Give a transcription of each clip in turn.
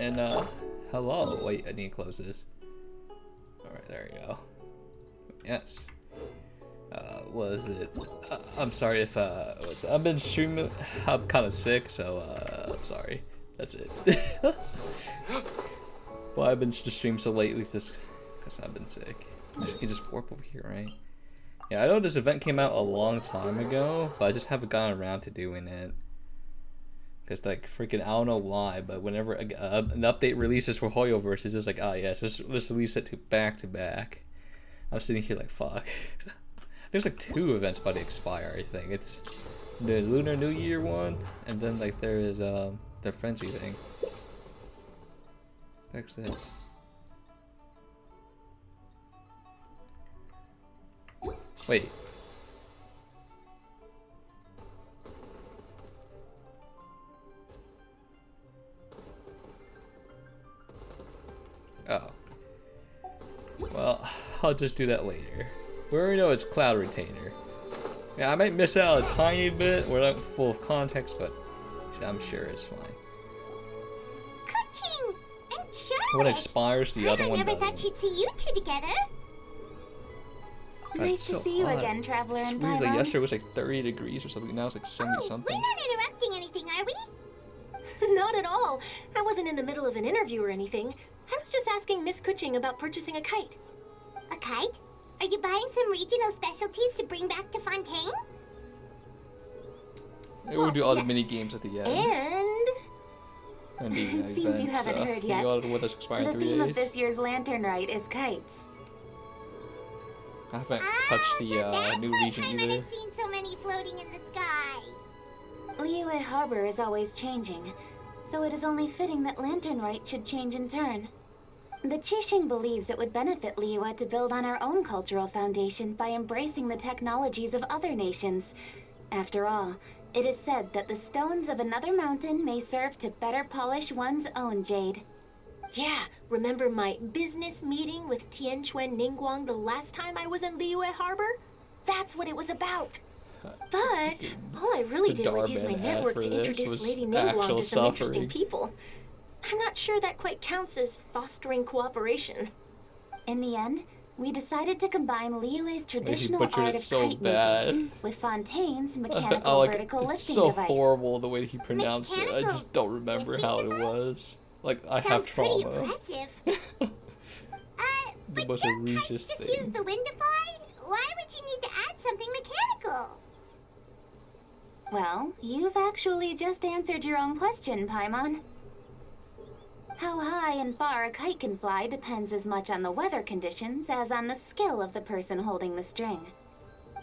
And hello. Wait, I need to close this. Alright, there you go. Yes. What is it? I'm sorry if I've been streaming. I'm kind of sick, so I'm sorry. That's it. Well, I've been just streaming so lately just because I've been sick. You can just warp over here, right? Yeah, I know this event came out a long time ago, but I just haven't gotten around to doing it. Because, like, freaking, I don't know why, but whenever an update releases for Hoyoverse, it's just like, oh, yes, let's release it to back to back. I'm sitting here like, fuck. There's like 2 events about to expire, I think. It's the Lunar New Year one, and then, like, there is the Frenzy thing. What's this? Wait. Oh. Well, I'll just do that later. We already know it's Cloud Retainer. Yeah, I might miss out a tiny bit. We're not full of context, but I'm sure it's fine. Coaching and Charlotte. One expires, the other one I never doesn't. thought she'd see you 2 together. God, Nice to see you again, Traveler It's and weird, like Paimon. yesterday was like 30 degrees or something, now it's like 70 Oh, something. we're not interrupting anything, are we? Not at all. I wasn't in the middle of an interview or anything. I was just asking Miss Kuching about purchasing a kite. A kite? Are you buying some regional specialties to bring back to Fontaine? We'll do all the yes. mini games at the end. And And the Seems you event haven't stuff. heard The yet. audit with us expire The in 3 theme of days. this year's Lantern Rite is kites. I haven't touched the so that's new why region Paimon either. has seen so many floating in the sky. Liyue Harbor is always changing, so it is only fitting that Lantern Rite should change in turn. The Qixing believes it would benefit Liyue to build on our own cultural foundation by embracing the technologies of other nations. After all, it is said that the stones of another mountain may serve to better polish one's own jade. yeah, remember my business meeting with Tianquan Ningguang the last time I was in Liyue Harbor? That's what it was about. But all I really The did was use my Darman ad network for to this introduce was Lady Ningguang actual to some interesting suffering. people. I'm not sure that quite counts as fostering cooperation. In the end, we decided to combine Liyue's traditional butchered art it of so kite bad. making with Fontaine's mechanical I like vertical it's lifting so device. horrible the way he pronounced it. I Mechanical just don't remember lifting how it device? was. Like I have Sounds pretty trauma. impressive. The But most don't kites egregious just thing. use the wind to fly? Why would you need to add something mechanical? Well, you've actually just answered your own question, Paimon. How high and far a kite can fly depends as much on the weather conditions as on the skill of the person holding the string.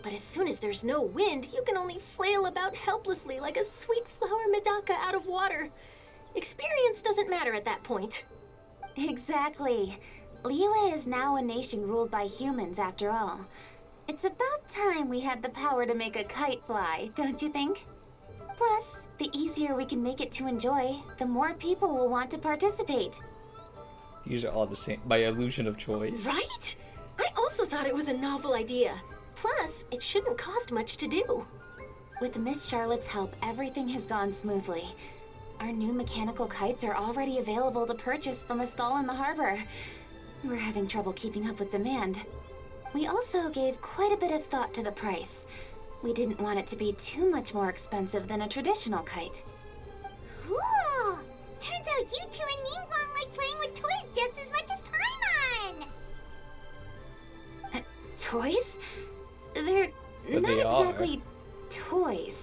But as soon as there's no wind, you can only flail about helplessly like a sweet flower medaka out of water. Experience doesn't matter at that point. Exactly. Liyue is now a nation ruled by humans, after all. It's about time we had the power to make a kite fly, don't you think? Plus, the easier we can make it to enjoy, the more people will want to participate. These are all the same by illusion of choice. Right? I also thought it was a novel idea. Plus, it shouldn't cost much to do. With Miss Charlotte's help, everything has gone smoothly. Our new mechanical kites are already available to purchase from a stall in the harbor. We're having trouble keeping up with demand. We also gave quite a bit of thought to the price. We didn't want it to be too much more expensive than a traditional kite. Cool! Turns out you two and Ningguang like playing with toys just as much as Paimon! Toys? They're But not they are. exactly toys.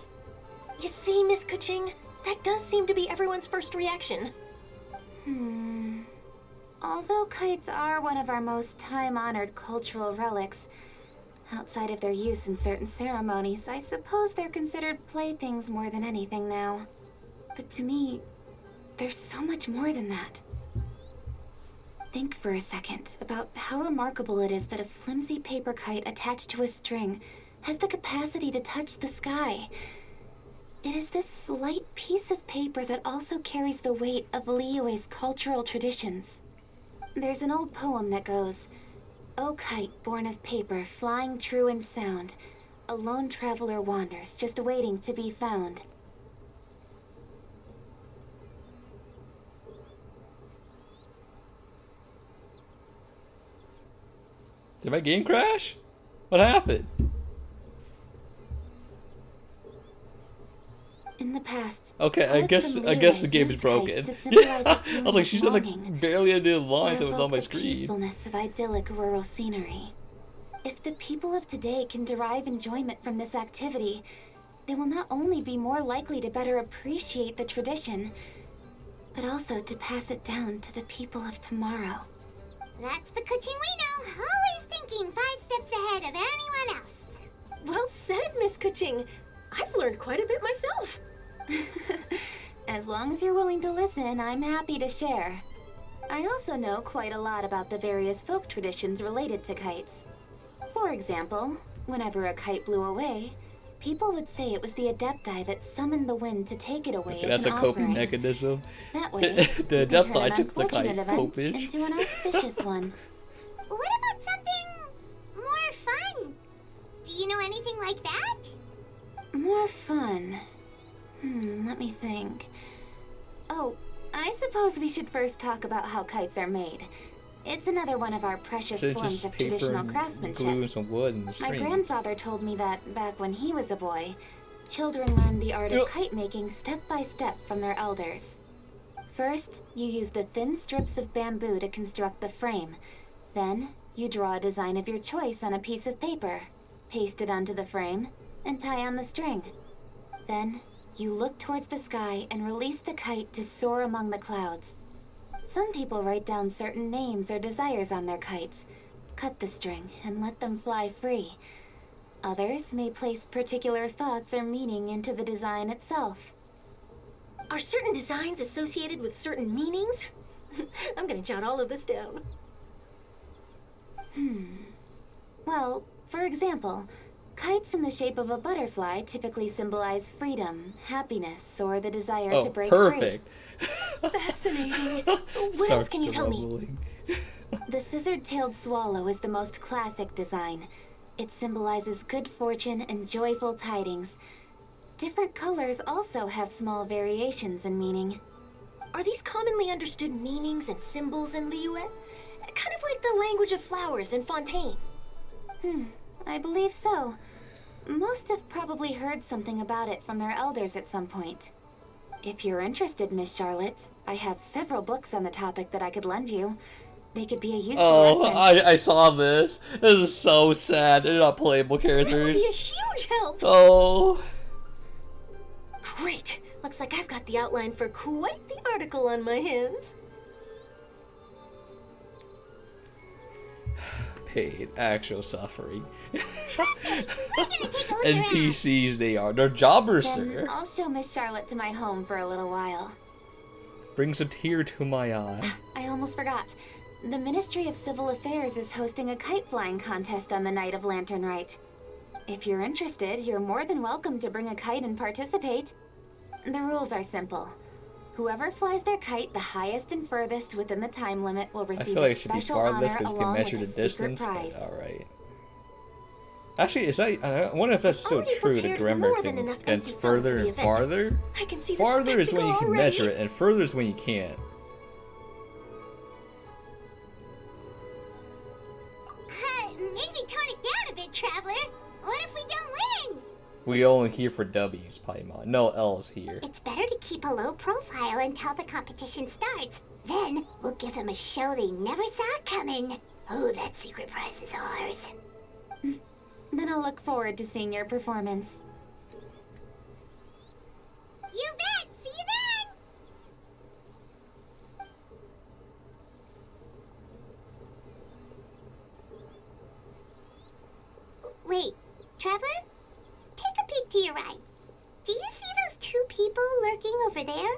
You see, Miss Kuching, that does seem to be everyone's first reaction. Although kites are one of our most time-honored cultural relics, outside of their use in certain ceremonies, I suppose they're considered playthings more than anything now. But to me, there's so much more than that. Think for a second about how remarkable it is that a flimsy paper kite attached to a string has the capacity to touch the sky. It is this slight piece of paper that also carries the weight of Liyue's cultural traditions. There's an old poem that goes, "O kite born of paper, flying true in sound, a lone traveler wanders, just waiting to be found." Did my game crash? What happened? In the past, Okay, I guess the game is broken. Yeah, I was like, she said like barely any lines that was on my the screen. peacefulness of idyllic rural scenery. If the people of today can derive enjoyment from this activity, they will not only be more likely to better appreciate the tradition, but also to pass it down to the people of tomorrow. That's the coaching we know. Always thinking 5 steps ahead of anyone else. Well said, Miss Kuching. I've learned quite a bit myself. As long as you're willing to listen, I'm happy to share. I also know quite a lot about the various folk traditions related to kites. For example, whenever a kite blew away, people would say it was the Adepti that summoned the wind to take it away Okay, as that's an a coping offering. mechanism. That way, The you can turn Adepti an took the unfortunate kite event copage. into an auspicious one. What about something more fun? Do you know anything like that? More fun. Let me think. Oh, I suppose we should first talk about how kites are made. It's another one of our precious So it's forms just of paper traditional and craftsmanship. glue and some wood and a My string. grandfather told me that back when he was a boy, children learned the art of kite making step by step from their elders. First, you use the thin strips of bamboo to construct the frame. Then, you draw a design of your choice on a piece of paper, paste it onto the frame, and tie on the string. Then, you look towards the sky and release the kite to soar among the clouds. Some people write down certain names or desires on their kites, cut the string, and let them fly free. Others may place particular thoughts or meaning into the design itself. Are certain designs associated with certain meanings? I'm gonna jot all of this down. Well, for example, kites in the shape of a butterfly typically symbolize freedom, happiness, or the desire to Oh, break perfect. Fascinating. What else Starts can you to tell me? rumbling. The scissor-tailed swallow is the most classic design. It symbolizes good fortune and joyful tidings. Different colors also have small variations in meaning. Are these commonly understood meanings and symbols in Liyue? Kind of like the language of flowers in Fontaine. I believe so. Most have probably heard something about it from their elders at some point. If you're interested, Miss Charlotte, I have several books on the topic that I could lend you. They could be a useful Oh, reference. I saw this. This is so sad. They're not playable That would characters. be a huge help. Oh. Great. Looks like I've got the outline for quite the article on my hands. Pain, actual suffering. We're gonna take a look around. NPCs they are. They're jobbers, Then sir. I'll show Miss Charlotte to my home for a little while. Brings a tear to my eye. I almost forgot. The Ministry of Civil Affairs is hosting a kite flying contest on the night of Lantern Rite. If you're interested, you're more than welcome to bring a kite and participate. The rules are simple. Whoever flies their kite the highest and furthest within the time limit will I receive feel like a it should be special farthest honor because you can along measure with the a secret distance. prize. But alright. Actually, is that? I wonder if that's still already true. The prepared grammar more than thing. enough That's empty fun further for the and event. farther. I can see the Farther is when you can spectacle measure already. it, and further is when you can't. Maybe tone it down a bit, Traveler. What if we don't win? We only here for W's, Paimon. No L's here. It's better to keep a low profile until the competition starts. Then we'll give them a show they never saw coming. Oh, that secret prize is ours. Then I'll look forward to seeing your performance. You bet! See you then! Wait, Traveler? Take a peek to your right. Do you see those two people lurking over there?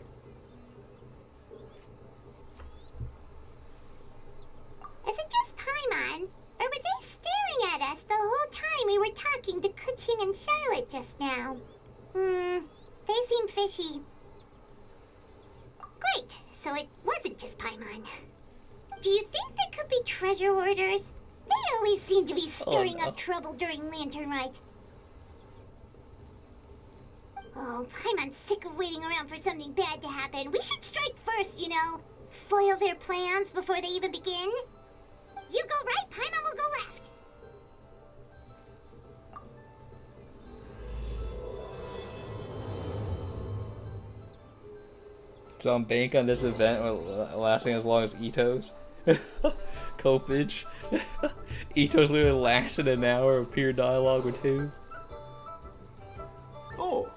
Is it just Paimon? Or were they staring at us the whole time we were talking to Kuching and Charlotte just now? They seem fishy. Great, so it wasn't just Paimon. Do you think they could be treasure hoarders? They always seem to be stirring no. up trouble during Lantern Rite. Oh, Paimon's sick of waiting around for something bad to happen. We should strike first, you know. Foil their plans before they even begin. You go right, Paimon will go left. So I'm banking on this event lasting as long as Ito's. Copage. Ito's literally lasted an hour of pure dialogue or two. Oh.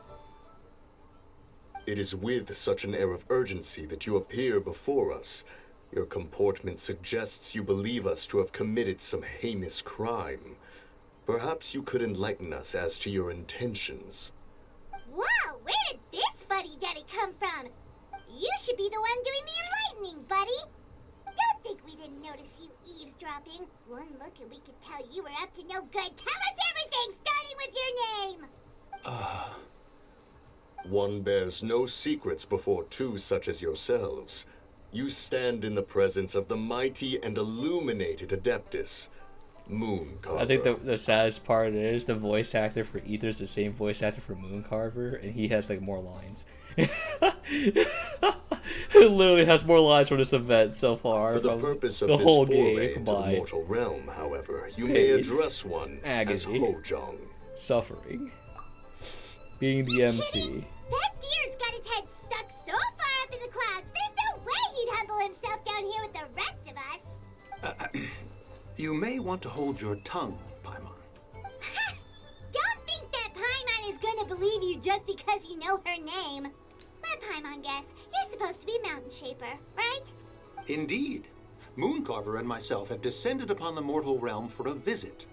It is with such an air of urgency that you appear before us. Your comportment suggests you believe us to have committed some heinous crime. Perhaps you could enlighten us as to your intentions. Whoa, where did this fuddy-duddy come from? You should be the one doing the enlightening, buddy. Don't think we didn't notice you eavesdropping. One look and we could tell you were up to no good. Tell us everything, starting with your name. One bears no secrets before two such as yourselves. You stand in the presence of the mighty and illuminated Adeptus, Mooncarver. I think the saddest part is the voice actor for Ether's the same voice actor for Mooncarver, and he has like more lines. He literally has more lines from this event so far. For the purpose of the this whole foray game into the by mortal realm, however, you may Pain, address one as agony, Hojong. suffering, being the MC. That deer's got his head stuck so far up in the clouds, there's no way he'd humble himself down here with the rest of us. You may want to hold your tongue, Paimon. Don't think that Paimon is gonna believe you just because you know her name. Let Paimon guess. You're supposed to be Mountain Shaper, right? Indeed. Mooncarver and myself have descended upon the mortal realm for a visit.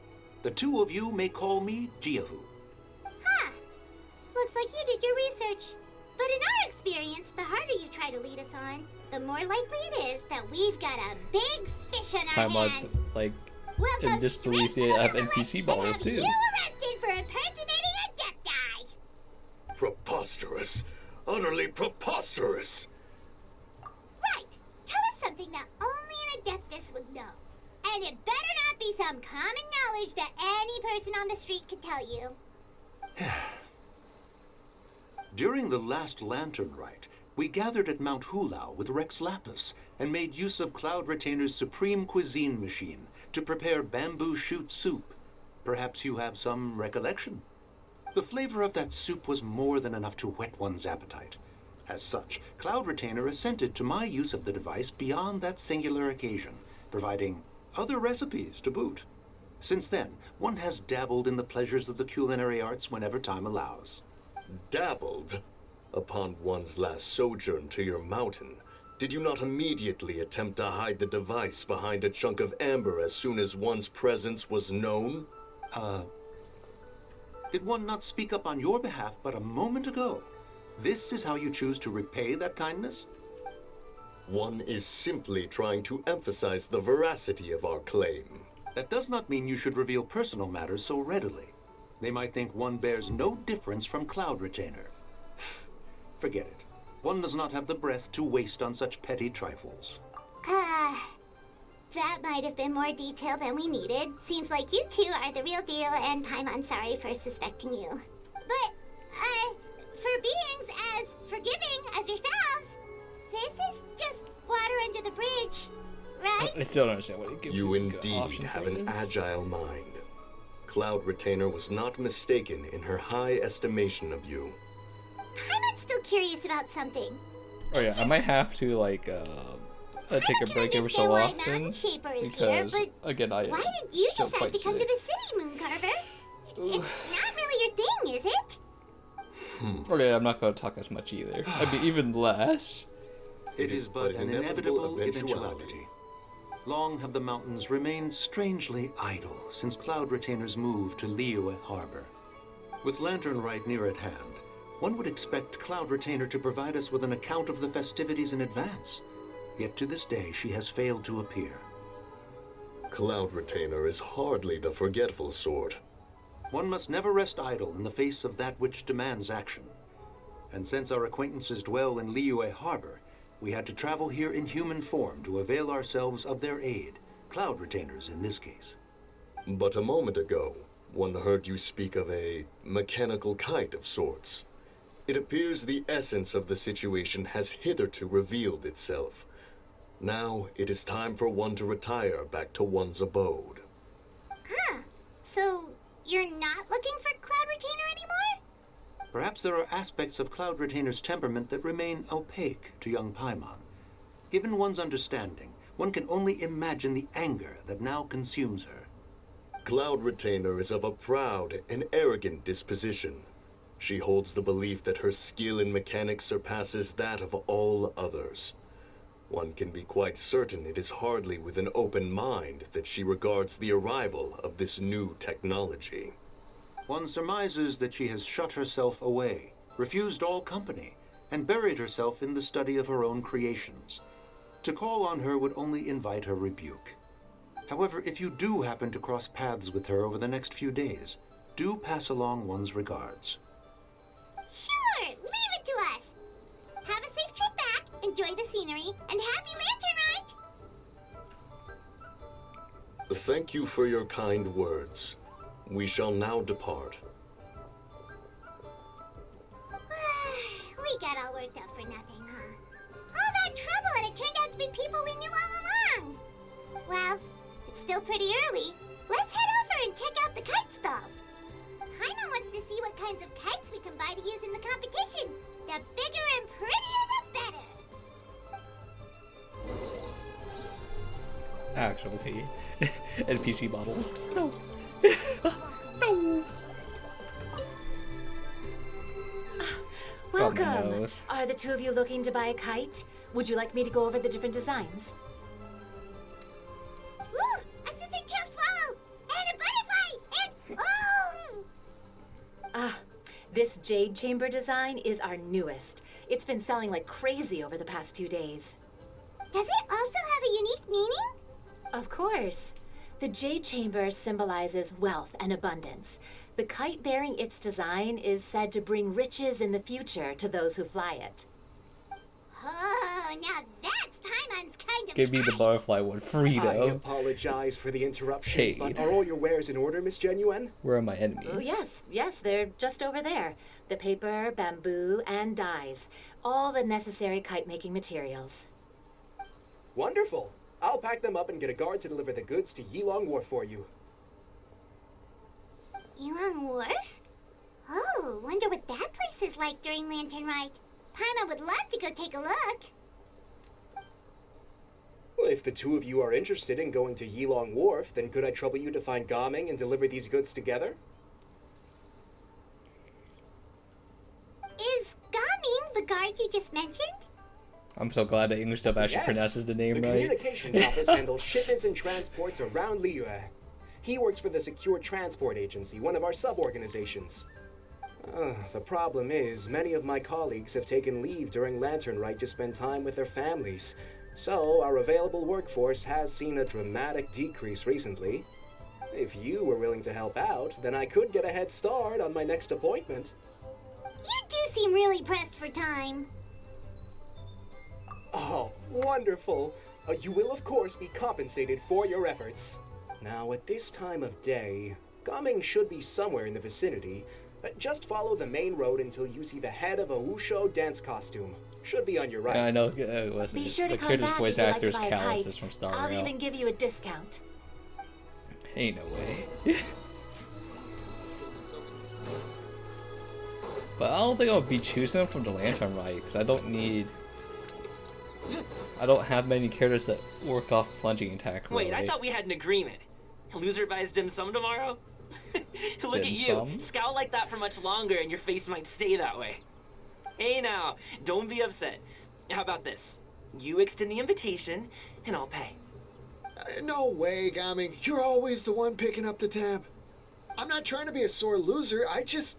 The two of you may call me Jiahu. Huh. Looks like you did your research. But in our experience, the harder you try to lead us on, the more likely it is that we've got a big fish on our Paimon's hands. like We'll in go disbelief straight they to the have Rivulet NPC and models have too. You arrested for impersonating a Adepti. Preposterous. Utterly preposterous. Right. Tell us something that only an Adeptus would know. And it better not be some common knowledge that any person on the street could tell you. During the last lantern rite, we gathered at Mount Hulau with Rex Lapis and made use of Cloud Retainer's supreme cuisine machine to prepare bamboo shoot soup. Perhaps you have some recollection? The flavor of that soup was more than enough to whet one's appetite. As such, Cloud Retainer assented to my use of the device beyond that singular occasion, providing other recipes to boot. Since then, one has dabbled in the pleasures of the culinary arts whenever time allows. Dabbled? Upon one's last sojourn to your mountain, did you not immediately attempt to hide the device behind a chunk of amber as soon as one's presence was known? Did one not speak up on your behalf but a moment ago? This is how you choose to repay that kindness? One is simply trying to emphasize the veracity of our claim. That does not mean you should reveal personal matters so readily. They might think one bears no difference from Cloud Retainer. Forget it. One does not have the breath to waste on such petty trifles. That might have been more detail than we needed. Seems like you two are the real deal, and Paimon's sorry for suspecting you. But, for beings as forgiving as yourselves, this is just water under the bridge, right? I still don't understand what it gives You a indeed option have for an this. agile mind. Cloud Retainer was not mistaken in her high estimation of you. Paimon's still curious about something. Oh yeah, I might have to like take a can break every so understand why often Mountain Shaper is because here, but again I why did you still decide quite to come to sick. the city, Mooncarver? It's not really your thing, is it? Okay, I'm not gonna talk as much either. I'd be even less. It is but an inevitable eventuality. Long have the mountains remained strangely idle since Cloud Retainer's move to Liyue Harbor. With Lantern Rite near at hand, one would expect Cloud Retainer to provide us with an account of the festivities in advance. Yet to this day, she has failed to appear. Cloud Retainer is hardly the forgetful sort. One must never rest idle in the face of that which demands action. And since our acquaintances dwell in Liyue Harbor, we had to travel here in human form to avail ourselves of their aid, Cloud Retainers in this case. But a moment ago, one heard you speak of a mechanical kite of sorts. It appears the essence of the situation has hitherto revealed itself. Now it is time for one to retire back to one's abode. So, you're not looking for Cloud Retainer anymore? Perhaps there are aspects of Cloud Retainer's temperament that remain opaque to young Paimon. Given one's understanding, one can only imagine the anger that now consumes her. Cloud Retainer is of a proud and arrogant disposition. She holds the belief that her skill in mechanics surpasses that of all others. One can be quite certain it is hardly with an open mind that she regards the arrival of this new technology. One surmises that she has shut herself away, refused all company, and buried herself in the study of her own creations. To call on her would only invite her rebuke. However, if you do happen to cross paths with her over the next few days, do pass along one's regards. Sure, leave it to us. Have a safe trip back, enjoy the scenery, and happy lantern ride! Thank you for your kind words. We shall now depart. We got all worked up for nothing, huh? All that trouble and it turned out to be people we knew all along. Well, it's still pretty early. Let's head over and check out the kite stalls. Paimon wants to see what kinds of kites we can buy to use in the competition. The bigger and prettier, the better. Actually. NPC models. No. No. Got my Welcome. nose. Are the two of you looking to buy a kite? Would you like me to go over the different designs? Ooh, a scissor-tail swallow! And a butterfly! And oh! This jade chamber design is our newest. It's been selling like crazy over the past 2 days. Does it also have a unique meaning? Of course. The jade chamber symbolizes wealth and abundance. The kite bearing its design is said to bring riches in the future to those who fly it. Oh, now that's Paimon's kind of Give me the kite. butterfly one. I Frito. apologize for the interruption, Paid. but are all your wares in order, Miss Genuine? Where are my enemies? Oh, yes, they're just over there. The paper, bamboo, and dyes. All the necessary kite-making materials. Wonderful. I'll pack them up and get a guard to deliver the goods to Yilong Wharf for you. Yilong Wharf? Oh, wonder what that place is like during Lantern Rite. Paimon would love to go take a look. Well, if the two of you are interested in going to Yilong Wharf, then could I trouble you to find Gaming and deliver these goods together? Is Gaming the guard you just mentioned? I'm so glad that English dub actually Yes. pronounces the name The right. communications office handles shipments and transports around Liyue. He works for the Secure Transport Agency, one of our sub-organizations. The problem is, many of my colleagues have taken leave during Lantern Rite to spend time with their families. So, our available workforce has seen a dramatic decrease recently. If you were willing to help out, then I could get a head start on my next appointment. You do seem really pressed for time. Oh, wonderful. You will, of course, be compensated for your efforts. Now, at this time of day, Gaming should be somewhere in the vicinity. Just follow the main road until you see the head of a Wushu dance costume. Should be on your right. Yeah, I know it wasn't. Be sure to the come character's back voice if you'd like actor to is buy a Callus kite. is from Star I'll Rail. even give you a discount. Ain't no way. But I don't think I'll be choosing them from the Lantern Rite because I don't have many characters that work off plunging attack. Really. Wait, I thought we had an agreement. Loser buys dim sum tomorrow? Look Dim at you. sum? Scowl like that for much longer and your face might stay that way. Hey now, don't be upset. How about this? You extend the invitation and I'll pay. No way, Gaming. You're always the one picking up the tab. I'm not trying to be a sore loser. I just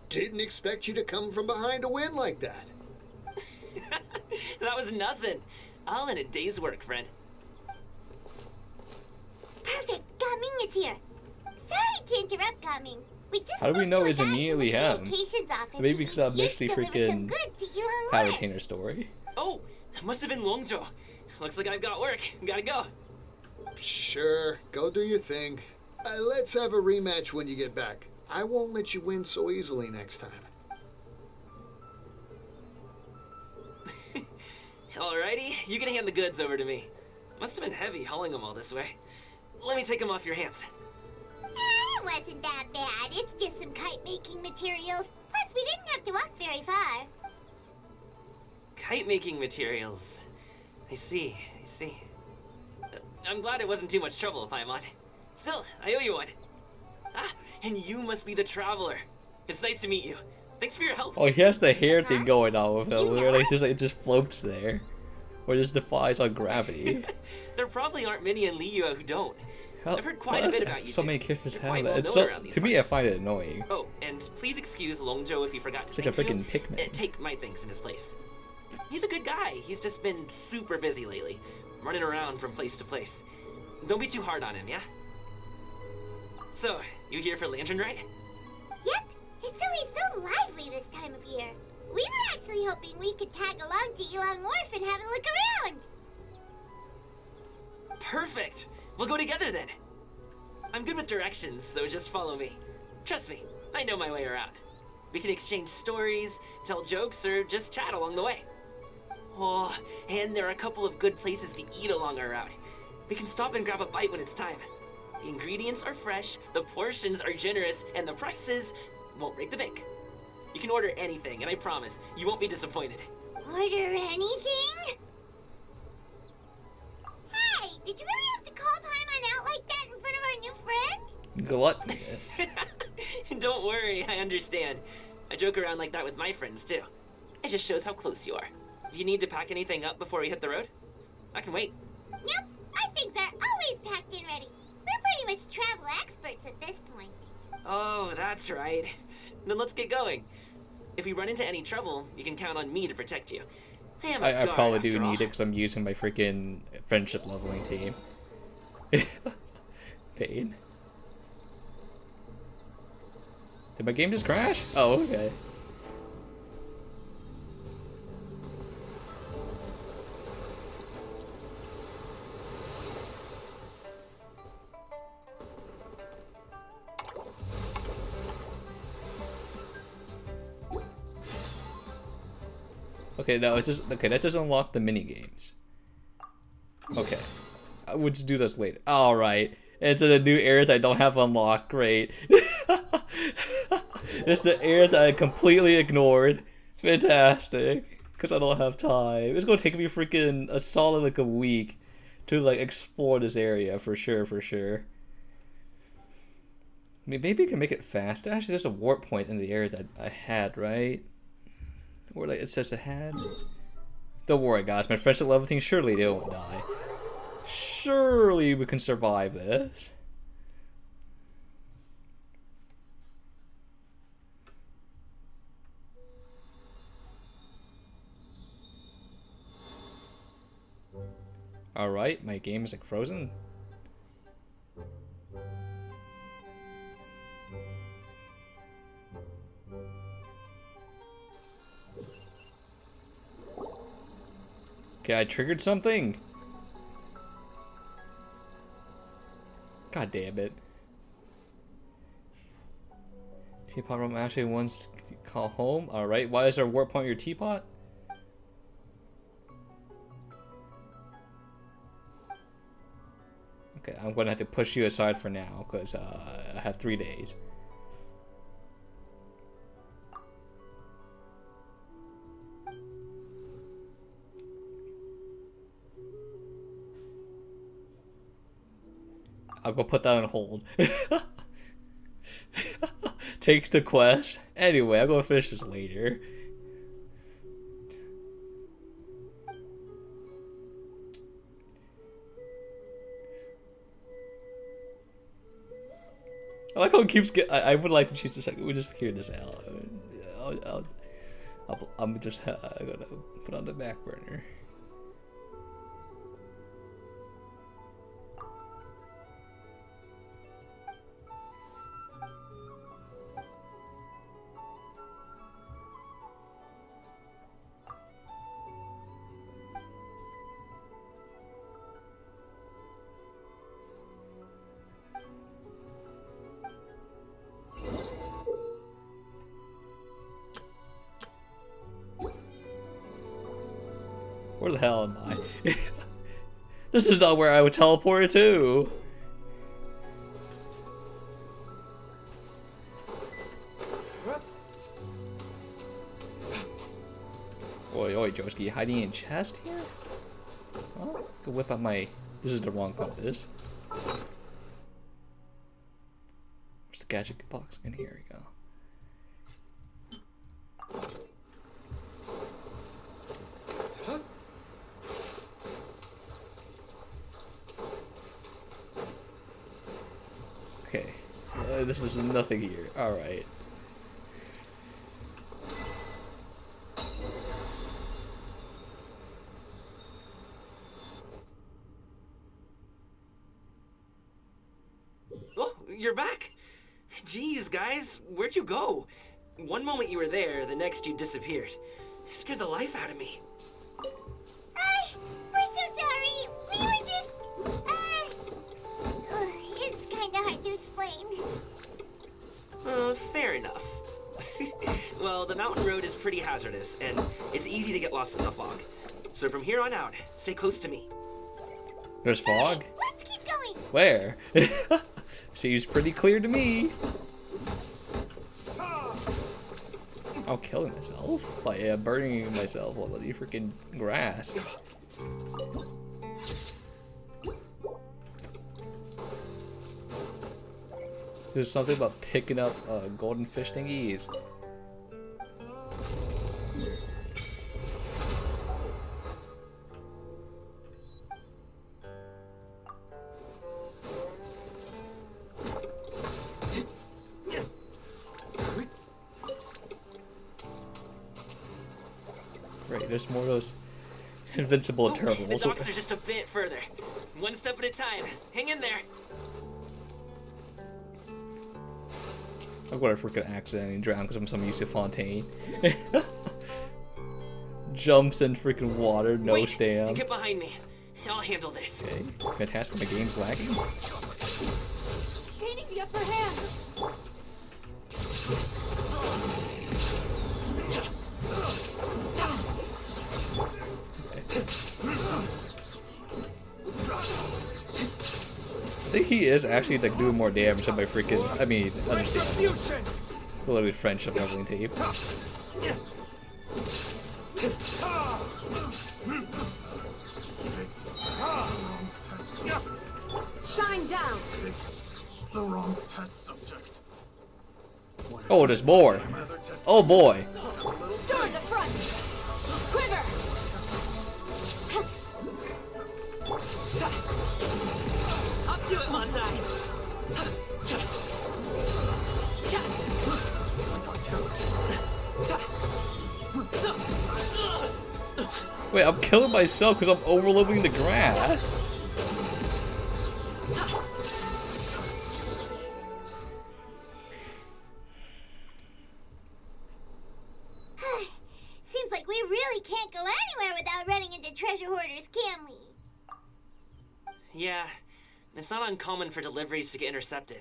didn't expect you to come from behind to win like that. That was nothing. All in a day's work, friend. Perfect, Gaming is here. Sorry to interrupt, Gaming. We just How do we spoke know to a it's guy from immediately the him? communications office Maybe who because I used to missed the deliver some freaking goods to Yilong Power Wharf. Retainer story. Oh, must have been Longjo. Looks like I've got work. Gotta go. Sure, go do your thing. Let's have a rematch when you get back. I won't let you win so easily next time. Alrighty, you can hand the goods over to me. Must have been heavy hauling them all this way. Let me take them off your hands. wasn't that bad. It's just some kite-making materials. Plus, we didn't have to walk very far. Kite-making materials. I see. I'm glad it wasn't too much trouble, Paimon. Still, I owe you one. Ah, and you must be the traveler. It's nice to meet you. Thanks for your help. Oh, he has the hair thing going on with him. You know Where like, it? it just floats there. Or just defies on gravity. There probably aren't many in Liyue who don't. How- I've heard quite why a bit does about you so two. many characters You're have quite that. well It's known so, around these to me, I parts. find it annoying. Oh, and please excuse Longjo if he forgot to It's like a thank you. freaking Pikmin. Take my thanks in his place. He's a good guy. He's just been super busy lately, running around from place to place. Don't be too hard on him, yeah? So, you here for Lantern Ride? Yep, it's always so lively this time of year. We were actually hoping we could tag along to Elong Wharf and have a look around. Perfect! We'll go together then. I'm good with directions, so just follow me. Trust me, I know my way around. We can exchange stories, tell jokes, or just chat along the way. Oh, and there are a couple of good places to eat along our route. We can stop and grab a bite when it's time. The ingredients are fresh, the portions are generous, and the prices won't break the bank. You can order anything, and I promise you won't be disappointed. Order anything? Hey, did you really have to call Paimon out like that in front of our new friend? Gluttonous. Don't worry, I understand. I joke around like that with my friends too. It just shows how close you are. Do you need to pack anything up before we hit the road? I can wait. Nope, our things are always packed and ready. We're pretty much travel experts at this point. Oh, that's right. Then let's get going. If we run into any trouble, you can count on me to protect you. I am a I guard, probably do after all. need it because I'm using my freaking friendship leveling team. Pain. Did my game just crash? Oh, okay. Okay, no, it's just okay. That just unlocked the mini games. Okay, we'll just do this later. All right, it's in a new area that I don't have unlocked. Great. It's the area that I completely ignored. Fantastic, because I don't have time. It's gonna take me freaking a solid like a week to like explore this area for sure. For sure. I mean, maybe you can make it faster. Actually, there's a warp point in the area that I had, right? Or like it says it had. Don't worry, guys. My friendship level thing. Surely they won't die. Surely we can survive this. All right, my game is like frozen. Okay, I triggered something. God damn it. Teapot room actually wants to call home. Alright, why is there a warp point on your teapot? Okay, I'm gonna have to push you aside for now, because I have 3 days. I'll go put that on hold. Takes the quest. Anyway, I'm gonna finish this later. I like how it keeps get. I would like to choose the second. We just hear this out. I'm just gonna put on the back burner. Where the hell am I? This is not where I would teleport to. Josuke, hiding in chest here? Well, I could whip out my... This is the wrong compass. Where's the gadget box? In here we go. Okay, so this is nothing here. Alright. Oh, you're back. Jeez, guys, where'd you go? One moment you were there, the next you disappeared. You scared the life out of me. We're so sorry. We were just, it's kinda hard to explain. Fair enough. Well, the mountain road is pretty hazardous, and it's easy to get lost in the fog. So from here on out, stay close to me. There's fog? Let's keep going. Where? Seems pretty clear to me. I'm killing myself by burning myself while the freaking grass. There's something about picking up golden fish thingies. Great, there's more of those invincible turtles. The docks are just a bit further. One step at a time. Hang in there. I'm gonna freaking accidentally drown because I'm some Yusuf Fontaine. Jumps in freaking water, no Wait, stand. Get behind me. I'll handle this. Okay, fantastic. My game's lagging. Gaining the upper hand. I think he is actually like doing more damage than my freaking. I mean, understandable. A little bit French of leveling tape. Shine down. The wrong test subject. Oh, there's more. Oh boy. Stir the front. Quiver. Up to it, Montai. Wait, I'm killing myself because I'm overloading the grass. Seems like we really can't go anywhere without running into treasure hoarders, can we? Yeah, it's not uncommon for deliveries to get intercepted.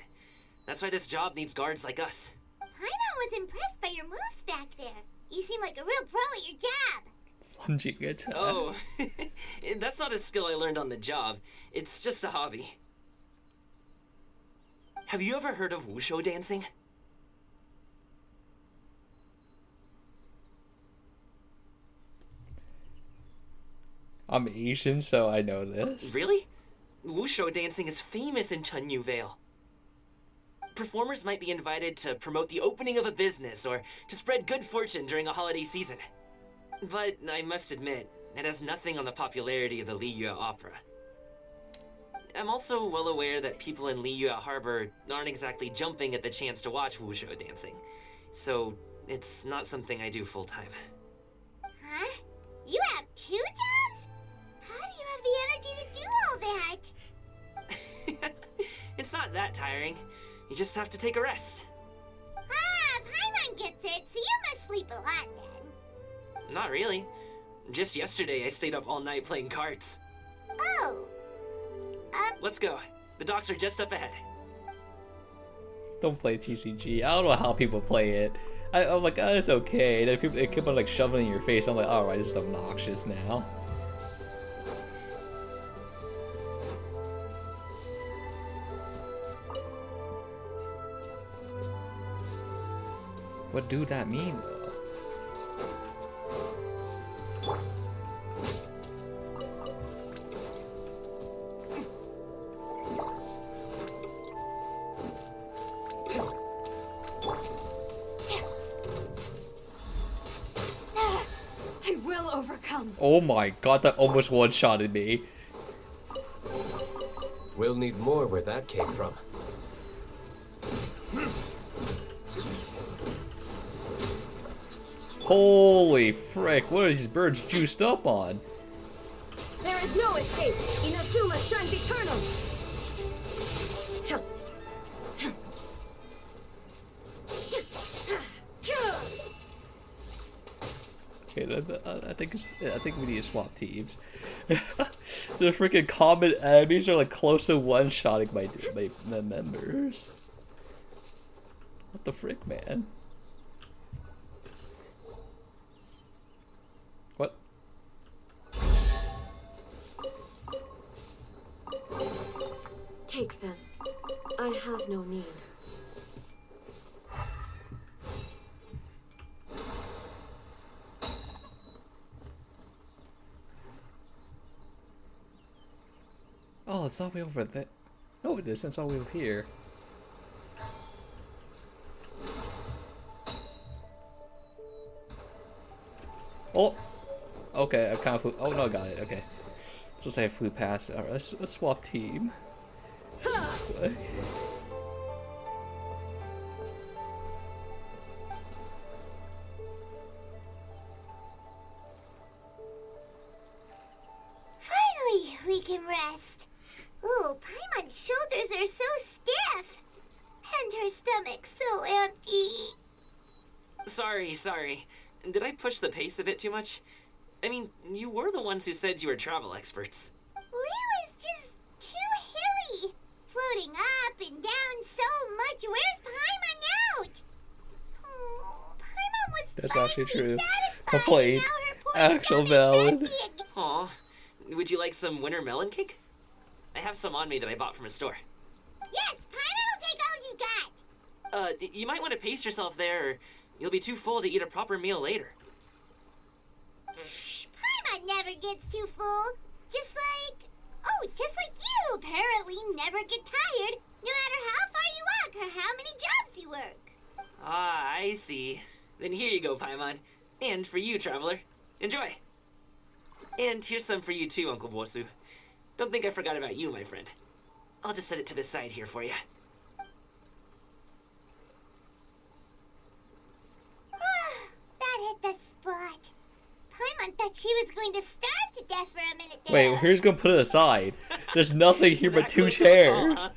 That's why this job needs guards like us. Paimon was impressed by your moves back there. You seem like a real pro at your job. Lunging attack. Oh, that's not a skill I learned on the job. It's just a hobby. Have you ever heard of wushu dancing? I'm Asian, so I know this. Really? Wushu dancing is famous in Chunyu Vale. Performers might be invited to promote the opening of a business or to spread good fortune during a holiday season. But I must admit, it has nothing on the popularity of the Liyue Opera. I'm also well aware that people in Liyue Harbor aren't exactly jumping at the chance to watch wushu dancing, so it's not something I do full-time. Huh? You have 2 jobs? How do you have the energy to do all that? It's not that tiring. You just have to take a rest. Ah, Paimon gets it, so you must sleep a lot then. Not really. Just yesterday I stayed up all night playing cards. Oh. Let's go. The docks are just up ahead. Don't play TCG. I don't know how people play it. I'm like, oh, it's okay. And then people they keep on like shoving it in your face. I'm like, alright, this is obnoxious now. What do that mean though? Oh my god, that almost one-shotted me. We'll need more where that came from. Holy frick, what are these birds juiced up on? There is no escape. Inazuma shines eternal. Okay, I think we need to swap teams. The freaking common enemies are like close to one-shotting my members. What the frick, man? What? Take them. I have no need. Oh, it's all the way over there. No, it isn't. It's all the way over here. Oh! Okay, I kind of flew. Oh, no, I got it. Okay. Supposed to say I flew past it. Alright, let's swap team. Quick. Finally, we can rest. Ooh, Paimon's shoulders are so stiff. And her stomach so empty. Sorry. Did I push the pace a bit too much? I mean, you were the ones who said you were travel experts. Liyue is just too hilly. Floating up and down so much. Where's Paimon out? Oh, Paimon was That's actually finally true. satisfied, Complaint. and now her poor Actual stomach's valid. empty again. Aw, would you like some winter melon cake? I have some on me that I bought from a store. Yes, Paimon will take all you got. You might want to pace yourself there, or you'll be too full to eat a proper meal later. Paimon never gets too full. Just like you apparently never get tired, no matter how far you walk or how many jobs you work. Ah, I see. Then here you go, Paimon. And for you, traveler. Enjoy. And here's some for you too, Uncle Bosu. Don't think I forgot about you, my friend. I'll just set it to the side here for you. That hit the spot. Paimon thought she was going to starve to death for a minute there. Wait, who's gonna put it aside? There's nothing here but That two close to the call, chairs. huh?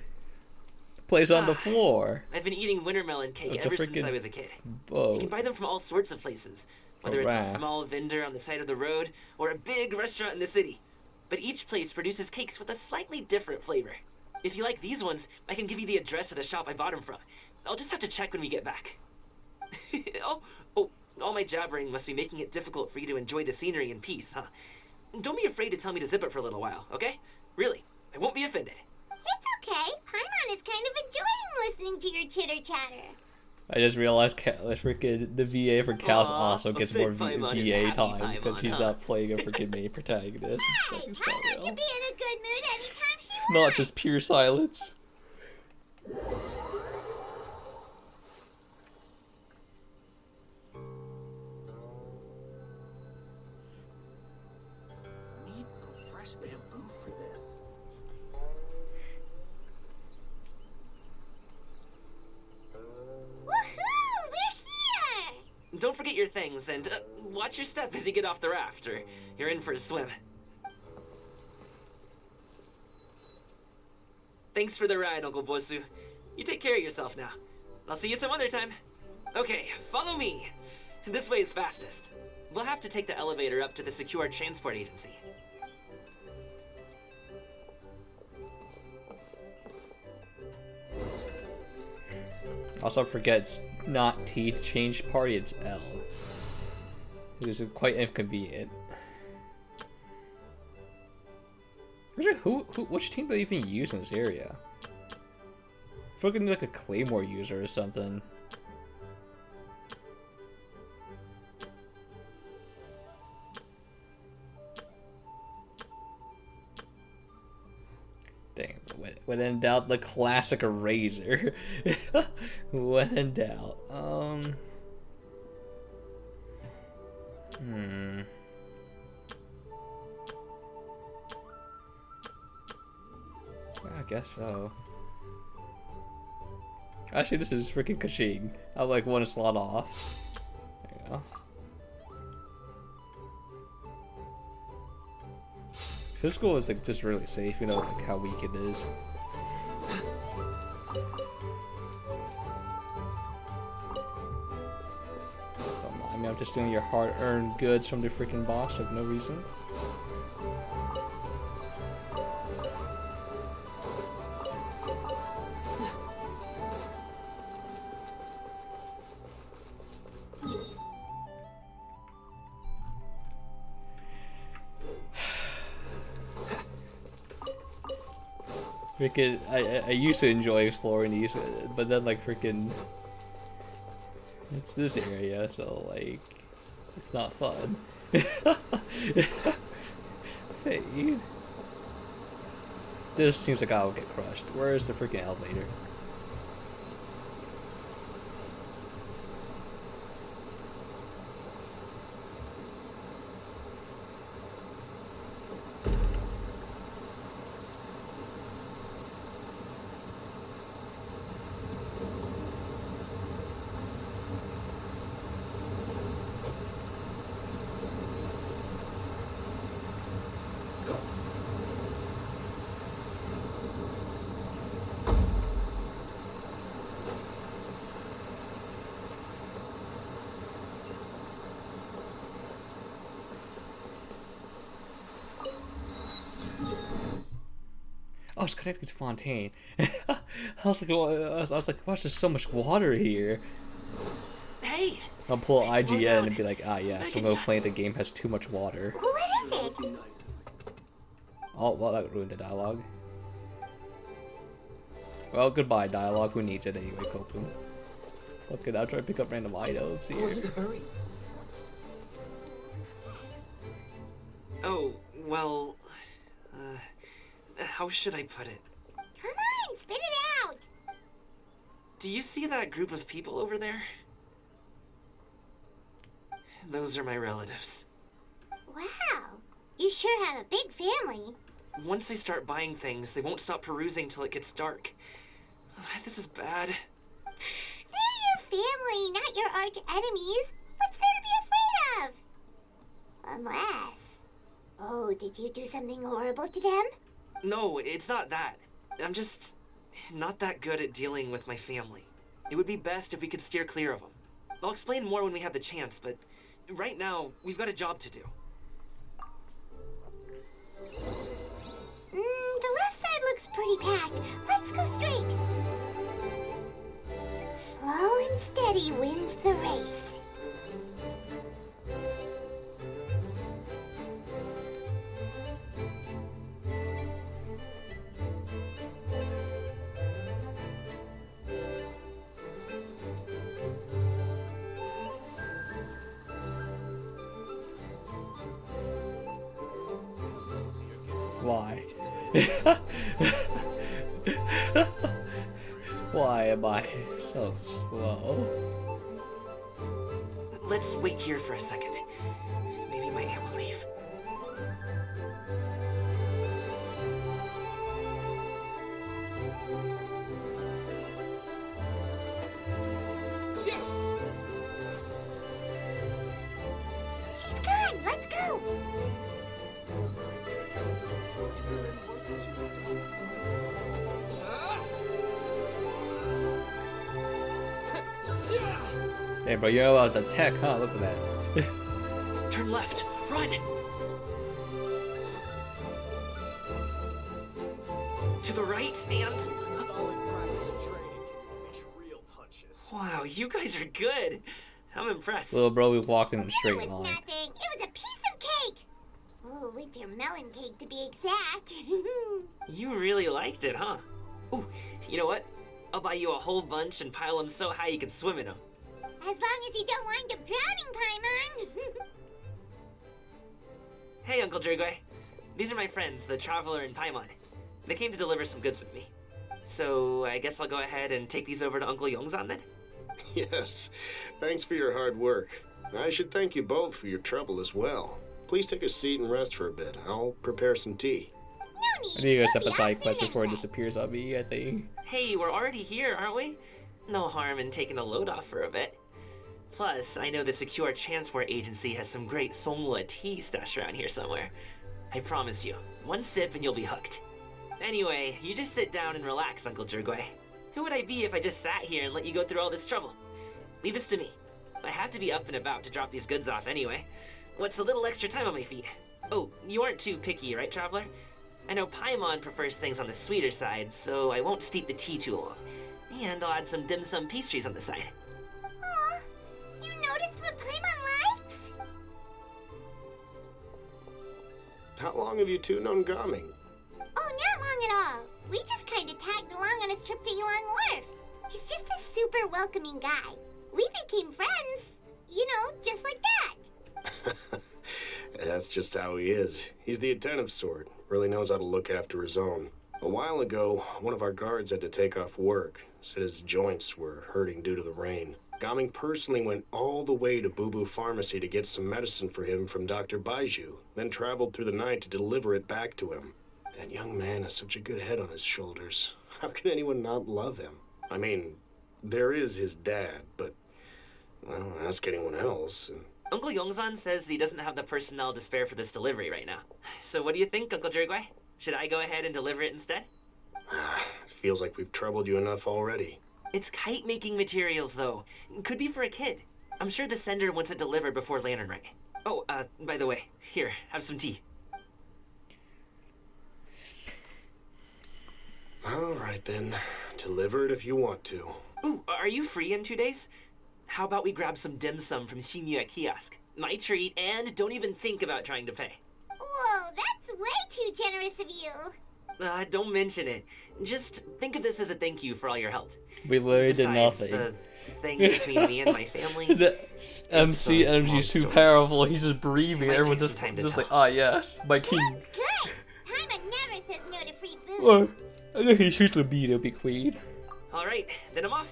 Place on the floor. I've been eating winter melon cake Like the ever since frickin' I was a kid. You boat. can buy them from all sorts of places, whether it's raft. a small vendor on the side of the road or a big restaurant in the city. But each place produces cakes with a slightly different flavor. If you like these ones, I can give you the address of the shop I bought them from. I'll just have to check when we get back. oh, all my jabbering must be making it difficult for you to enjoy the scenery in peace, huh? Don't be afraid to tell me to zip it for a little while, okay? Really, I won't be offended. It's okay. Paimon is kind of enjoying listening to your chitter-chatter. I just realized the VA for Cal's Aw, also a gets fit more Paimon is VA happy time because Paimon, he's huh? not playing a freaking main protagonist. Hey, Fucking Paimon Style. can be in a good mood anytime she wants. Not just pure silence. Need some fresh bamboo for this. Woohoo! We're here! Don't forget your things and watch your step as you get off the raft, or you're in for a swim. Thanks for the ride, Uncle Bosu. You take care of yourself now. I'll see you some other time. Okay, follow me. This way is fastest. We'll have to take the elevator up to the secure transport agency. Also forget it's not T to change party, it's L. It was quite inconvenient. Which team do they even use in this area? I feel like I need like a Claymore user or something. Dang, when in doubt, the classic Razor. When in doubt. I guess so. Actually, this is freaking Kashing. I like one slot off. There you go. Physical is like just really safe, you know, like how weak it is. Don't mind me, I'm just stealing your hard-earned goods from the freaking boss for no reason. Freaking, I used to enjoy exploring these, but then like freaking, it's this area, so like, it's not fun. Hey. This seems like I'll get crushed. Where is the freaking elevator? Oh, it's connected to Fontaine. I was like, why is there so much water here? Hey! I'll pull Hey, slow IGN down. and be like, ah, yeah, so no playing the game has too much water. What is it? Oh, well, that ruined the dialogue. Well, goodbye, dialogue. Who needs it anyway, Kopu? Fuck it, I'll try to pick up random items here. What's the hurry? Oh, well... how should I put it? Come on, spit it out. Do you see that group of people over there? Those are my relatives. Wow, you sure have a big family. Once they start buying things, they won't stop perusing till it gets dark. This is bad. They're your family, not your arch enemies. What's there to be afraid of? Unless... Oh, did you do something horrible to them? No, it's not that. I'm just not that good at dealing with my family. It would be best if we could steer clear of them. I'll explain more when we have the chance, but right now, we've got a job to do. The left side looks pretty packed. Let's go straight. Slow and steady wins the race. Why? Why am I so slow? Let's wait here for a second. Maybe my aunt will leave. She's gone. Let's go. Hey, bro, you're allowed to tech, huh? Look at that. Turn left. Run! To the right and... Wow, you guys are good. I'm impressed. Little bro, we walked in a That straight was line. nothing. It was a piece of cake. Oh, winter melon cake to be exact. You really liked it, huh? Ooh, you know what? I'll buy you a whole bunch and pile them so high you can swim in them. As long as you don't wind up drowning, Paimon. Hey, Uncle Drugway. These are my friends, the Traveler and Paimon. They came to deliver some goods with me. So I guess I'll go ahead and take these over to Uncle Yongzan then? Yes. Thanks for your hard work. I should thank you both for your trouble as well. Please take a seat and rest for a bit. I'll prepare some tea. No I need. need to go We'll accept be a side out quest soon before it anyway. disappears on me, I think. Hey, we're already here, aren't we? No harm in taking a load off for a bit. Plus, I know the Secure Transport Agency has some great Songla tea stashed around here somewhere. I promise you, one sip and you'll be hooked. Anyway, you just sit down and relax, Uncle Jirgwe. Who would I be if I just sat here and let you go through all this trouble? Leave this to me. I have to be up and about to drop these goods off anyway. What's a little extra time on my feet? Oh, you aren't too picky, right, Traveler? I know Paimon prefers things on the sweeter side, so I won't steep the tea too long. And I'll add some dim sum pastries on the side. Aw, you noticed what Paimon likes? How long have you two known Gaming? Oh, not long at all. We just kind of tagged along on his trip to Yulong Wharf. He's just a super welcoming guy. We became friends. You know, just like that. That's just how he is. He's the attentive sort. Really knows how to look after his own. A while ago, one of our guards had to take off work. Said his joints were hurting due to the rain. Gaming personally went all the way to Boo Boo Pharmacy to get some medicine for him from Dr. Baiju, then traveled through the night to deliver it back to him. That young man has such a good head on his shoulders. How can anyone not love him? I mean, there is his dad, but, well, ask anyone else. And Uncle Yongzan says he doesn't have the personnel to spare for this delivery right now. So what do you think, Uncle Jirgwe? Should I go ahead and deliver it instead? it feels like we've troubled you enough already. It's kite-making materials, though. Could be for a kid. I'm sure the sender wants it delivered before Lantern Rite. Oh, by the way, here, have some tea. All right, then. Deliver it if you want to. Ooh, are you free in 2 days? How about we grab some dim sum from Shinya Kiosk? My treat, and don't even think about trying to pay. Whoa, that's way too generous of you. Don't mention it. Just think of this as a thank you for all your help. We literally did Besides, nothing. The thing between me and my family. The MC energy is too powerful. He's just breathing. Might Everyone's take some time to just like, tell. ah, yes, my king. Good. Paimon never says no to free food. Oh, I think he's just a be queen. Alright, then I'm off.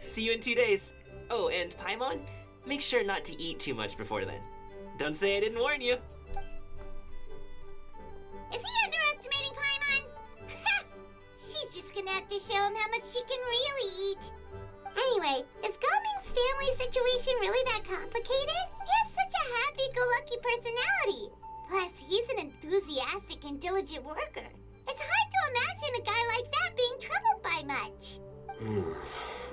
See you in 2 days. Oh, and Paimon, make sure not to eat too much before then. Don't say I didn't warn you. Is he underestimating Paimon? She's just gonna have to show him how much she can really eat. Anyway, is Gaming's family situation really that complicated? He has such a happy-go-lucky personality. Plus, he's an enthusiastic and diligent worker. It's hard to imagine a guy like that being troubled by much.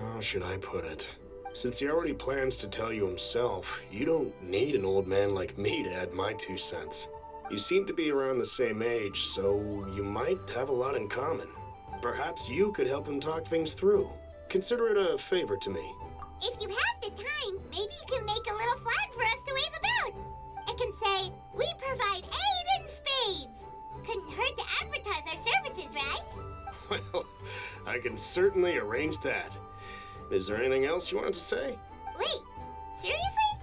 How should I put it? Since he already plans to tell you himself, you don't need an old man like me to add my 2 cents. You seem to be around the same age, so you might have a lot in common. Perhaps you could help him talk things through. Consider it a favor to me. If you have the time, maybe you can make a little flag for us to wave about. It can say, "We provide aid in spades." Couldn't hurt to advertise our services, right? Well, I can certainly arrange that. Is there anything else you wanted to say? Wait, seriously?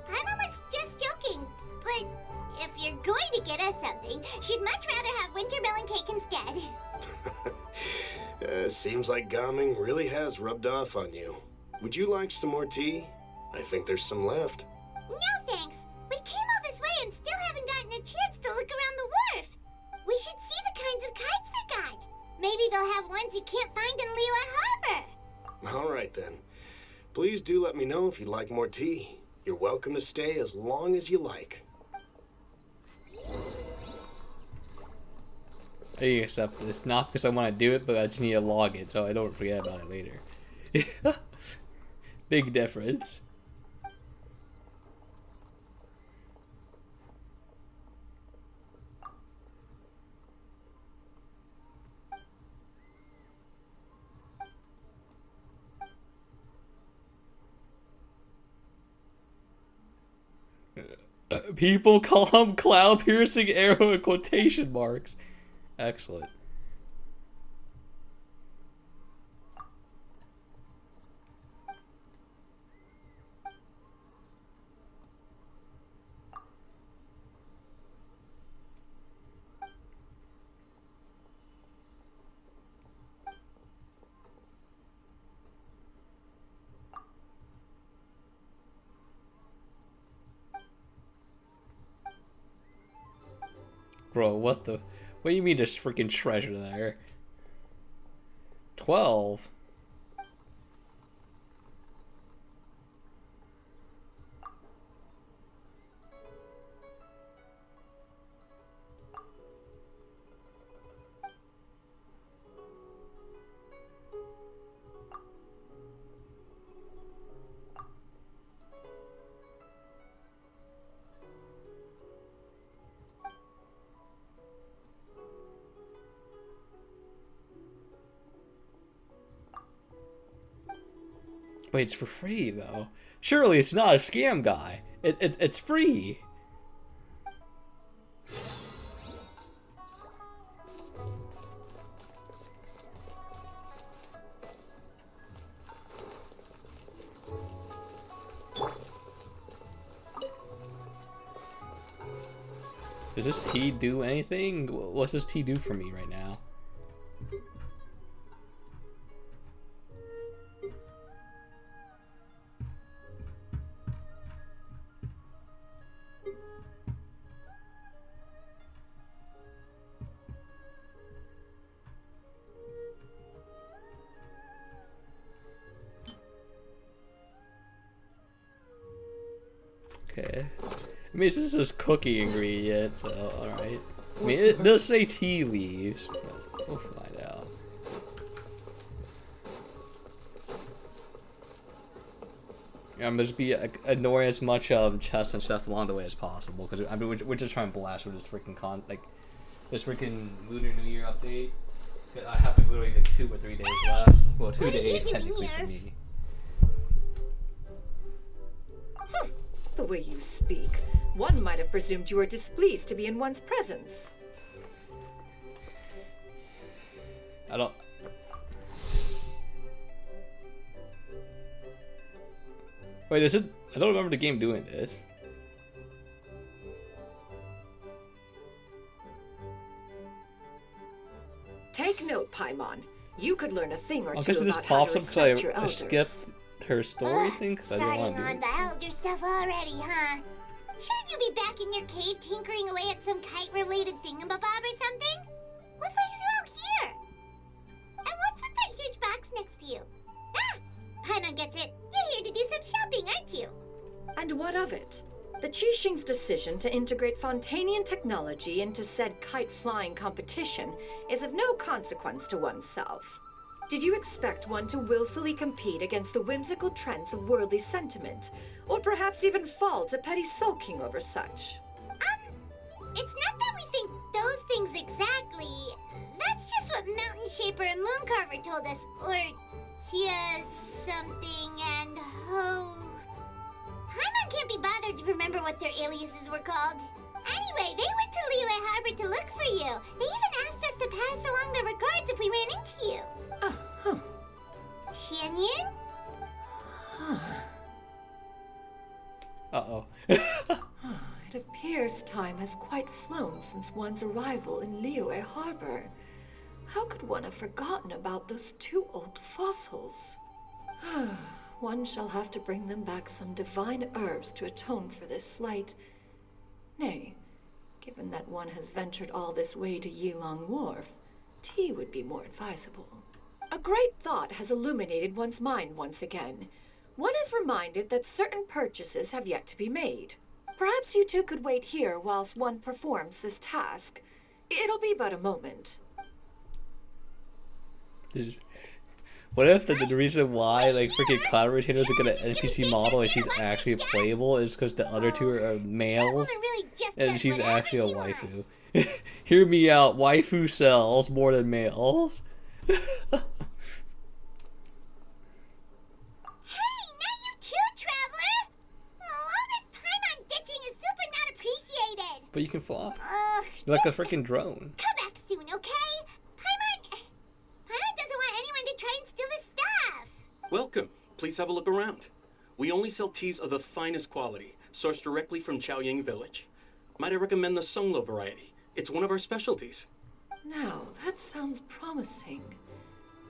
Paimon was just joking. But if you're going to get us something, she'd much rather have winter melon cake instead. Seems like Gaming really has rubbed off on you. Would you like some more tea? I think there's some left. No thanks. We came all this way and still haven't gotten a chance to look around the wharf. We should see the kinds of kites they got. Maybe they'll have ones you can't find in Liyue Harbor. All right, then. Please do let me know if you'd like more tea. You're welcome to stay as long as you like. I accept this, not because I want to do it, but I just need to log it so I don't forget about it later. Big difference. People call him cloud-piercing arrow in quotation marks. Excellent. Bro, what the... What do you mean there's freaking treasure there? 12? Wait, it's for free though. Surely it's not a scam, guy. It's free. Does this tea do anything? What's this tea do for me right now? Okay. I mean, this is just cookie ingredient, so alright. I mean, it does say tea leaves, but we'll find out. I'm just be ignoring as much chests and stuff along the way as possible, because I mean, we're just trying to blast with this freaking this freaking Lunar New Year update. I have like literally like 2 or 3 days left. Well, 2 days technically for me. The way you speak, one might have presumed you were displeased to be in one's presence. I don't... Wait, is it... I don't remember the game doing this. Take note, Paimon. You could learn a thing or two I guess it just about how pops to up because respect your I elders. skipped her story thing because I didn't want to do Starting it. on the elder stuff already, huh? Shouldn't you be back in your cave tinkering away at some kite-related thingamabob or something? What brings you out here? And what's with that huge box next to you? Ah! Paimon gets it. You're here to do some shopping, aren't you? And what of it? The Qixing's decision to integrate Fontanian technology into said kite-flying competition is of no consequence to oneself. Did you expect one to willfully compete against the whimsical trends of worldly sentiment, or perhaps even fall to petty sulking over such? It's not that we think those things exactly. That's just what Mountain Shaper and Mooncarver told us. Or Tia something and Ho. Paimon can't be bothered to remember what their aliases were called. Anyway, they went to Liyue Harbor to look for you. They even asked us to pass along their regards if we ran into you. Tianyin? Uh-oh. It appears time has quite flown since one's arrival in Liyue Harbor. How could one have forgotten about those 2 old fossils? One shall have to bring them back some divine herbs to atone for this slight. Nay, given that one has ventured all this way to Yilong Wharf, tea would be more advisable. A great thought has illuminated one's mind once again. One is reminded that certain purchases have yet to be made. Perhaps you two could wait here whilst one performs this task. It'll be but a moment. What if the reason why like freaking Cloud Retainers are gonna NPC model and she's actually playable is because the other 2 are males and she's actually a waifu? Hear me out, waifu sells more than males. Hey, not you too, Traveler! Oh, all this Paimon ditching is super not appreciated. But you can fly. You're like a freaking drone. Come back soon, okay? Paimon doesn't want anyone to try and steal his stuff. Welcome. Please have a look around. We only sell teas of the finest quality, sourced directly from Chaoying Village. Might I recommend the Songlo variety? It's one of our specialties. Now, that sounds promising.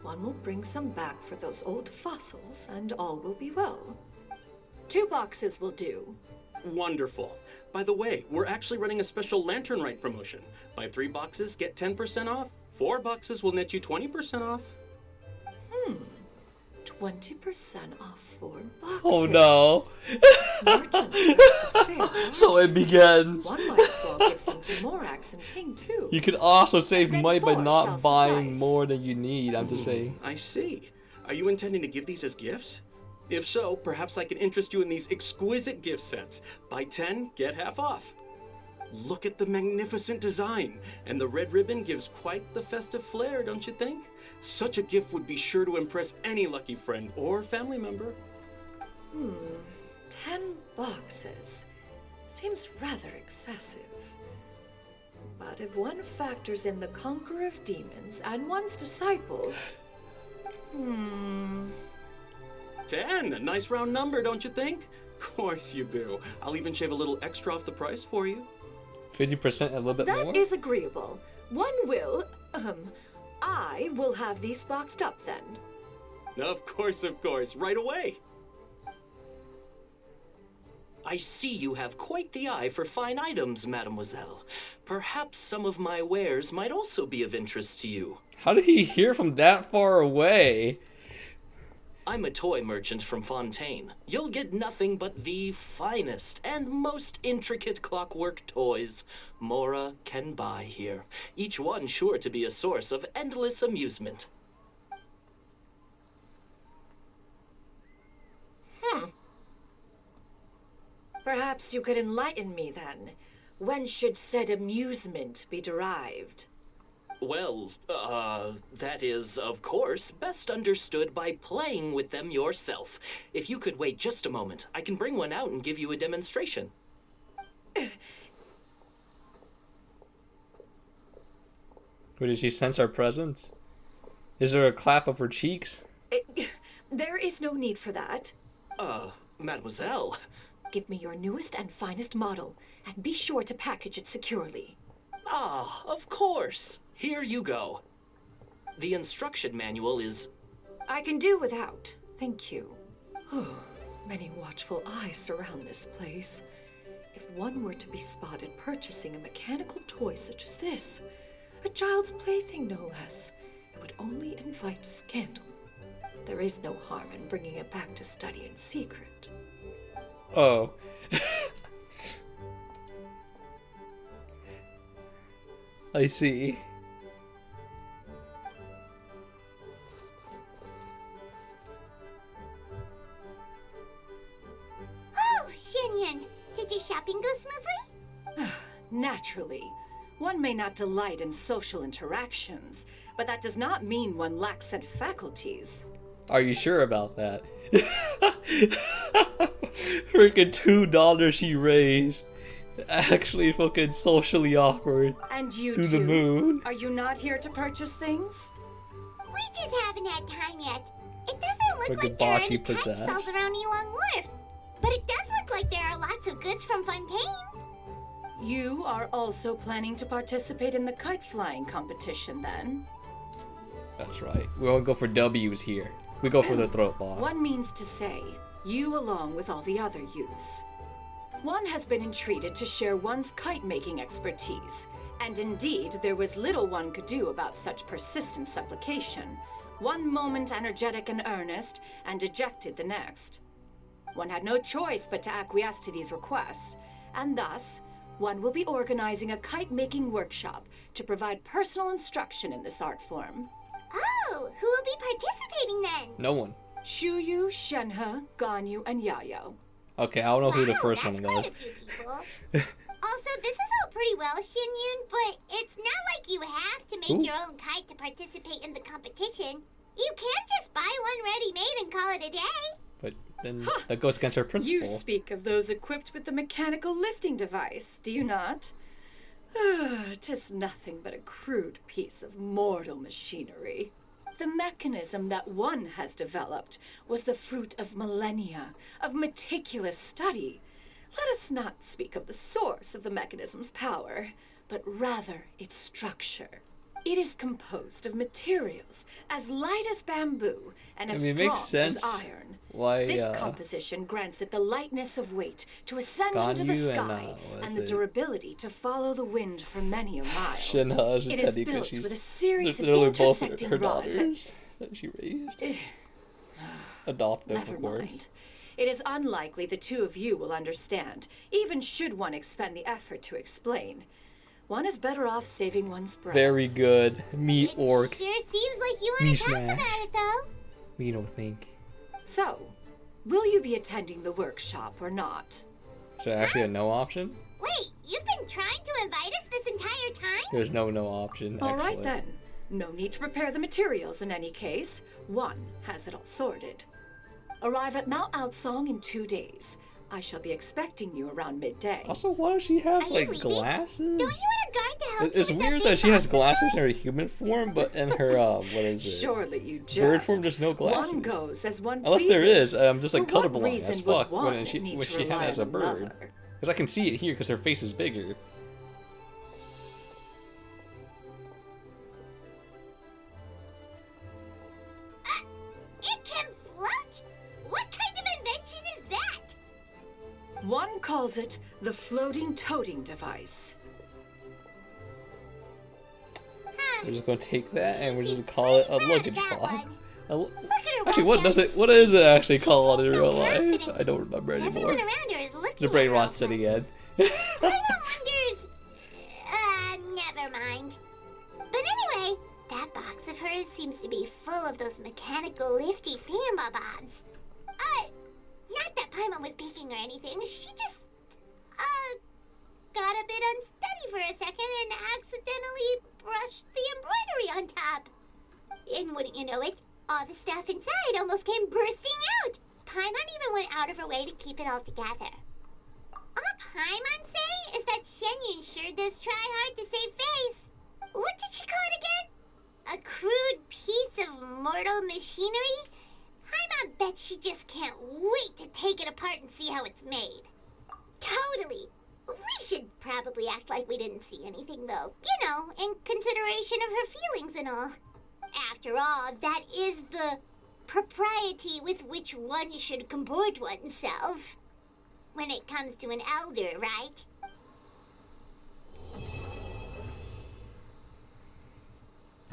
One will bring some back for those old fossils, and all will be well. 2 boxes will do. Wonderful. By the way, we're actually running a special Lantern Rite promotion. Buy 3 boxes, get 10% off. 4 boxes will net you 20% off. 20% off 4 boxes. Oh no. So it begins. One might as well give some to Morax and Ping too. You can also save Then money by 4 not shall buying suffice. more than you need. I'm just saying. I see. Are you intending to give these as gifts? If so, perhaps I can interest you in these exquisite gift sets. Buy 10, get half off. Look at the magnificent design, and the red ribbon gives quite the festive flair, don't you think? Such a gift would be sure to impress any lucky friend or family member. 10 boxes. Seems rather excessive. But if one factors in the conqueror of demons and one's disciples... 10, a nice round number, don't you think? Of course you do. I'll even shave a little extra off the price for you. 50%, a little bit more? That is agreeable. One will, I will have these boxed up then. Of course, right away. I see you have quite the eye for fine items, mademoiselle. Perhaps some of my wares might also be of interest to you. How did he hear from that far away? I'm a toy merchant from Fontaine. You'll get nothing but the finest and most intricate clockwork toys Mora can buy here. Each one sure to be a source of endless amusement. Perhaps you could enlighten me then. When should said amusement be derived? Well, that is, of course, best understood by playing with them yourself. If you could wait just a moment, I can bring one out and give you a demonstration. Wait, did she sense our presence? Is there a clap of her cheeks? There is no need for that. Mademoiselle. Give me your newest and finest model, and be sure to package it securely. Ah, of course. Here you go. The instruction manual is... I can do without, thank you. Many watchful eyes surround this place. If one were to be spotted purchasing a mechanical toy such as this, a child's plaything no less, it would only invite scandal. There is no harm in bringing it back to study in secret. Oh. I see. Oh, Xianyun, did your shopping go smoothly? Naturally. One may not delight in social interactions, but that does not mean one lacks said faculties. Are you sure about that? Freaking $2 she raised. Actually fucking socially awkward. And you Through too? the moon. Are you not here to purchase things? We just haven't had time yet. It doesn't look Freaking like there are bocce any kite possessed. stalls around Elong Wharf. But it does look like there are lots of goods from Fontaine. You are also planning to participate in the kite flying competition then? That's right. We don't go for W's here. We go for the throat boss. One means to say, you along with all the other youths. One has been entreated to share one's kite-making expertise, and indeed there was little one could do about such persistent supplication. One moment energetic and earnest, and dejected the next. One had no choice but to acquiesce to these requests, and thus, one will be organizing a kite-making workshop to provide personal instruction in this art form. Oh, who will be participating then? No one. Shuyu, Shenhe, Ganyu, and Yayo. Okay, I don't know who the first that's one quite was. a few people. Also, this is all pretty well, Xianyun, but it's not like you have to make your own kite to participate in the competition. You can't just buy one ready-made and call it a day. But then that goes against her principle. You speak of those equipped with the mechanical lifting device, do you not? 'Tis nothing but a crude piece of mortal machinery. The mechanism that one has developed was the fruit of millennia of meticulous study. Let us not speak of the source of the mechanism's power, but rather its structure. It is composed of materials as light as bamboo and as I mean, it strong makes sense as iron. why This composition grants it the lightness of weight to ascend into the Ganyu sky and the it? durability to follow the wind for many a mile. Shinha is It is attending because built she's with a series of literally both intersecting her rods that- daughters that she raised. Adoptive, Never of course. mind. It is unlikely the two of you will understand, even should one expend the effort to explain. One is better off saving one's breath. Very good. Meat orc. Sure seems like you Me want to talk smash. about it, though. We don't think. So, will you be attending the workshop or not? Is there actually a no option? Wait, you've been trying to invite us this entire time? There's no option. All right Excellent. then. No need to prepare the materials in any case. One has it all sorted. Arrive at Mount Outsong in 2 days. I shall be expecting you around midday. Also, why does she have Are you like leaving? glasses? Don't you want a guard to help It's you with weird the that she has big glasses in her human form, but in her what is it? Surely you just. Bird form, there's no glasses. One goes as one Unless there pleases. is, I'm just like For what colorblind as reason would fuck one when she need when to she had rely as a on bird. another? Because I can see it here because her face is bigger. It can float? What kind of invention is that? One calls it the floating toting device. We're just gonna take that and we're just gonna call it a luggage that box. one. Actually, what does it? What is it actually called in real life? I don't remember Everyone anymore. around her is looking The brain at her rot said again. Paimon wonders... never mind. But anyway, that box of hers seems to be full of those mechanical lifty thingamabobs. Not that Paimon was peeking or anything. She just, got a bit unsteady for a second and accidentally brushed the embroidery on top. And wouldn't you know it, all the stuff inside almost came bursting out. Paimon even went out of her way to keep it all together. All Paimon say is that Shenyun sure does try hard to save face. What did she call it again? A crude piece of mortal machinery? Paimon bet she just can't wait to take it apart and see how it's made. Totally. We should probably act like we didn't see anything, though. You know, in consideration of her feelings and all. After all, that is the propriety with which one should comport oneself. When it comes to an elder, right?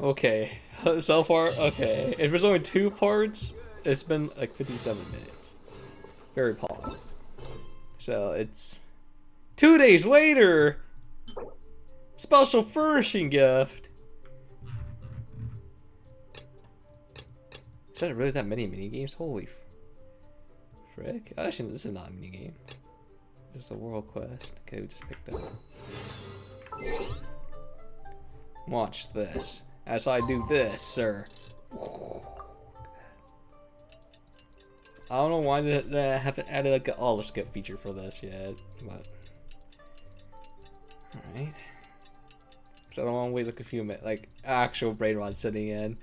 Okay, so far, okay. If there's only 2 parts, it's been like 57 minutes. Very paused. So it's 2 days later. Special furnishing gift. Is that really that many mini games? Holy frick! Actually, this is not a mini game. This is a world quest. Okay, we just picked up. Watch this as I do this, sir. I don't know why I haven't added like an all skip feature for this yet, but all right. So I don't want to wait like a few minutes, like actual brain rot sitting in.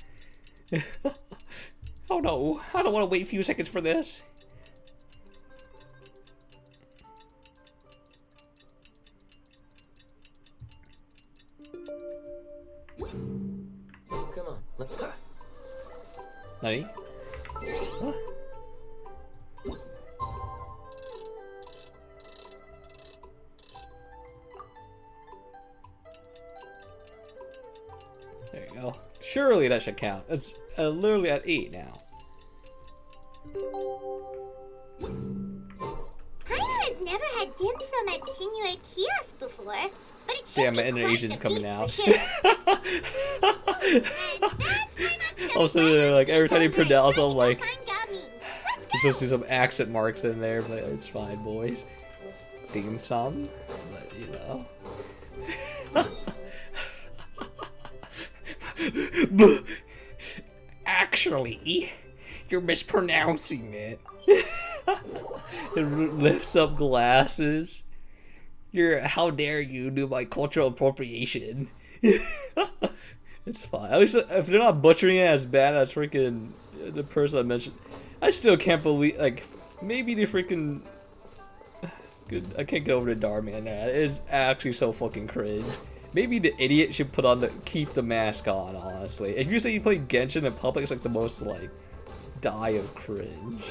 Oh no, I don't want to wait a few seconds for this. Come on. Nani? What? There you go. Surely that should count. It's literally at 8 now. Paimon has never had dim sum at Shinue Kiosk before, but it should Damn, be my inner quite Asian's the coming feast out. for sure. Also, like every time you pronounce them, like Gami. there's supposed to be some accent marks in there, but it's fine, boys. Dim sum, but you know. Actually, you're mispronouncing it. It lifts up glasses. How dare you do my cultural appropriation? It's fine. At least if they're not butchering it as bad as freaking the person I mentioned. I still can't believe, like, maybe the freaking... Good, I can't get over the Darman. It is actually so fucking cringe. Maybe the idiot should keep the mask on, honestly. If you say you play Genshin in public, it's like the most, like, die of cringe.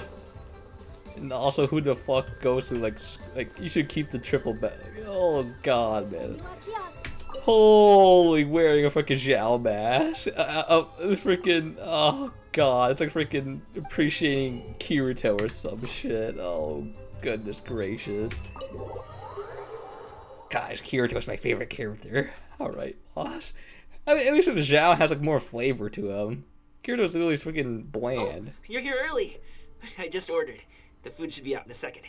And also, who the fuck goes to, like, you should keep the triple bag. Oh, God, man. Holy, wearing a freaking Zhao mask. Freaking, oh, God. It's like freaking appreciating Kirito or some shit. Oh, goodness gracious. Guys, Kirito's my favorite character. Alright, boss. I mean, at least Zhao has, like, more flavor to him. Kirito's literally freaking bland. Oh, you're here early. I just ordered. The food should be out in a second.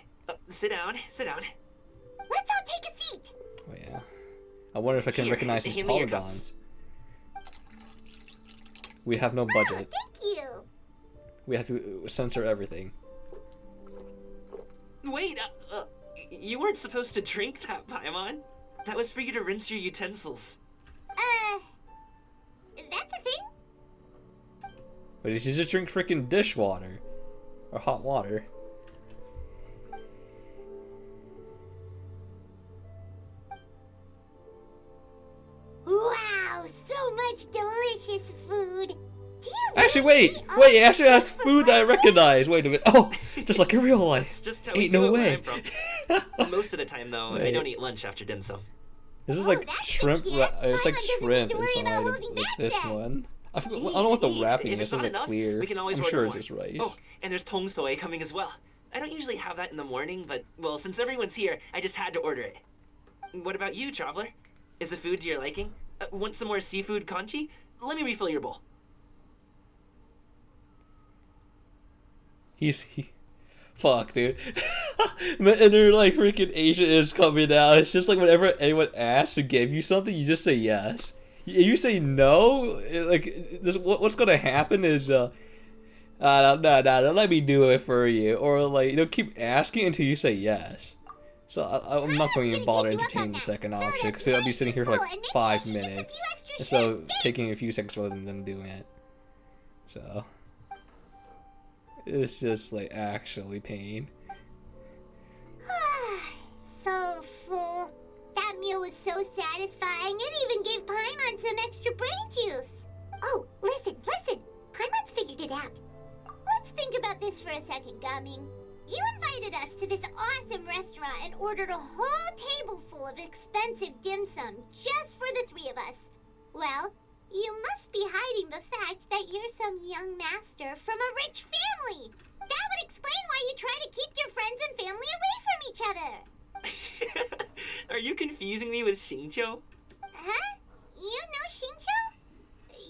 Sit down, sit down. Let's all take a seat. Oh, yeah. I wonder if I can recognize these polygons. We have no budget. Thank you. We have to censor everything. Wait, you weren't supposed to drink that, Paimon. That was for you to rinse your utensils. That's a thing? Wait, did you just drink freaking dishwater? Or hot water? Wow, so much delicious food. Do you Actually, wait, it actually has food that I recognize. Wait a minute. Oh, just like in real life. That's just how Ain't we do no it way. where I'm from. Most of the time, though, I Wait. don't eat lunch after dim sum. This is like shrimp. It's like shrimp inside of like, this one. I don't know what the wrapping If is. it's It's not like enough, clear. we can always I'm order sure it's more. just rice. Oh, and there's tong soy coming as well. I don't usually have that in the morning, but, well, since everyone's here, I just had to order it. What about you, traveler? Is the food to your liking? Want some more seafood kanchi? Let me refill your bowl. Fuck, dude. And they're like freaking Asia is coming out. It's just like whenever anyone asks to give you something, you just say yes. If you say no, like what's gonna happen is no, let me do it for you, or like keep asking until you say yes. So I'm not going to even bother entertaining the second option because I'll be sitting here for like 5 minutes instead of taking a few seconds rather than them doing it. So it's just like actually pain. So full. That meal was so satisfying. It even gave Paimon some extra brain juice. Oh, listen. Paimon's figured it out. Let's think about this for a second, Gaming. You invited us to this awesome restaurant and ordered a whole table full of expensive dim sum just for the three of us. Well, you must be hiding the fact that you're some young master from a rich family. That would explain why you try to keep your friends and family away from each other. Are you confusing me with Xingqiu? Huh? You know Xingqiu?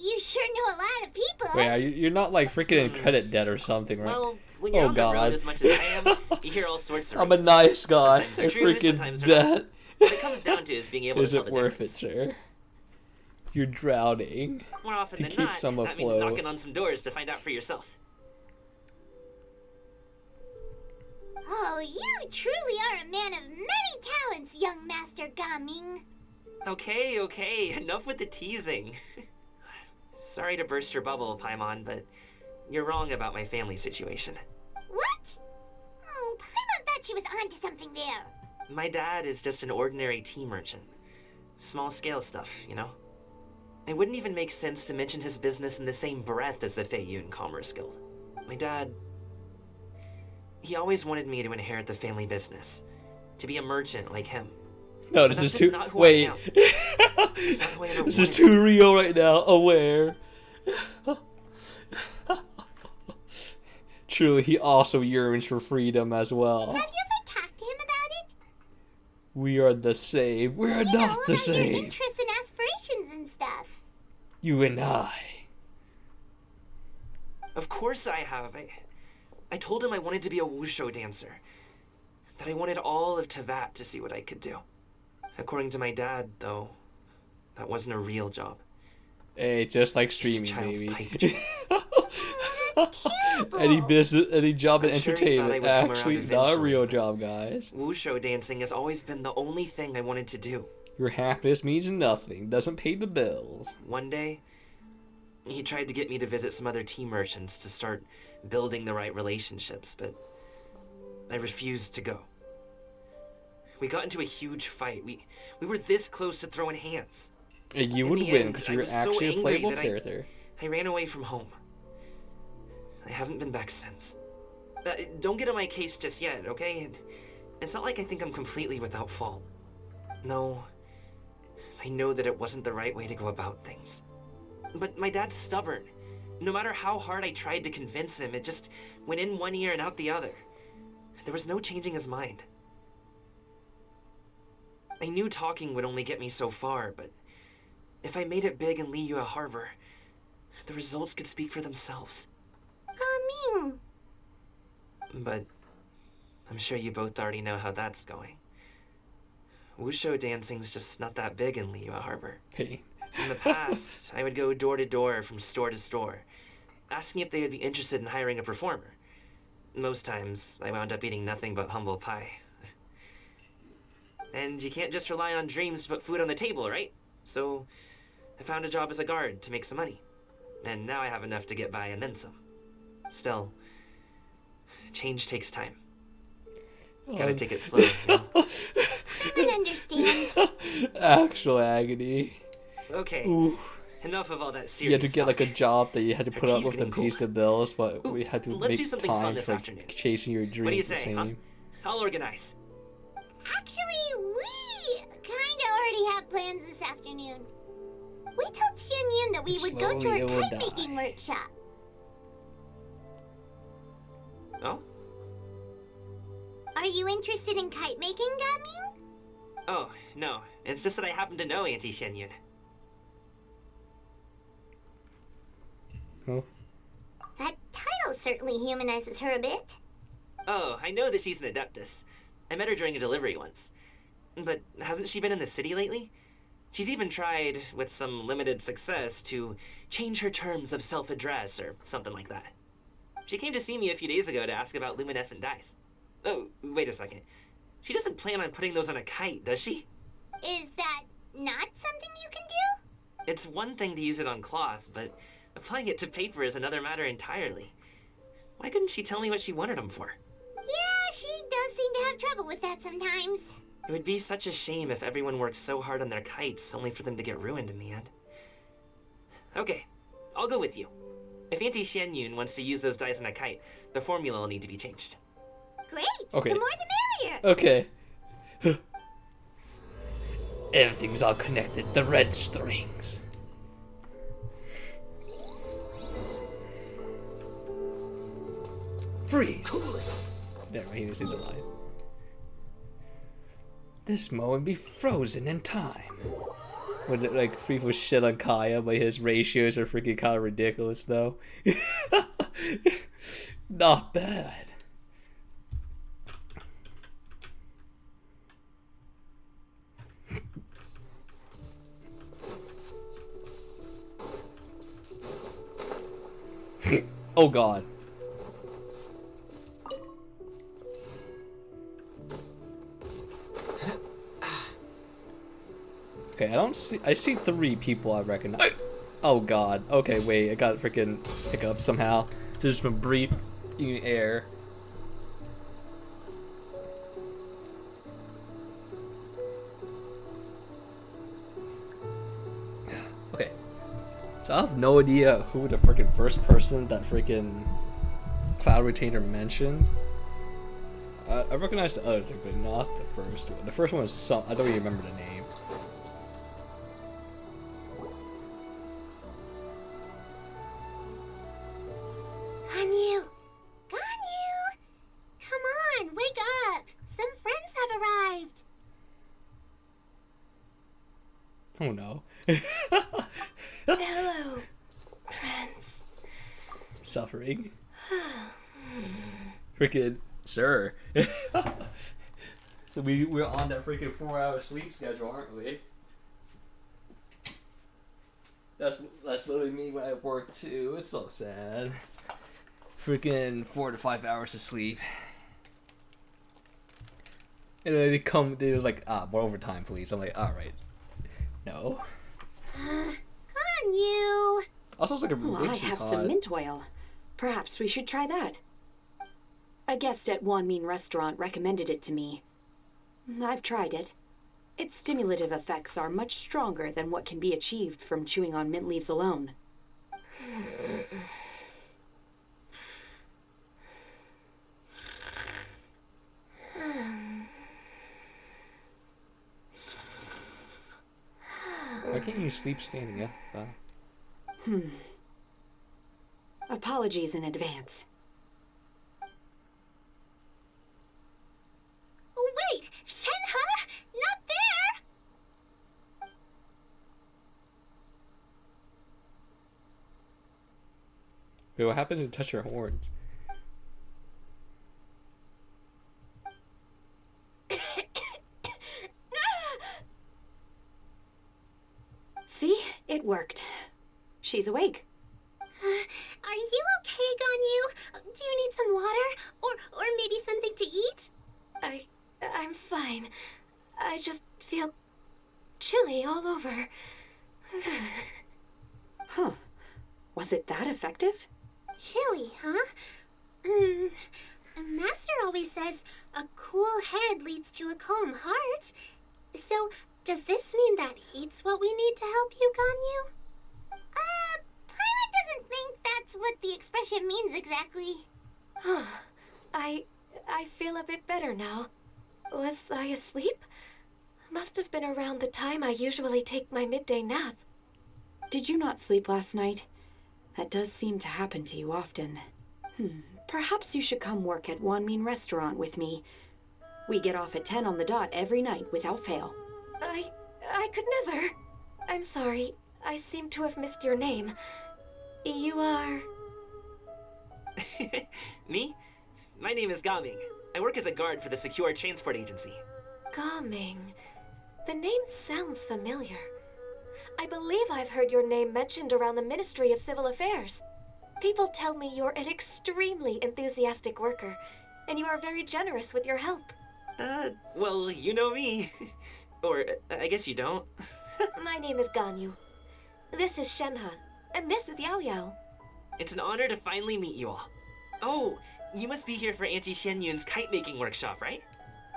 You sure know a lot of people. Wait, you're not like freaking in credit debt or something, right? Well, when you're on the road as much as I am, you hear all sorts of I'm a nice guy. Sometimes I they're true, freaking sometimes they're not. debt. What it comes down to is being able Is to tell it the worth it, sir? You're drowning. More often to than keep not, some that means afloat. knocking on some doors to find out for yourself. Oh, you truly are a man of many talents, young Master Gaming. Okay, enough with the teasing. Sorry to burst your bubble, Paimon, but you're wrong about my family situation. What? Oh, Paimon thought she was onto something there. My dad is just an ordinary tea merchant. Small scale stuff, you know? It wouldn't even make sense to mention his business in the same breath as the Feiyun Commerce Guild. My dad... he always wanted me to inherit the family business. To be a merchant like him. No, But this that's is just too... not who I Wait. am. It's not who I ever This is wanted too real right now. Aware. Truly, he also yearns for freedom as well. Have you ever talked to him about it? We are the same. We are You not know, the about your same. interests and aspirations and stuff. You and I. Of course I have. I told him I wanted to be a wushu dancer. That I wanted all of Tevat to see what I could do. According to my dad, though, that wasn't a real job. Hey, just like streaming, child's baby. Terrible. Any business, any job in I'm sure he thought I entertainment, would come around actually not a eventually, real but- job, guys. Wushu dancing has always been the only thing I wanted to do. Your happiness means nothing, doesn't pay the bills. One day, he tried to get me to visit some other tea merchants to start building the right relationships, but I refused to go. We got into a huge fight. We were this close to throwing hands. And you In would the win end, because I you're was so actually a angry playable that character. I ran away from home. I haven't been back since. Don't get on my case just yet, okay? It's not like I think I'm completely without fault. No, I know that it wasn't the right way to go about things. But my dad's stubborn. No matter how hard I tried to convince him, it just went in one ear and out the other. There was no changing his mind. I knew talking would only get me so far, but if I made it big in Liyue Harbor, the results could speak for themselves. But I'm sure you both already know how that's going. Wushu dancing's just not that big in Liyue Harbor. Hey. In the past, I would go door to door from store to store, asking if they would be interested in hiring a performer. Most times, I wound up eating nothing but humble pie. And you can't just rely on dreams to put food on the table, right? So, I found a job as a guard to make some money. And now I have enough to get by and then some. Still, change takes time. Gotta take it slow, you know? Everyone understands. Actual agony. Okay, Ooh. enough of all that serious You had to get talk. like a job that you had to Our put up tea's with and getting piece the bills, but we had to let's do make something time fun this for afternoon. chasing your What do you dreams the say, huh? same. I'll organize. Actually, we kinda already have plans this afternoon. We told Xianyun that we would go to Slowly her it will kite making workshop. Oh? Are you interested in kite making, Gaming? Oh, no. It's just that I happen to know Auntie Xianyun. Huh? That title certainly humanizes her a bit. Oh, I know that she's an Adeptus. I met her during a delivery once. But hasn't she been in the city lately? She's even tried, with some limited success, to change her terms of self-address or something like that. She came to see me a few days ago to ask about luminescent dyes. Oh, wait a second. She doesn't plan on putting those on a kite, does she? Is that not something you can do? It's one thing to use it on cloth, but applying it to paper is another matter entirely. Why couldn't she tell me what she wanted them for? Yeah, she does seem to have trouble with that sometimes. It would be such a shame if everyone worked so hard on their kites only for them to get ruined in the end. Okay, I'll go with you. If Auntie Xianyun wants to use those dyes on a kite, the formula will need to be changed. Great! Okay. The more the merrier! Okay. Everything's all connected. The red strings. Freeze! There, he didn't see the line. This moment be frozen in time. When it, like free was shit on Kaya, but his ratios are freaking kind of ridiculous though. Not bad. Oh god. Okay, I see 3 people I recognize. Oh god. Okay, wait, I got freaking hiccups somehow. Just been breathing air. Okay. So I have no idea who the freaking first person that freaking Cloud Retainer mentioned. I recognize the other thing, but not the first one. The first one was some. I don't even remember the name. Ganyu! Ganyu! Come on, wake up! Some friends have arrived! Oh no. Hello, friends. Suffering. Freaking sir. So we're on that freaking 4-hour sleep schedule, aren't we? That's literally me when I work too. It's so sad. Freaking 4 to 5 hours of sleep. And then they was like, more overtime please. I'm like, alright. No. Ganyu! Also it's like a Oh, I religion have pod. some mint oil. Perhaps we should try that. A guest at Wanmin restaurant recommended it to me. I've tried it. Its stimulative effects are much stronger than what can be achieved from chewing on mint leaves alone. Why can't you sleep standing up, though? Apologies in advance. Oh, wait! Shenhe? Not there! Wait, what happened to touch her horns? See? It worked. She's awake. Are you okay, Ganyu? Do you need some water? Or maybe something to eat? I'm fine. I just feel chilly all over. Huh. Was it that effective? Chilly, huh? Master always says a cool head leads to a calm heart. So, does this mean that heat's what we need to help you, Ganyu? Paimon doesn't think that's what the expression means exactly. I feel a bit better now. Was I asleep? Must have been around the time I usually take my midday nap. Did you not sleep last night? That does seem to happen to you often. Perhaps you should come work at Wanmin Restaurant with me. We get off at 10 on the dot every night without fail. I could never. I'm sorry. I seem to have missed your name. You are... Me? My name is Gaming. I work as a guard for the Secure Transport Agency. Gaming. The name sounds familiar. I believe I've heard your name mentioned around the Ministry of Civil Affairs. People tell me you're an extremely enthusiastic worker, and you are very generous with your help. Well, you know me. Or, I guess you don't. My name is Ganyu. This is Shenhe, and this is Yao Yao. It's an honor to finally meet you all. Oh, you must be here for Auntie Xianyun's kite-making workshop, right?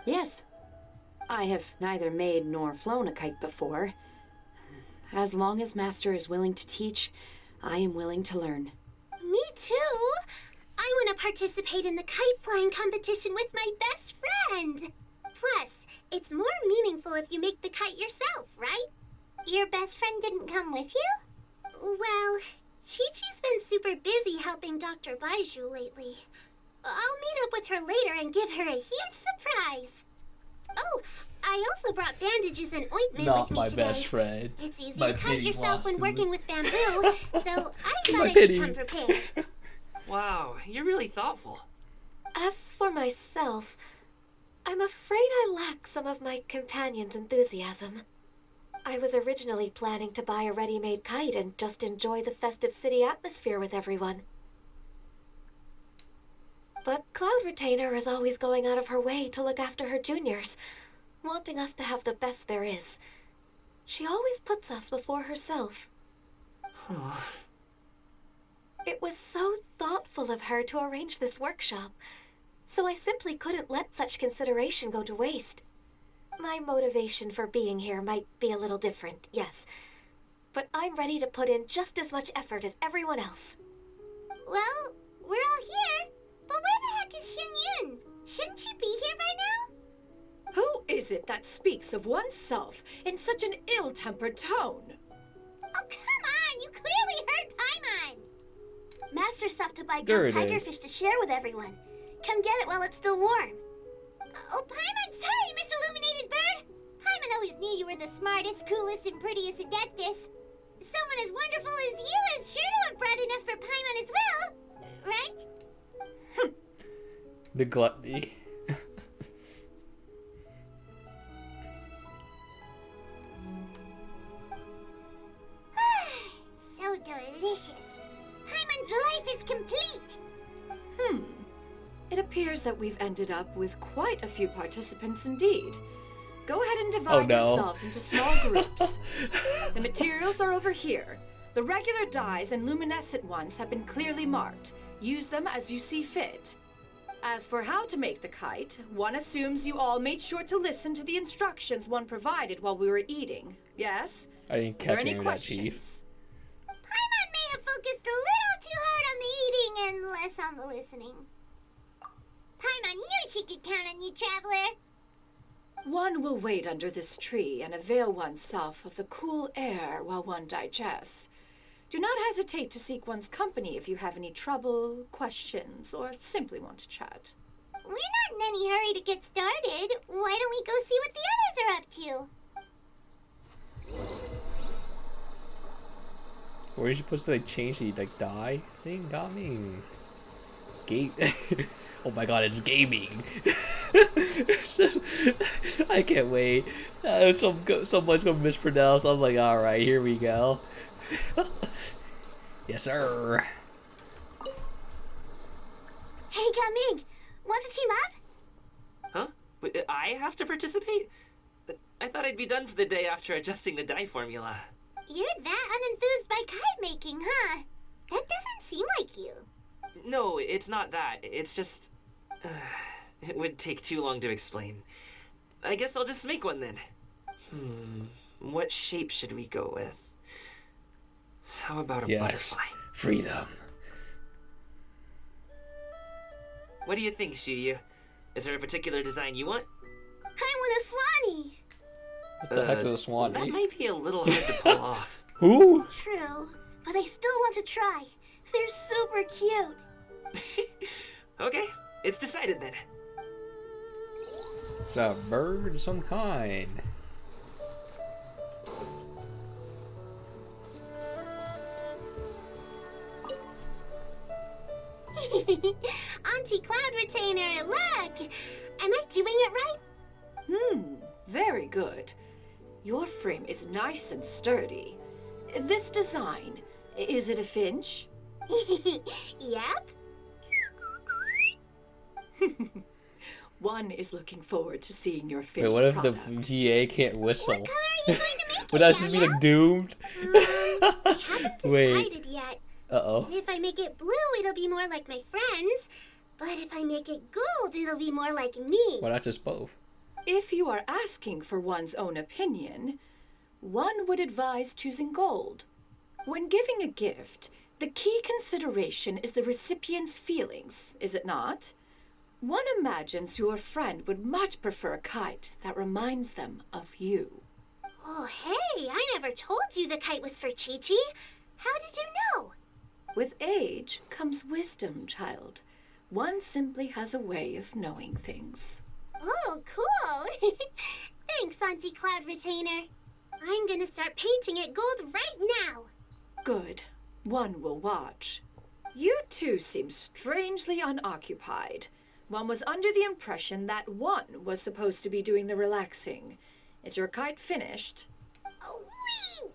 Yes. I have neither made nor flown a kite before. As long as Master is willing to teach, I am willing to learn. Me too! I want to participate in the kite flying competition with my best friend! Plus, it's more meaningful if you make the kite yourself, right? Your best friend didn't come with you? Well, Chi-Chi's been super busy helping Dr. Baiju lately. I'll meet up with her later and give her a huge surprise. Oh, I also brought bandages and ointment Not with me my today. best friend. It's easy My to cut pity yourself when blossom. working with bamboo, so I thought My I pity. should come prepared. Wow, you're really thoughtful. As for myself, I'm afraid I lack some of my companion's enthusiasm. I was originally planning to buy a ready-made kite and just enjoy the festive city atmosphere with everyone. But Cloud Retainer is always going out of her way to look after her juniors, wanting us to have the best there is. She always puts us before herself. It was so thoughtful of her to arrange this workshop, so I simply couldn't let such consideration go to waste. My motivation for being here might be a little different, yes, but I'm ready to put in just as much effort as everyone else. Well, we're all here, but where the heck is Xianyun? Shouldn't she be here by now? Who is it that speaks of oneself in such an ill-tempered tone? Oh, come on! You clearly heard Paimon! Master stopped to buy There grilled it is. tigerfish to share with everyone. Come get it while it's still warm. Oh, Paimon, sorry, Miss Illuminated Bird! Paimon always knew you were the smartest, coolest, and prettiest Adeptus. Someone as wonderful as you is sure to have brought enough for Paimon as well, right? The gluttony. So delicious. Paimon's life is complete. It appears that we've ended up with quite a few participants indeed. Go ahead and Oh, divide no. yourselves into small groups. The materials are over here. The regular dyes and luminescent ones have been clearly marked. Use them as you see fit. As for how to make the kite, one assumes you all made sure to listen to the instructions one provided while we were eating. Yes? I didn't Are there catch any any of that, Chief. questions? Paimon may have focused a little too hard on the eating and less on the listening. Paimon knew she could count on you, Traveler. One will wait under this tree and avail oneself of the cool air while one digests. Do not hesitate to seek one's company if you have any trouble, questions, or simply want to chat. We're not in any hurry to get started. Why don't we go see what the others are up to? Where are you supposed to like change the like die thing? Got me. Game. Oh my god, it's gaming. I can't wait. Someone's gonna mispronounce. I'm like, all right, here we go. Yes, sir. Hey, Gaming, want to team up? Huh? Wait, I have to participate? I thought I'd be done for the day after adjusting the die formula. You're that unenthused by kite making, huh? That doesn't seem like you. No, it's not that. It's just... it would take too long to explain. I guess I'll just make one then. What shape should we go with? How about a butterfly? Freedom. What do you think, Shiyu? Is there a particular design you want? I want a swanee. What the heck's a swan? That might be a little hard to pull off. Who? True, but I still want to try. They're super cute. Okay, it's decided then. It's a bird of some kind. Auntie Cloud Retainer, look! Am I doing it right? Very good. Your frame is nice and sturdy. This design, is it a finch? Yep. One is looking forward to seeing your finch. Wait, what if product. the GA can't whistle? What color are you going to make Would it, that just be like doomed? I haven't Wait. decided yet. Uh-oh. If I make it blue, it'll be more like my friends. But if I make it gold, it'll be more like me. Why not just both? If you are asking for one's own opinion, one would advise choosing gold. When giving a gift, the key consideration is the recipient's feelings, is it not? One imagines your friend would much prefer a kite that reminds them of you. Oh, hey, I never told you the kite was for Chi-Chi. How did you know? With age comes wisdom, child. One simply has a way of knowing things. Oh, cool. Thanks, Auntie Cloud Retainer. I'm gonna start painting it gold right now. Good. One will watch. You two seem strangely unoccupied. One was under the impression that one was supposed to be doing the relaxing. Is your kite finished? Oh, we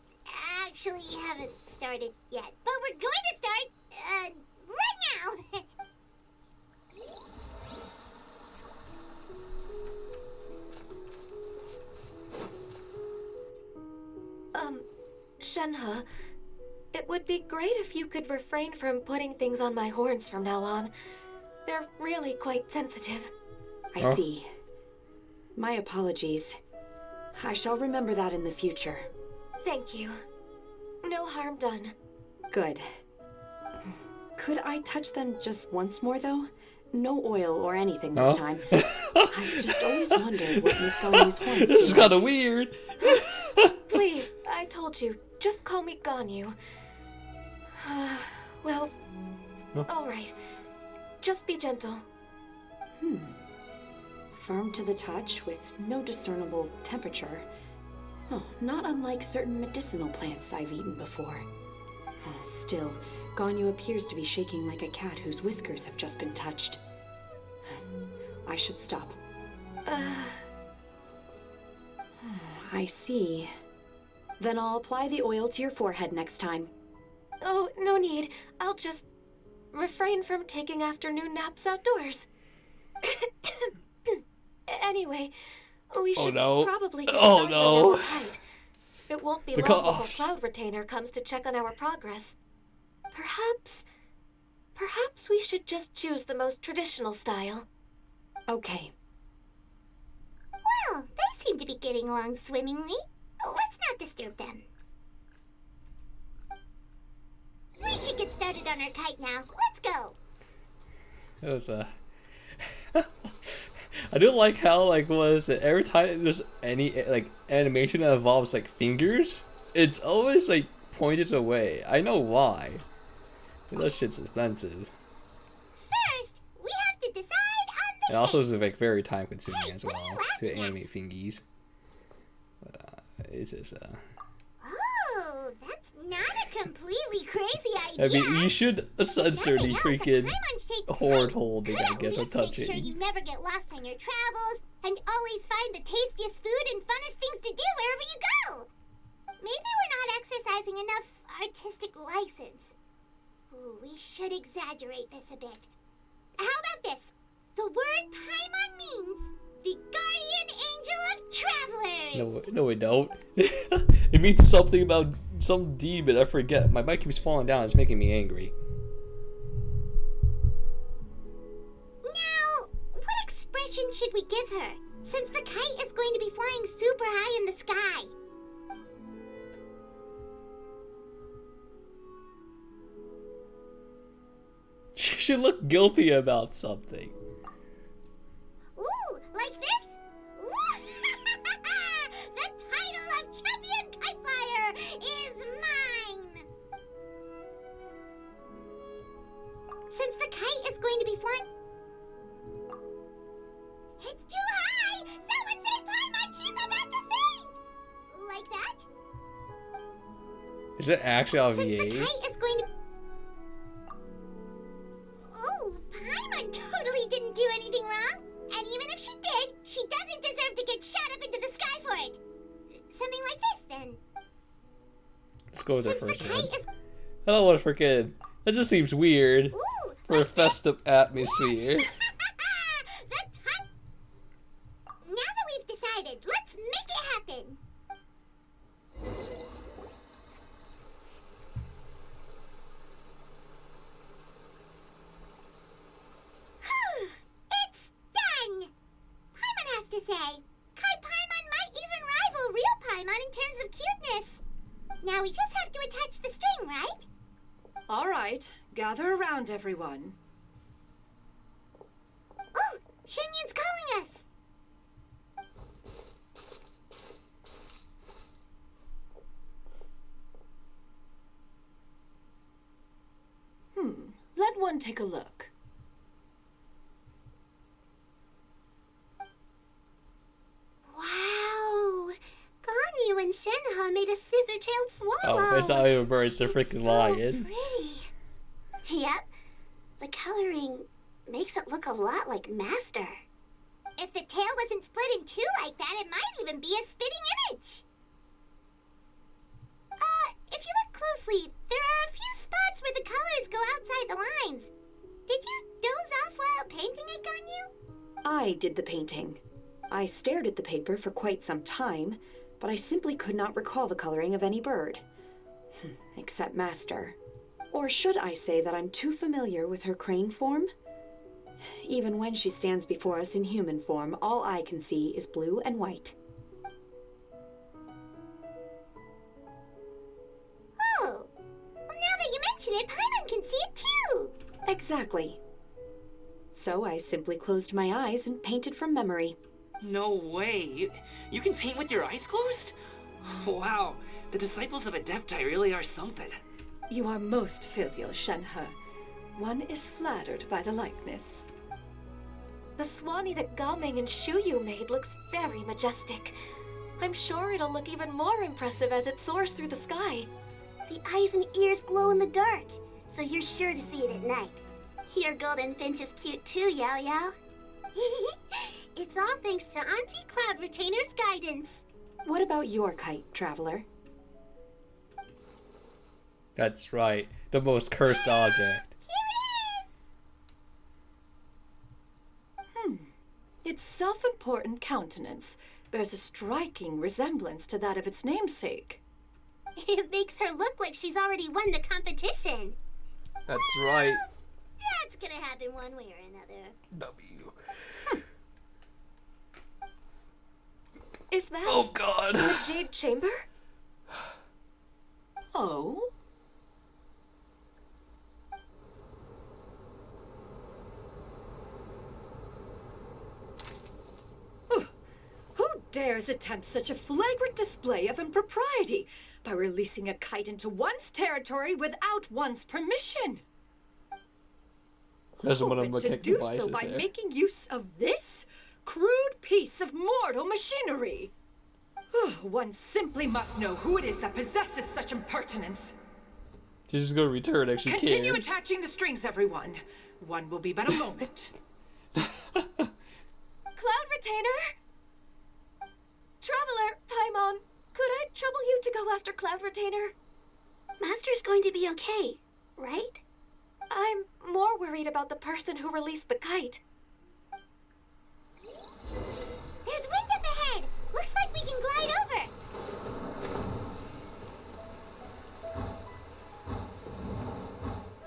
actually haven't started yet, but we're going to start, right now. Shenhe, it would be great if you could refrain from putting things on my horns from now on. They're really quite sensitive. I see. My apologies. I shall remember that in the future. Thank you. No harm done. Good. Could I touch them just once more, though? No oil or anything this time. I've just always wondered what Miss Ganyu's horns This is kind of weird. Please, I told you. Just call me Ganyu. Well, alright. Just be gentle. Firm to the touch with no discernible temperature. Oh, not unlike certain medicinal plants I've eaten before. Still, Ganyu appears to be shaking like a cat whose whiskers have just been touched. I should stop. I see. Then I'll apply the oil to your forehead next time. Oh, no need. I'll just refrain from taking afternoon naps outdoors. Anyway, we should probably get started on our kite. It won't be long before Cloud Retainer comes to check on our progress. Perhaps Perhaps we should just choose the most traditional style. Okay. Well, they seem to be getting along swimmingly. Let's not disturb them. We should get started on our kite now. Let's go. It was I do like how was it every time there's any animation that involves fingers, it's always pointed away. I know why. That shit's expensive. First, we have to decide on the It also is very time consuming as well to animate fingies. But it's just Oh, that's not a completely crazy idea. I mean, you should censor the freaking horde holding, I guess, or Make touching. sure you never get lost on your travels, and always find the tastiest food and funnest things to do wherever you go. Maybe we're not exercising enough artistic license. Ooh, we should exaggerate this a bit. How about this? The word Paimon means the guardian angel of travelers. No, it don't. It means something about some demon. I forget. My mic keeps falling down. It's making me angry. Now, what expression should we give her? Since the kite is going to be flying super high in the sky. She should look guilty about something. Ooh, like this? The title of champion kite flyer is mine! Since the kite is going to be flying... It's too high! Someone save Paimon! She's about to faint! Like that? Is it actually on Since the VA? kite is going to... Oh, Paimon totally didn't do anything wrong. And even if she did, she doesn't deserve to get shot up into the sky for it. Something like this, then. Let's go with that Since first the one. kite is... I don't want to forget. That just seems weird Ooh, for a festive atmosphere. Now that we've decided, let's make it happen. It's done! Paimon has to say. Kai Paimon might even rival real Paimon in terms of cuteness. Now we just have to attach the string, right? All right, gather around, everyone. Oh, Shinyan's calling us. Let one take a look. Wow! Ganyu and Shenhe made a scissor-tailed swallow. Oh, it's not even birds. They're freaking lion. Pretty. Yep. The coloring makes it look a lot like Master. If the tail wasn't split in two like that, it might even be a spitting image. If you look closely, there are a few spots where the colors go outside the lines. Did you doze off while painting it, Ganyu? I did the painting. I stared at the paper for quite some time, but I simply could not recall the coloring of any bird. Except Master. Or should I say that I'm too familiar with her crane form? Even when she stands before us in human form, all I can see is blue and white. Oh. Well, now that you mention it, Paimon can see it too. Exactly. So I simply closed my eyes and painted from memory. No way. You can paint with your eyes closed? Wow. The disciples of Adepti really are something. You are most filial, Shenhe. One is flattered by the likeness. The Swanee that Gaming and Shuyu made looks very majestic. I'm sure it'll look even more impressive as it soars through the sky. The eyes and ears glow in the dark, so you're sure to see it at night. Your golden finch is cute too, Yao Yao. It's all thanks to Auntie Cloud Retainer's guidance. What about your kite, Traveler? That's right. The most cursed object. Its self-important countenance bears a striking resemblance to that of its namesake. It makes her look like she's already won the competition. That's right. gonna happen one way or another. W. Is that Oh God. the Jade Chamber? Oh? Who dares attempt such a flagrant display of impropriety by releasing a kite into one's territory without one's permission? There's one of Hoping the to kick do devices so by there. making use of this crude piece of mortal machinery. One simply must know who it is that possesses such impertinence. She's just gonna return. Actually, Continue cares. attaching the strings, everyone. One will be but a moment. Cloud Retainer? Traveler, Paimon, could I trouble you to go after Cloud Retainer? Master's going to be okay, right? I'm more worried about the person who released the kite. There's wind up ahead! Looks like we can glide over!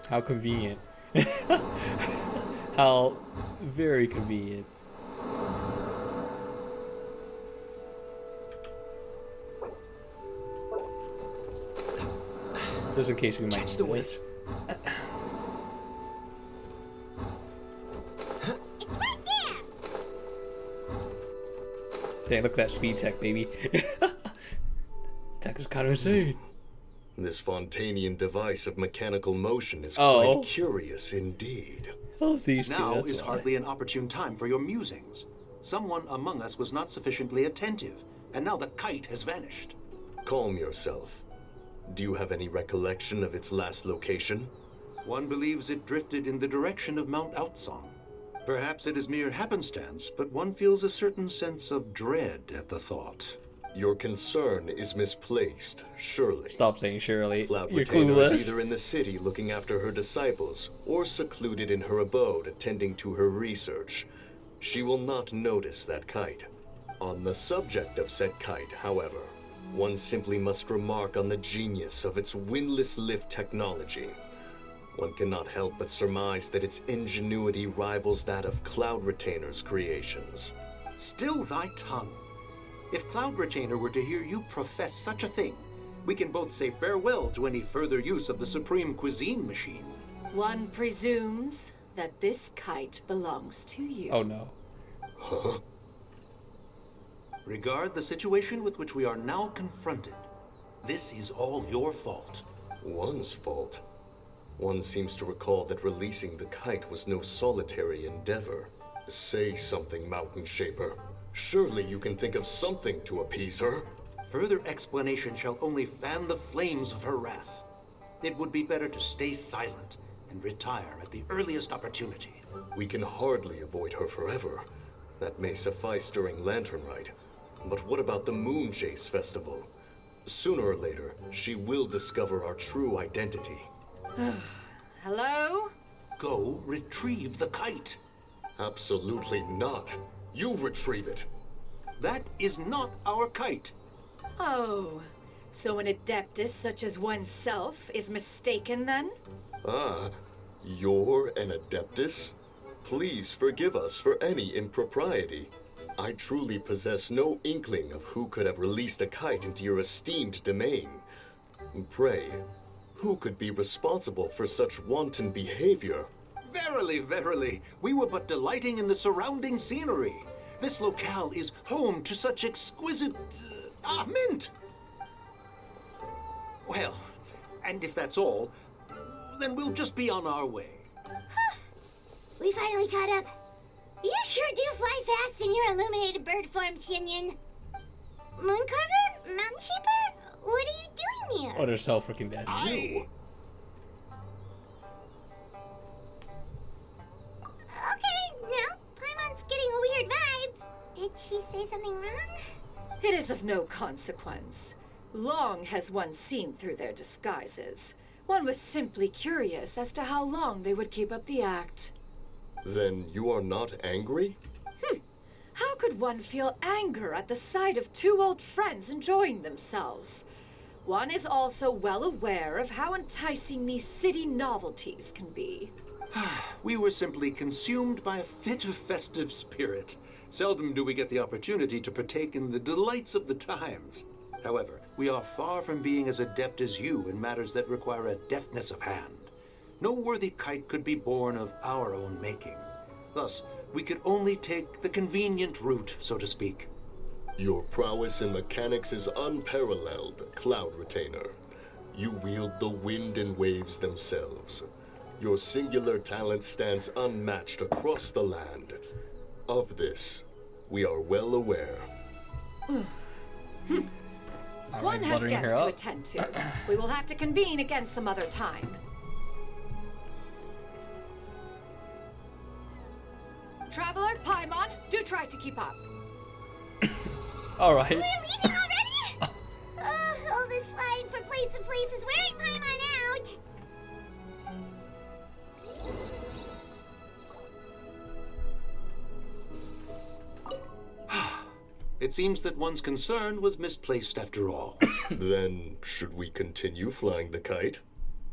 How convenient. How very convenient. Just in case we might Catch the need this. It's right there! Dang, look at that speed tech, baby. Tech is kind of insane. This Fontanian device of mechanical motion is Oh. quite curious indeed. Oh, these two, Now that's is why. hardly an opportune time for your musings. Someone among us was not sufficiently attentive, and now the kite has vanished. Calm yourself. Do you have any recollection of its last location? One believes it drifted in the direction of Mount Outsong. Perhaps it is mere happenstance, but one feels a certain sense of dread at the thought. Your concern is misplaced, surely. Stop saying Shirley. Cloud You're Retainer clueless. is either in the city looking after her disciples, or secluded in her abode attending to her research. She will not notice that kite. On the subject of said kite, however, one simply must remark on the genius of its windless lift technology. One cannot help but surmise that its ingenuity rivals that of Cloud Retainer's creations. Still thy tongue. If Cloud Retainer were to hear you profess such a thing, we can both say farewell to any further use of the Supreme Cuisine Machine. One presumes that this kite belongs to you. Oh no. Huh? Regard the situation with which we are now confronted. This is all your fault. One's fault? One seems to recall that releasing the kite was no solitary endeavor. Say something, Mountain Shaper. Surely you can think of something to appease her. Further explanation shall only fan the flames of her wrath. It would be better to stay silent and retire at the earliest opportunity. We can hardly avoid her forever. That may suffice during Lantern Rite. But what about the Moon Chase Festival? Sooner or later, she will discover our true identity. Hello? Go retrieve the kite. Absolutely not. You retrieve it. That is not our kite. Oh, so an adeptus such as oneself is mistaken then? Ah, you're an Adeptus? Please forgive us for any impropriety. I truly possess no inkling of who could have released a kite into your esteemed domain. Pray, who could be responsible for such wanton behavior? Verily, verily, we were but delighting in the surrounding scenery. This locale is home to such exquisite... mint! Well, and if that's all, then we'll just be on our way. We finally caught up. You sure do fly fast in your illuminated bird form, Xinyan. Mooncarver? Mountain Sheeper? What are you doing here? Oh, they're so freaking dead. Okay, now Paimon's getting a weird vibe. Did she say something wrong? It is of no consequence. Long has one seen through their disguises. One was simply curious as to how long they would keep up the act. Then you are not angry? How could one feel anger at the sight of two old friends enjoying themselves? One is also well aware of how enticing these city novelties can be. We were simply consumed by a fit of festive spirit. Seldom do we get the opportunity to partake in the delights of the times. However, we are far from being as adept as you in matters that require a deftness of hand. No worthy kite could be born of our own making. Thus, we could only take the convenient route, so to speak. Your prowess in mechanics is unparalleled, Cloud Retainer. You wield the wind and waves themselves. Your singular talent stands unmatched across the land. Of this, we are well aware. One has guests to attend to. We will have to convene again some other time. Traveler, Paimon, do try to keep up. Alright. We're leaving already? All this flying from place to place is wearing Paimon out. It seems that one's concern was misplaced after all. Then, should we continue flying the kite?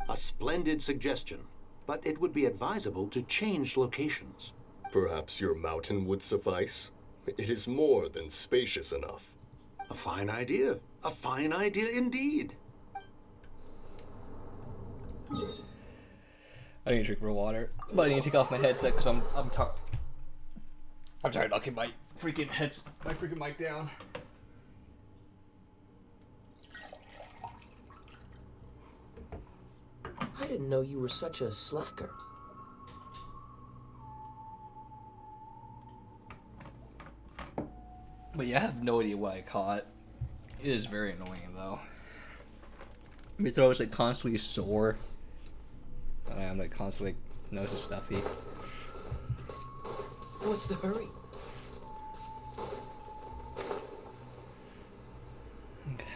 A splendid suggestion, but it would be advisable to change locations. Perhaps your mountain would suffice? It is more than spacious enough. A fine idea. A fine idea indeed. I need to drink more water, but I need to take off my headset because I'm tired. I'm tired knocking my freaking mic down. I didn't know you were such a slacker. But yeah, I have no idea what I caught. It is very annoying though. My throat is like constantly sore. I'm like constantly nose is stuffy. What's the hurry? Okay.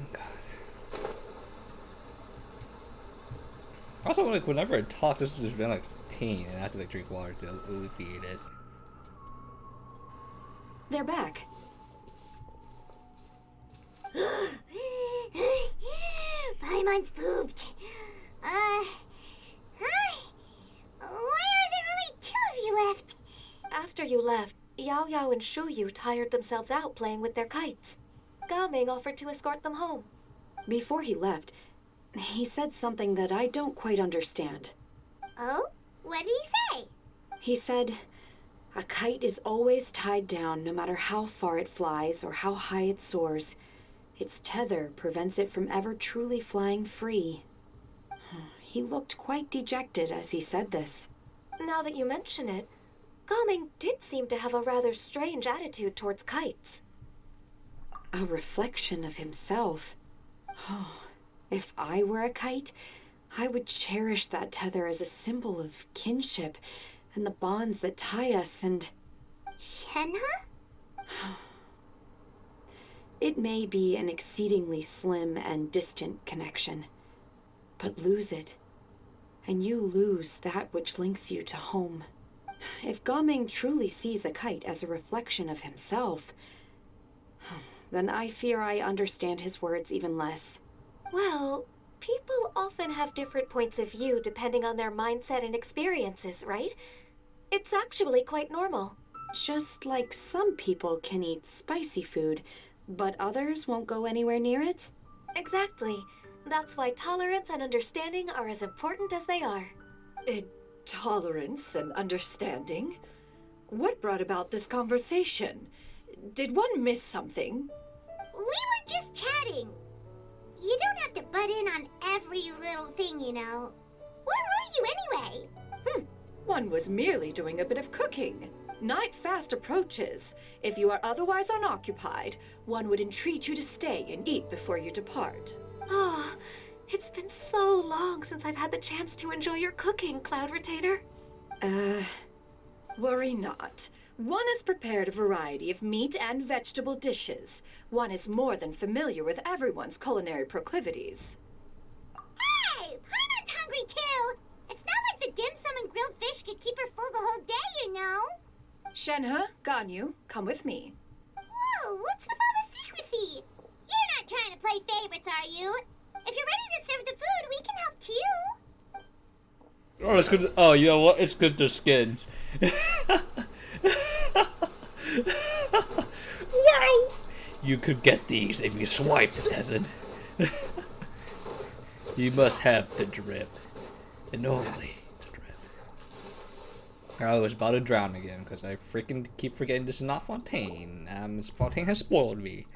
Oh God. Also, like whenever I talk, this is just really like pain, and I have to like drink water to alleviate it. They're back. Paimon's pooped. Hi. Why are there only 2 of you left? After you left, Yao Yao and Shu Yu tired themselves out playing with their kites. Gao Ming offered to escort them home. Before he left, he said something that I don't quite understand. Oh? What did he say? He said, a kite is always tied down no matter how far it flies or how high it soars. Its tether prevents it from ever truly flying free. He looked quite dejected as he said this. Now that you mention it, Gao Ming did seem to have a rather strange attitude towards kites. A reflection of himself. If I were a kite, I would cherish that tether as a symbol of kinship and the bonds that tie us and... Shenhe? It may be an exceedingly slim and distant connection, but lose it, and you lose that which links you to home. If Gao Ming truly sees a kite as a reflection of himself, then I fear I understand his words even less. Well, people often have different points of view depending on their mindset and experiences, right? It's actually quite normal. Just like some people can eat spicy food, but others won't go anywhere near it? Exactly. That's why tolerance and understanding are as important as they are. Tolerance and understanding? What brought about this conversation? Did one miss something? We were just chatting. You don't have to butt in on every little thing, you know. Where were you anyway? One was merely doing a bit of cooking. Night fast approaches. If you are otherwise unoccupied, one would entreat you to stay and eat before you depart. Oh, it's been so long since I've had the chance to enjoy your cooking, Cloud Retainer. Worry not. One has prepared a variety of meat and vegetable dishes. One is more than familiar with everyone's culinary proclivities. Hey! Paimon's hungry too! It's not like the dim sum and grilled fish could keep her full the whole day, you know! Shenhe, Ganyu, come with me. Whoa, what's with all the secrecy? You're not trying to play favorites, are you? If you're ready to serve the food, we can help too. Oh, it's cause, oh, you know what? It's because they're skins. Wow! You could get these if you swiped, peasant. You must have the drip. And only the drip. I was about to drown again because I freaking keep forgetting this is not Fontaine. Miss Fontaine has spoiled me.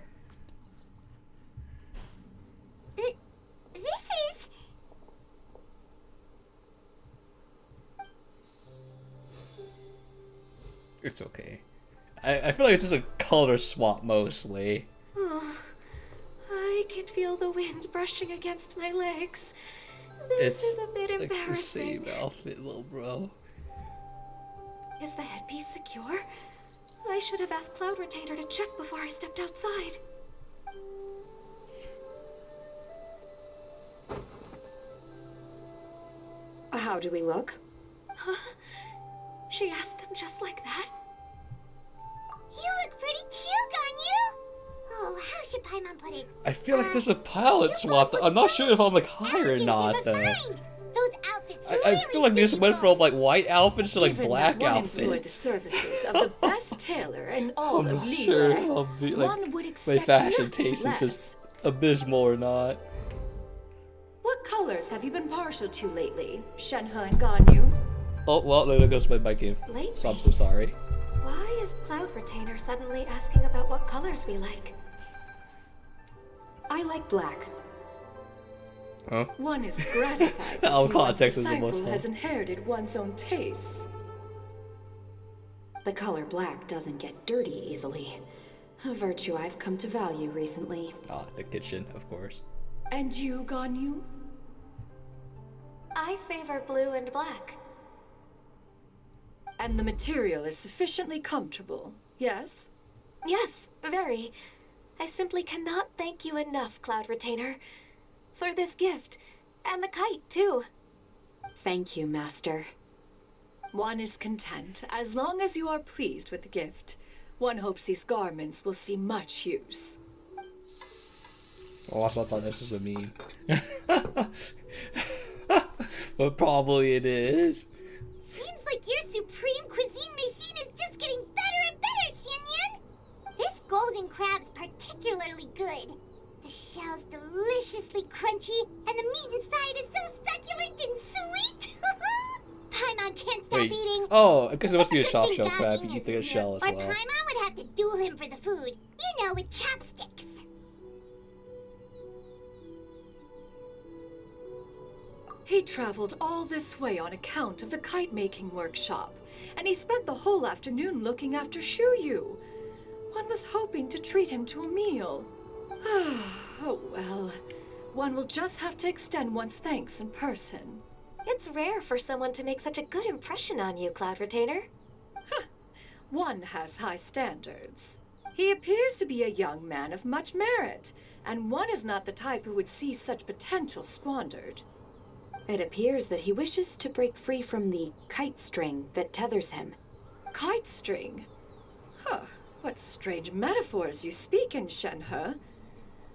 This is... It's okay. I feel like it's just a color swap mostly. Oh, I can feel the wind brushing against my legs. This is a bit like embarrassing. the same outfit, little bro. Is the headpiece secure? I should have asked Cloud Retainer to check before I stepped outside. How do we look? Huh? She asked them just like that? You look pretty too, Ganyu! Oh, how should Paimon put it? I feel like there's a palette swap. I'm not sure if I'm like high or not though. Those outfits I feel like they just went from like white outfits to like black outfits. Services of the best tailor in all I'm of not Liyue. sure if I'll be like One would my expect fashion nothing taste is just less. abysmal or not. What colors have you been partial to lately, Shenhe and Ganyu? Oh well, there goes my mic game. So I'm so sorry. Why is Cloud Retainer suddenly asking about what colors we like? I like black. Huh? One is gratified to Out of see one's context is the most disciple fun. has inherited one's own tastes. The color black doesn't get dirty easily. A virtue I've come to value recently. Ah, the kitchen, of course. And you, Ganyu? I favor blue and black. And the material is sufficiently comfortable, yes? Yes, very. I simply cannot thank you enough, Cloud Retainer, for this gift. And the kite, too. Thank you, Master. One is content, as long as you are pleased with the gift. One hopes these garments will see much use. Oh, I thought this was a meme. But probably it is. Seems like your supreme cuisine machine is just getting better and better, Xianyan! This golden crab's particularly good. The shell's deliciously crunchy, and the meat inside is so succulent and sweet! Paimon can't stop Wait. eating. Oh, I guess it must be a Good soft thing shell crab. Gaming You eat the isn't shell here, as well. Or Paimon would have to duel him for the food. You know, with chopsticks. He traveled all this way on account of the kite-making workshop, and he spent the whole afternoon looking after Shuyu. One was hoping to treat him to a meal. Oh well, one will just have to extend one's thanks in person. It's rare for someone to make such a good impression on you, Cloud Retainer. One has high standards. He appears to be a young man of much merit, and one is not the type who would see such potential squandered. It appears that he wishes to break free from the kite string that tethers him. Kite string? Huh, what strange metaphors you speak in, Shenhe.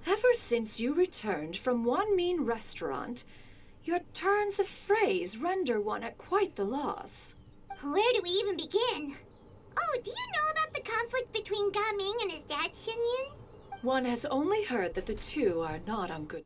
Ever since you returned from one mean restaurant, your turns of phrase render one at quite the loss. Where do we even begin? Oh, do you know about the conflict between Gaming and his dad, Xianyan? One has only heard that the two are not on good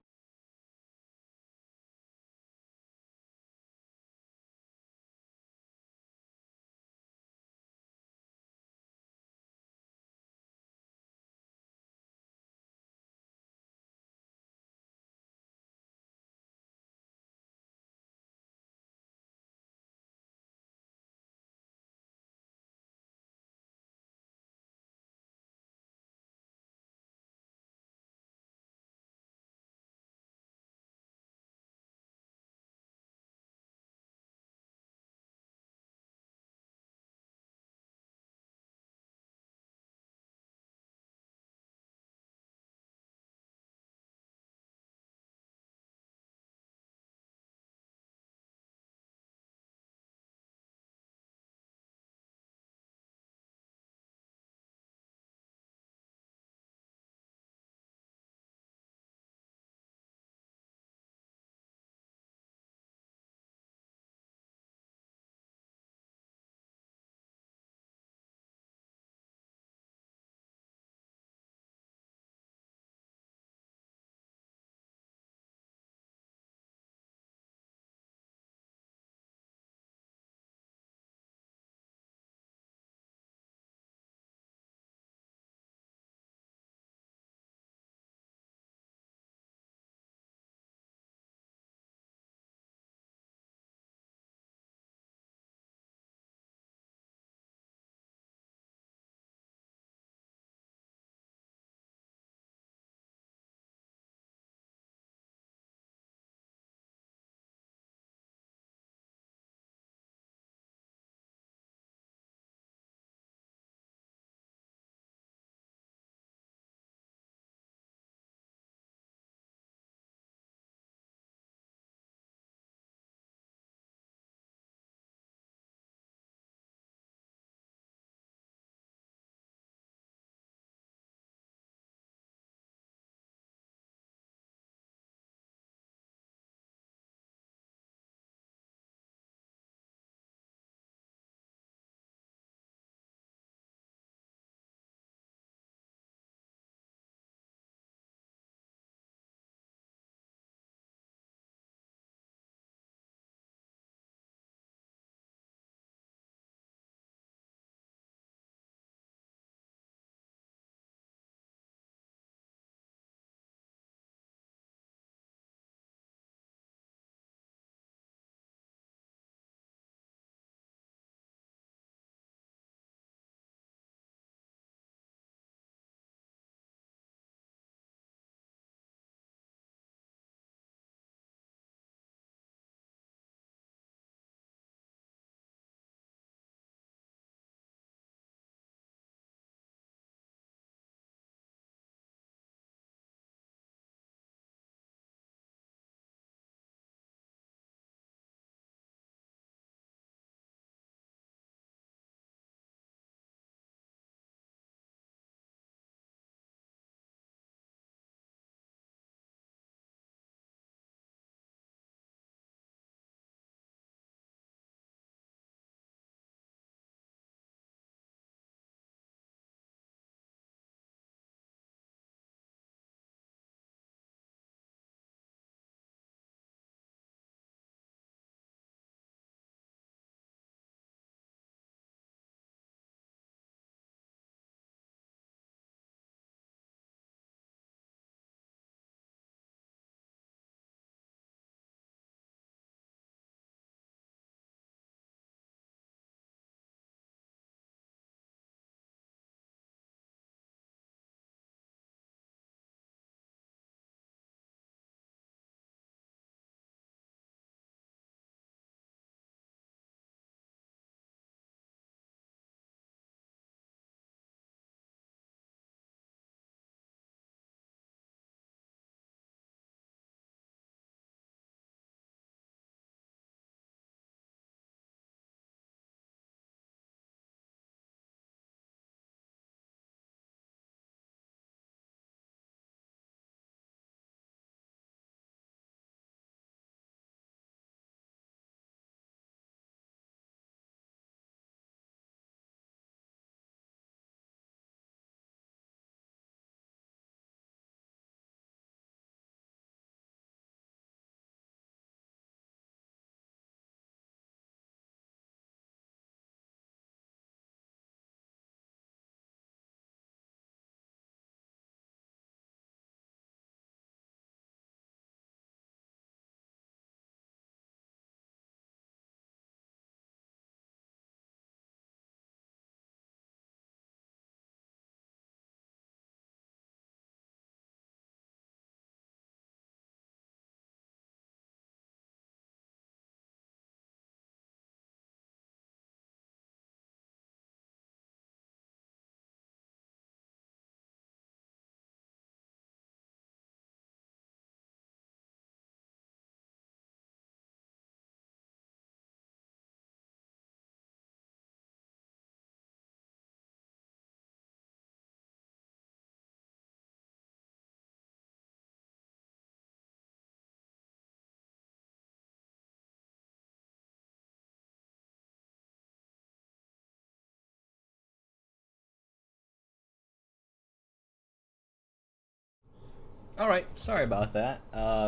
Alright, sorry about that.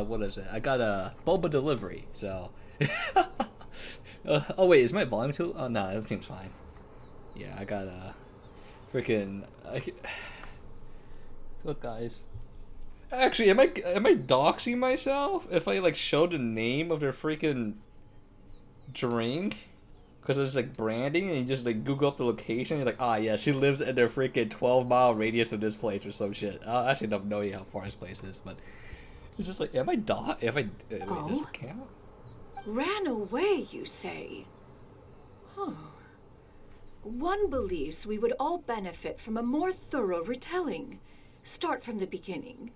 What is it? I got a boba delivery, so... oh wait, is my volume too... Oh no, that seems fine. Yeah, I got a... Freaking... Look guys. Actually, am I doxing myself if I like show the name of their freaking drink? Because it's like branding and you just like Google up the location, you're like, ah yeah, she lives in their freaking 12-mile radius of this place or some shit. I actually don't know how far this place is, but it's just like, am I if I wait, does it count? Ran away, you say? Huh. One believes we would all benefit from a more thorough retelling. Start from the beginning.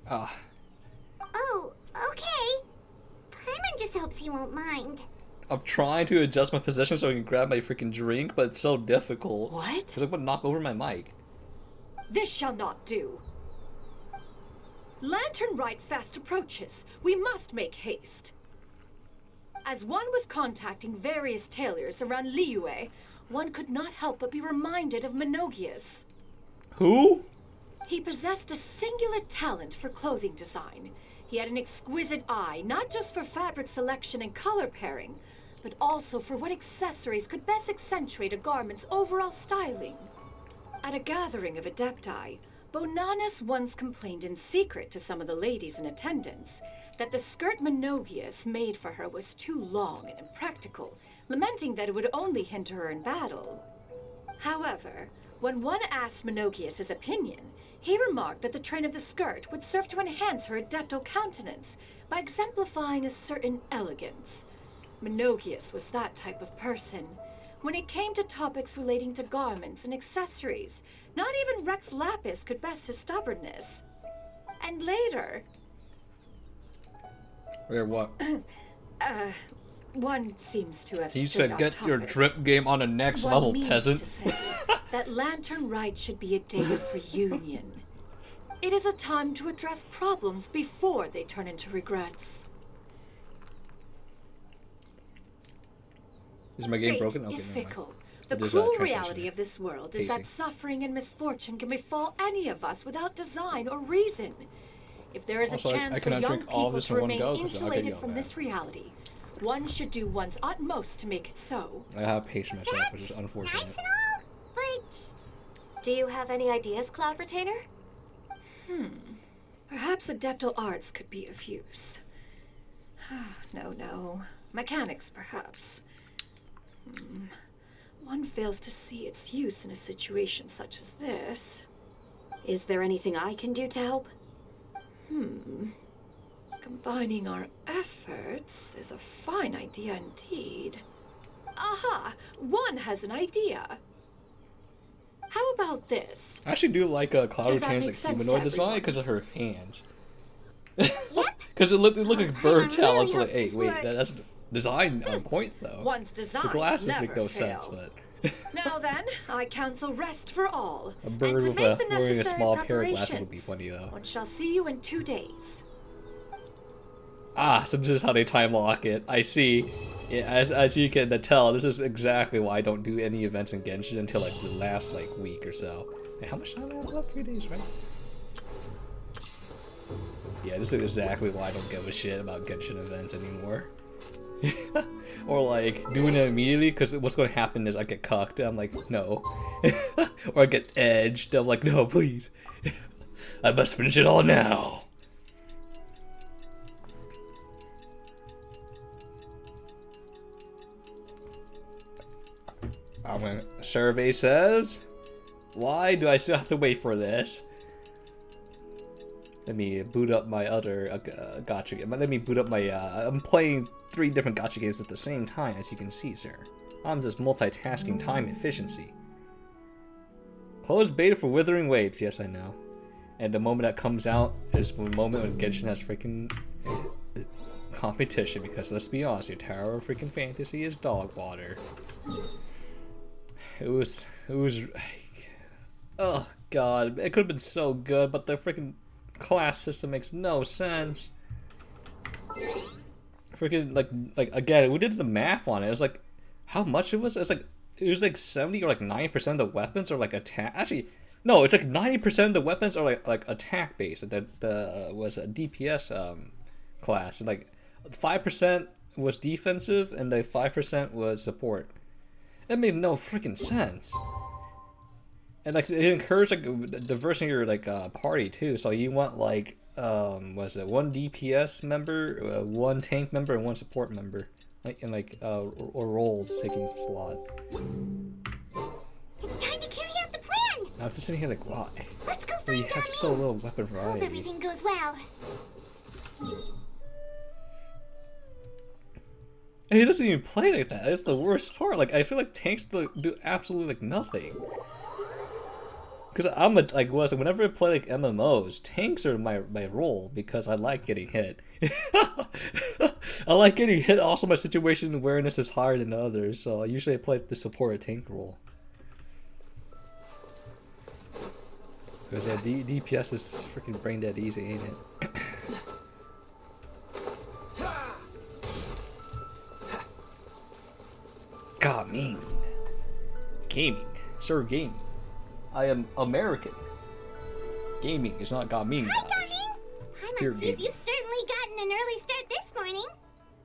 Ah. Oh, okay. Paimon just hopes he won't mind. I'm trying to adjust my position so I can grab my freaking drink, but it's so difficult. What? Because I'm going to knock over my mic. This shall not do. Lantern Rite fast approaches. We must make haste. As one was contacting various tailors around Liyue, one could not help but be reminded of Menogias. Who? He possessed a singular talent for clothing design. He had an exquisite eye, not just for fabric selection and color pairing, but also for what accessories could best accentuate a garment's overall styling. At a gathering of Adepti, Bonanis once complained in secret to some of the ladies in attendance that the skirt Menogias made for her was too long and impractical, lamenting that it would only hinder her in battle. However, when one asked Menogias his opinion, he remarked that the train of the skirt would serve to enhance her adeptal countenance by exemplifying a certain elegance. Menogias was that type of person. When it came to topics relating to garments and accessories, not even Rex Lapis could best his stubbornness. And later... Where what? One seems to have He strayed said, off get your topic. drip game on the next One level, means peasant. to say that Lantern Rite should be a day of reunion. It is a time to address problems before they turn into regrets. Is my game Fate broken? Okay, is never mind. fickle. The There's cruel translation reality there. of this world is that Pacing. suffering and misfortune can befall any of us without design or reason. If there is Also, a I chance for cannot young drink all of people this to in one remain go 'cause I'll get insulated yelled from at. this reality, one should do one's utmost to make it so. I have paced myself, which is unfortunate. Do you have any ideas, Cloud Retainer? Perhaps adeptal arts could be of use. No. Mechanics, perhaps. One fails to see its use in a situation such as this. Is there anything I can do to help? Combining our efforts is a fine idea indeed. Aha! One has an idea. How about this? I actually do like Cloud Does that Retainer's make like sense to humanoid design everyone? because of her hands. Because it looked like bird talents. Like, hey, wait, that's design on point though. One's design. The glasses never make no fail. sense, but Now then, I counsel rest for all. a bird and to with make the wearing a necessary small pair of glasses preparations. would be funny though. One shall see you in 2 days. Ah, so this is how they time lock it. I see. Yeah, as you can tell, this is exactly why I don't do any events in Genshin until like the last like week or so. Wait, how much time do I have left? 3 days, right? Yeah, this is exactly why I don't give a shit about Genshin events anymore. Or like doing it immediately because what's going to happen is I get cucked. I'm like, no. Or I get edged. I'm like, no, please. I must finish it all now. Survey says, why do I still have to wait for this? Let me boot up my other gacha game. Let me boot up my, I'm playing 3 different gacha games at the same time, as you can see, sir. I'm just multitasking time efficiency. Closed beta for Withering Waves, yes I know. And the moment that comes out is the moment when Genshin has freaking competition, because let's be honest, your Tower of freaking Fantasy is dog water. It was, oh god, it could have been so good, but the freaking class system makes no sense. Freaking like again, we did the math on it. It was like, how much it was? It was like 70 or like 9% of the weapons are like attack. Actually, No, it's like 90% of the weapons are like attack based. That was a DPS class, and like 5% was defensive, and like 5% was support. That made no freaking sense. And like it encouraged like diversity in your like party too. So you want like was it one DPS member, one tank member, and one support member, like and like or roles taking slot. It's time to carry out the plan. I was just sitting here like, why? Let's go Well, you find have Gami. so little weapon Hope variety. everything goes well. And he doesn't even play like that. That's the worst part. Like I feel like tanks do absolutely like nothing. Because I'm a like whenever I play like MMOs, tanks are my role because I like getting hit. I like getting hit. Also, my situation awareness is higher than others, so I usually play the support a tank role. Because DPS is freaking brain dead easy, ain't it? Gaming. Gaming. Sir, gaming. I am American. Gaming is not gaming, Hi, guys. Gaming. Pure Paimon sees gaming. you've certainly gotten an early start this morning.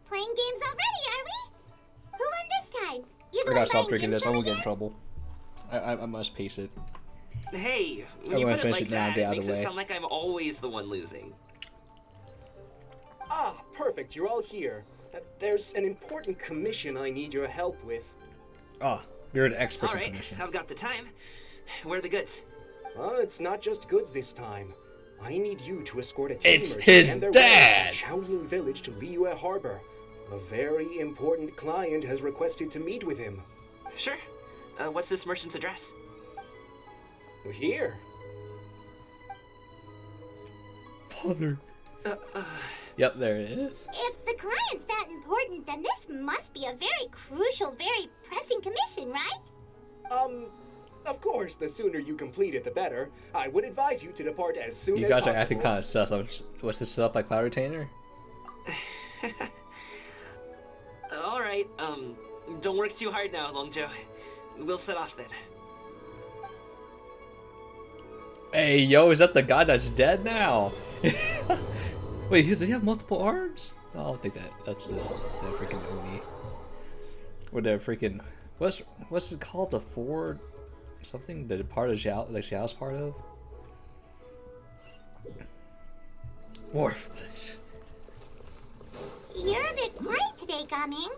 Playing games already, are we? Who won this time? You I the one gotta stop buying drinking dim this. I sum won't get in again? trouble. I must pace it. Hey, I'm when you gonna put it finish like it now and that, get it out of makes the it way. sound like I'm always the one losing. Ah, perfect. You're all here. There's an important commission I need your help with. Ah, you're an expert All in right, commissions. I've got the time. Where are the goods? It's not just goods this time. I need you to escort a team It's merchant his and their dad! wife from Shaoying Village to Liyue Harbor. A very important client has requested to meet with him. Sure. What's this merchant's address? Here. Father. Yep, there it is. If the client's that important, then this must be a very crucial, very pressing commission, right? Of course, the sooner you complete it, the better. I would advise you to depart as soon You as guys possible. are acting kind of sus. Was this set up by Cloud Retainer? All right. Don't work too hard now, Longjo. We'll set off then. Hey, yo, is that the guy that's dead now? Wait, does he have multiple arms? No, I don't think that. That's just the freaking Oni. Or the freaking what's it called? The Ford something? The part of Xiao, like Xiao's part of? Worthless. You're a bit quiet today, Gaming.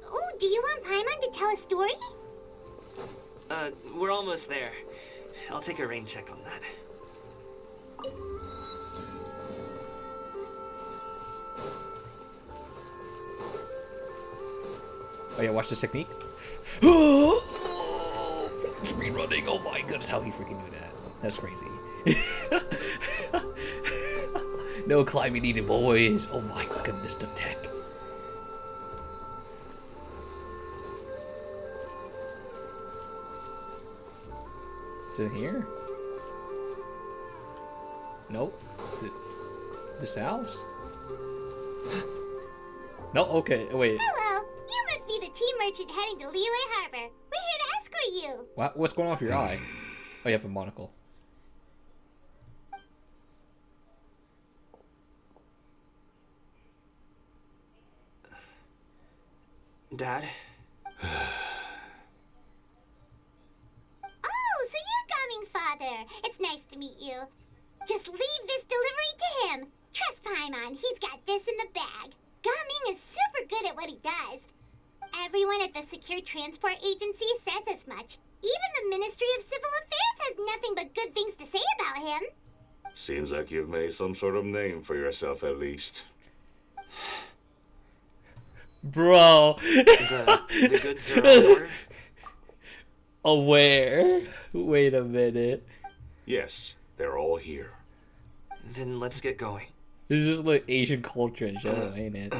Oh, do you want Paimon to tell a story? We're almost there. I'll take a rain check on that. Oh yeah, watch this technique. Speed running. Oh my goodness, how he freaking knew that. That's crazy. No climbing needed, boys. Oh my goodness, the tech. Is it here? Nope. Is it this house? No, okay, wait. Hello. You must be the tea merchant heading to Liyue Harbor. We're here to escort you. What's going on with your eye? Oh, you have a monocle. Dad? Oh, so you're Gaming's father. It's nice to meet you. Just leave this delivery to him. Trust Paimon, he's got this in the bag. Gaming is super good at what he does. Everyone at the Secure Transport Agency says as much. Even the Ministry of Civil Affairs has nothing but good things to say about him. Seems like you've made some sort of name for yourself at least. Bro. The goods are on order? Aware? Wait a minute. Yes, they're all here. Then let's get going. This is just like Asian culture in general, ain't it?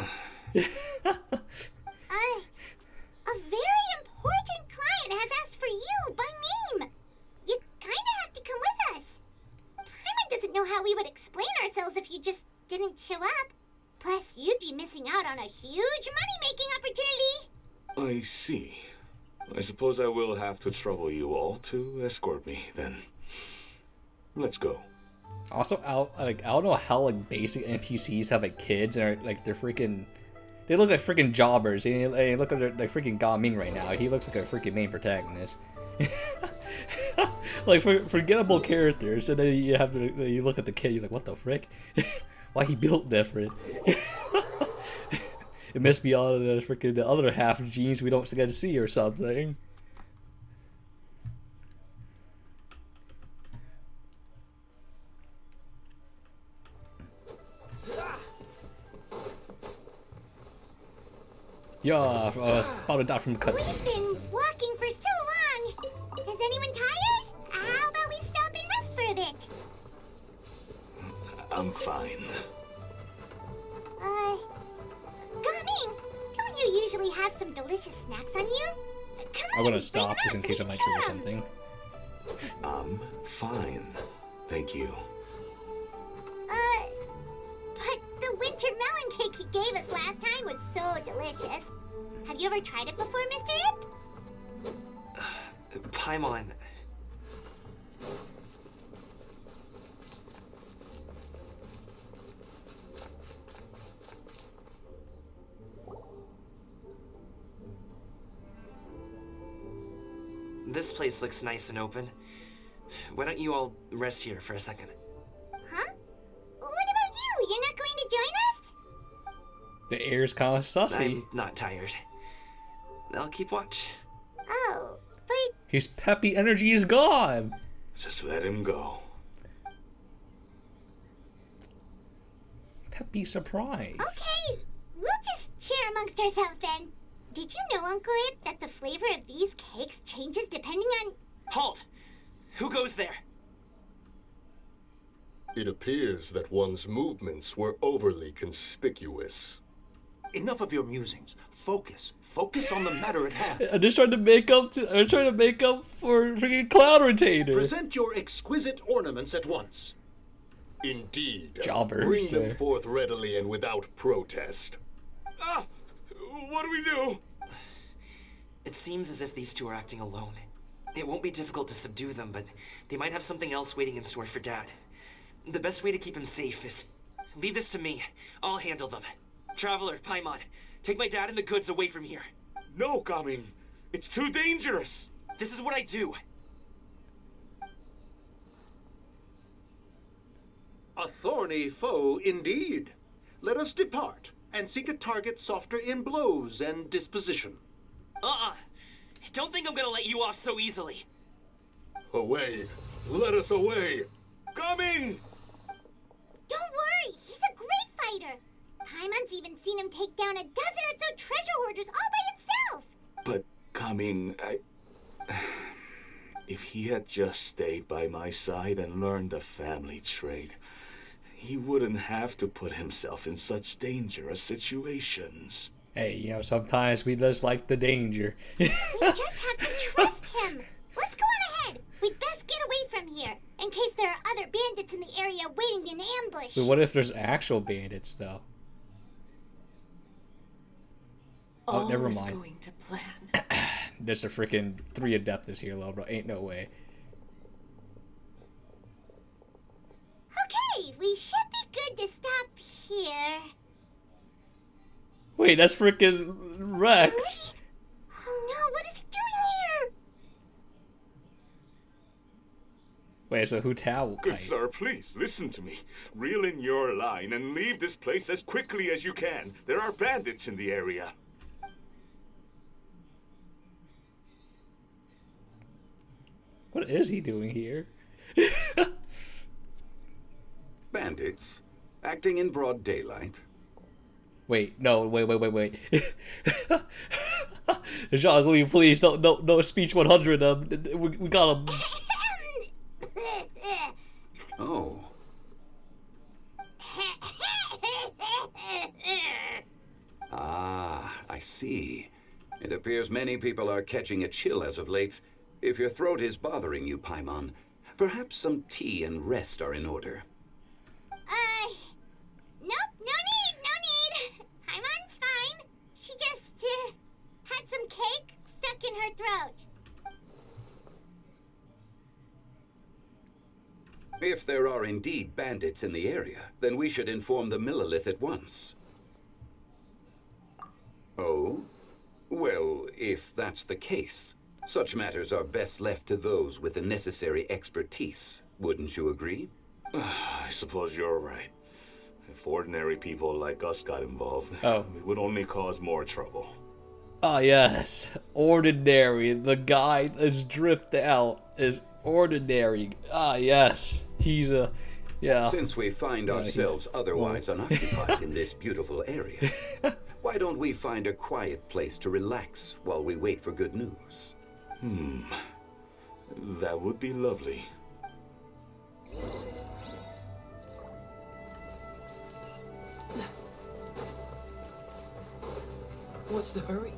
A very important client has asked for you by name. You kinda have to come with us. Paimon doesn't know how we would explain ourselves if you just didn't show up. Plus, you'd be missing out on a huge money-making opportunity. I see. I suppose I will have to trouble you all to escort me, then. Let's go. Also, I don't know how like basic NPCs have like kids and are like they're freaking. They look like freaking jobbers. They look like freaking Ga Ming right now. He looks like a freaking main protagonist. Like forgettable characters, and then you have to you look at the kid. You're like, what the frick? Why he built different? It must be all of the freaking the other half genes we don't get to see or something. Yeah, I was about to die from cutscenes. We've been walking for so long. Is anyone tired? How about we stop and rest for a bit? I'm fine. Gaming, don't you usually have some delicious snacks on you? Come I'm on, gonna stop just in case I might trigger something. I'm fine. Thank you. But the winter melon cake he gave us last time was so delicious. Have you ever tried it before, Mr. Ip? Paimon. This place looks nice and open. Why don't you all rest here for a second? Huh? What about you? You're not going to join us? The air's kind of sussy. I'm not tired. I'll keep watch. Oh, but... His peppy energy is gone. Just let him go. Peppy surprise. Okay, we'll just share amongst ourselves then. Did you know, Uncle Ip, that the flavor of these cakes changes depending on... Halt! Who goes there? It appears that one's movements were overly conspicuous. Enough of your musings. Focus. Focus on the matter at hand. I'm just trying to make up for freaking Cloud Retainer. Present your exquisite ornaments at once. Indeed. Jobbers. Bring them forth readily and without protest. Ah! What do we do? It seems as if these two are acting alone. It won't be difficult to subdue them, but they might have something else waiting in store for Dad. The best way to keep him safe is... Leave this to me. I'll handle them. Traveler, Paimon, take my dad and the goods away from here. No, Gaming. It's too dangerous. This is what I do. A thorny foe indeed. Let us depart and seek a target softer in blows and disposition. Don't think I'm gonna let you off so easily. Away! Let us away! Coming! Don't worry, he's a great fighter. Paimon's even seen him take down a dozen or so treasure hoarders all by himself. But Coming, if he had just stayed by my side and learned the family trade, he wouldn't have to put himself in such dangerous situations. Hey, you know, sometimes we just like the danger. We just have to trust him. Let's go on ahead. We'd best get away from here, in case there are other bandits in the area waiting in ambush. But what if there's actual bandits, though? Oh, never mind. All is going to plan. There's a freaking 3 Adeptus here, little bro. Ain't no way. Okay, we should be good to stop here. Wait, that's freaking Rex. Oh no, what is he doing here? Wait, so who Tao? Good sir, please listen to me. Reel in your line and leave this place as quickly as you can. There are bandits in the area. What is he doing here? Bandits? Acting in broad daylight? Wait, no, wait. Jean-Louis, please, no speech 100, we got him. Oh. Ah, I see. It appears many people are catching a chill as of late. If your throat is bothering you, Paimon, perhaps some tea and rest are in order. Nope, no need. Paimon's fine. She just, had some cake stuck in her throat. If there are indeed bandits in the area, then we should inform the Millilith at once. Oh? Well, if that's the case, such matters are best left to those with the necessary expertise. Wouldn't you agree? I suppose you're right. If ordinary people like us got involved, Oh. it would only cause more trouble. Ah, yes. Ordinary. The guy that's dripped out is ordinary. Ah, yes. He's a... Yeah. Since we find ourselves otherwise unoccupied in this beautiful area, why don't we find a quiet place to relax while we wait for good news? That would be lovely. What's the hurry?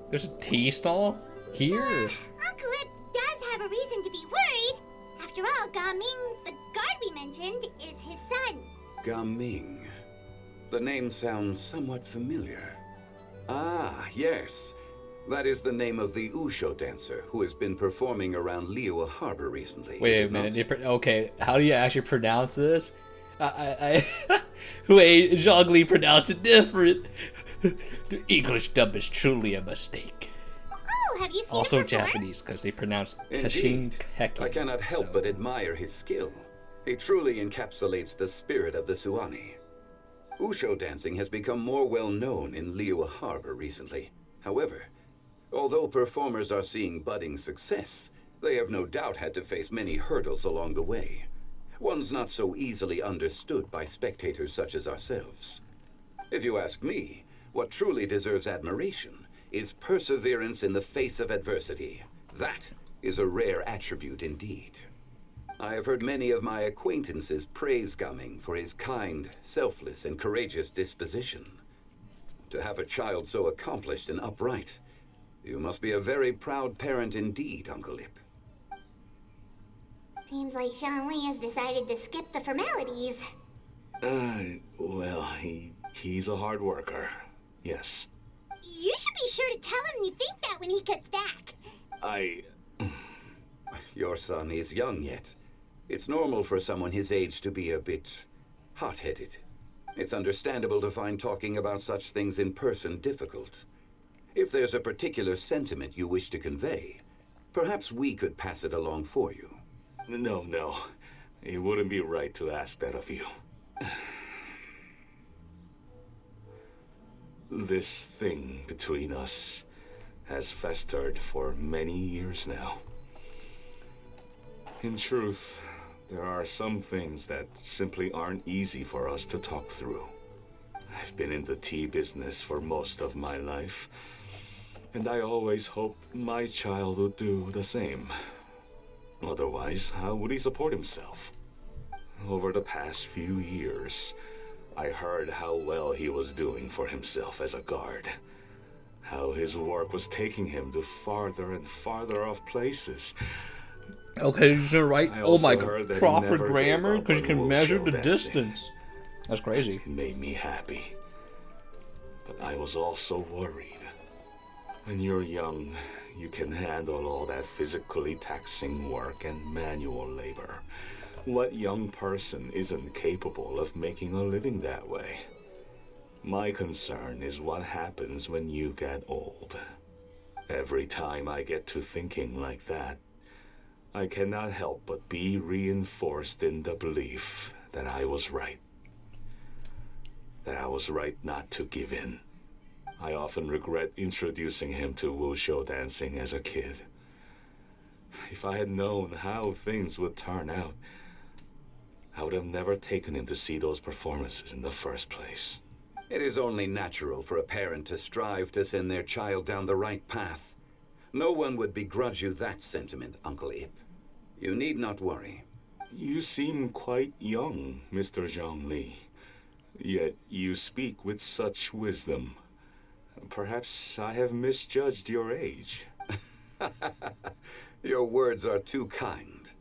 There's a tea stall? Here? Uncle Ip does have a reason to be worried. After all, Gaming, the guard we mentioned, is his son. Gaming. The name sounds somewhat familiar. Ah, yes. That is the name of the Usho dancer who has been performing around Liyue Harbor recently. Wait a minute. Okay, how do you actually pronounce this? Wait, Zhongli pronounced it different. The English dub is truly a mistake. Oh, have you seen Also him perform? Japanese, because they pronounce Indeed. Heki. I cannot help but admire his skill. He truly encapsulates the spirit of the Suwani. Usho dancing has become more well known in Liyue Harbor recently. However, although performers are seeing budding success, they have no doubt had to face many hurdles along the way. One's not so easily understood by spectators such as ourselves. If you ask me, what truly deserves admiration is perseverance in the face of adversity. That is a rare attribute indeed. I have heard many of my acquaintances praise Gaming for his kind, selfless, and courageous disposition. To have a child so accomplished and upright, you must be a very proud parent indeed, Uncle Ip. Seems like Zhongli has decided to skip the formalities. Well, he's a hard worker. Yes. You should be sure to tell him you think that when he gets back. Your son is young yet. It's normal for someone his age to be a bit hot-headed. It's understandable to find talking about such things in person difficult. If there's a particular sentiment you wish to convey, perhaps we could pass it along for you. No. It wouldn't be right to ask that of you. This thing between us has festered for many years now. In truth, there are some things that simply aren't easy for us to talk through. I've been in the tea business for most of my life, and I always hoped my child would do the same. Otherwise, how would he support himself? Over the past few years, I heard how well he was doing for himself as a guard. How his work was taking him to farther and farther off places. Okay, you're right. Oh my god, proper never grammar, gave up because you on can measure wuxia the dancing. distance. That's crazy. It made me happy. But I was also worried. When you're young, you can handle all that physically taxing work and manual labor. What young person isn't capable of making a living that way? My concern is what happens when you get old. Every time I get to thinking like that, I cannot help but be reinforced in the belief that I was right. That I was right not to give in. I often regret introducing him to wuxia dancing as a kid. If I had known how things would turn out, I would have never taken him to see those performances in the first place. It is only natural for a parent to strive to send their child down the right path. No one would begrudge you that sentiment, Uncle Ip. You need not worry. You seem quite young, Mr. Zhongli. Yet you speak with such wisdom. Perhaps I have misjudged your age. Your words are too kind.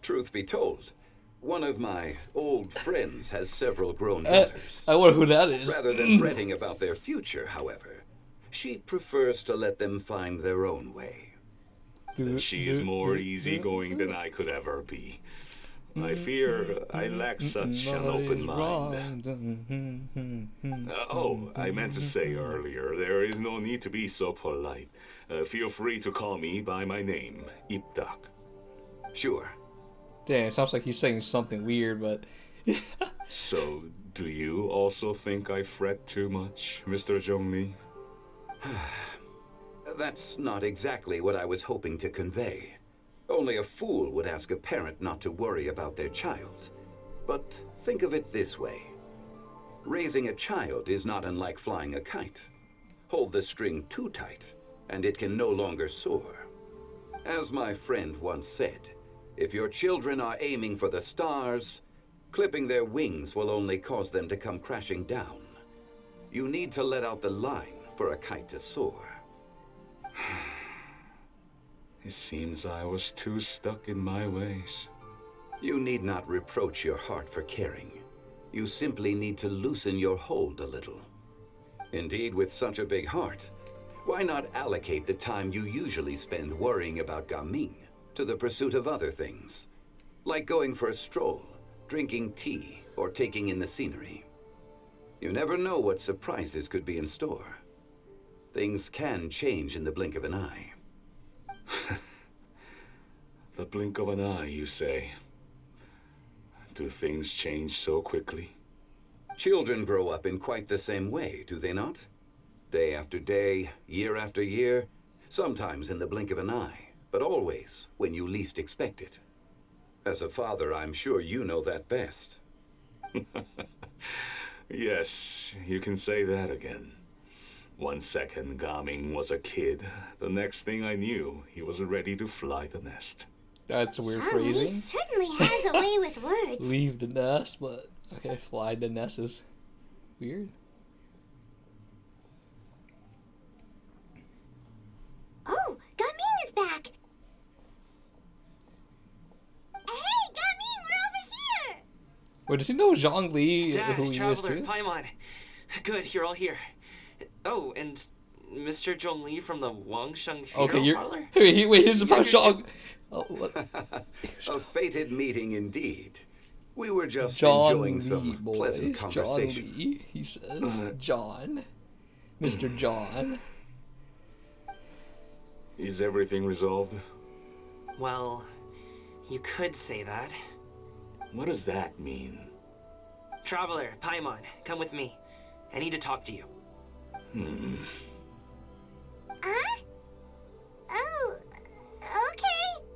Truth be told, one of my old friends has several grown daughters. I wonder who that is. Rather than fretting about their future, however, she prefers to let them find their own way. that she is more easygoing than I could ever be. I fear I lack such an open mind. I meant to say earlier, there is no need to be so polite. Feel free to call me by my name, Iptak. Sure. Damn, it sounds like he's saying something weird, but... So, do you also think I fret too much, Mr. Zhongli? That's not exactly what I was hoping to convey. Only a fool would ask a parent not to worry about their child. But think of it this way. Raising a child is not unlike flying a kite. Hold the string too tight, and it can no longer soar. As my friend once said, if your children are aiming for the stars, clipping their wings will only cause them to come crashing down. You need to let out the line for a kite to soar. It seems I was too stuck in my ways. You need not reproach your heart for caring. You simply need to loosen your hold a little. Indeed, with such a big heart, why not allocate the time you usually spend worrying about Gaming to the pursuit of other things? Like going for a stroll, drinking tea, or taking in the scenery. You never know what surprises could be in store. Things can change in the blink of an eye. The blink of an eye, you say? Do things change so quickly? Children grow up in quite the same way, do they not? Day after day, year after year, sometimes in the blink of an eye, but always when you least expect it. As a father, I'm sure you know that best. Yes, you can say that again. 1 second, Gaming was a kid. The next thing I knew, he was ready to fly the nest. That's a weird He phrasing. certainly has a way with words. Leave the nest, but okay, fly the nest is weird. Oh, Gaming is back. Hey, Gaming, we're over here. Wait, does he know Zhongli, Dad, who he is Traveler, too? Paimon. Good, you're all here. Oh, and Mr. Zhongli from the Wangsheng Funeral Okay, you're... Parlor? Wait, it's about Zhong... Oh, what? A fated meeting indeed. We were just John enjoying Lee, some boys. pleasant John conversation. Lee, he says. John. Mr. John. Is everything resolved? Well, you could say that. What does that mean? Traveler, Paimon, come with me. I need to talk to you. Huh? Oh, okay.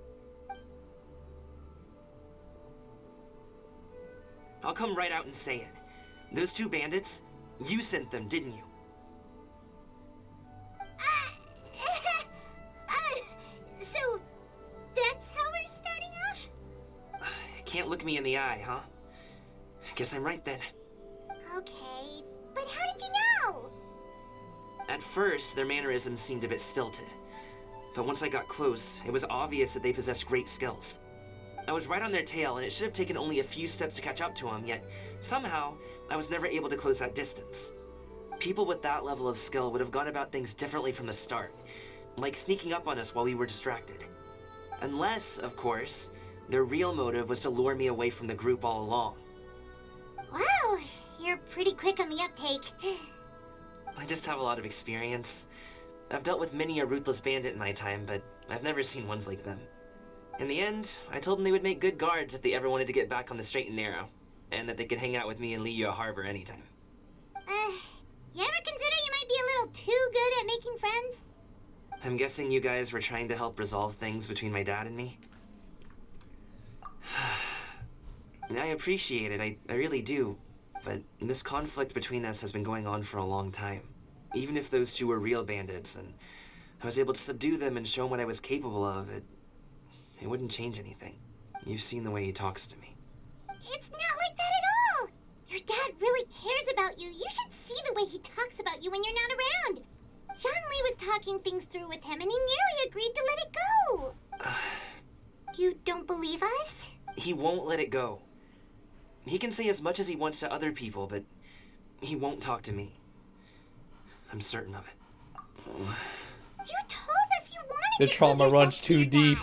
I'll come right out and say it. Those 2 bandits, you sent them, didn't you? So, that's how we're starting off? Can't look me in the eye, huh? Guess I'm right then. Okay, but how did you know? At first, their mannerisms seemed a bit stilted. But once I got close, it was obvious that they possessed great skills. I was right on their tail, and it should have taken only a few steps to catch up to them, yet somehow, I was never able to close that distance. People with that level of skill would have gone about things differently from the start, like sneaking up on us while we were distracted. Unless, of course, their real motive was to lure me away from the group all along. Wow, you're pretty quick on the uptake. I just have a lot of experience. I've dealt with many a ruthless bandit in my time, but I've never seen ones like them. In the end, I told them they would make good guards if they ever wanted to get back on the straight and narrow, and that they could hang out with me in Liyue Harbor anytime. You ever consider you might be a little too good at making friends? I'm guessing you guys were trying to help resolve things between my dad and me? I appreciate it, I really do. But this conflict between us has been going on for a long time. Even if those 2 were real bandits, and I was able to subdue them and show them what I was capable of, it wouldn't change anything. You've seen the way he talks to me. It's not like that at all! Your dad really cares about you. You should see the way he talks about you when you're not around. Zhongli was talking things through with him, and he nearly agreed to let it go. You don't believe us? He won't let it go. He can say as much as he wants to other people, but he won't talk to me. I'm certain of it. You told us you wanted The trauma runs too deep.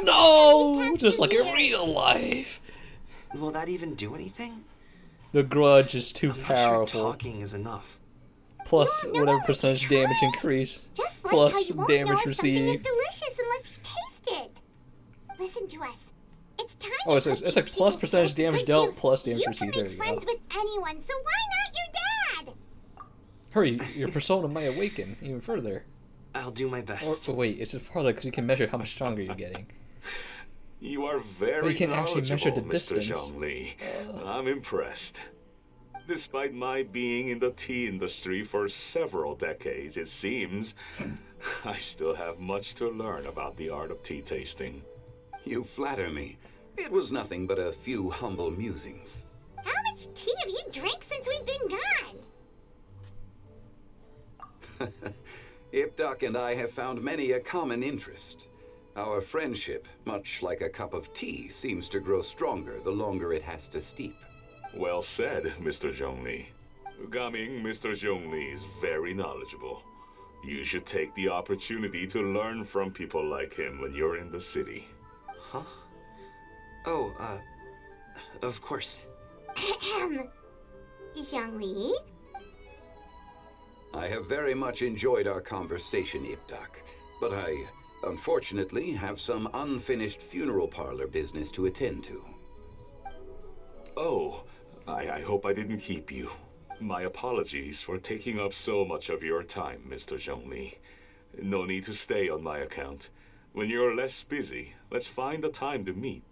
No! Just like in real life. Will that even do anything? The grudge is too I'm not powerful. sure talking is enough. Plus whatever percentage damage increase. Plus damage received. Delicious unless you taste it. Listen to us. It's time. Oh, it's like plus percentage damage dealt plus damage received. There you go. Friends with anyone, so why not your dad? Hurry, your persona might awaken even further. I'll do my best. Or wait, it's farther because you can measure how much stronger you're getting. You are very But you can actually measure the Mr. distance. Zhongli. I'm impressed. Despite my being in the tea industry for several decades, it seems I still have much to learn about the art of tea tasting. You flatter me. It was nothing but a few humble musings. How much tea have you drank since we've been gone? Ipdak and I have found many a common interest. Our friendship, much like a cup of tea, seems to grow stronger the longer it has to steep. Well said, Mr. Zhongli. Gaming, Mr. Zhongli is very knowledgeable. You should take the opportunity to learn from people like him when you're in the city. Huh? Oh, of course. Zhongli? I have very much enjoyed our conversation, Ipdak, but I, unfortunately, have some unfinished funeral parlor business to attend to. Oh, I hope I didn't keep you. My apologies for taking up so much of your time, Mr. Zhongli. No need to stay on my account. When you're less busy, let's find a time to meet.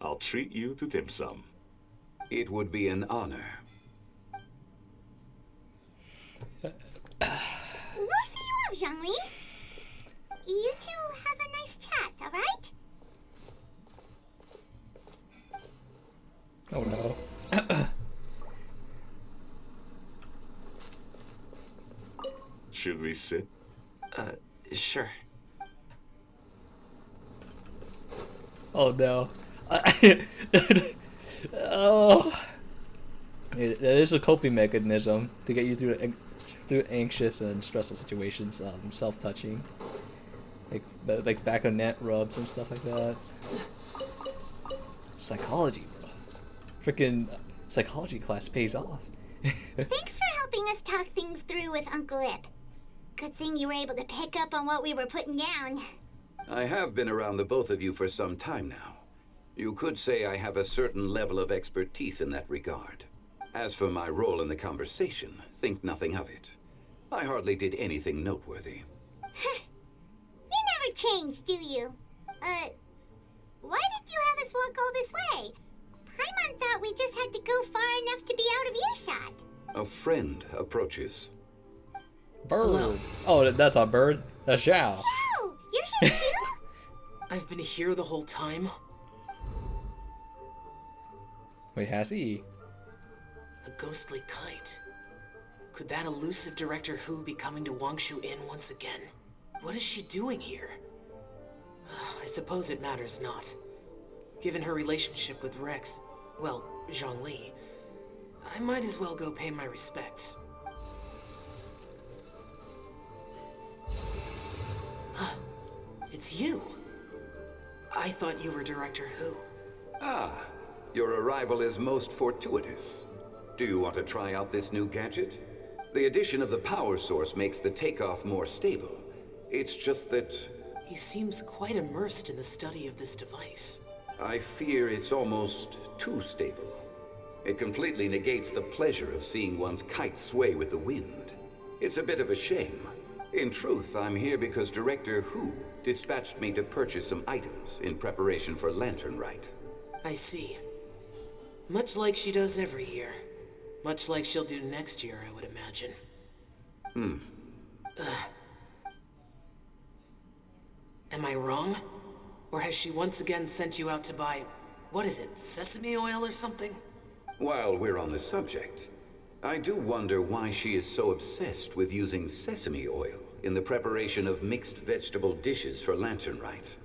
I'll treat you to dim sum. It would be an honor. We'll see you off, Zhongli. You two have a nice chat, alright? Oh no. Should we sit? Sure. Oh no. Oh. It is a coping mechanism to get you through anxious and stressful situations. Self-touching, like back of neck rubs and stuff like that. Psychology, bro. Freaking psychology class pays off. Thanks for helping us talk things through with Uncle Ip. Good thing you were able to pick up on what we were putting down. I have been around the both of you for some time now. You could say I have a certain level of expertise in that regard. As for my role in the conversation, think nothing of it. I hardly did anything noteworthy. You never change, do you? Why did you have us walk all this way? Paimon thought we just had to go far enough to be out of earshot. A friend approaches. Bird. Hello. Oh, that's not bird. That's Xiao. Xiao, you're here too? I've been here the whole time. Wait, has he? A ghostly kite. Could that elusive Director Who be coming to Wangshu Inn once again? What is she doing here? I suppose it matters not. Given her relationship with Rex, well, Zhongli, I might as well go pay my respects. It's you. I thought you were Director Who. Ah, your arrival is most fortuitous. Do you want to try out this new gadget? The addition of the power source makes the takeoff more stable. It's just that... He seems quite immersed in the study of this device. I fear it's almost too stable. It completely negates the pleasure of seeing one's kite sway with the wind. It's a bit of a shame. In truth, I'm here because Director Who dispatched me to purchase some items in preparation for Lantern Rite. I see. Much like she does every year. Much like she'll do next year, I would imagine. Am I wrong? Or has she once again sent you out to buy, what is it, sesame oil or something? While we're on the subject, I do wonder why she is so obsessed with using sesame oil in the preparation of mixed vegetable dishes for Lantern Rite.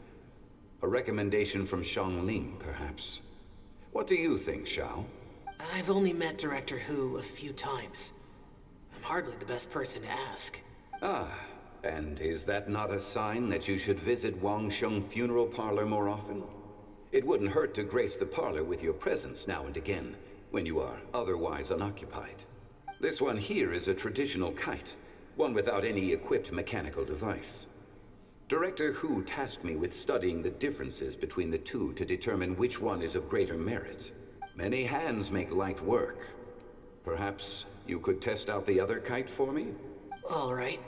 A recommendation from Xiangling, perhaps. What do you think, Xiao? I've only met Director Who a few times. I'm hardly the best person to ask. Ah, And is that not a sign that you should visit Wang Sheng Funeral Parlor more often? It wouldn't hurt to grace the parlor with your presence now and again, when you are otherwise unoccupied. This one here is a traditional kite, one without any equipped mechanical device. Director Hu tasked me with studying the differences between the two to determine which one is of greater merit. Many hands make light work. Perhaps you could test out the other kite for me? All right.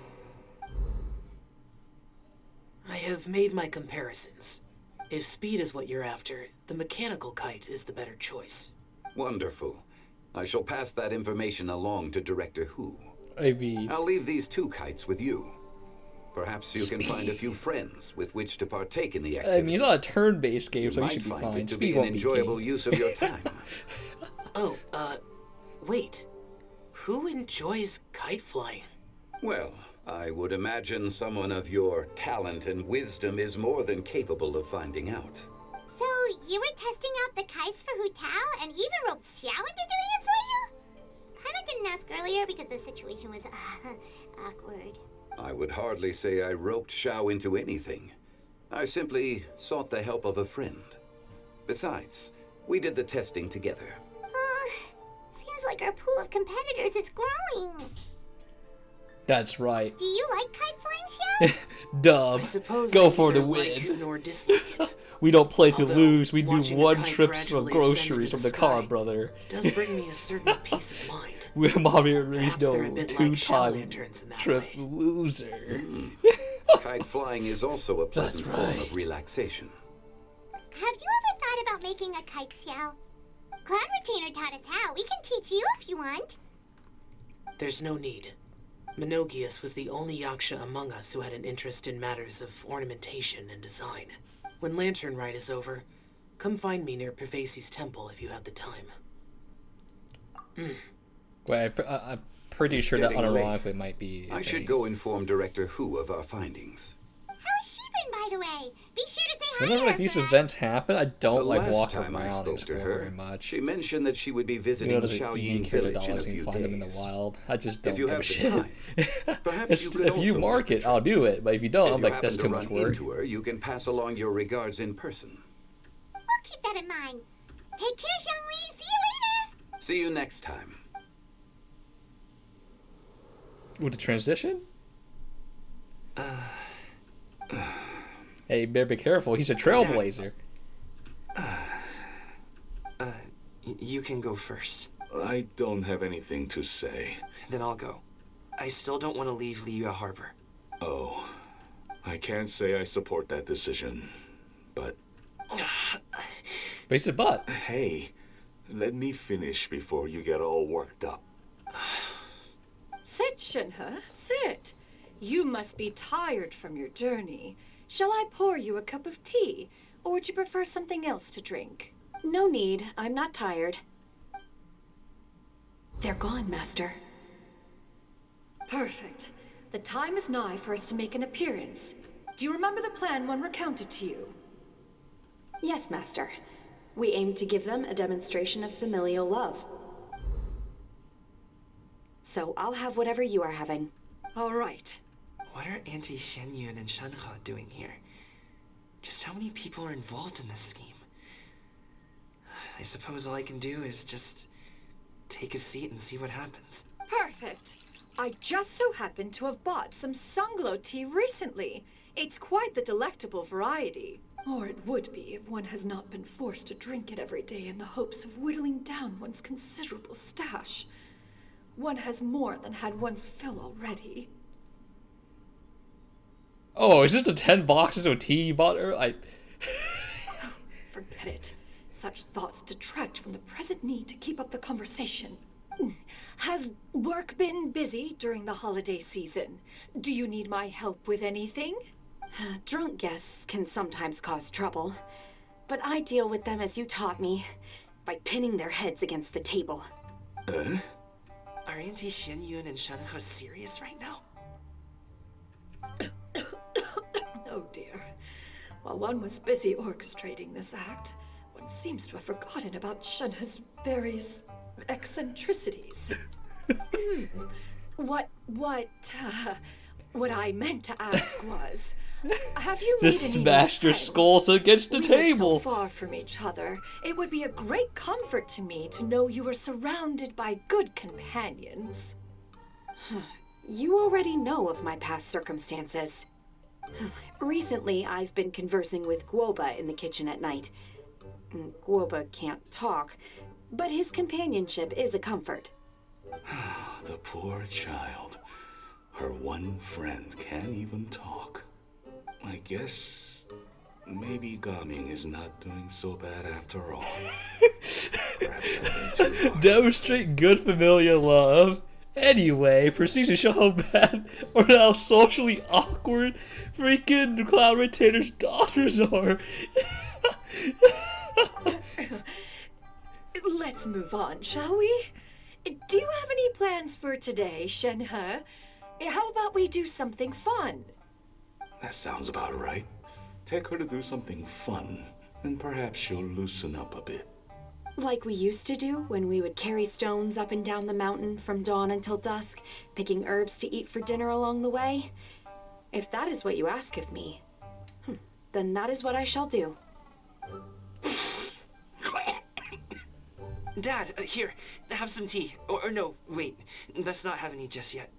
I have made my comparisons. If speed is what you're after, the mechanical kite is the better choice. Wonderful. I shall pass that information along to Director Hu. Maybe. I'll leave these two kites with you. Perhaps you can find a few friends with which to partake in the activity. I mean, it's not a turn-based game, so you should be might fine. find it to Speed be an won't be enjoyable king. use of your time. Oh, wait. Who enjoys kite flying? Well, I would imagine someone of your talent and wisdom is more than capable of finding out. So, you were testing out the kites for Hu Tao and even roped Xiao into doing it for you? Paimon didn't ask earlier because the situation was awkward. I would hardly say I roped Xiao into anything. I simply sought the help of a friend. Besides, we did the testing together. Seems like our pool of competitors is growing. That's right. Do you like kite flying, Xiao? Dub. I suppose Go I for the neither win. like nor dislike it. We don't play to Although, lose. We do watching a one kite trip of gradually groceries ascend from into the car, sky brother. does bring me a certain peace of mind. We're mommy and Reese Perhaps they're a no bit like two-time shell-lanterns in that trip way. loser. Kite flying is also a pleasant form of relaxation. Have you ever thought about making a kite, Xiao? Cloud Retainer taught us how. We can teach you if you want. There's no need. Menogius was the only Yaksha among us who had an interest in matters of ornamentation and design. When Lantern Rite is over, come find me near Pervasi's temple if you have the time. Wait, I'm pretty sure that Getting late. unironically might be. I should go inform Director Hu of our findings. How's she been, by the way? Be sure to say hi to Whenever her like these for us. events happen, I don't The like last walk time I around spoke and to explore her, very much. she mentioned that she would be You visiting know, there's Xiao a Yin unique character village in a dollars and few you find them in the days. wild. I just don't If you give a have the shit. time, perhaps you could If you also mark make it, I'll do it. But if you don't, If I'm you like, happen that's to too much run work. into her, you can pass along your regards in person. We'll keep that in mind. Take care, Zhongli. See you later. See you next time. With the transition? Hey, you better be careful. He's a trailblazer. You can go first. I don't have anything to say. Then I'll go. I still don't want to leave Liyue Harbor. Oh, I can't say I support that decision, but... Basic butt. Hey, let me finish before you get all worked up. Sit, Shenhe, sit. You must be tired from your journey. Shall I pour you a cup of tea, or would you prefer something else to drink? No need. I'm not tired. They're gone, Master. Perfect. The time is nigh for us to make an appearance. Do you remember the plan one recounted to you? Yes, Master. We aim to give them a demonstration of familial love. So I'll have whatever you are having. All right. What are Auntie Xianyun and Shenhe doing here? Just how many people are involved in this scheme? I suppose all I can do is just take a seat and see what happens. Perfect. I just so happen to have bought some Sunglow tea recently. It's quite the delectable variety. Or it would be if one has not been forced to drink it every day in the hopes of whittling down one's considerable stash. One has more than had one's fill already. Oh, is this the 10 boxes of tea you bought her? Forget it. Such thoughts detract from the present need to keep up the conversation. Has work been busy during the holiday season? Do you need my help with anything? Drunk guests can sometimes cause trouble, but I deal with them as you taught me, by pinning their heads against the table. Are Auntie Xianyun and Shenhe serious right now? Oh dear. While one was busy orchestrating this act, one seems to have forgotten about Shenhe's various eccentricities. What What I meant to ask was, have you Just made any smashed your friends? skulls against the We live table. so far from each other, it would be a great comfort to me to know you were surrounded by good companions. You already know of my past circumstances. Recently, I've been conversing with Guoba in the kitchen at night. Guoba can't talk, but his companionship is a comfort. The poor child. Her one friend can't even talk. I guess maybe Gaming is not doing so bad after all. Perhaps I've been too hard. Demonstrate good familial love. Anyway, proceeds to show how bad or how socially awkward freaking Cloud Retainer's daughters are. Let's move on, shall we? Do you have any plans for today, Shenhe? How about we do something fun? That sounds about right. Take her to do something fun, and perhaps she'll loosen up a bit. Like we used to do when we would carry stones up and down the mountain from dawn until dusk, picking herbs to eat for dinner along the way. If that is what you ask of me, then that is what I shall do. Dad, here, have some tea. Or no, wait, let's not have any just yet.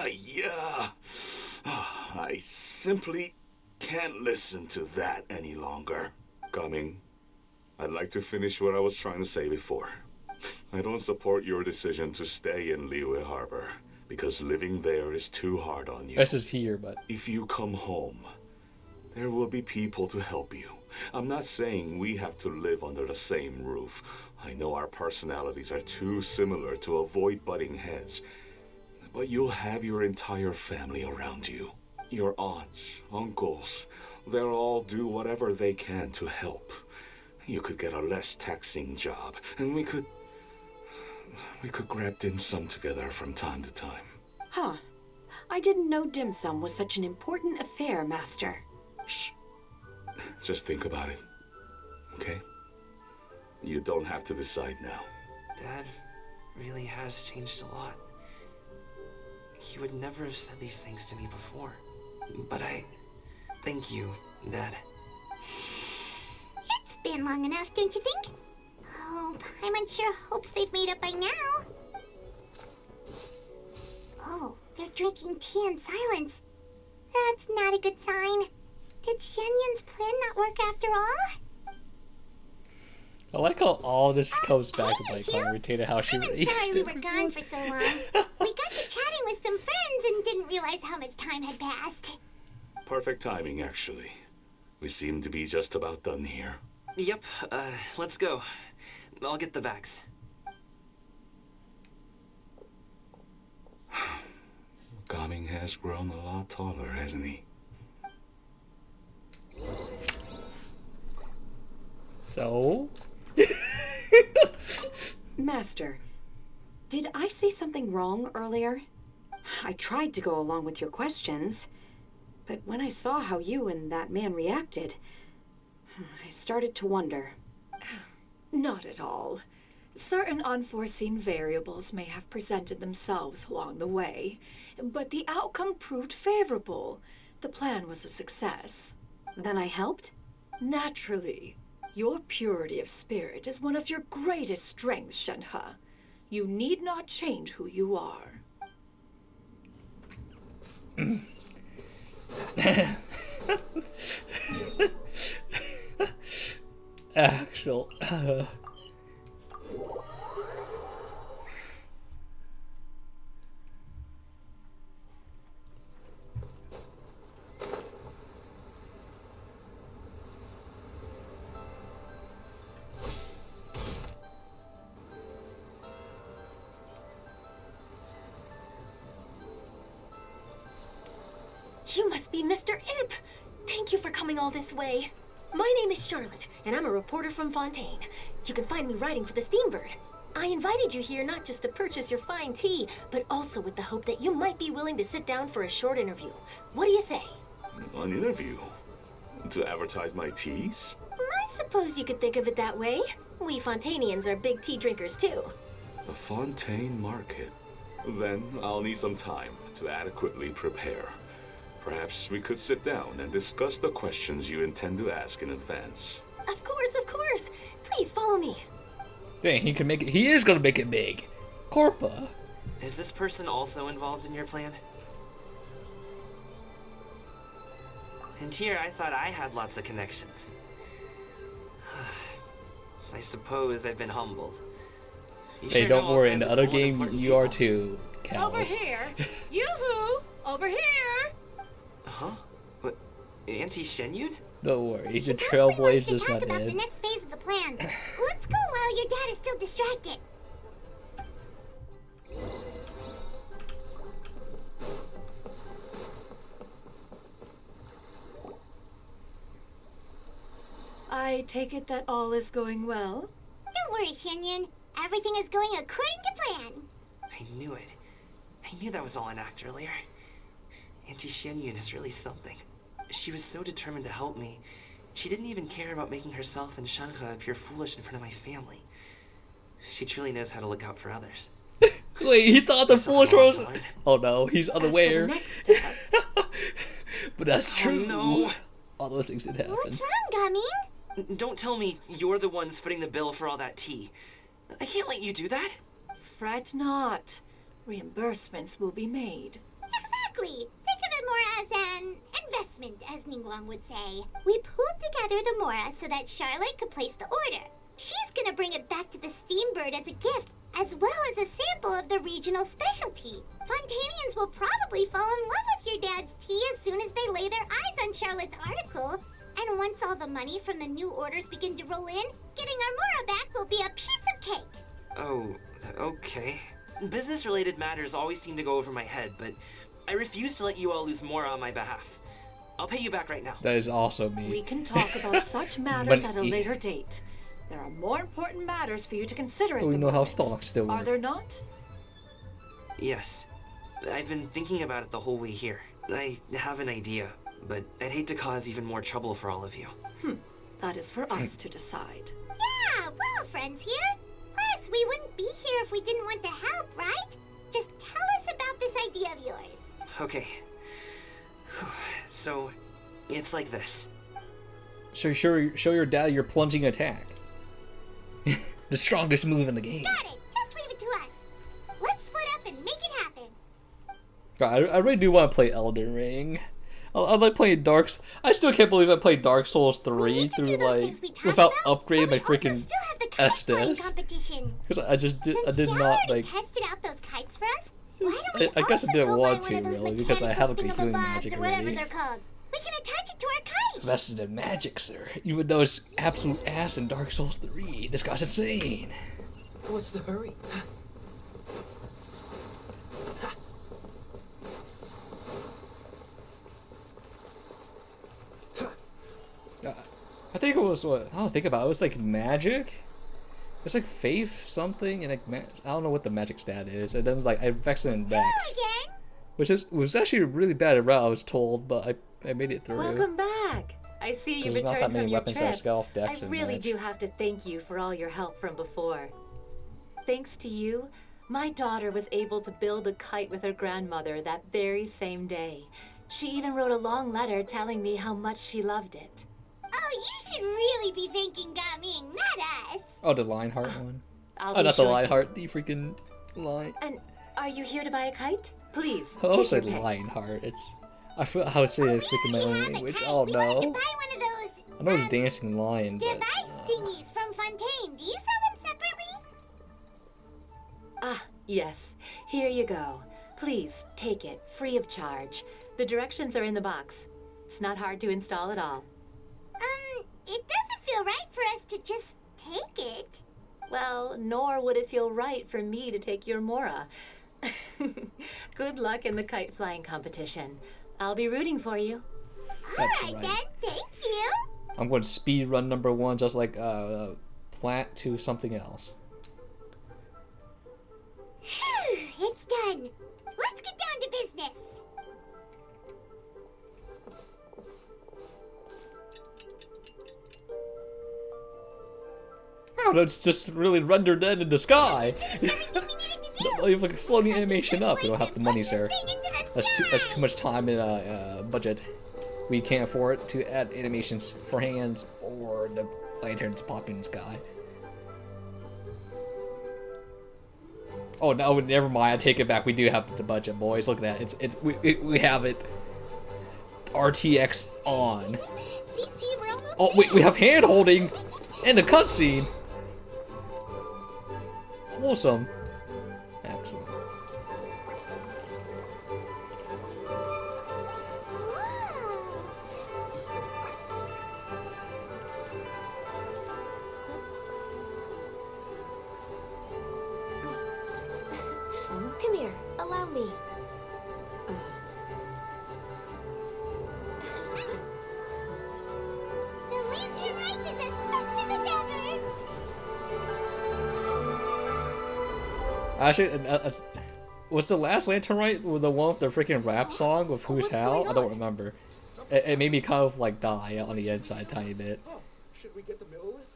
Yeah. I simply can't listen to that any longer. Coming. I'd like to finish what I was trying to say before. I don't support your decision to stay in Liyue Harbor, because living there is too hard on you. This is here, but if you come home, there will be people to help you. I'm not saying we have to live under the same roof. I know our personalities are too similar to avoid butting heads. But you'll have your entire family around you. Your aunts, uncles, they'll all do whatever they can to help. You could get a less taxing job, and we could grab dim sum together from time to time. Huh. I didn't know dim sum was such an important affair, Master. Shh. Just think about it, okay? You don't have to decide now. Dad really has changed a lot. He would never have said these things to me before. But I thank you, Dad. It's been long enough, don't you think? Oh, Paimon sure hopes they've made up by now. Oh, they're drinking tea in silence. That's not a good sign. Did Xianyun's plan not work after all? I like how all this comes back to like Cloud Retainer, how she I'm raised sorry we it. were gone for so long. We got to chatting with some friends and didn't realize how much time had passed. Perfect timing, actually. We seem to be just about done here. Yep, let's go. I'll get the bags. Gaming has grown a lot taller, hasn't he? So? Master, did I say something wrong earlier? I tried to go along with your questions, but when I saw how you and that man reacted, I started to wonder. Not at all. Certain unforeseen variables may have presented themselves along the way, but the outcome proved favorable. The plan was a success. Then I helped? Naturally. Your purity of spirit is one of your greatest strengths, Shenhe. You need not change who you are. Actual. You must be Mr. Ip! Thank you for coming all this way. My name is Charlotte, and I'm a reporter from Fontaine. You can find me writing for the Steambird. I invited you here not just to purchase your fine tea, but also with the hope that you might be willing to sit down for a short interview. What do you say? An interview? To advertise my teas? I suppose you could think of it that way. We Fontainians are big tea drinkers too. The Fontaine Market. Then I'll need some time to adequately prepare. Perhaps we could sit down and discuss the questions you intend to ask in advance. Of course, of course. Please follow me. Dang, he can make it. He is gonna make it big. Corpa. Is this person also involved in your plan? And here I thought I had lots of connections. I suppose I've been humbled. You Hey, sure don't know all worry. In kinds the of other cool and game, important you are people. too, Over Callus. here! Yoo-hoo! Over here! Huh? What? Auntie Shenyun? Don't worry. He should Probably wants trailblaze to this talk one about the in. next phase of the plan. Let's go while your dad is still distracted. I take it that all is going well? Don't worry, Shenyun. Everything is going according to plan. I knew it. I knew that was all an act earlier. Auntie Shenyun is really something. She was so determined to help me. She didn't even care about making herself and Shanka appear foolish in front of my family. She truly knows how to look out for others. Wait, he thought the foolish was. Oh no, he's unaware. But that's true. No. All those things did happen. What's wrong, Gaming? Don't tell me you're the ones footing the bill for all that tea. I can't let you do that. Fret not. Reimbursements will be made. Exactly. Think of it more as an investment, as Ningguang would say. We pulled together the Mora so that Charlotte could place the order. She's gonna bring it back to the Steambird as a gift, as well as a sample of the regional specialty. Fontanians will probably fall in love with your dad's tea as soon as they lay their eyes on Charlotte's article. And once all the money from the new orders begin to roll in, getting our Mora back will be a piece of cake. Oh, okay. Business-related matters always seem to go over my head, but I refuse to let you all lose more on my behalf. I'll pay you back right now. That is also me. We can talk about such matters at a later date. There are more important matters for you to consider at But we the know how moment. stocks still Are work. there not? Yes. I've been thinking about it the whole way here. I have an idea, but I'd hate to cause even more trouble for all of you. That is for us to decide. Yeah, we're all friends here. Plus, we wouldn't be here if we didn't want to help, right? Just tell us about this idea of yours. Okay. So, it's like this. So show your dad your plunging attack. The strongest move in the game. Got it. Just leave it to us. Let's split up and make it happen. God, I really do want to play Elden Ring. I like playing I still can't believe I played Dark Souls 3 through like without upgrading my freaking Estes. Because I did not like. Tested out those kites for us. Why don't we I guess I didn't also want go to buy one of those really because I have a mechanical healing thingamabobs magic or whatever already. they're called. We can attach it to our kite. Invested in magic, sir. Even though it's absolute ass in Dark Souls 3, this guy's insane. What's the hurry? I think it was what I don't think about it. It was like magic. It's like faith something and like I don't know what the magic stat is. And then it was like I vexed it in Vex, which was actually a really bad route I was told, but I made it through. Welcome back. I see you There's not that returned many from your weapons that are trip. stealth decks I in really match. do have to thank you for all your help from before. Thanks to you, my daughter was able to build a kite with her grandmother that very same day. She even wrote a long letter telling me how much she loved it. Oh, you should really be thanking Gaming, not us. Oh, the Lionheart one. I'll Oh, be not sure the to. Lionheart, the freaking lion. And are you here to buy a kite? Please, I almost take said your pick. Lionheart. I forgot how to say it. It's freaking my own language. Oh no. Buy one of those I know it's dancing lion, but device thingies from Fontaine. Do you sell them separately? Ah, yes. Here you go. Please, take it, free of charge. The directions are in the box. It's not hard to install at all. It doesn't feel right for us to just take it. Well, nor would it feel right for me to take your Mora. Good luck in the kite flying competition. I'll be rooting for you. That's Alright right. then, thank you. I'm going speed run number 1, just like Plant to something else. It's done. Let's get down to business. Oh, that's just really rendered dead in the sky. leave like a floating animation up. We don't have the money, sir. That's too much time in budget. We can't afford to add animations for hands or the lanterns popping in the sky. Oh no, never mind. I take it back. We do have the budget, boys. Look at that. We have it. RTX on. Oh wait, we have hand holding and a cutscene. Wholesome. Excellent. Come here, allow me. The lantern rite is as festive as ever! Actually, was the last lantern rite the one with the freaking rap song with Who's How? I don't remember. It made me kind of like die on the inside a tiny bit. Oh, should we get the middle with?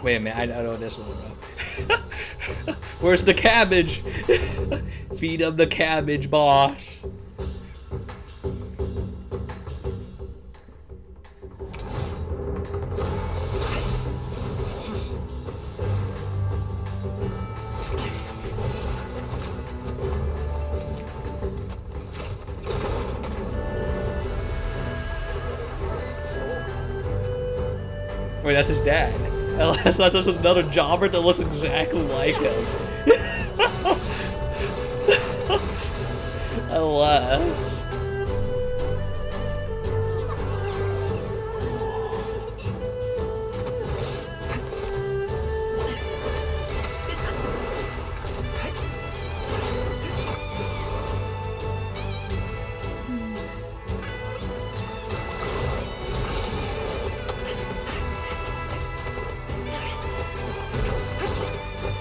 Wait a minute, I know this one, bro. Where's the cabbage? Feed him the cabbage, boss. Wait, that's his dad. Unless that's just another jobber that looks exactly like him. Unless...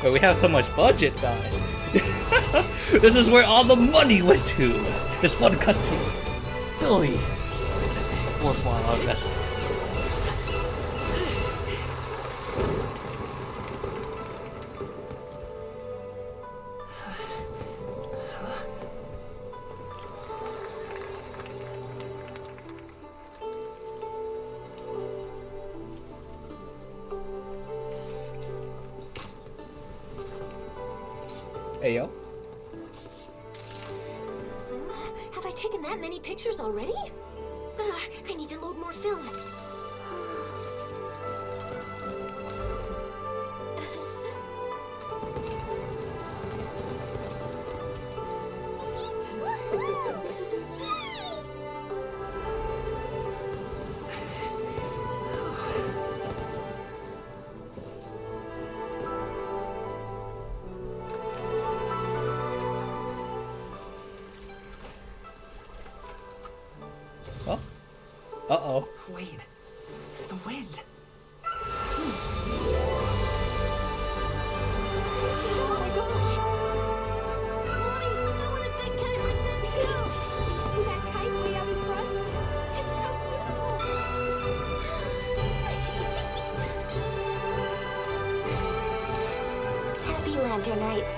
But we have so much budget, guys. This is where all the money went to. This one cutscene. Billions. Worthwhile investment. Hey, yo. Have I taken that many pictures already? I need to load more film. Uh-oh. Wait. The wind. Oh my gosh! Mommy, I want a big kite like that too! Do you see that kite way out in front? It's so beautiful! Happy Lantern Rite.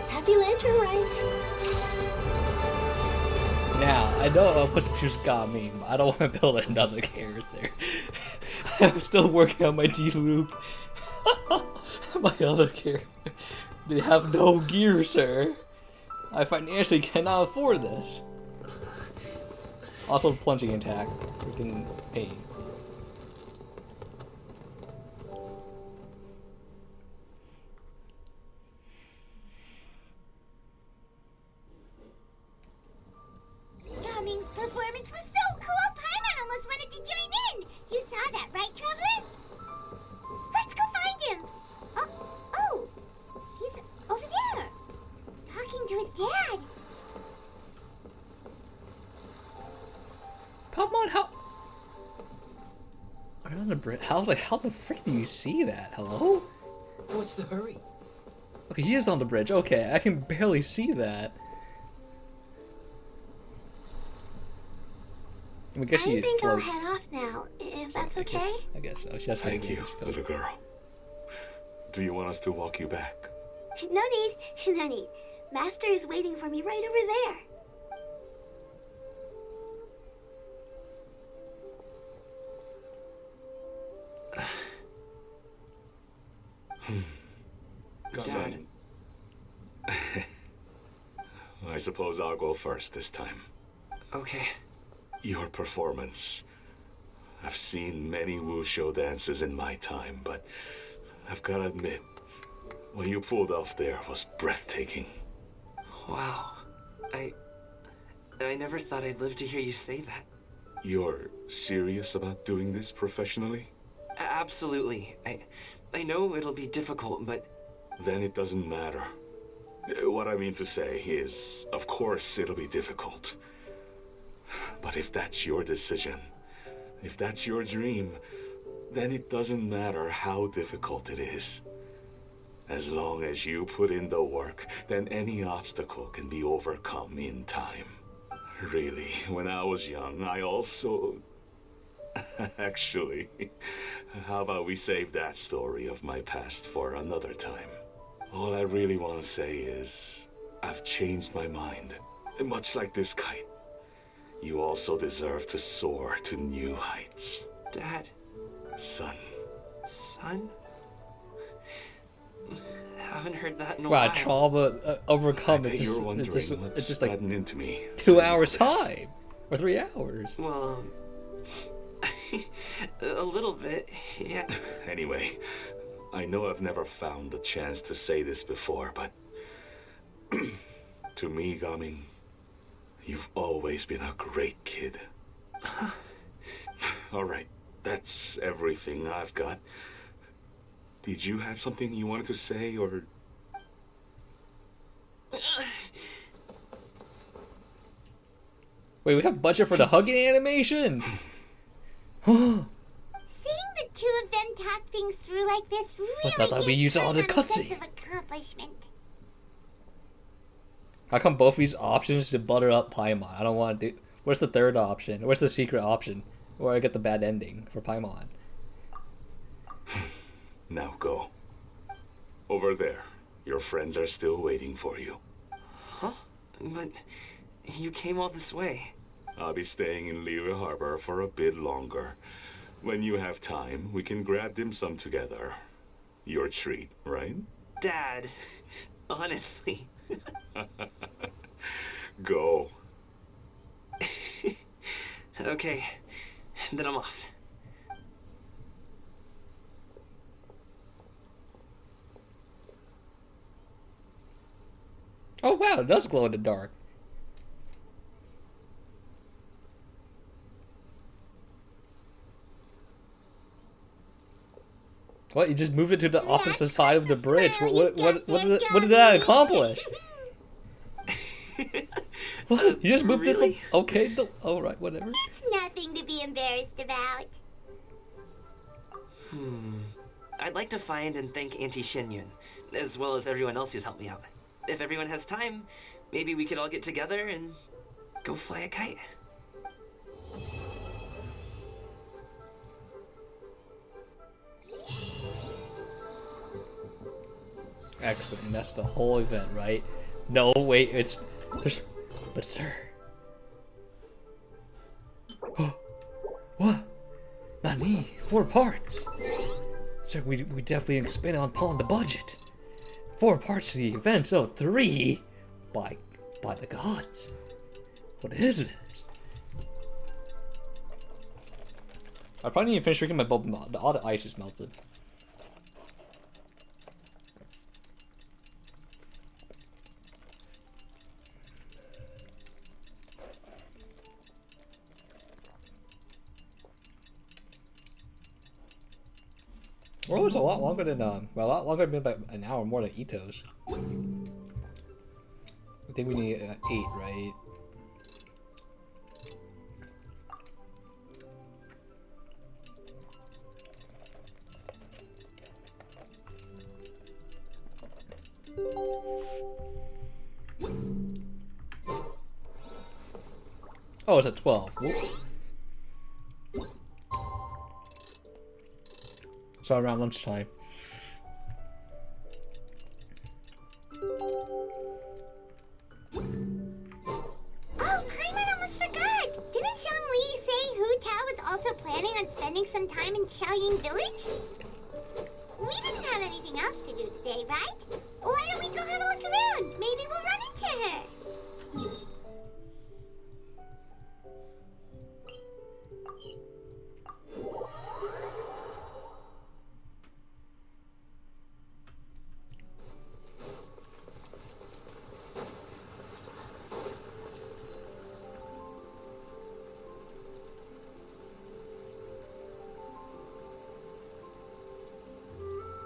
Happy Lantern Rite. Now, I know what you just got me, but I don't want to build another character. I'm still working on my D-loop. My other character. They have no gear, sir. I financially cannot afford this. Also, plunging attack. Freaking pain. Gaming's performance was so cool, Paimon almost wanted to join in! You saw that, right, Traveler? Let's go find him! Oh! He's over there! Talking to his dad! Paimon, how... I'm on the bridge. How the frick do you see that? Hello? What's the hurry? Okay, he is on the bridge. Okay, I can barely see that. I mean, I guess she think I'll floats. head off now, if that's okay. I guess so. She has to Thank you, little girl. Do you want us to walk you back? No need, no need. Master is waiting for me right over there. Son. I suppose I'll go first this time. Okay. Your performance. I've seen many wuxia dances in my time, but I've got to admit, what you pulled off there was breathtaking. Wow. I never thought I'd live to hear you say that. You're serious about doing this professionally? Absolutely. I know it'll be difficult, but... Then it doesn't matter. What I mean to say is, of course it'll be difficult. But if that's your decision, if that's your dream, then it doesn't matter how difficult it is. As long as you put in the work, then any obstacle can be overcome in time. Really, when I was young, I also... Actually, how about we save that story of my past for another time? All I really want to say is, I've changed my mind. Much like this kite. You also deserve to soar to new heights. Dad. Son. Son? Haven't heard that in a Wow, while. trauma overcome. It's just like into me. 2 hours time or 3 hours. Well, a little bit, yeah. Anyway, I know I've never found the chance to say this before, but to me, Gaming, you've always been a great kid. All right, that's everything I've got. Did you have something you wanted to say, or... Wait, we have budget for the hugging animation? Seeing the two of them talk things through like this really I thought we used all the cutscene. impressive accomplishment. How come both these options to butter up Paimon? I don't want to do... Where's the third option? Where's the secret option? Where I get the bad ending for Paimon? Now go. Over there. Your friends are still waiting for you. Huh? But you came all this way. I'll be staying in Liyue Harbor for a bit longer. When you have time, we can grab dim sum together. Your treat, right? Dad, honestly. Go. Okay, then I'm off. Oh wow, it does glow in the dark. What? You just moved it to the opposite side of the bridge. What did that accomplish? What? You just moved it from... Okay, alright, whatever. It's nothing to be embarrassed about. I'd like to find and thank Auntie Xinyun, as well as everyone else who's helped me out. If everyone has time, maybe we could all get together and go fly a kite. Excellent. That's the whole event, right? No, wait, but sir. What? Not me. 4 parts. Sir, we definitely expand upon the budget. 4 parts to the event, so 3 by the gods. What is this? I probably need to finish drinking my bubble. All the ice is melted. Well, it was a lot longer than well, a lot longer than about an hour more than Ito's. I think we need 8, right? Oh, it's at 12. Whoops. So around lunchtime. Oh, Paimon almost forgot! Didn't Zhongli say Hu Tao was also planning on spending some time in Xiaoying Village? We didn't have anything else to do today, right? Why don't we go have a look around? Maybe we'll run into her.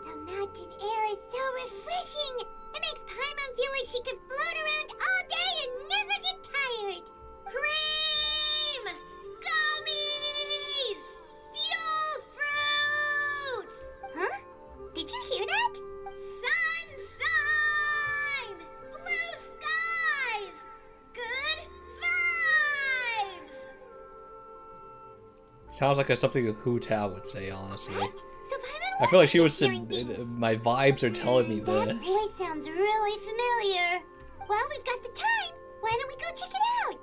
The mountain air is so refreshing. It makes Paimon feel like she could float around all day and never get tired. Cream! Gummies! Fuel fruit! Huh? Did you hear that? Sunshine! Blue skies! Good vibes! Sounds like something a Hu Tao would say, honestly. So Paimon I feel like she would was say, my vibes are telling me That this. voice sounds really familiar. Well, we've got the time. Why don't we go check it out?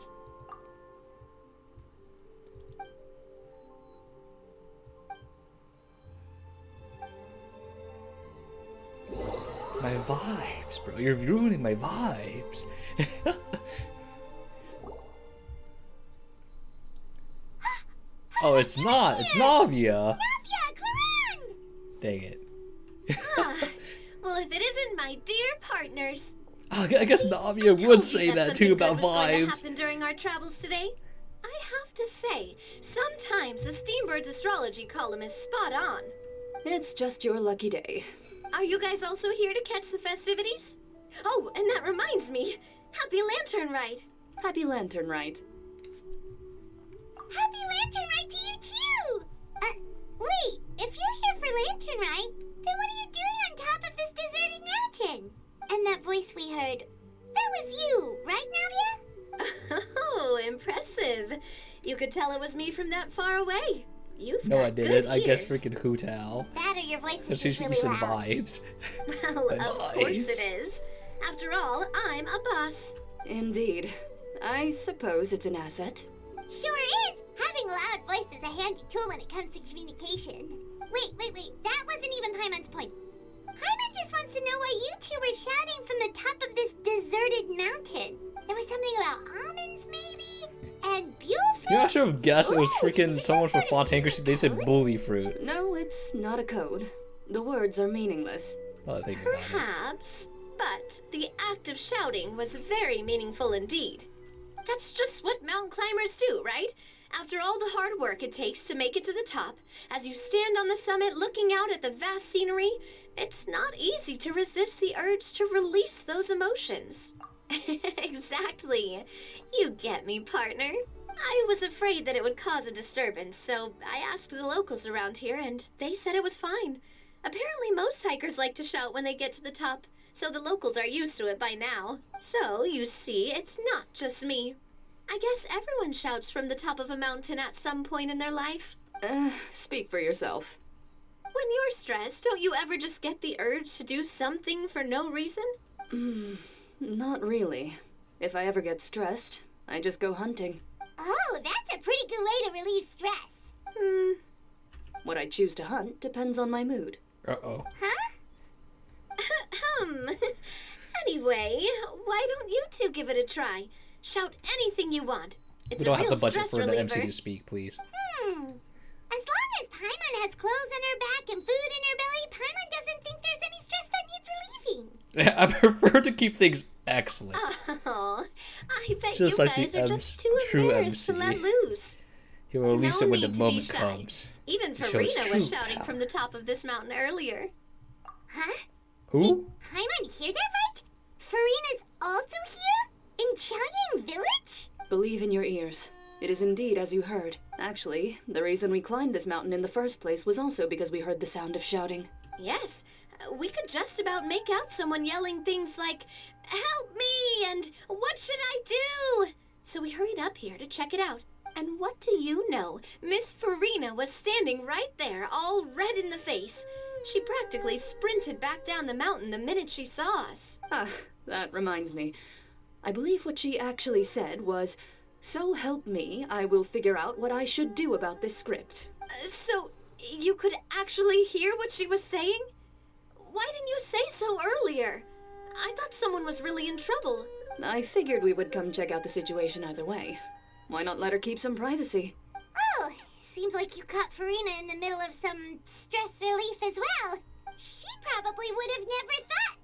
My vibes, bro. You're ruining my vibes. Oh, it's not. It's Navia. Dang it. Well, if it isn't my dear partners. I guess Navia would say that too about vibes. Happened during our travels today. I have to say, sometimes the Steambird's astrology column is spot on. It's just your lucky day. Are you guys also here to catch the festivities? Oh, and that reminds me. Happy Lantern Ride. Happy Lantern Ride. Happy Lantern Ride to you too! Wait, if you're here for Lantern Ride, then what are you doing on top of this deserted mountain? And that voice we heard, that was you, right, Navia? Oh, impressive. You could tell it was me from that far away. You've No, got I didn't. good I guess ears. freaking Hu Tao. That or your voice is She just really said loud. vibes. Well, My of course vibes. it is. After all, I'm a boss. Indeed. I suppose it's an asset. Sure is! Having a loud voice is a handy tool when it comes to communication. Wait. That wasn't even Paimon's point. Paimon just wants to know why you two were shouting from the top of this deserted mountain. There was something about almonds, maybe? And beautiful. You know, I should have guessed it was freaking someone from Fontaine because they said bully fruit. No, it's not a code. The words are meaningless. Well, I think about it. Perhaps, but the act of shouting was very meaningful indeed. That's just what mountain climbers do, right? After all the hard work it takes to make it to the top, as you stand on the summit looking out at the vast scenery, it's not easy to resist the urge to release those emotions. Exactly. You get me, partner. I was afraid that it would cause a disturbance, so I asked the locals around here, and they said it was fine. Apparently most hikers like to shout when they get to the top, so the locals are used to it by now. So, you see, it's not just me. I guess everyone shouts from the top of a mountain at some point in their life. Speak for yourself. When you're stressed, don't you ever just get the urge to do something for no reason? Not really. If I ever get stressed, I just go hunting. Oh, that's a pretty good way to relieve stress. What I choose to hunt depends on my mood. Uh-oh. Huh? Anyway, why don't you two give it a try? Shout anything you want. It's We don't a have real the budget stress for the reliever. MC to speak, please. As long as Paimon has clothes on her back and food in her belly, Paimon doesn't think there's any stress that needs relieving. I prefer to keep things excellent. Oh, I bet Just you like the guys are just too true embarrassed to MC. let loose. He will release No it when the need to be moment shy. comes. Even He shows Farina true was shouting power. from the top of this mountain earlier. Huh? Who? Paimon hear that right? Farina's also here? In Qiaoying Village? Believe in your ears. It is indeed as you heard. Actually, the reason we climbed this mountain in the first place was also because we heard the sound of shouting. Yes, we could just about make out someone yelling things like, "Help me!" and "What should I do?" So we hurried up here to check it out. And what do you know? Miss Farina was standing right there, all red in the face. She practically sprinted back down the mountain the minute she saw us. Ah, that reminds me. I believe what she actually said was, "So help me, I will figure out what I should do about this script." So, you could actually hear what she was saying? Why didn't you say so earlier? I thought someone was really in trouble. I figured we would come check out the situation either way. Why not let her keep some privacy? Oh, seems like you caught Farina in the middle of some stress relief as well. She probably would have never thought.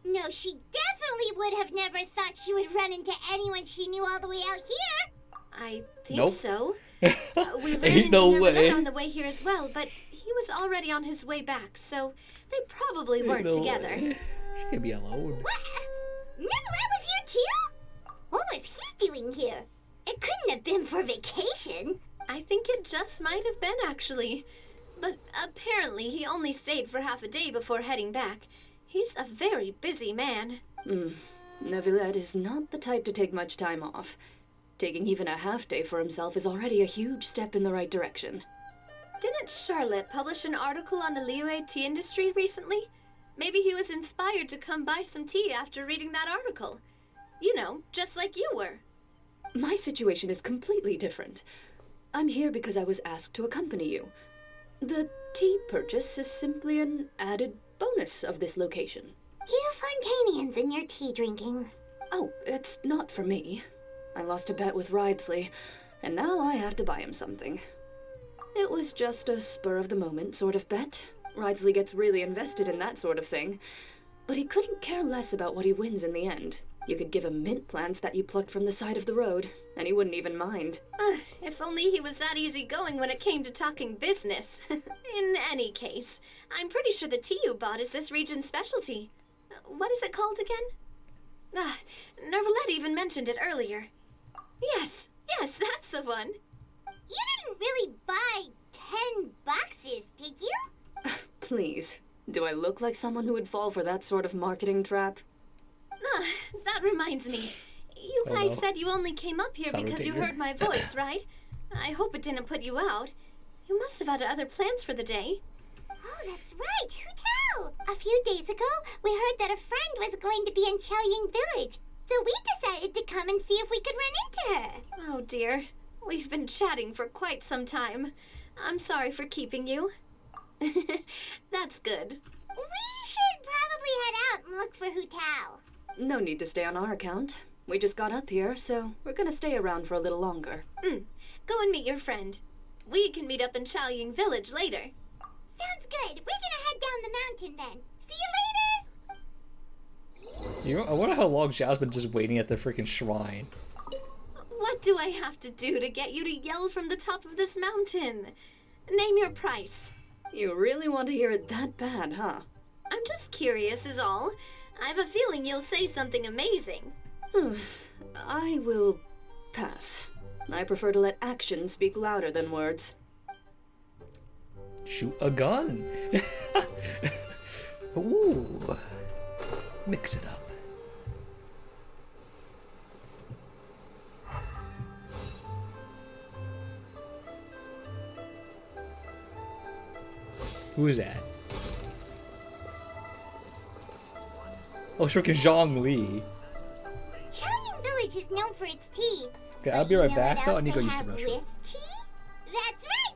No, she definitely would have never thought she would run into anyone she knew all the way out here. I think Nope. so. We ran Ain't into no Neverland way. on the way here as well, but he was already on his way back, so they probably weren't No together. way. She can't be alone. What? Neverland was here too? What was he doing here? It couldn't have been for vacation. I think it just might have been, actually. But apparently he only stayed for half a day before heading back. He's a very busy man. Neuvillette is not the type to take much time off. Taking even a half day for himself is already a huge step in the right direction. Didn't Charlotte publish an article on the Liyue tea industry recently? Maybe he was inspired to come buy some tea after reading that article. You know, just like you were. My situation is completely different. I'm here because I was asked to accompany you. The tea purchase is simply an added bonus of this location. You Fontainians and your tea drinking. Oh, it's not for me. I lost a bet with Ridesley, and now I have to buy him something. It was just a spur-of-the-moment sort of bet. Ridesley gets really invested in that sort of thing. But he couldn't care less about what he wins in the end. You could give him mint plants that you plucked from the side of the road, and he wouldn't even mind. If only he was that easygoing when it came to talking business. In any case, I'm pretty sure the tea you bought is this region's specialty. What is it called again? Neverlet even mentioned it earlier. Yes, that's the one. You didn't really buy 10 boxes, did you? Please, do I look like someone who would fall for that sort of marketing trap? That reminds me. You Oh, guys no. said you only came up here Sorry, because you Tigger. heard my voice, right? I hope it didn't put you out. You must have had other plans for the day. Oh, that's right. Who tell? A few days ago, we heard that a friend was going to be in Chaoying Village. So we decided to come and see if we could run into her. Oh dear. We've been chatting for quite some time. I'm sorry for keeping you. That's good. We should probably head out and look for Hu Tao. No need to stay on our account. We just got up here, so we're gonna stay around for a little longer. Go and meet your friend. We can meet up in Chaoying Village later. Sounds good. We're gonna head down the mountain then. See you later. You know, I wonder how long Jasmine's just waiting at the freaking shrine. What do I have to do to get you to yell from the top of this mountain? Name your price. You really want to hear it that bad, huh? I'm just curious is all. I have a feeling you'll say something amazing. I will pass. I prefer to let actions speak louder than words. Shoot a gun. Ooh. Mix it up. Who is that? Oh, freaking Zhong Li. Chaoying Village is known for its tea. Okay, I'll be right You know what back though. I else need to go they use the have restroom. with tea? That's right.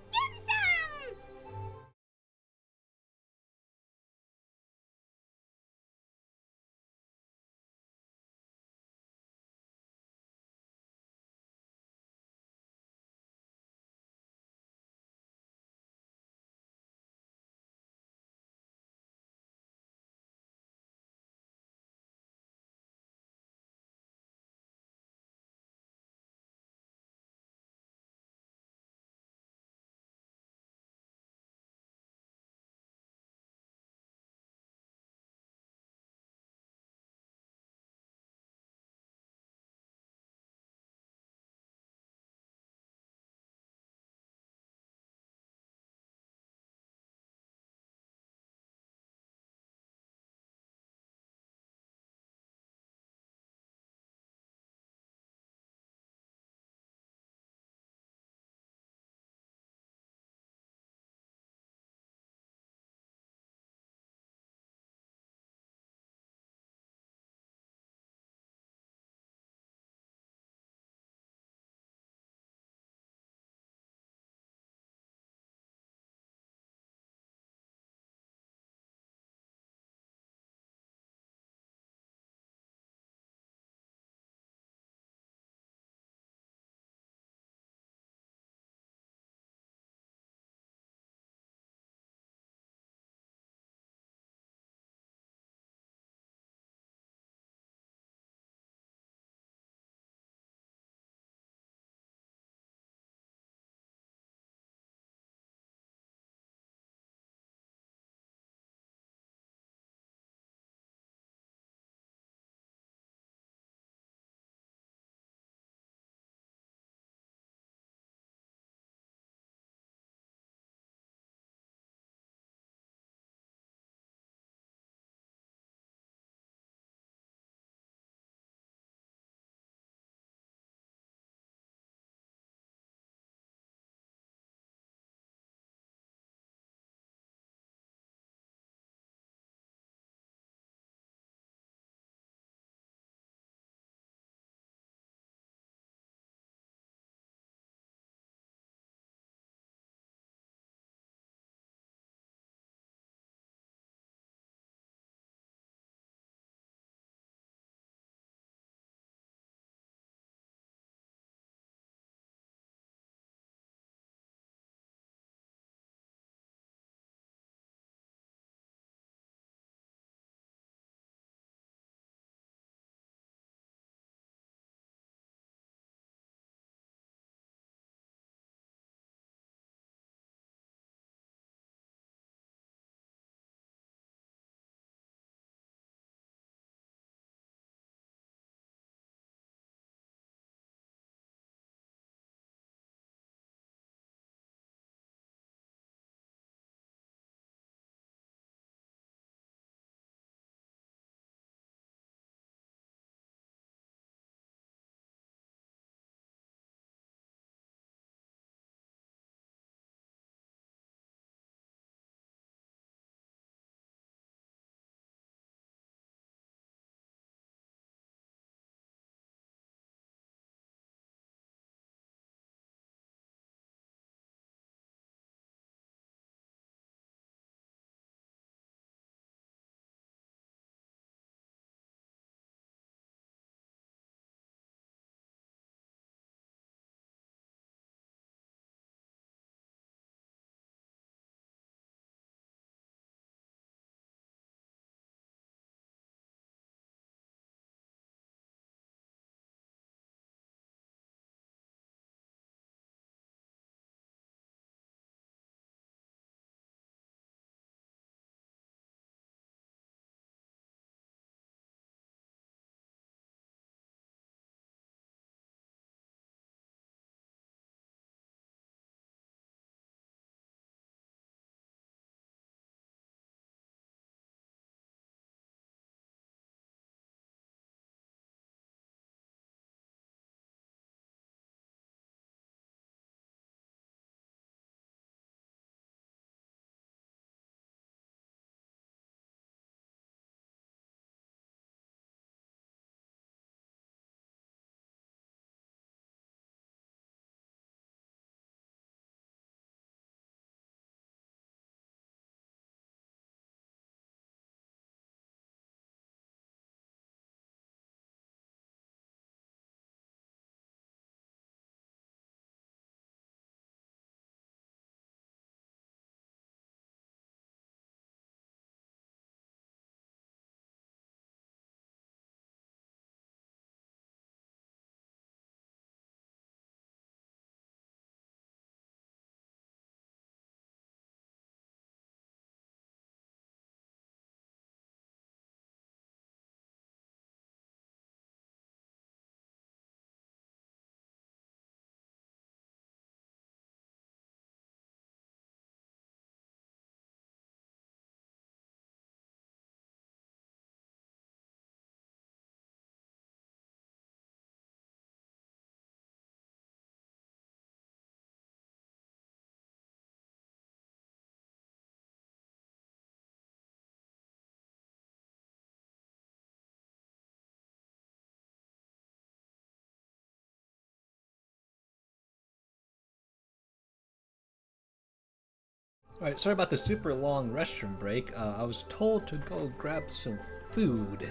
Alright, sorry about the super long restroom break. I was told to go grab some food.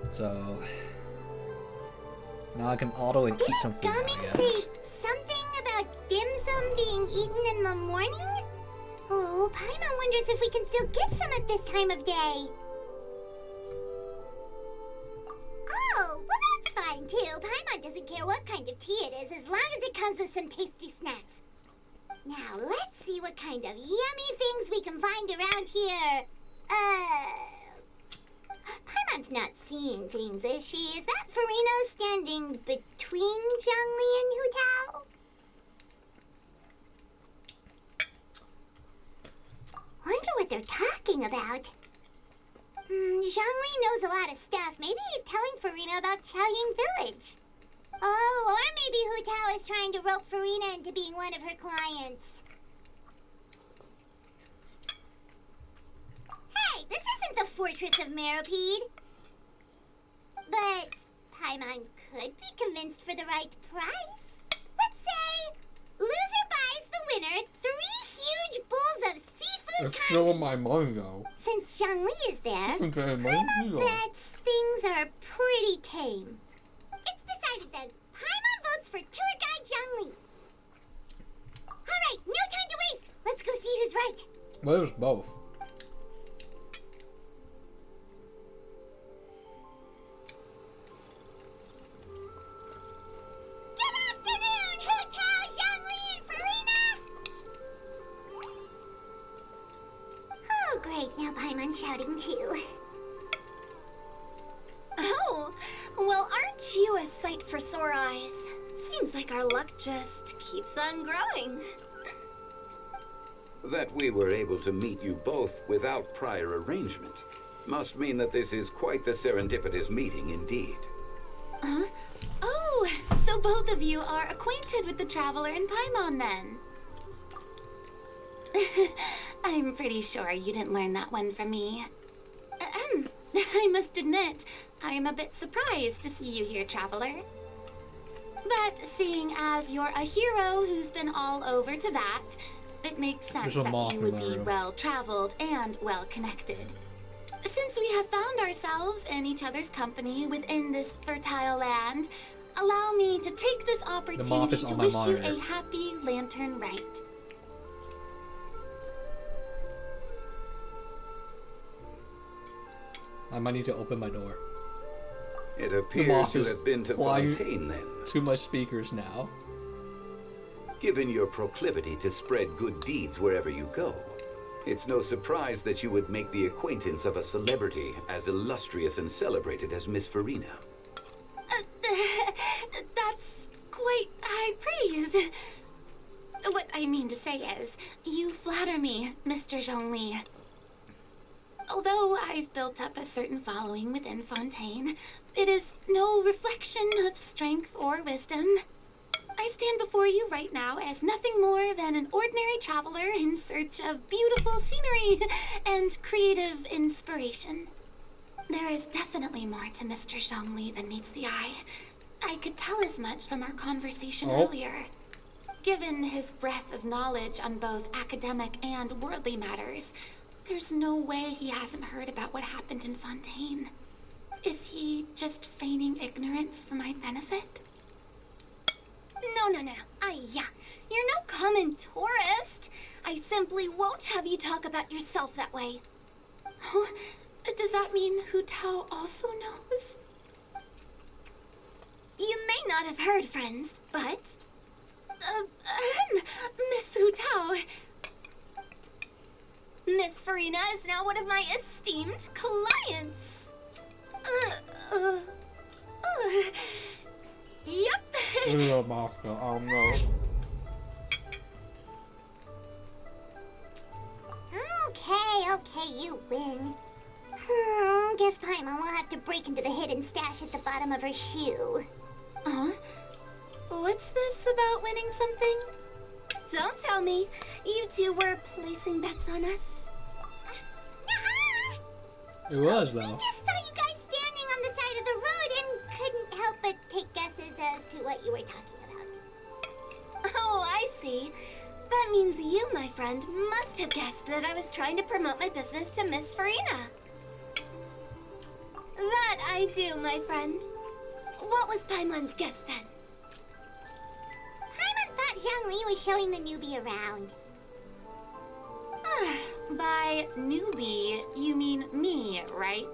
So now I can auto and eat some food now, I guess. Something about dim sum being eaten in the morning? Oh, Paimon wonders if we can still get some at this time of day. Oh, well that's fine too. Paimon doesn't care what kind of tea it is as long as it comes with some tasty snacks. Now, let's see what kind of yummy things we can find around here. Paimon's not seeing things, is she? Is that Farina standing between Zhongli and Hu Tao? Wonder what they're talking about. Zhongli knows a lot of stuff. Maybe he's telling Farina about Chaoying Village. Oh, or maybe Hu Tao is trying to rope Farina into being one of her clients. Hey, this isn't the Fortress of Meropide. But Paimon could be convinced for the right price. Let's say loser buys the winner 3 huge bowls of seafood It's still my money though. Since Zhongli is there, It's okay, Paimon bets things are pretty tame. It's decided then. Paimon votes for tour guide Zhongli. Alright, no time to waste. Let's go see who's right. Well, it was both. Good afternoon, Hu Tao, Zhongli, and Farina! Oh, great. Now Paimon's shouting too. Oh, well, aren't you a sight for sore eyes? Seems like our luck just keeps on growing. That we were able to meet you both without prior arrangement must mean that this is quite the serendipitous meeting indeed. Huh? Oh, so both of you are acquainted with the Traveler and Paimon then? I'm pretty sure you didn't learn that one from me. I must admit, I'm a bit surprised to see you here, Traveler. But seeing as you're a hero who's been all over to that, it makes sense There's a that moth you in would my be room. well-traveled and well-connected. Since we have found ourselves in each other's company within this fertile land, allow me to take this opportunity is to on my wish you monitor. a happy Lantern Rite. I might need to open my door. It The appears moth you is have been to flying Fontaine then. to my speakers now. Given your proclivity to spread good deeds wherever you go, it's no surprise that you would make the acquaintance of a celebrity as illustrious and celebrated as Miss Farina. That's quite high praise. What I mean to say is, you flatter me, Mr. Zhongli. Although I've built up a certain following within Fontaine, it is no reflection of strength or wisdom. I stand before you right now as nothing more than an ordinary traveler in search of beautiful scenery and creative inspiration. There is definitely more to Mr. Zhongli than meets the eye. I could tell as much from our conversation earlier. Given his breadth of knowledge on both academic and worldly matters, there's no way he hasn't heard about what happened in Fontaine. Is he just feigning ignorance for my benefit? No. You're no common tourist. I simply won't have you talk about yourself that way. Oh, does that mean Hu Tao also knows? You may not have heard, friends, but... Miss Hu Tao. Miss Farina is now one of my esteemed clients. Yep. Yeah, Master, oh no. Okay, you win. Guess Paimon will have to break into the hidden stash at the bottom of her shoe. What's this about winning something? Don't tell me. You two were placing bets on us. It was, We though. just saw you guys standing on the side of the road and couldn't help but take guesses as to what you were talking about. Oh, I see. That means you, my friend, must have guessed that I was trying to promote my business to Miss Farina. That I do, my friend. What was Paimon's guess then? Paimon thought Zhongli was showing the newbie around. By newbie, you mean me, right?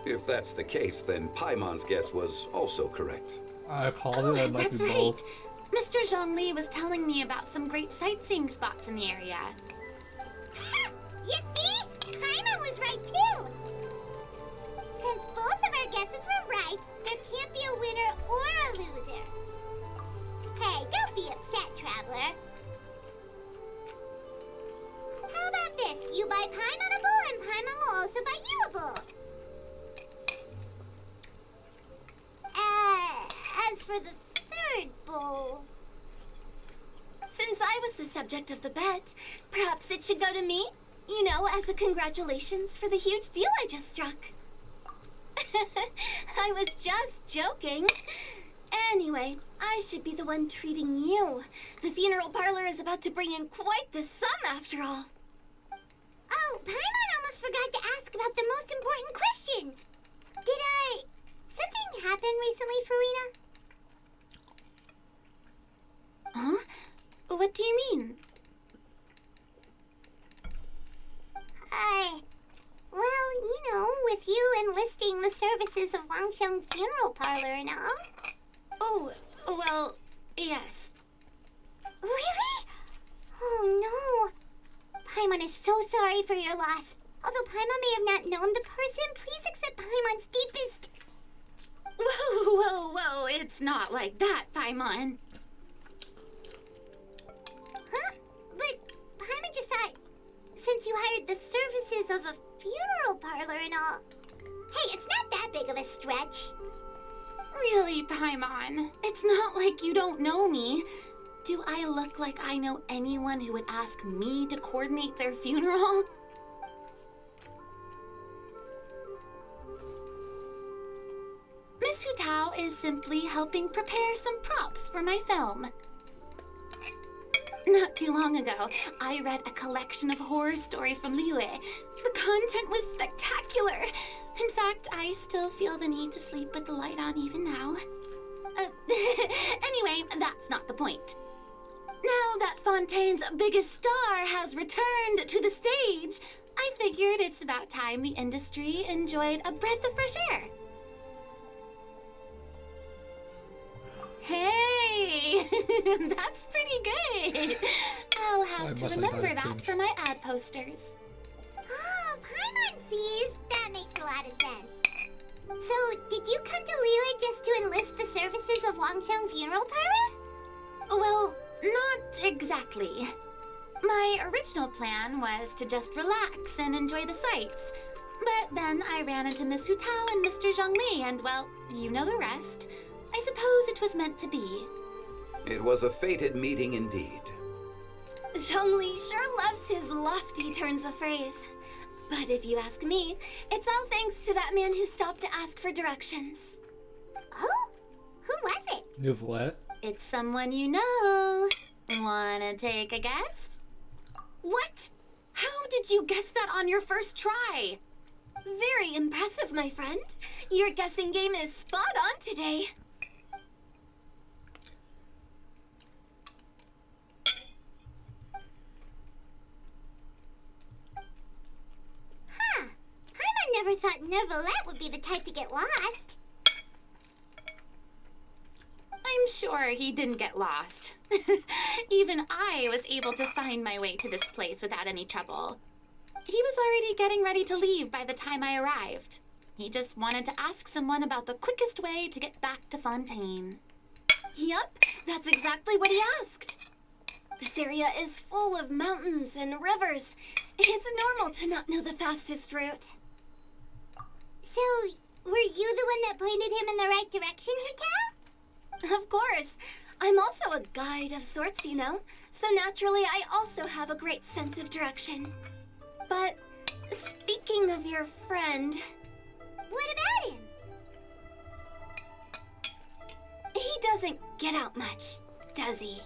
If that's the case, then Paimon's guess was also correct. I called it. It might That's be right. both. Mr. Zhongli was telling me about some great sightseeing spots in the area. You see? Paimon was right too. Since both of our guesses were right, there can't be a winner or a loser. Hey, don't be upset, traveler. How about this? You buy Paimon a bowl and Paimon will also buy you a bowl. As for the third bowl... Since I was the subject of the bet, perhaps it should go to me? You know, as a congratulations for the huge deal I just struck. I was just joking. Anyway, I should be the one treating you. The funeral parlor is about to bring in quite the sum after all. Oh, Paimon almost forgot to ask about the most important question. Something happen recently, Farina? Huh? What do you mean? Well, you know, with you enlisting the services of Wangsheng Funeral Parlor and all. Oh, well, yes. Really? Oh no. Paimon is so sorry for your loss. Although Paimon may have not known the person, please accept Paimon's deepest... Whoa, it's not like that, Paimon. Huh? But Paimon just thought, since you hired the services of a funeral parlor and all... Hey, it's not that big of a stretch. Really, Paimon? It's not like you don't know me. Do I look like I know anyone who would ask me to coordinate their funeral? Miss Hu Tao is simply helping prepare some props for my film. Not too long ago, I read a collection of horror stories from Liyue. The content was spectacular. In fact, I still feel the need to sleep with the light on even now. Anyway, that's not the point. Now that Fontaine's biggest star has returned to the stage, I figured it's about time the industry enjoyed a breath of fresh air. Hey, that's pretty good. I'll have to remember that for my ad posters. Oh, Paimon sees. That makes a lot of sense. So, did you come to Liyue just to enlist the services of Wangsheng Funeral Parlor? Well, not exactly. My original plan was to just relax and enjoy the sights. But then I ran into Miss Hu Tao and Mr. Zhongli, and well, you know the rest. I suppose it was meant to be. It was a fated meeting indeed. Zhongli sure loves his lofty turns of phrase. But if you ask me, it's all thanks to that man who stopped to ask for directions. Oh? Who was it? Nouvelle. It's someone you know. Wanna take a guess? What? How did you guess that on your first try? Very impressive, my friend. Your guessing game is spot on today. Huh. Paimon never thought Neuvillette would be the type to get lost. I'm sure he didn't get lost. Even I was able to find my way to this place without any trouble. He was already getting ready to leave by the time I arrived. He just wanted to ask someone about the quickest way to get back to Fontaine. Yup, that's exactly what he asked. This area is full of mountains and rivers. It's normal to not know the fastest route. So, were you the one that pointed him in the right direction, Hu-Tao? Of course. I'm also a guide of sorts, you know. So naturally, I also have a great sense of direction. But, speaking of your friend... What about him? He doesn't get out much, does he?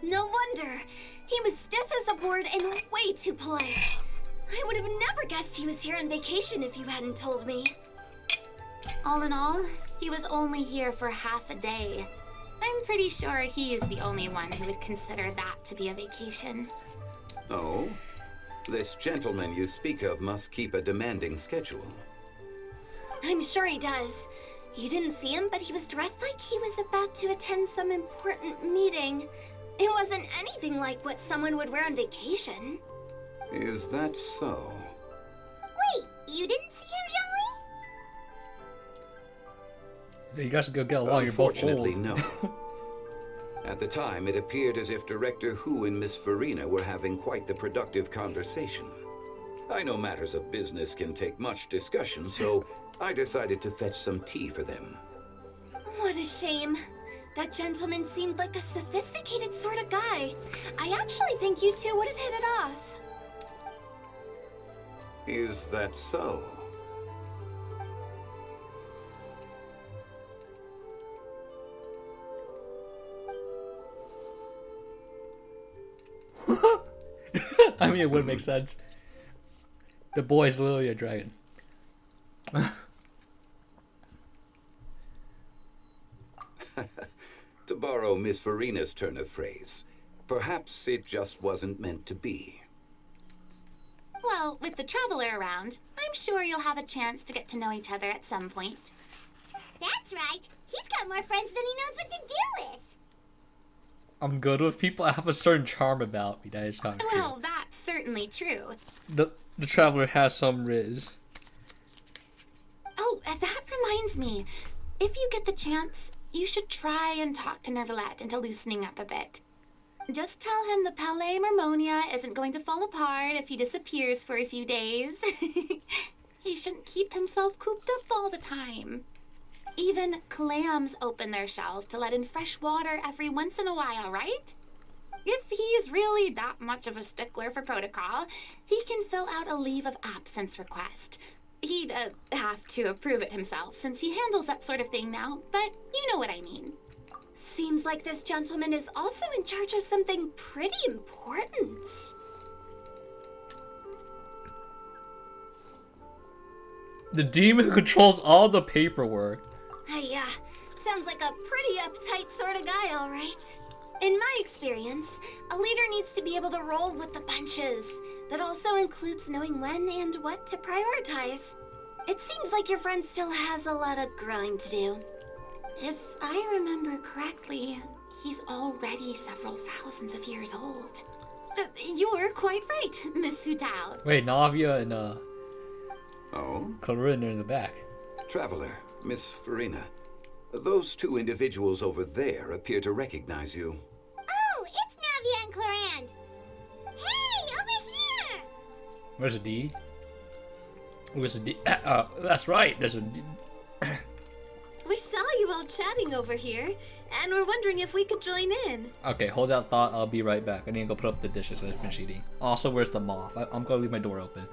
No wonder. He was stiff as a board and way too polite. I would have never guessed he was here on vacation if you hadn't told me. All in all, he was only here for half a day. I'm pretty sure he is the only one who would consider that to be a vacation. Oh? This gentleman you speak of must keep a demanding schedule. I'm sure he does. You didn't see him, but he was dressed like he was about to attend some important meeting. It wasn't anything like what someone would wear on vacation. Is that so? Wait, you didn't see him, Jean-Louis? You guys can go get along. You're both old. Unfortunately, no. At the time, it appeared as if Director Hu and Miss Farina were having quite the productive conversation. I know matters of business can take much discussion, so I decided to fetch some tea for them. What a shame. That gentleman seemed like a sophisticated sort of guy. I actually think you two would have hit it off. Is that so? I mean, it would make sense. The boy's literally a dragon. To borrow Miss Farina's turn of phrase, perhaps it just wasn't meant to be. Well, with the traveler around, I'm sure you'll have a chance to get to know each other at some point. That's right. He's got more friends than he knows what to do with. I'm good with people. I have a certain charm about me. That is kind of true. Well, that's certainly true. The traveler has some riz. Oh, that reminds me. If you get the chance, you should try and talk to Nervalette into loosening up a bit. Just tell him the Palais Mermonia isn't going to fall apart if he disappears for a few days. He shouldn't keep himself cooped up all the time. Even clams open their shells to let in fresh water every once in a while, right? If he's really that much of a stickler for protocol, he can fill out a leave of absence request. He'd have to approve it himself since he handles that sort of thing now, but you know what I mean. Seems like this gentleman is also in charge of something pretty important. The demon controls all the paperwork. Yeah, sounds like a pretty uptight sort of guy, all right. In my experience, a leader needs to be able to roll with the punches. That also includes knowing when and what to prioritize. It seems like your friend still has a lot of growing to do. If I remember correctly, he's already several thousands of years old. You're quite right, Miss Hutao. Wait, Navia and Oh? Corinne are in the back. Traveler, Miss Farina. Those two individuals over there appear to recognize you. Oh, it's Navia and Clarand. Hey, over here! Where's the D? Where's the D? That's right. There's a D. We saw you all chatting over here, and we're wondering if we could join in. Okay, hold that thought. I'll be right back. I need to go put up the dishes. I finished eating. Also, where's the moth? I'm gonna leave my door open.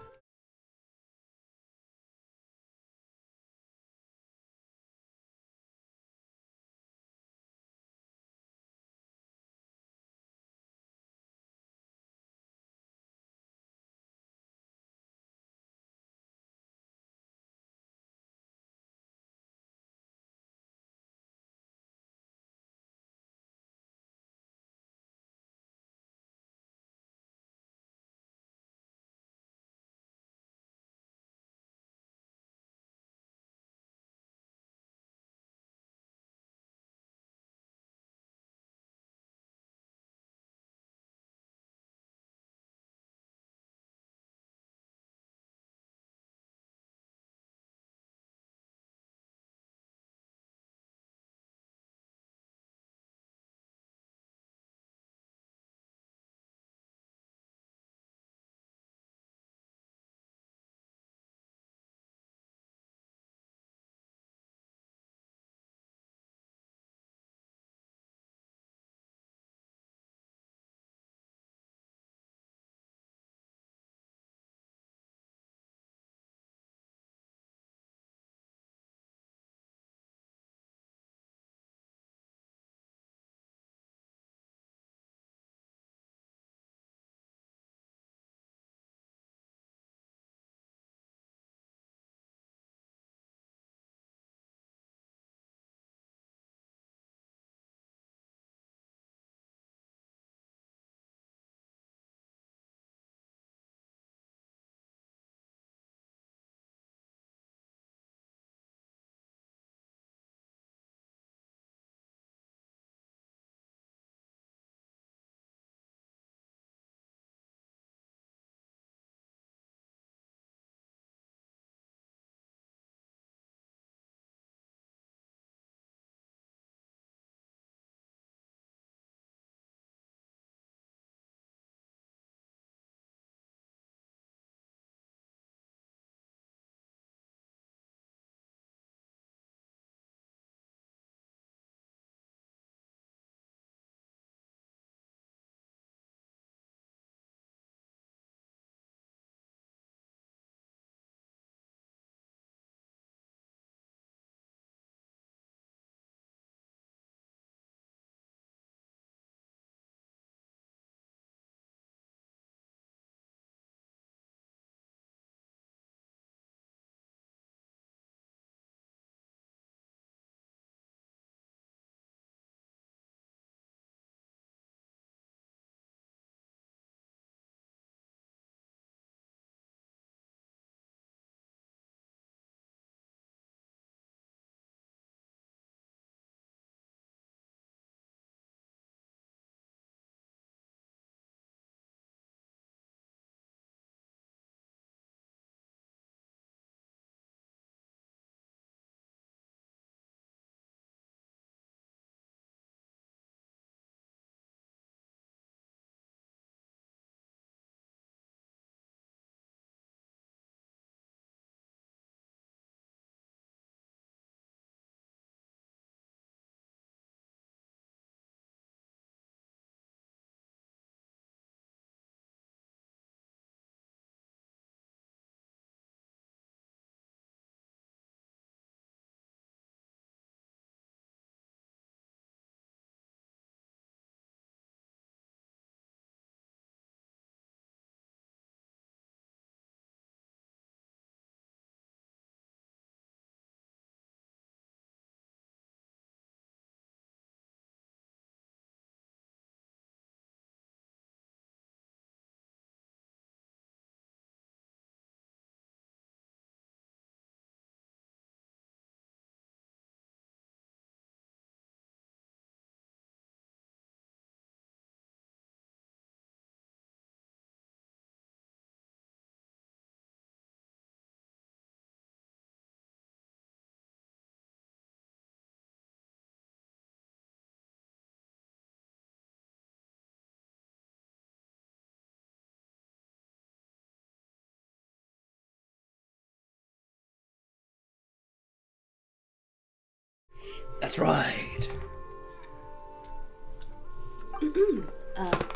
That's right.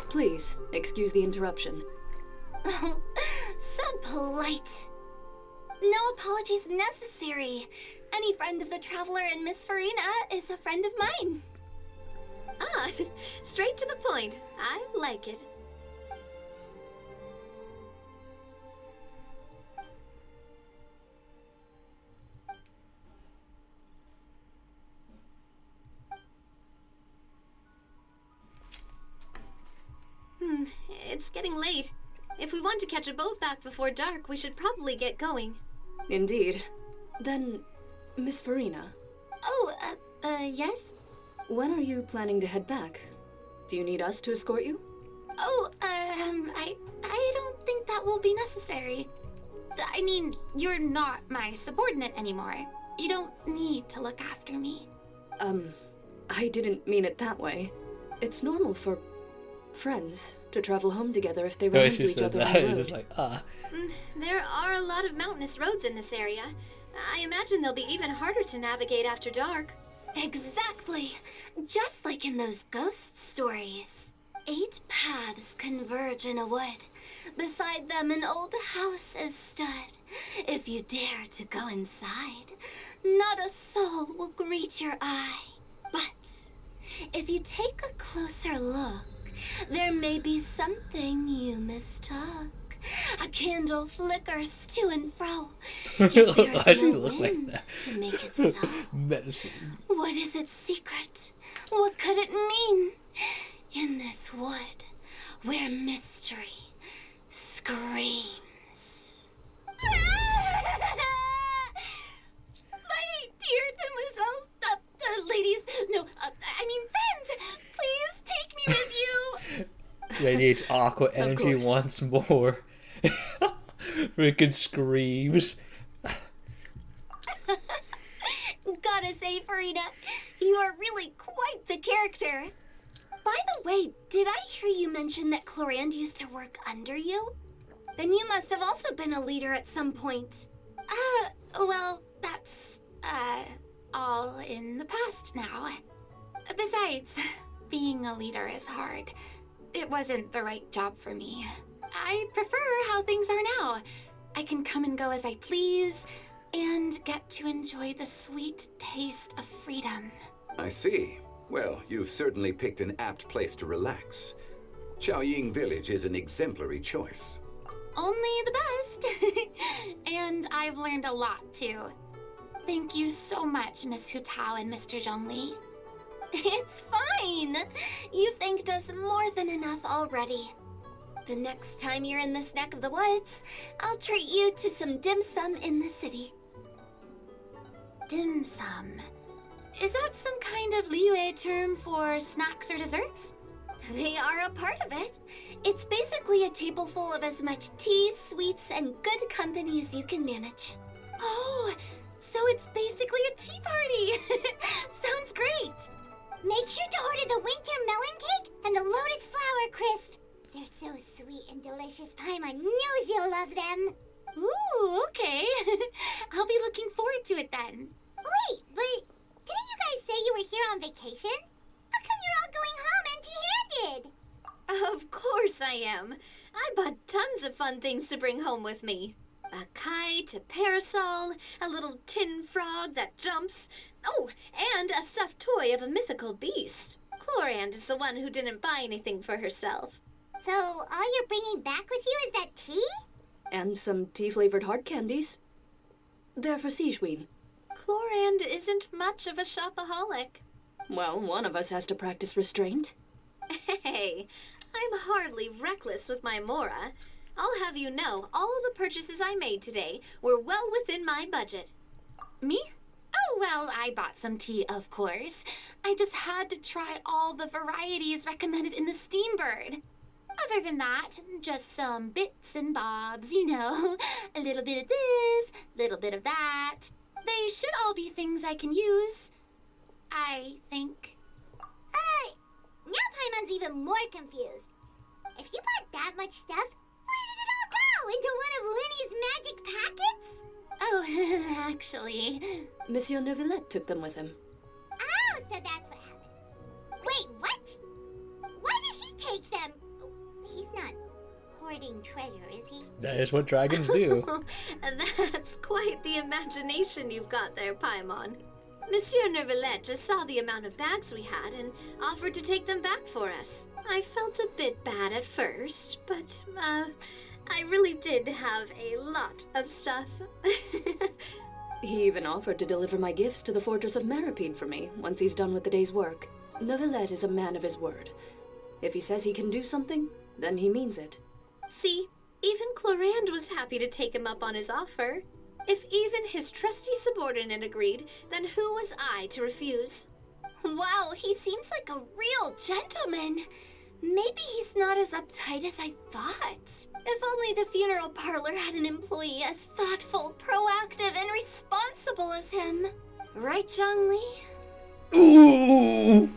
Please, excuse the interruption. Oh, so polite. No apologies necessary. Any friend of the Traveler and Miss Farina is a friend of mine. Ah, straight to the point. I like it. It's getting late. If we want to catch a boat back before dark, we should probably get going. Indeed. Then, Miss Farina. Oh, yes? When are you planning to head back? Do you need us to escort you? Oh, I don't think that will be necessary. I mean, you're not my subordinate anymore. You don't need to look after me. I didn't mean it that way. It's normal for friends to travel home together if they run into each other on the road. Just like, There are a lot of mountainous roads in this area. I imagine they'll be even harder to navigate after dark. Exactly. Just like in those ghost stories. 8 paths converge in a wood. Beside them an old house is stood. If you dare to go inside, not a soul will greet your eye. But if you take a closer look, there may be something you mistook. A candle flickers to and fro. Yet there's no wind to make it so. Medicine. What is its secret? What could it mean? In this wood, where mystery screams. My dear demoiselles, ladies, no, I mean friends, please take me with you. Radiates aqua energy once more. Freaking screams. Gotta say, Farina, you are really quite the character. By the way, did I hear you mention that Clorand used to work under you? Then you must have also been a leader at some point. Well, that's, all in the past now. Besides, being a leader is hard. It wasn't the right job for me. I prefer how things are now. I can come and go as I please, and get to enjoy the sweet taste of freedom. I see. Well, you've certainly picked an apt place to relax. Xiaoying Village is an exemplary choice. Only the best. And I've learned a lot, too. Thank you so much, Miss Hu Tao and Mr. Zhongli. It's fine. You've thanked us more than enough already. The next time you're in this neck of the woods, I'll treat you to some dim sum in the city. Dim sum? Is that some kind of Liyue term for snacks or desserts? They are a part of it. It's basically a table full of as much tea, sweets, and good company as you can manage. Oh, so it's basically a tea party. Sounds great. Make sure to order the winter melon cake and the lotus flower crisp. They're so sweet and delicious, Paimon knows you'll love them. Ooh, okay. I'll be looking forward to it then. Wait, but didn't you guys say you were here on vacation? How come you're all going home empty-handed? Of course I am. I bought tons of fun things to bring home with me. A kite, a parasol, a little tin frog that jumps. Oh, and a stuffed toy of a mythical beast. Clorand is the one who didn't buy anything for herself. So all you're bringing back with you is that tea? And some tea-flavored hard candies. They're for Sigewin. Clorand isn't much of a shopaholic. Well, one of us has to practice restraint. Hey, I'm hardly reckless with my Mora. I'll have you know, all the purchases I made today were well within my budget. Me? Oh, well, I bought some tea, of course. I just had to try all the varieties recommended in the Steambird. Other than that, just some bits and bobs, you know. A little bit of this, little bit of that. They should all be things I can use, I think. Now Paimon's even more confused. If you bought that much stuff, where did it all go? Into one of Linny's magic packets? Oh, actually... Monsieur Neuvillette took them with him. Ah! hoarding treasure, is he? That is what dragons do. That's quite the imagination you've got there, Paimon. Monsieur Neuvillette just saw the amount of bags we had and offered to take them back for us. I felt a bit bad at first, but, I really did have a lot of stuff. He even offered to deliver my gifts to the Fortress of Maripede for me once he's done with the day's work. Neuvillette is a man of his word. If he says he can do something, then he means it. See, even Clorand was happy to take him up on his offer. If even his trusty subordinate agreed, then who was I to refuse? Wow, he seems like a real gentleman. Maybe he's not as uptight as I thought. If only the funeral parlor had an employee as thoughtful, proactive, and responsible as him. Right, Zhongli? Ooh!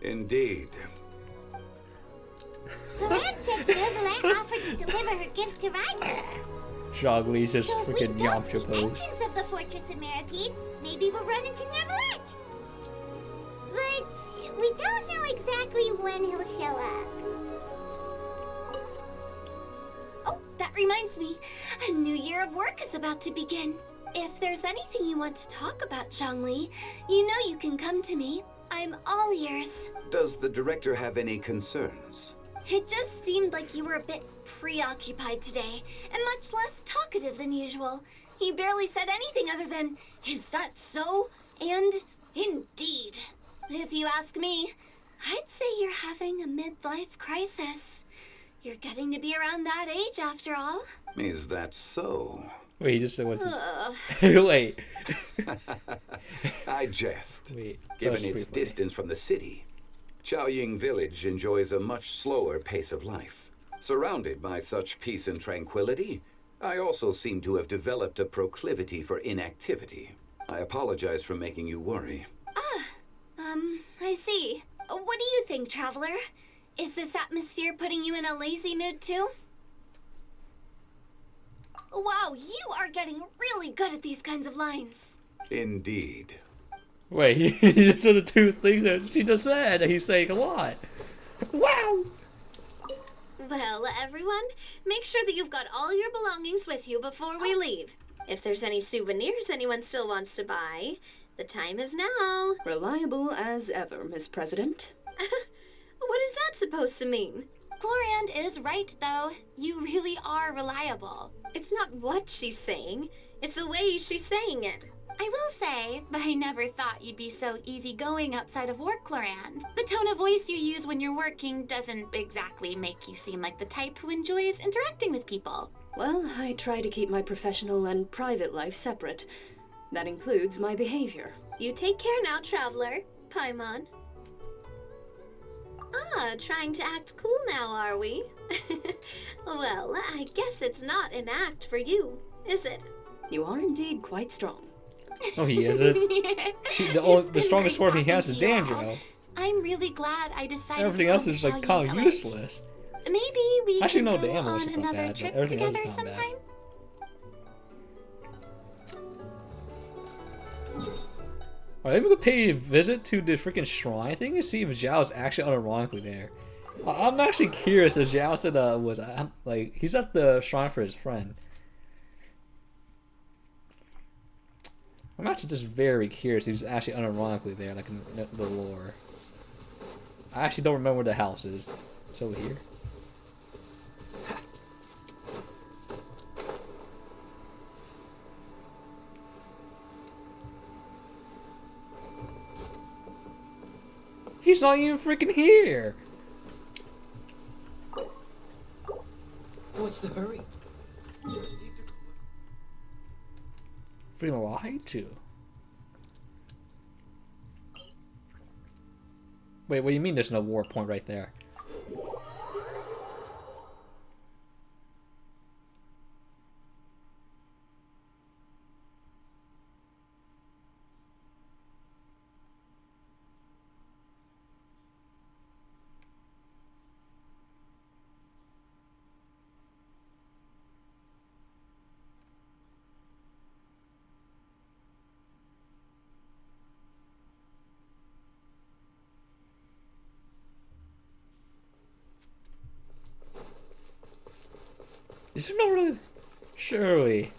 Indeed. Clorand said Neuvillette offered to deliver her gifts to Ryza. Zhongli's just So if we freaking go Yamcha to the pose. entrance of the Fortress of Maripede, maybe we'll run into Neuvillette. But we don't know exactly when he'll show up. Oh, that reminds me. A new year of work is about to begin. If there's anything you want to talk about, Zhongli, you know you can come to me. I'm all ears. Does the director have any concerns? It just seemed like you were a bit preoccupied today, and much less talkative than usual. He barely said anything other than, "Is that so?" and "Indeed." If you ask me, I'd say you're having a midlife crisis. You're getting to be around that age after all. Is that so? Wait, he just said what's his... Ugh. Wait. I jest. Wait. Given That's its pretty funny. distance from the city, Chaoying Village enjoys a much slower pace of life. Surrounded by such peace and tranquility, I also seem to have developed a proclivity for inactivity. I apologize for making you worry. I see. What do you think, Traveler? Is this atmosphere putting you in a lazy mood too? Wow, you are getting really good at these kinds of lines. Indeed. Wait, he just said the two things that she just said, and he's saying a lot. Wow! Well, everyone, make sure that you've got all your belongings with you before we leave. If there's any souvenirs anyone still wants to buy, the time is now. Reliable as ever, Miss President. What is that supposed to mean? Clorand is right, though. You really are reliable. It's not what she's saying, it's the way she's saying it. I will say, but I never thought you'd be so easygoing outside of work, Clorand. The tone of voice you use when you're working doesn't exactly make you seem like the type who enjoys interacting with people. Well, I try to keep my professional and private life separate. That includes my behavior. You take care now, Traveler. Paimon. Ah, trying to act cool now, are we? Well, I guess it's not an act for you, is it? You are indeed quite strong. Oh, he isn't. The strongest form he has is Dandro. I'm really glad I decided Everything to else come is to like Xiaoyu kind of Village. useless. Maybe we Actually, can no, go the ammo on wasn't that another bad, but trip everything else together is not bad. sometime. Alright, let me go pay a visit to the freaking shrine thing and see if Zhao's actually unironically there. I'm actually curious if Zhao said was like he's at the shrine for his friend. I'm actually just very curious if he's actually unironically there, like in the lore. I actually don't remember where the house is. It's over here. He's not even freaking here. What's the hurry? Freaking lied to. Wait, what do you mean there's no war point right there? Is there no really? Surely.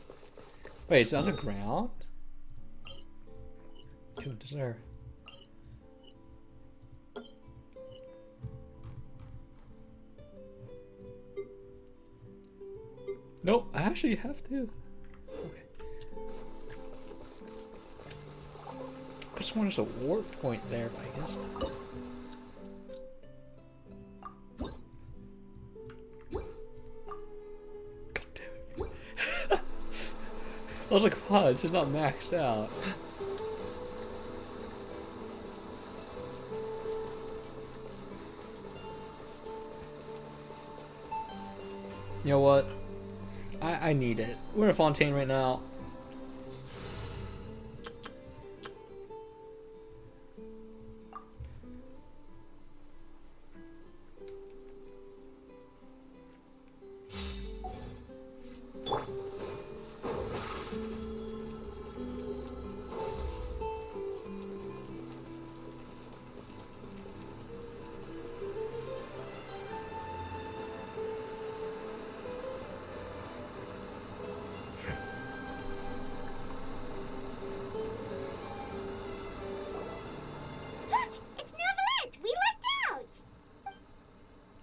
Wait, it's underground? Good deserve. Nope, I actually have to. Okay. I just want there's a warp point there, but I guess. I was like, wow, it's just not maxed out. You know what? I need it. We're in Fontaine right now.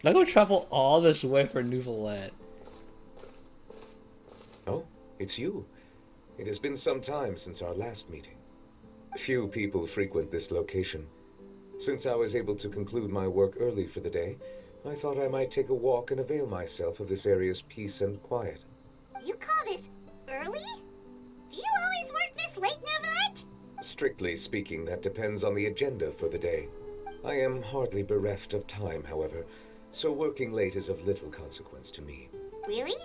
I go travel all this way for Nouvellette. Oh, it's you. It has been some time since our last meeting. Few people frequent this location. Since I was able to conclude my work early for the day, I thought I might take a walk and avail myself of this area's peace and quiet. You call this early? Do you always work this late, Novelette? Strictly speaking, that depends on the agenda for the day. I am hardly bereft of time, however, so working late is of little consequence to me. Really?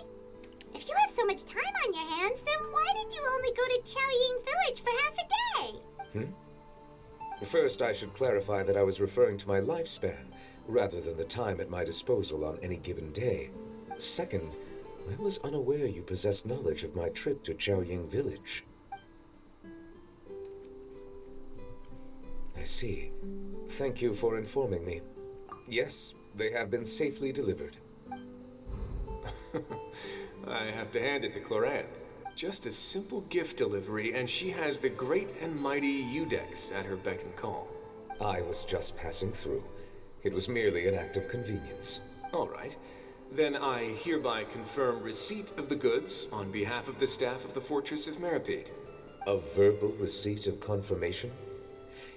If you have so much time on your hands, then why did you only go to Chaoying Village for half a day? First, I should clarify that I was referring to my lifespan, rather than the time at my disposal on any given day. Second, I was unaware you possessed knowledge of my trip to Chaoying Village. I see. Thank you for informing me. Yes, they have been safely delivered. I have to hand it to Clorand. Just a simple gift delivery, and she has the great and mighty Udex at her beck and call. I was just passing through. It was merely an act of convenience. All right. Then I hereby confirm receipt of the goods on behalf of the staff of the Fortress of Meripede. A verbal receipt of confirmation?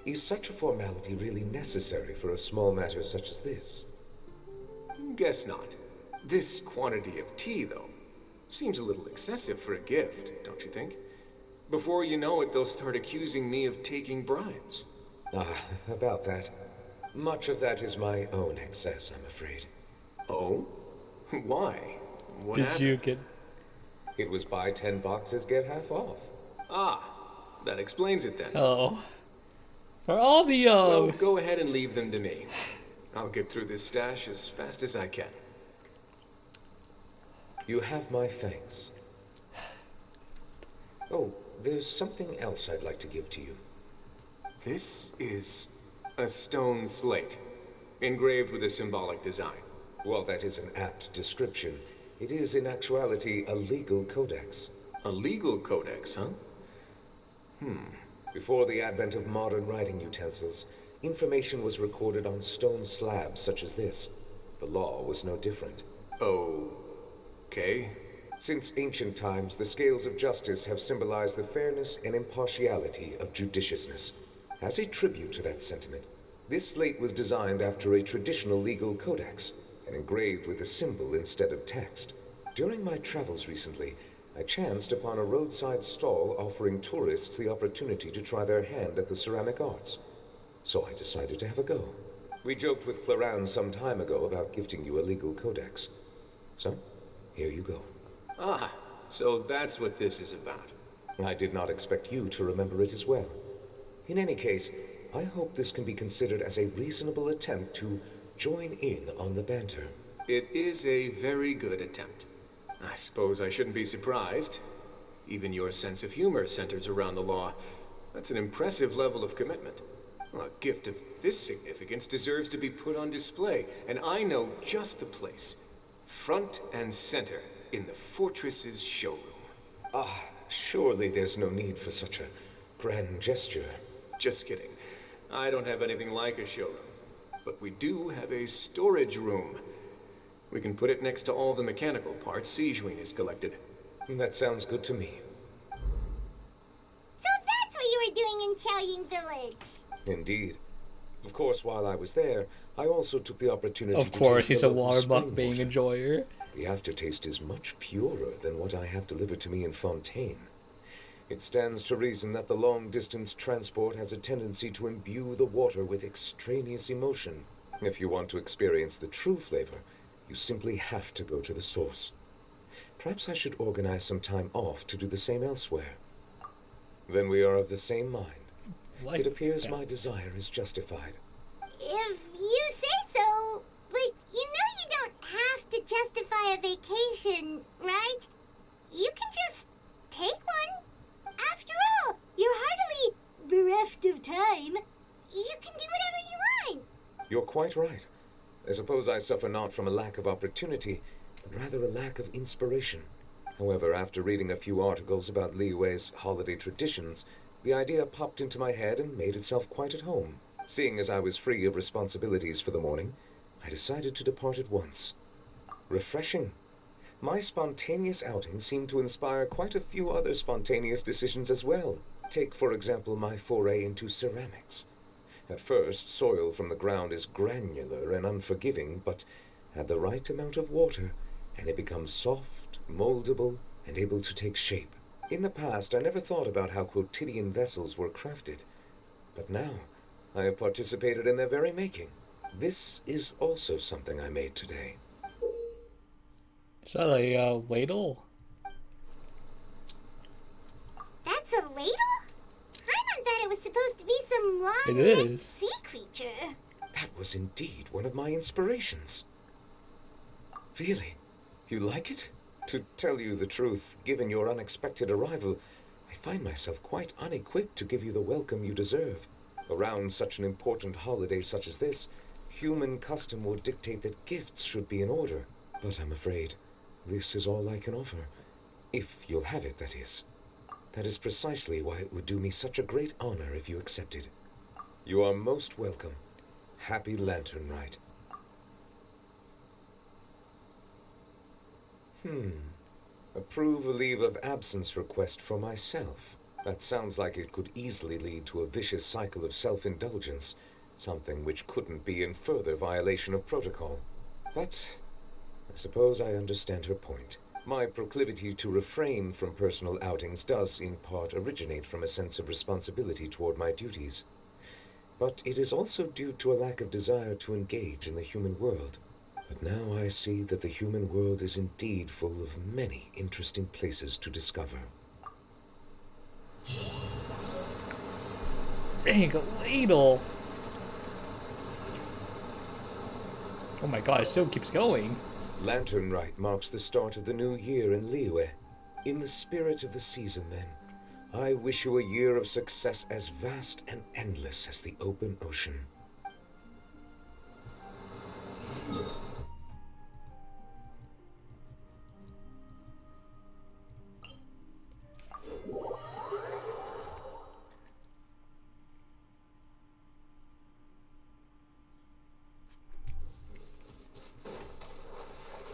Is such a formality really necessary for a small matter such as this? Guess not. This quantity of tea, though, seems a little excessive for a gift, don't you think? Before you know it, they'll start accusing me of taking bribes. About that. Much of that is my own excess, I'm afraid. Oh? Why? What Did happened? you get... It was buy 10 boxes, get half off. Ah, that explains it then. Oh. For all the, Well, go ahead and leave them to me. I'll get through this stash as fast as I can. You have my thanks. Oh, there's something else I'd like to give to you. This is a stone slate, engraved with a symbolic design. While that is an apt description, it is in actuality a legal codex. A legal codex, huh? Before the advent of modern writing utensils, information was recorded on stone slabs such as this. The law was no different. Okay. Since ancient times, the scales of justice have symbolized the fairness and impartiality of judiciousness. As a tribute to that sentiment, this slate was designed after a traditional legal codex and engraved with a symbol instead of text. During my travels recently, I chanced upon a roadside stall offering tourists the opportunity to try their hand at the ceramic arts. So I decided to have a go. We joked with Clorand some time ago about gifting you a legal codex. So, here you go. Ah, so that's what this is about. I did not expect you to remember it as well. In any case, I hope this can be considered as a reasonable attempt to join in on the banter. It is a very good attempt. I suppose I shouldn't be surprised. Even your sense of humor centers around the law. That's an impressive level of commitment. A gift of this significance deserves to be put on display, and I know just the place. Front and center. in the fortress's showroom. Ah, surely there's no need for such a grand gesture. Just kidding. I don't have anything like a showroom. But we do have a storage room. We can put it next to all the mechanical parts Sijuin has collected. That sounds good to me. So that's what you were doing in Qiaoying Village. Indeed. Of course, while I was there, I also took the opportunity Of to course, taste he's the a local spring water water. enjoyer. The aftertaste is much purer than what I have delivered to me in Fontaine. It stands to reason that the long-distance transport has a tendency to imbue the water with extraneous emotion. If you want to experience the true flavor, you simply have to go to the source. Perhaps I should organize some time off to do the same elsewhere. Then we are of the same mind. It appears my desire is justified. If you say so, but you don't have to justify a vacation, right? You can just take one. After all, you're hardly bereft of time. You can do whatever you want. You're quite right. I suppose I suffer not from a lack of opportunity, but rather a lack of inspiration. However, after reading a few articles about Liyue's holiday traditions, the idea popped into my head and made itself quite at home. Seeing as I was free of responsibilities for the morning, I decided to depart at once. Refreshing. My spontaneous outing seemed to inspire quite a few other spontaneous decisions as well. Take, for example, my foray into ceramics. At first, soil from the ground is granular and unforgiving, but add the right amount of water, and it becomes soft, moldable, and able to take shape. In the past, I never thought about how quotidian vessels were crafted, but now I have participated in their very making. This is also something I made today. Is that a ladle? That's a ladle? I thought it was supposed to be some It long-necked is. sea creature. That was indeed one of my inspirations. Really? You like it? To tell you the truth, given your unexpected arrival, I find myself quite unequipped to give you the welcome you deserve. Around such an important holiday such as this, human custom would dictate that gifts should be in order. But I'm afraid this is all I can offer. If you'll have it, that is. That is precisely why it would do me such a great honor if you accepted. You are most welcome. Happy Lantern Rite. Approve a leave of absence request for myself. That sounds like it could easily lead to a vicious cycle of self-indulgence, something which couldn't be in further violation of protocol. But I suppose I understand her point. My proclivity to refrain from personal outings does, in part, originate from a sense of responsibility toward my duties. But it is also due to a lack of desire to engage in the human world. But now I see that the human world is indeed full of many interesting places to discover. Dang, a ladle! Oh my god, it still keeps going. Lantern Rite marks the start of the new year in Liyue. In the spirit of the season, then, I wish you a year of success as vast and endless as the open ocean.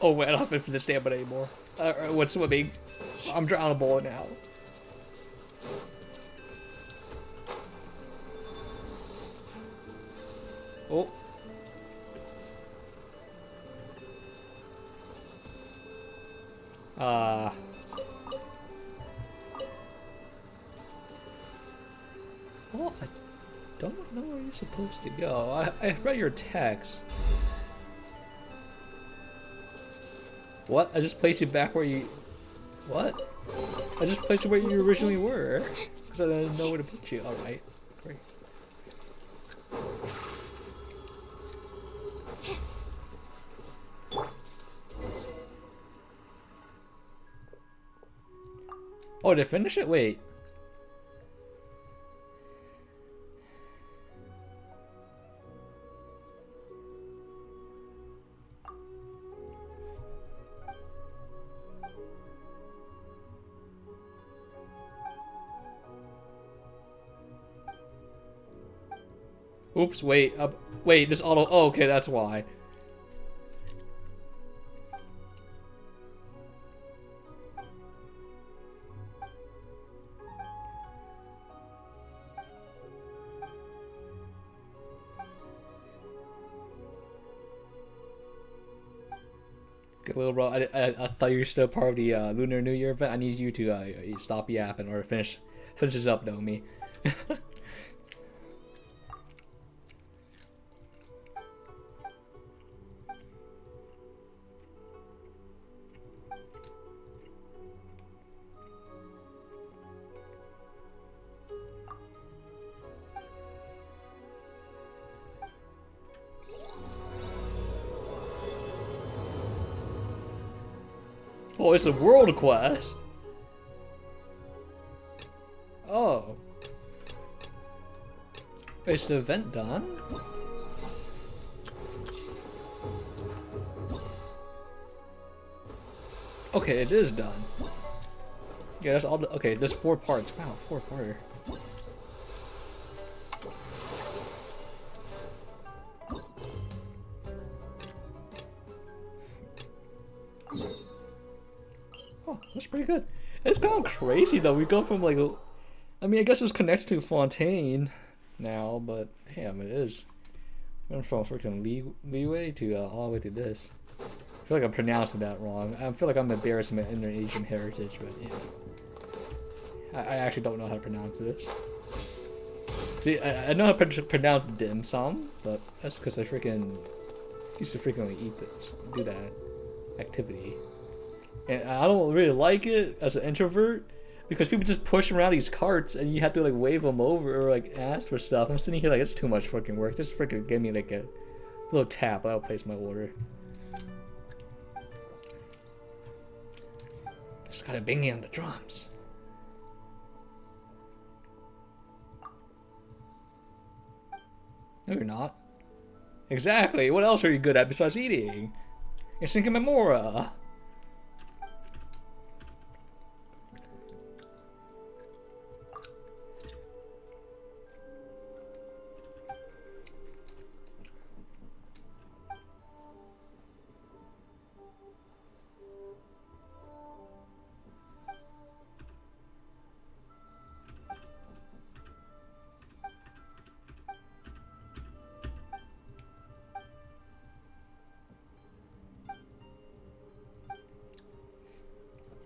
Oh wait, I don't have infinite stamina anymore. What's swimming? I'm drownable now. Oh. Well, I don't know where you're supposed to go. I read your text. What? I just placed you back where you... What? I just placed you where you originally were. Because I didn't know where to put you. Alright. Great. Oh, did I finish it? Wait. Oops, wait, wait, this auto, oh, okay, that's why. Okay, little bro, I thought you were still part of the Lunar New Year event. I need you to stop yapping or finish this up, though, me. Oh, it's a world quest. Oh. Is the event done? Okay, it is done. Yeah, that's all. Okay, there's 4 parts. Wow, 4-parter. Oh, that's pretty good. It's gone crazy though. We go from like, I mean, I guess it's connected to Fontaine now, but damn, it is. Went from freaking leeway to all the way to this. I feel like I'm pronouncing that wrong. I feel like I'm embarrassing my Indonesian heritage, but yeah. I actually don't know how to pronounce this. See, I know how to pronounce dim sum, but that's because I freaking used to frequently do that activity. And I don't really like it as an introvert because people just push around these carts and you have to like wave them over or like ask for stuff. I'm sitting here like it's too much fucking work. Just freaking give me like a little tap. I'll place my order. Just gotta bang on the drums. No, you're not. Exactly. What else are you good at besides eating? You're singing Memora.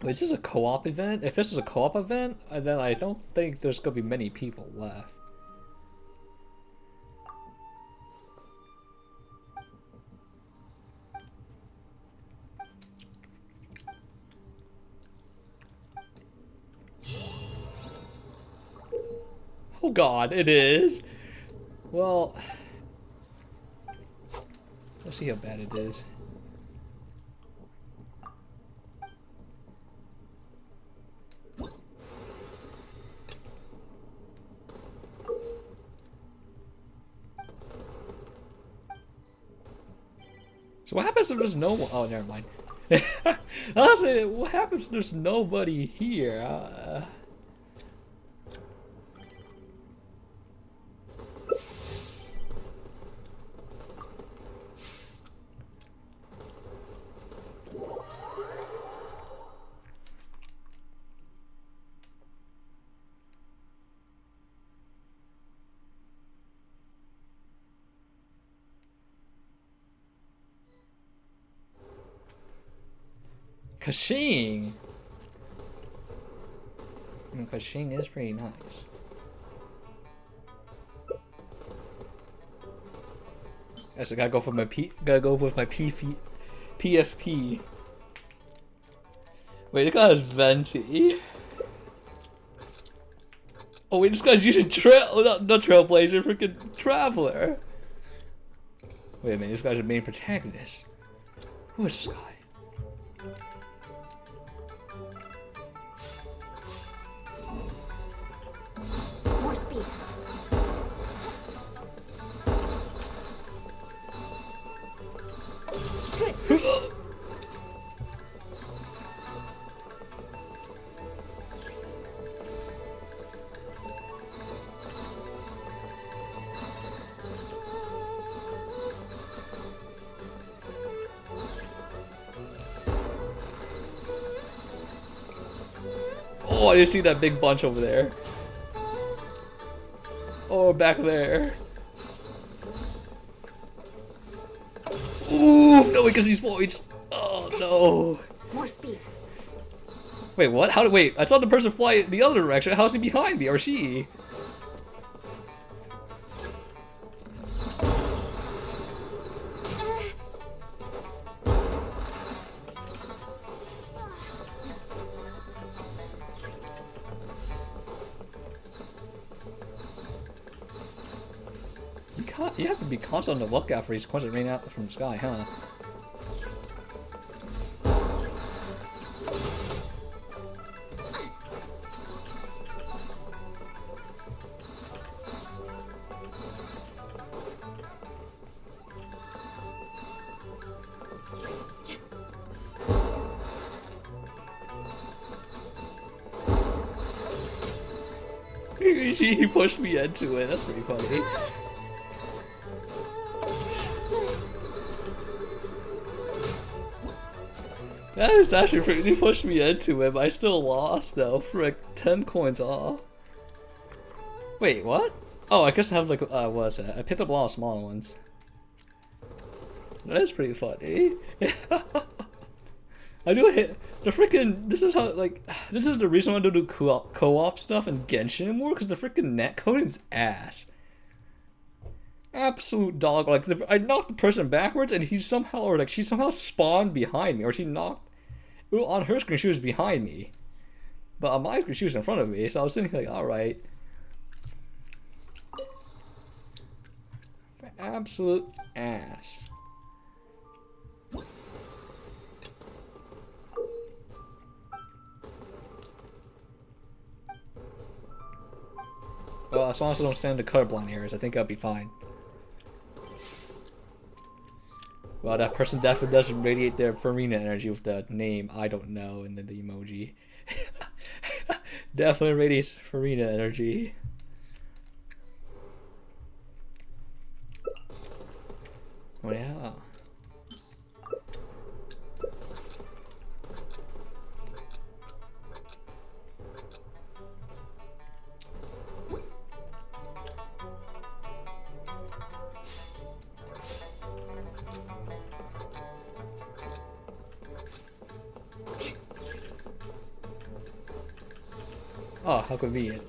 Wait, is this a co-op event? If this is a co-op event, then I don't think there's gonna be many people left. Oh god, it is! Well, let's see how bad it is. So what happens if there's no one? Oh, never mind. I was saying, what happens if there's nobody here? Kashing! Kashing is pretty nice. Guess I gotta go for my PFP. Wait, this guy's venti. Oh wait, this guy's using not Trailblazer, freaking Traveler. Wait a minute, this guy's the main protagonist. Who is this guy? More speed. Good. Oh, I didn't see that big bunch over there. Oh, back there. Ooh, no, because he's points. Oh, no. More speed. Wait, what? Wait, I saw the person fly the other direction. How's he behind me? Or she? You have to be constant on the lookout for these coins that rain out from the sky, huh? He pushed me into it. That's pretty funny. That is actually pretty. He pushed me into it, but I still lost though. Frick, 10 coins off. Wait, what? Oh, I guess I have like what was that? I picked up a lot of smaller ones. That is pretty funny. I do hit the freaking. This is how like this is the reason why I don't do co-op stuff and Genshin anymore, because the freaking net coding's ass. Absolute dog. Like I knocked the person backwards, and he somehow, or like she somehow spawned behind me, or she knocked. On her screen, she was behind me, but on my screen, she was in front of me. So I was thinking like, all right. Absolute ass. Well, as long as I don't stand in the colorblind areas, I think I'll be fine. Well, that person definitely doesn't radiate their Farina energy with the name I don't know and then the emoji. Definitely radiates Farina energy. Oh yeah. Oh, how convenient.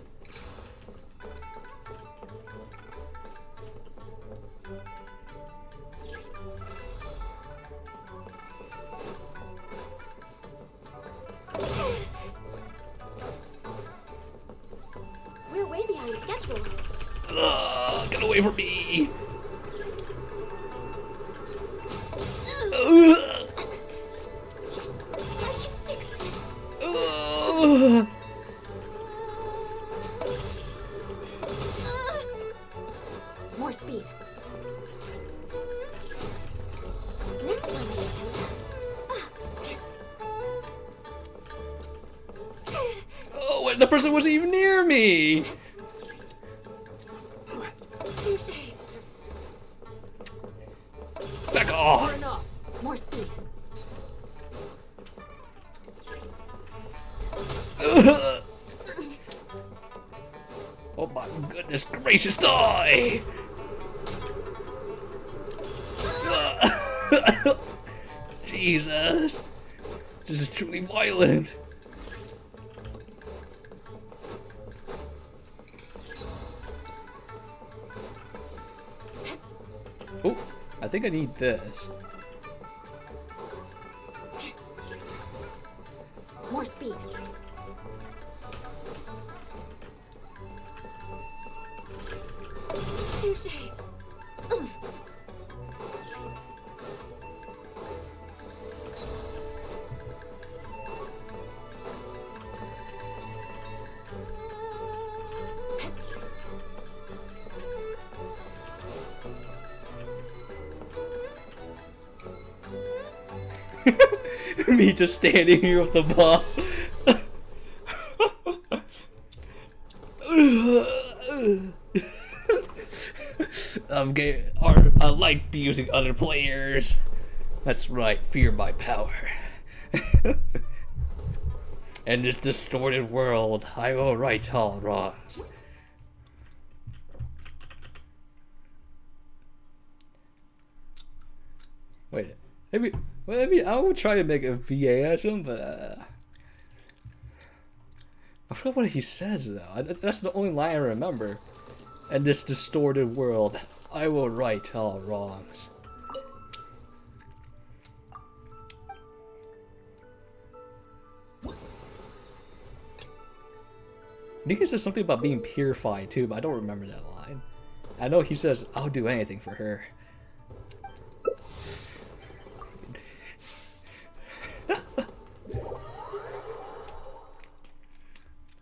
We're way behind schedule. Get away from me! More speed. Next time, Agent. Oh, and the person wasn't even near me! Touché. Back off! More enough. More speed. Oh my goodness gracious, die! Jesus! This is truly violent. Oh, I think I need this. More speed. Touché. Me just standing here with the ball. I like abusing other players. That's right, fear my power. In this distorted world, I will right all wrongs. Wait, maybe I will try to make a VA as him, but I forgot what he says though. That's the only line I remember. In this distorted world, I will right all wrongs. I think he says something about being purified too, but I don't remember that line. I know he says, I'll do anything for her.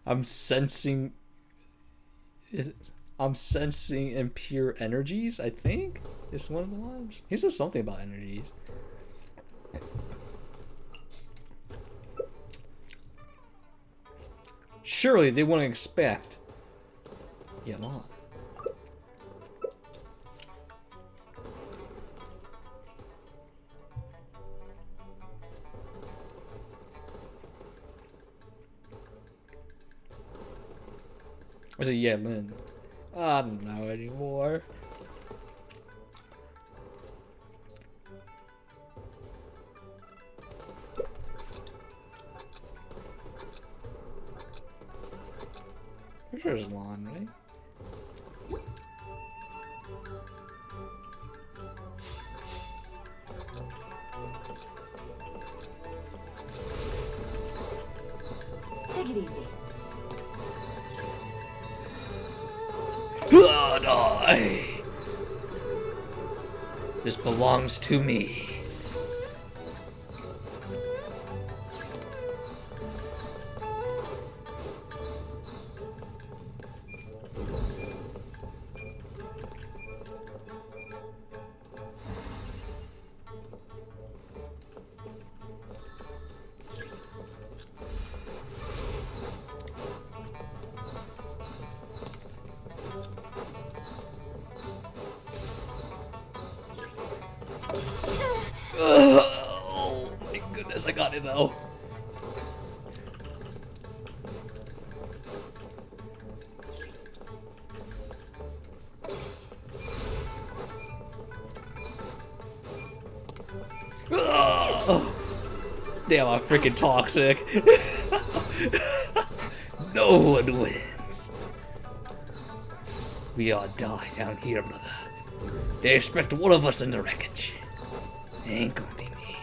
I'm sensing impure energies, I think? Is one of the lines. He says something about energies. Surely they wouldn't expect. Yeah, Mom. Or is it yeah, Lynn? I don't know anymore. Pretty sure it's Lon, right? Take it easy. Die! This belongs to me. Oh my goodness, I got it though. Damn, I'm freaking toxic. No one wins. We all die down here, brother. They expect one of us in the wreckage. It ain't gonna be me.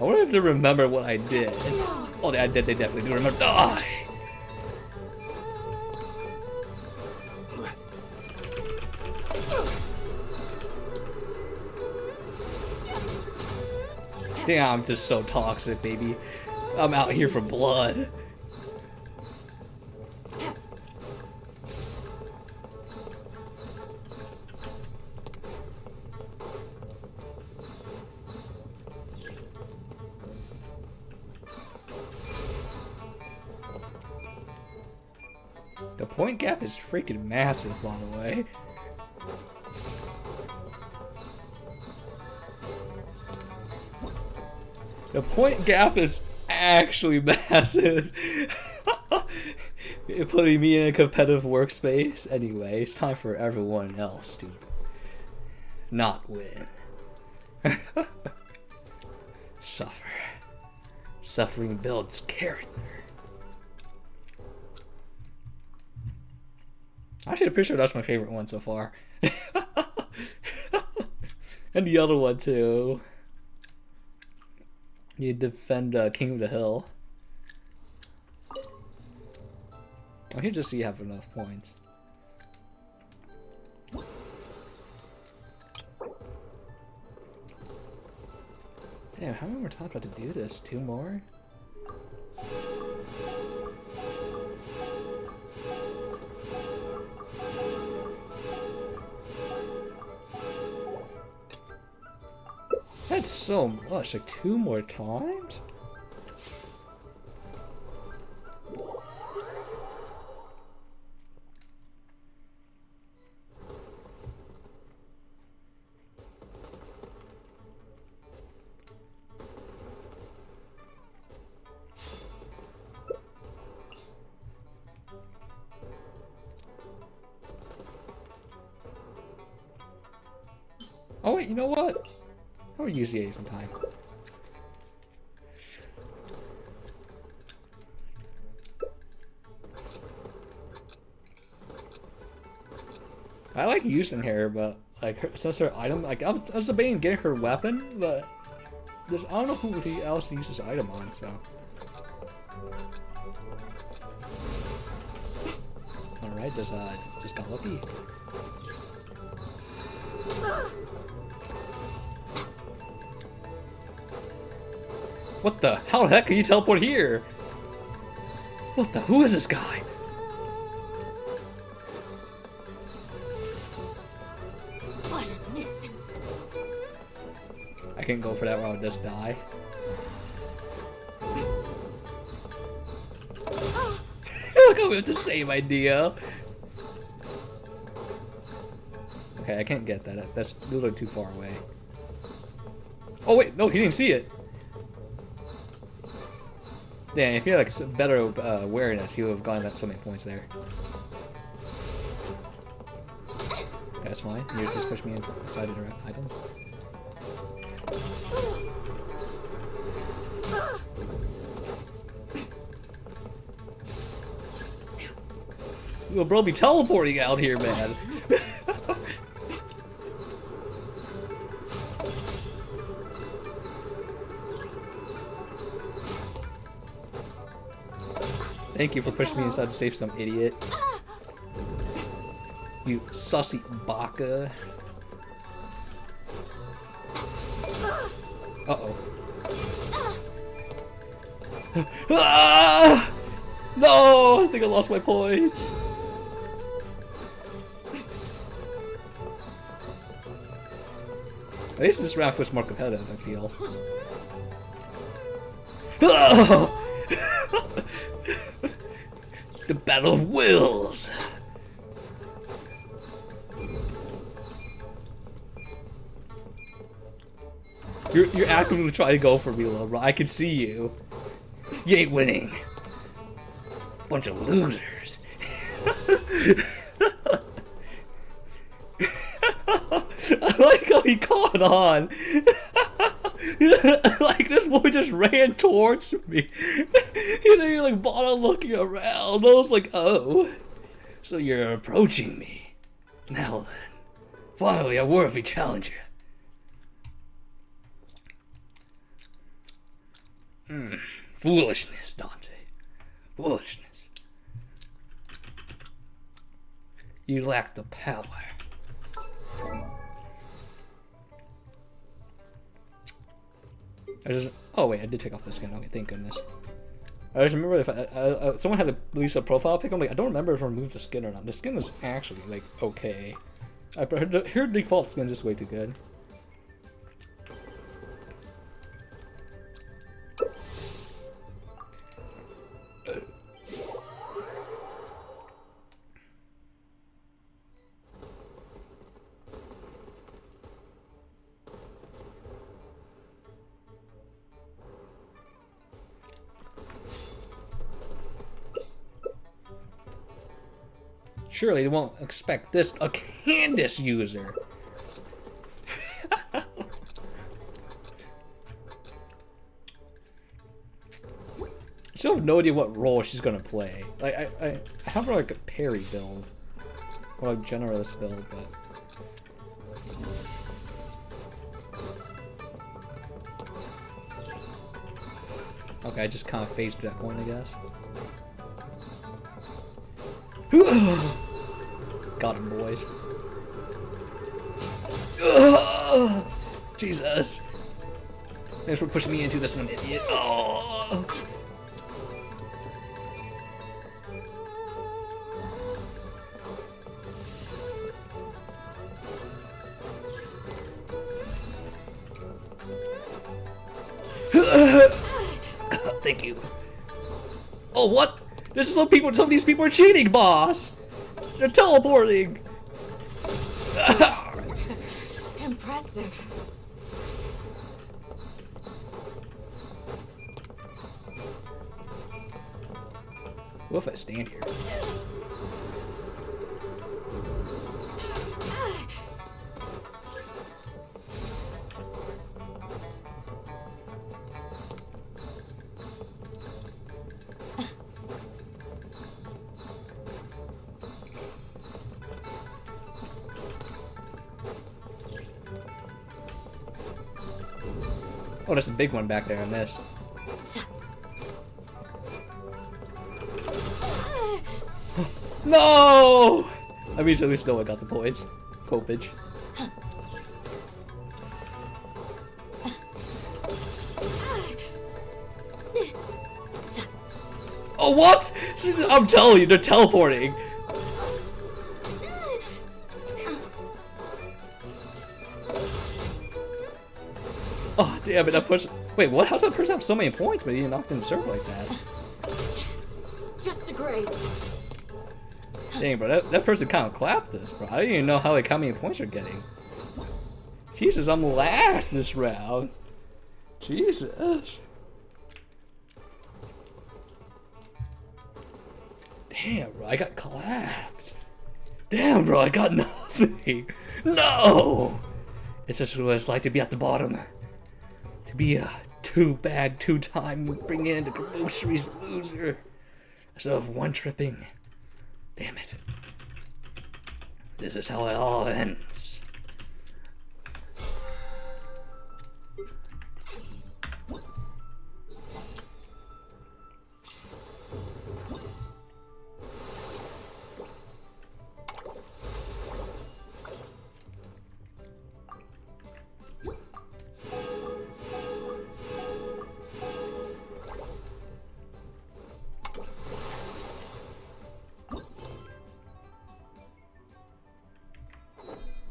I wonder if they remember what I did. Oh, they definitely do remember. Die! Damn, I'm just so toxic, baby. I'm out here for blood. The point gap is freaking massive, by the way. The point gap is actually massive. You're putting me in a competitive workspace. Anyway, it's time for everyone else to not win. Suffer. Suffering builds character. Actually, I'm pretty sure that's my favorite one so far. And the other one too. You defend King of the Hill. I can just see you have enough points. Damn, how many more times do I have to do this? 2 more? That's so much, like 2 more times? Oh wait, you know what? I would use the A sometime. I like using her, but like since her item, like I was debating getting her weapon, but I don't know who else to use this item on, so. All right, just got lucky. What the? How the heck can you teleport here? What the? Who is this guy? What a nuisance. I can't go for that or I'll just die. Look how we have the same idea. Okay, I can't get that. That's literally too far away. Oh wait, no, he didn't see it. Damn, if you had like better awareness, he would have gotten up so many points there. That's fine. You just push me inside of the items. Little bro be teleporting out here, man. Thank you for pushing me inside to save some idiot. You sussy baka. Uh-oh. Ah! No! I think I lost my points. At least this round feels more competitive, I feel. Oh! The Battle of Wills! You're actively trying to go for me, little bro. I can see you. You ain't winning. Bunch of losers. I like how he caught on. Like this boy just ran towards me. You know, you're like bottom looking around. I was like, oh, so you're approaching me. Now then, finally a worthy challenger. Foolishness, Dante. Foolishness. You lack the power. Oh wait, I did take off the skin. Okay, thank goodness. I just remember if someone had to release a profile pic. I'm like, I don't remember if I removed the skin or not. The skin was actually like okay. I heard default skin's just way too good. Surely they won't expect this a Candace user. I still have no idea what role she's gonna play. Like I have her like a parry build or a generalist build, but okay, I just kind of phased that coin, I guess. Got him, boys. Jesus. Thanks for pushing me into this one, idiot. Oh. Thank you. Oh, what? This is some of these people are cheating, boss. They're teleporting. Impressive. What if I stand here? Oh, there's a big one back there. I missed. No! I mean, at least no one got the points. Copage. Oh, what? I'm telling you, they're teleporting. Oh, damn it, that person. Wait, what? How's that person have so many points, but he knocked him in serve like that? Just a grade. Dang, bro, that person kind of clapped us, bro. I didn't even know how many points you're getting. Jesus, I'm last this round. Jesus. Damn, bro, I got clapped. Damn, bro, I got nothing. No! It's just what it's like to be at the bottom. To be a two-bag, two-time bring in the groceries loser. Instead of one-tripping. Damn it. This is how it all ends.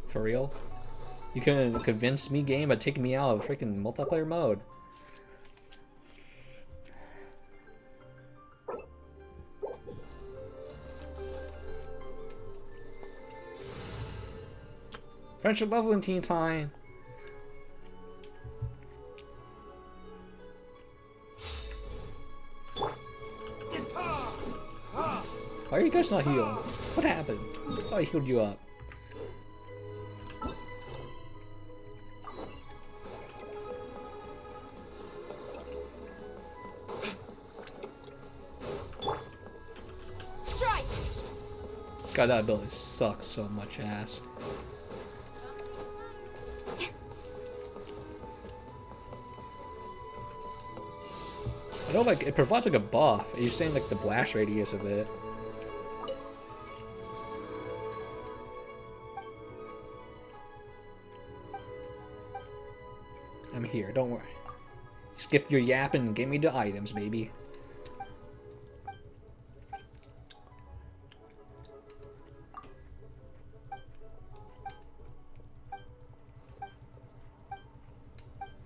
For real? You couldn't convince me, game, by taking me out of freaking multiplayer mode. Friendship leveling team time. Why are you guys not healed? What happened? I thought I healed you up. God, that ability sucks so much ass. I know, like, it provides like a buff. You're saying like the blast radius of it. I'm here, don't worry. Skip your yapping and give me the items, baby.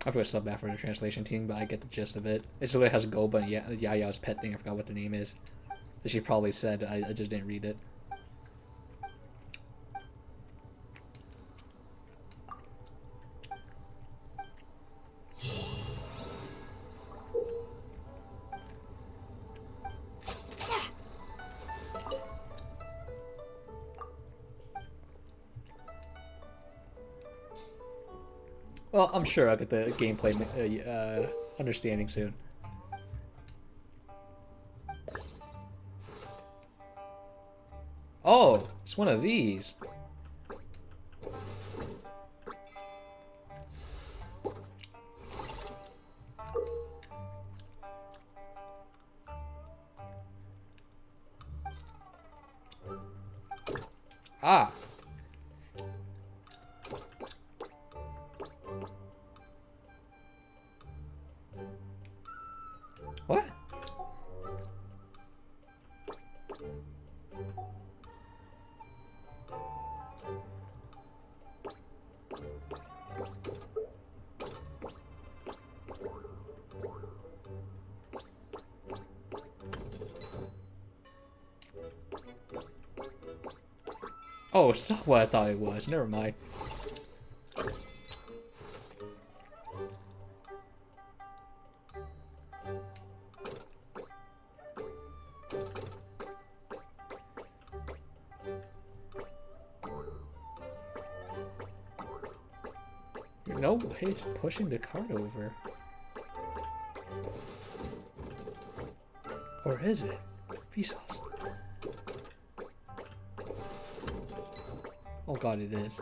I forgot to sub that for the translation team, but I get the gist of it. It literally has a Goba and Yaya's pet thing. I forgot what the name is. That she probably said. I just didn't read it. Well, I'm sure I'll get the gameplay understanding soon. Oh, it's one of these. Ah. What? Oh, it's not what I thought it was. Never mind. No, he's pushing the cart over. Or is it? Vsauce. Oh god, it is.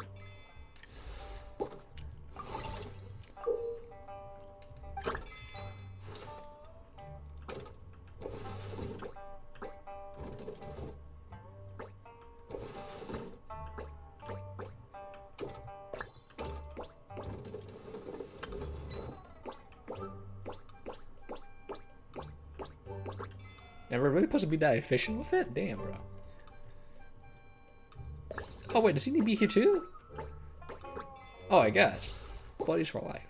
Never really supposed to be that efficient with it? Damn, bro. Oh, wait, does he need to be here too? Oh, I guess. Buddies for life.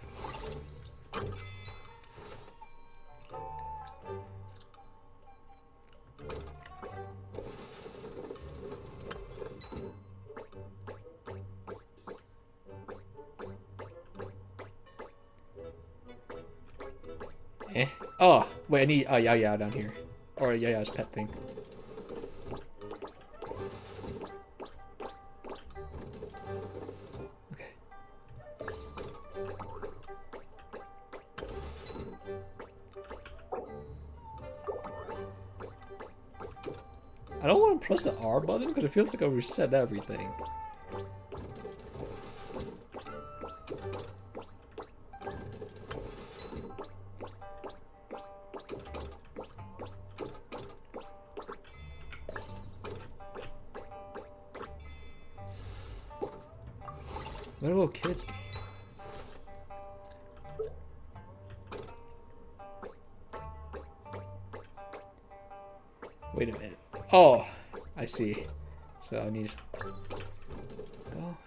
Eh? Oh, wait, I need Yao down here. Or Yao's pet thing. Okay. I don't want to press the R button because it feels like I reset everything. What a little kids game. Wait a minute. Oh, I see. So I need go.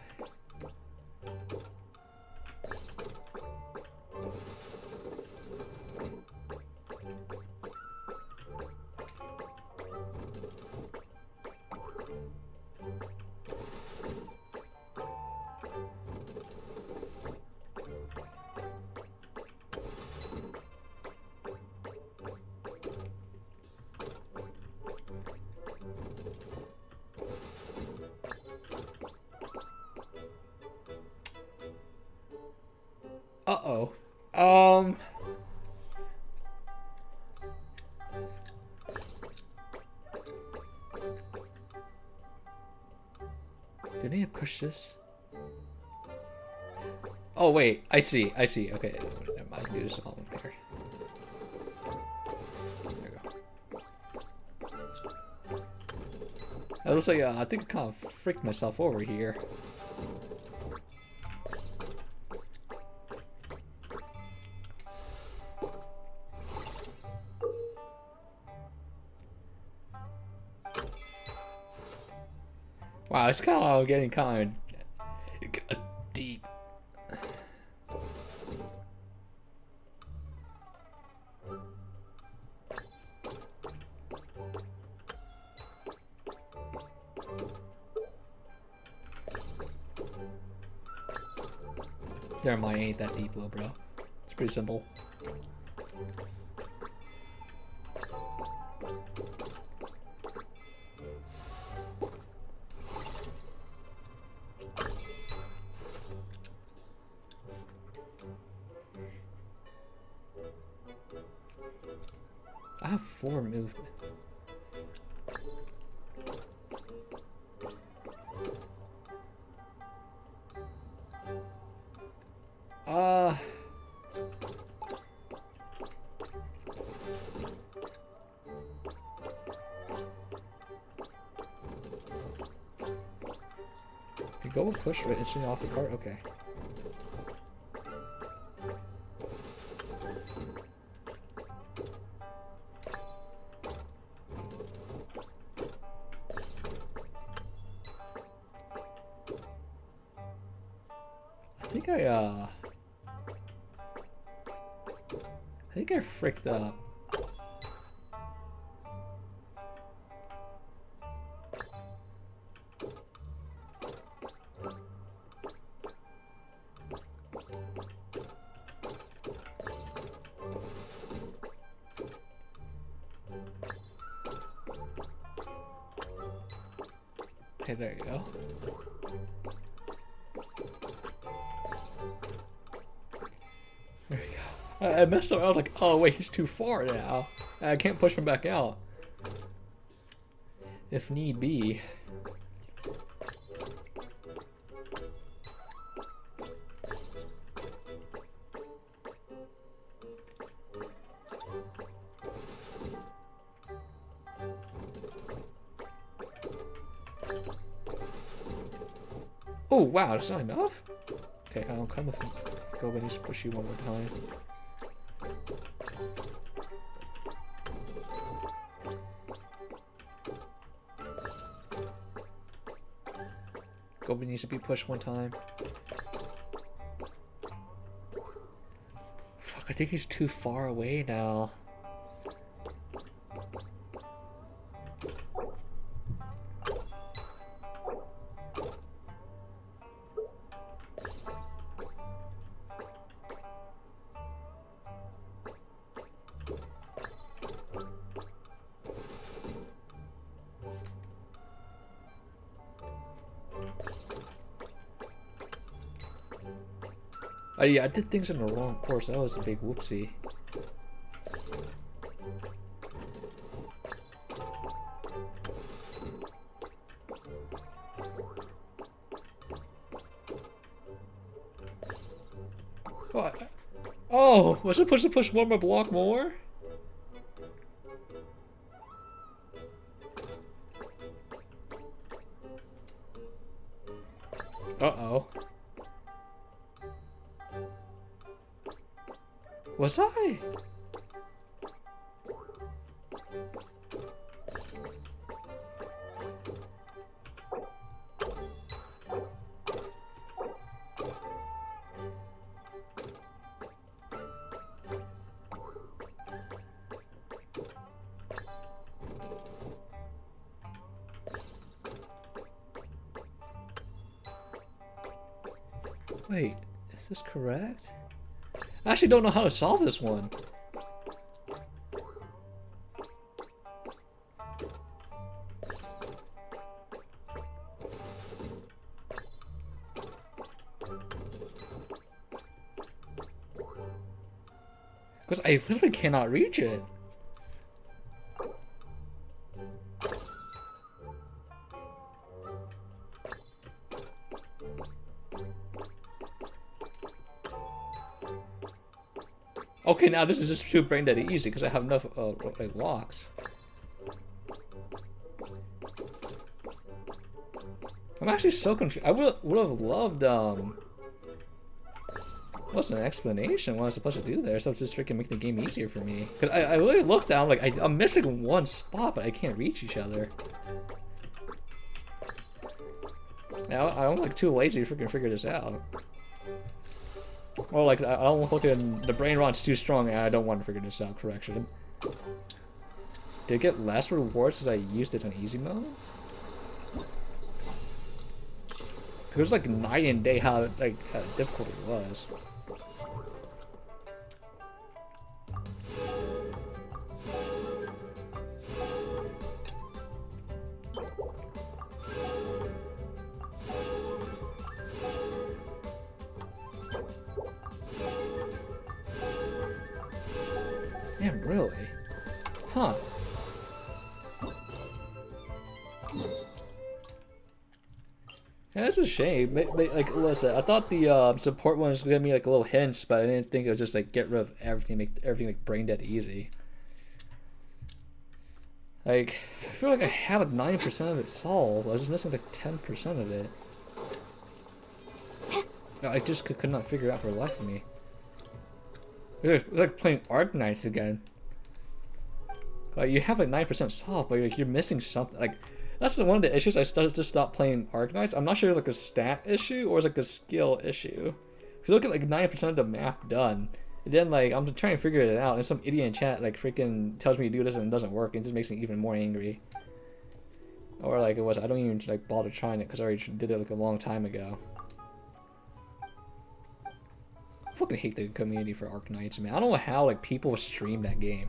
Uh-oh. Do I need to push this? Oh, wait. I see. Okay. Never mind. Do this all in here. There we go. It looks like I think I kind of freaked myself over here. Wow, it's kind of getting kind of deep. Never mind, ain't that deep, little bro. It's pretty simple. I have 4 movement. You go and push right instantly off the cart? Okay. I think I fricked up. Okay, there you go. There you go. I messed up. I was like, oh wait, he's too far now. I can't push him back out. If need be. Oh wow, that's not enough? Okay, I'll come with me. Go, but I need to push you one more time. Gobi needs to be pushed one time. Fuck, I think he's too far away now. Oh yeah, I did things in the wrong course. That was a big whoopsie. What? Oh, was I supposed to push one more block more? Uh-oh. Was I? Wait, is this correct? I actually don't know how to solve this one. Because I literally cannot reach it. Okay, now this is just too brain dead easy because I have enough like locks. I'm actually so confused. I would have loved what's an explanation what I was supposed to do there, so it's just freaking make the game easier for me. Cause I really looked down like I'm missing one spot, but I can't reach each other. Now I'm like too lazy to freaking figure this out. Or like I don't look at the brain rot's too strong and I don't want to figure this out. Correction. Did it get less rewards as I used it on easy mode? It was like night and day how difficult it was. Man, really? Huh. Yeah, that's a shame. Like, listen, I thought the support one was gonna give me like little hints, but I didn't think it was just like get rid of everything, make everything like brain dead easy. Like, I feel like I had like 9% of it solved. I was just missing like 10% of it. I just could not figure it out for the life of me. It's like playing Arknights again. Like, you have like 9% solved, but like, you're missing something. Like, that's one of the issues. I just stopped playing Arknights. I'm not sure if it's like a stat issue or it's like a skill issue. If you look at like 9% of the map done, and then like I'm trying to figure it out, and some idiot in chat like freaking tells me to do this and it doesn't work, and it just makes me even more angry. Or like I don't even like bother trying it because I already did it like a long time ago. I fucking hate the community for Arknights, man. I don't know how like people stream that game.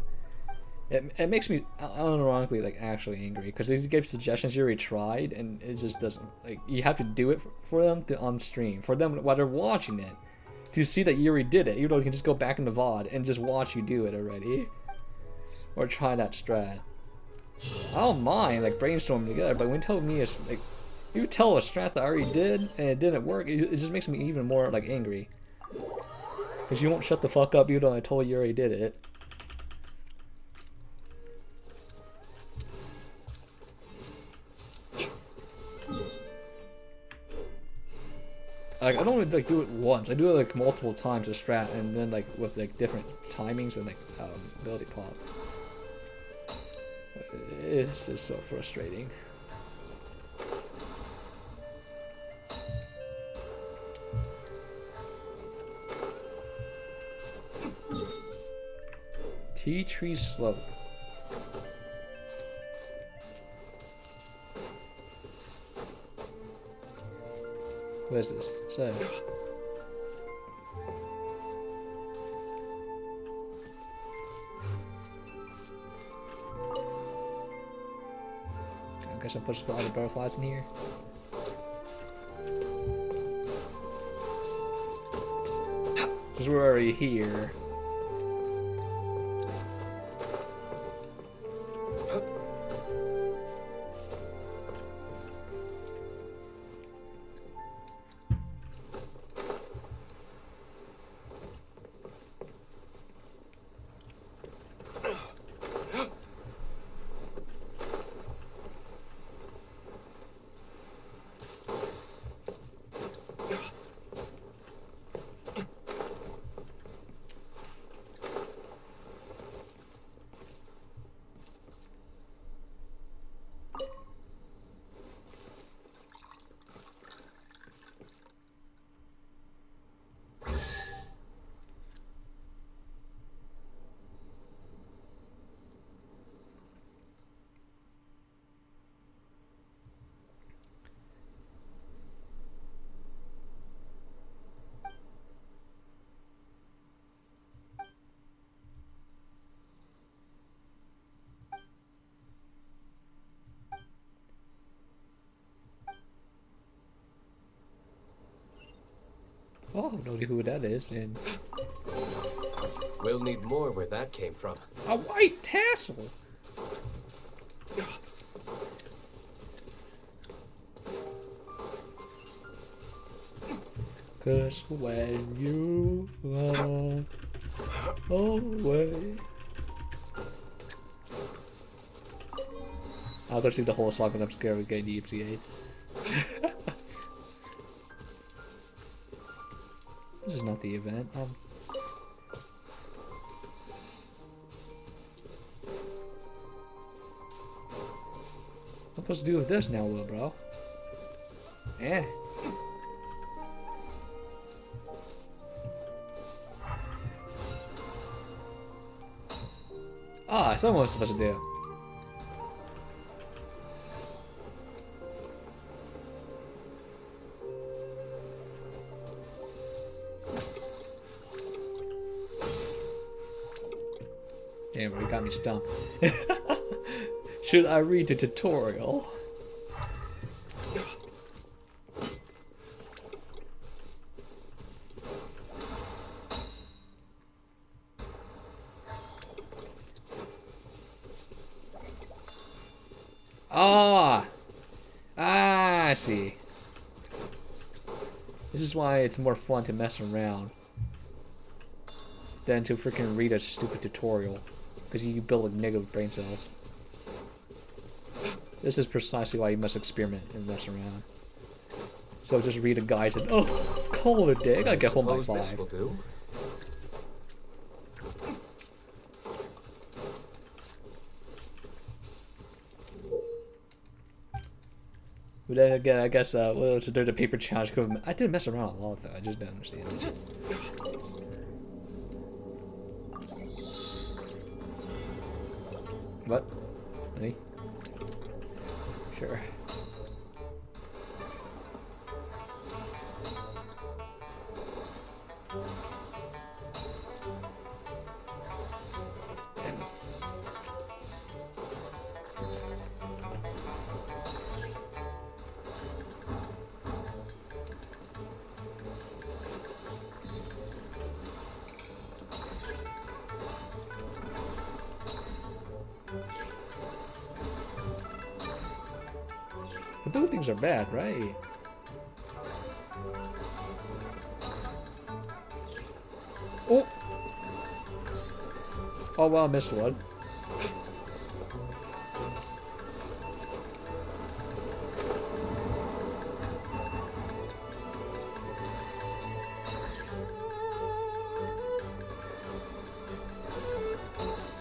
It makes me unironically like actually angry because they give suggestions you already tried and it just doesn't, like, you have to do it for them to on stream, for them while they're watching it to see that you already did it, even though you can just go back in the VOD and just watch you do it already or try that strat. I don't mind like brainstorming together, but when you tell me it's like you tell a strat that I already did and it didn't work, it just makes me even more like angry because you won't shut the fuck up even though I told you already did it. Like, I don't like do it once. I do it like multiple times a strat, and then like with like different timings and like ability pop. It's just so frustrating. Tea Tree Slope. What is this? So. I guess I'll put some other butterflies in here. Since we're already here. Oh, no idea who that is, and We'll need more where that came from. a white tassel. Cause when you run away. I'll go see the whole song and I'm scared of getting the EPCA. This is not the event. What am I supposed to do with this now, little bro? Eh. Ah, someone was supposed to do. Damn, it got me stumped. Should I read the tutorial? I see. This is why it's more fun to mess around than to freaking read a stupid tutorial. Because you build like negative brain cells. This is precisely why you must experiment and mess around. So just read a guide and oh, call it a day. I gotta get home by 5. This will do. But then again, I guess well, so there's a paper challenge. I did mess around a lot though. I just don't understand. What? Honey? Sure. The blue things are bad, right? Oh! Oh well, I missed one.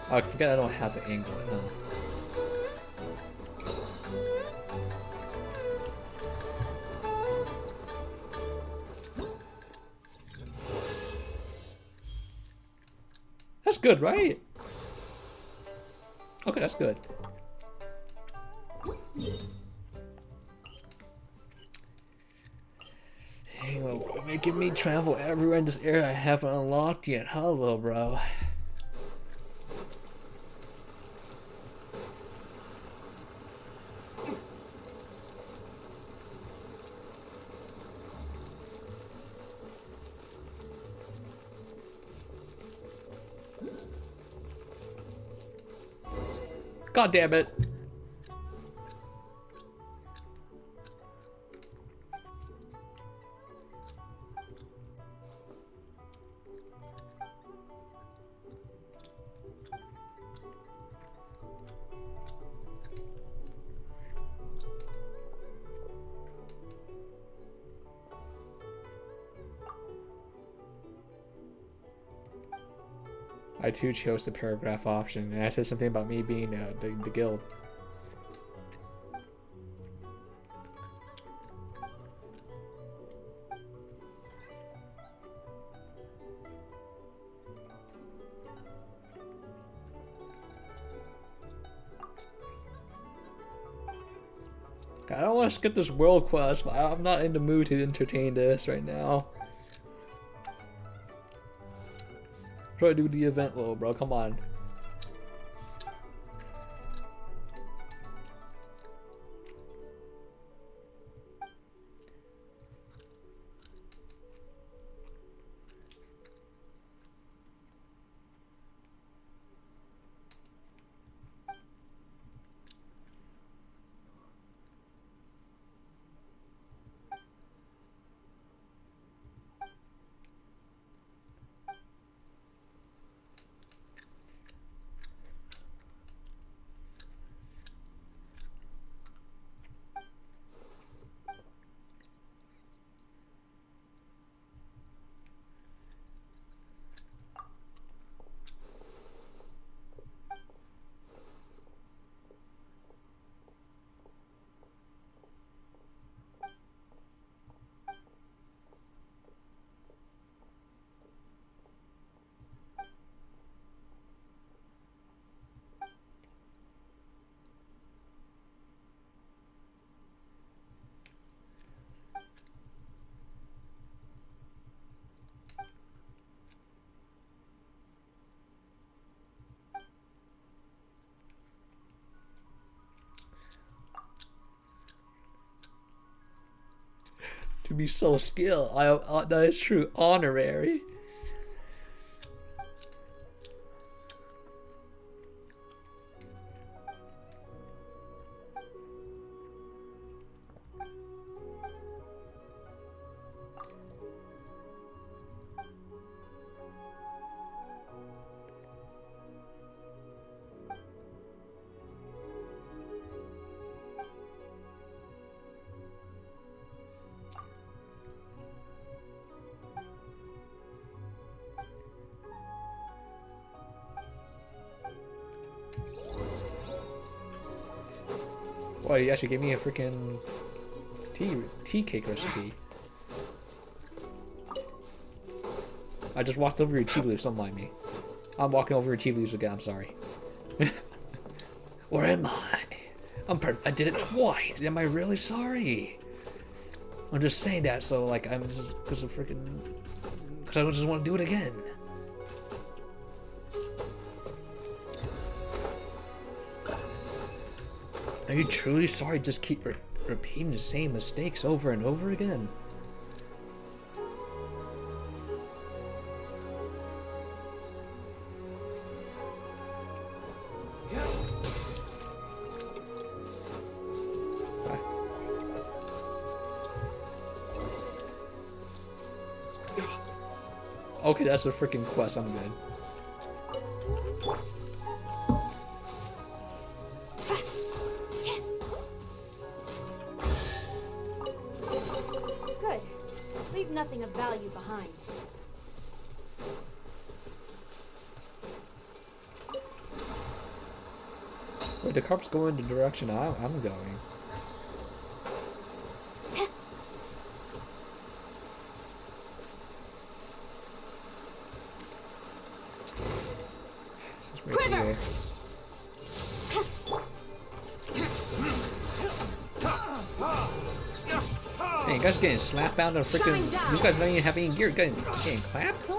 Oh, I forget I don't have to angle it, huh? That's good, right? Okay, that's good. Hey, well, making me travel everywhere in this area I haven't unlocked yet. Hello, bro. God damn it. I too chose the paragraph option, and I said something about me being the guild. I don't want to skip this world quest, but I'm not in the mood to entertain this right now. Try to do the event, little bro. Come on. To be so skilled, that is true. Honorary. Well, you actually gave me a freaking tea cake recipe. I just walked over your tea leaves, don't mind me. I'm walking over your tea leaves again, I'm sorry. Where am I? I did it twice. Am I really sorry? I'm just saying that so like I'm just because of freaking because I just want to do it again. Are you truly sorry? Just keep repeating the same mistakes over and over again. Okay, that's a freaking quest. I'm good. Good. Leave nothing of value behind. Wait, the carp's going the direction I'm going. Quiver! you guys getting slapped out of freaking. These guys don't even have any gear. Getting clapped?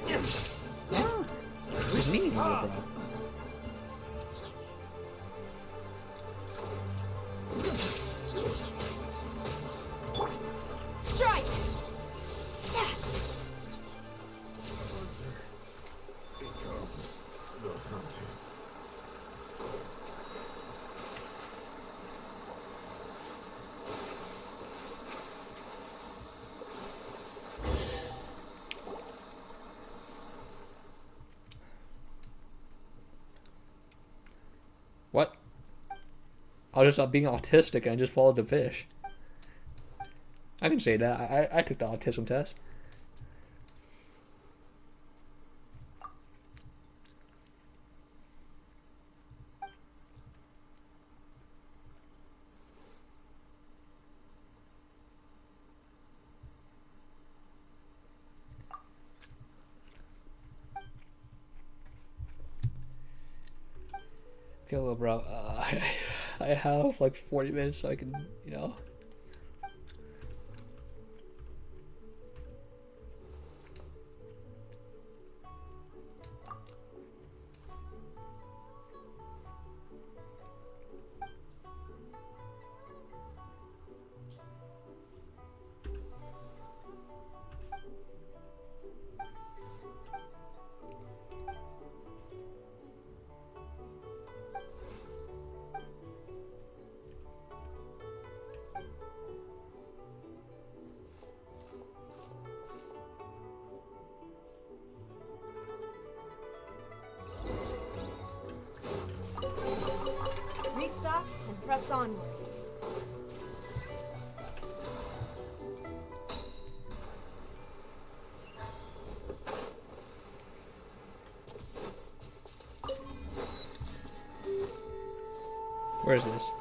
This is me, bro. Strike! What? I was just being autistic and I just followed the fish. I can say that. I took the autism test. Okay, little bro. I have like 40 minutes so I can, you know. Restock and press onward. Where is this?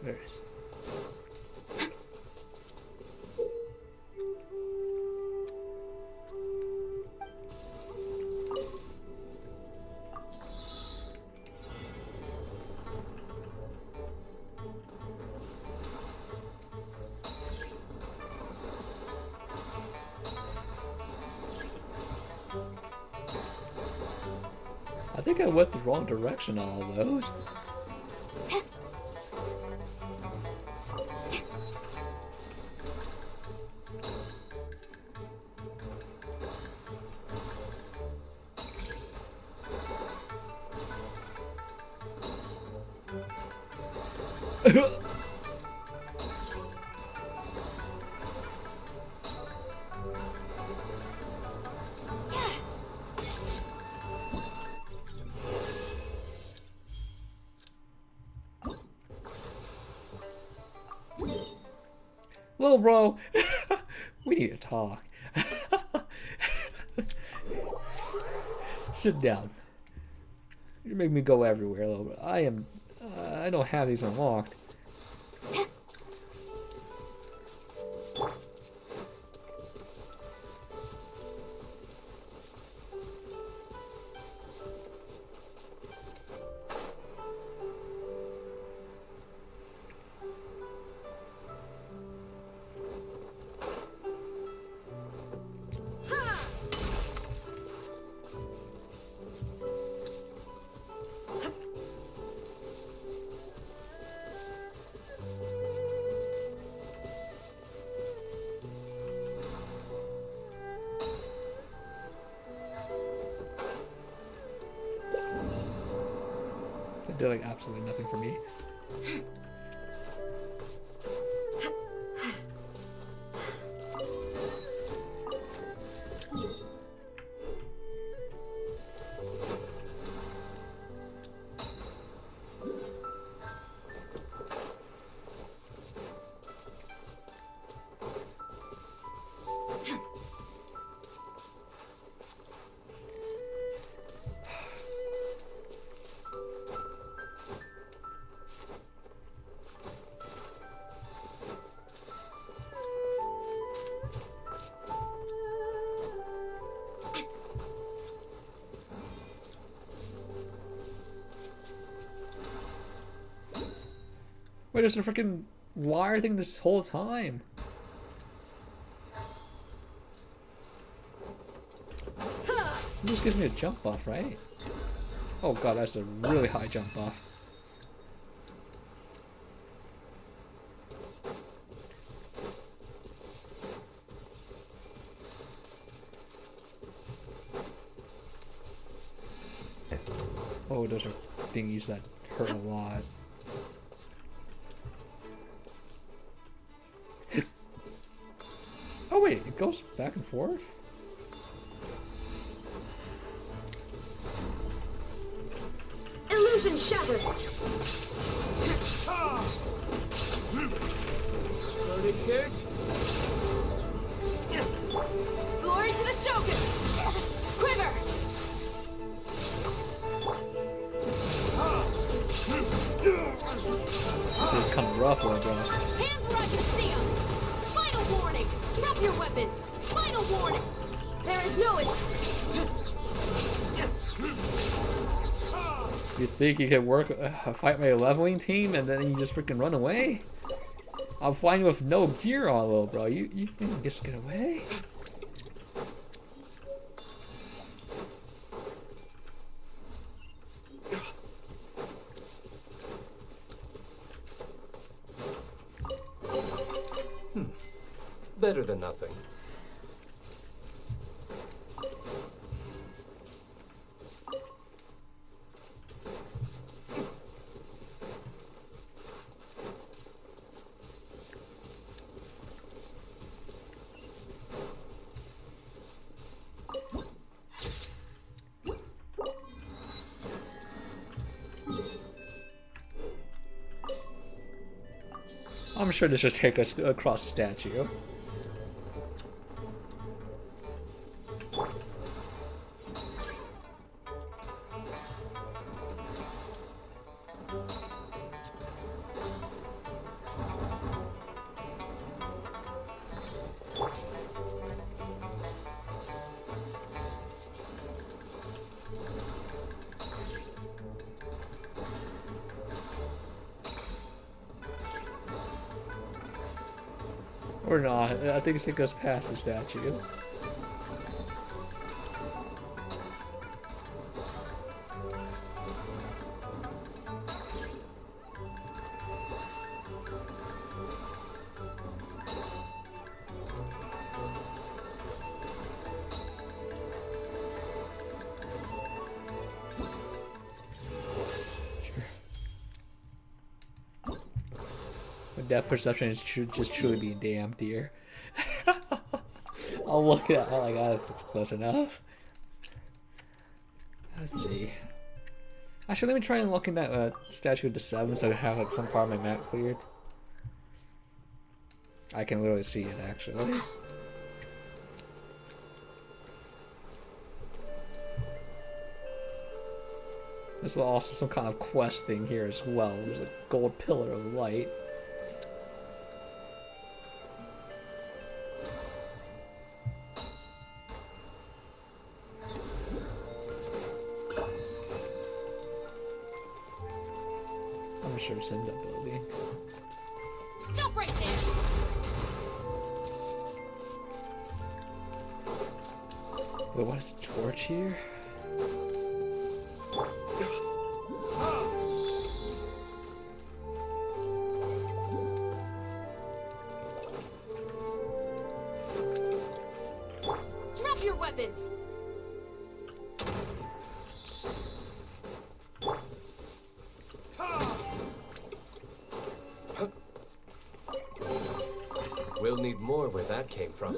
There it is. I think I went the wrong direction on all those. Little bro, we need to talk. Sit down. You make me go everywhere, little bro. I don't have these unlocked. They did like absolutely nothing for me. Wait, there's a freaking wired thing this whole time. This just gives me a jump buff, right? Oh god, that's a really high jump buff. Oh, those are thingies that hurt a lot. Oh wait, it goes back and forth? Illusion shattered. Glory to the Shogun! Quiver! This is kind of rough, little bro. Hands where I can see them! Final warning! Drop your weapons! Final warning! There is no You think you can work fight my leveling team and then you just freaking run away? I'm flying with no gear on, little bro. You think you can just get away? Better than nothing. I'm sure this should take us across the statue. Or not. I think it goes past the statue. Depth perception should just truly be damn dear. I'll look at it. Oh my god, it's close enough. Let's see. Actually, let me try and look in that statue to 7 so I have like some part of my map cleared. I can literally see it actually. This is also some kind of quest thing here as well. There's a gold pillar of light. I'm sure it's in the building. Stop right there! Wait, what is a torch here? Drop your weapons! We'll need more where that came from.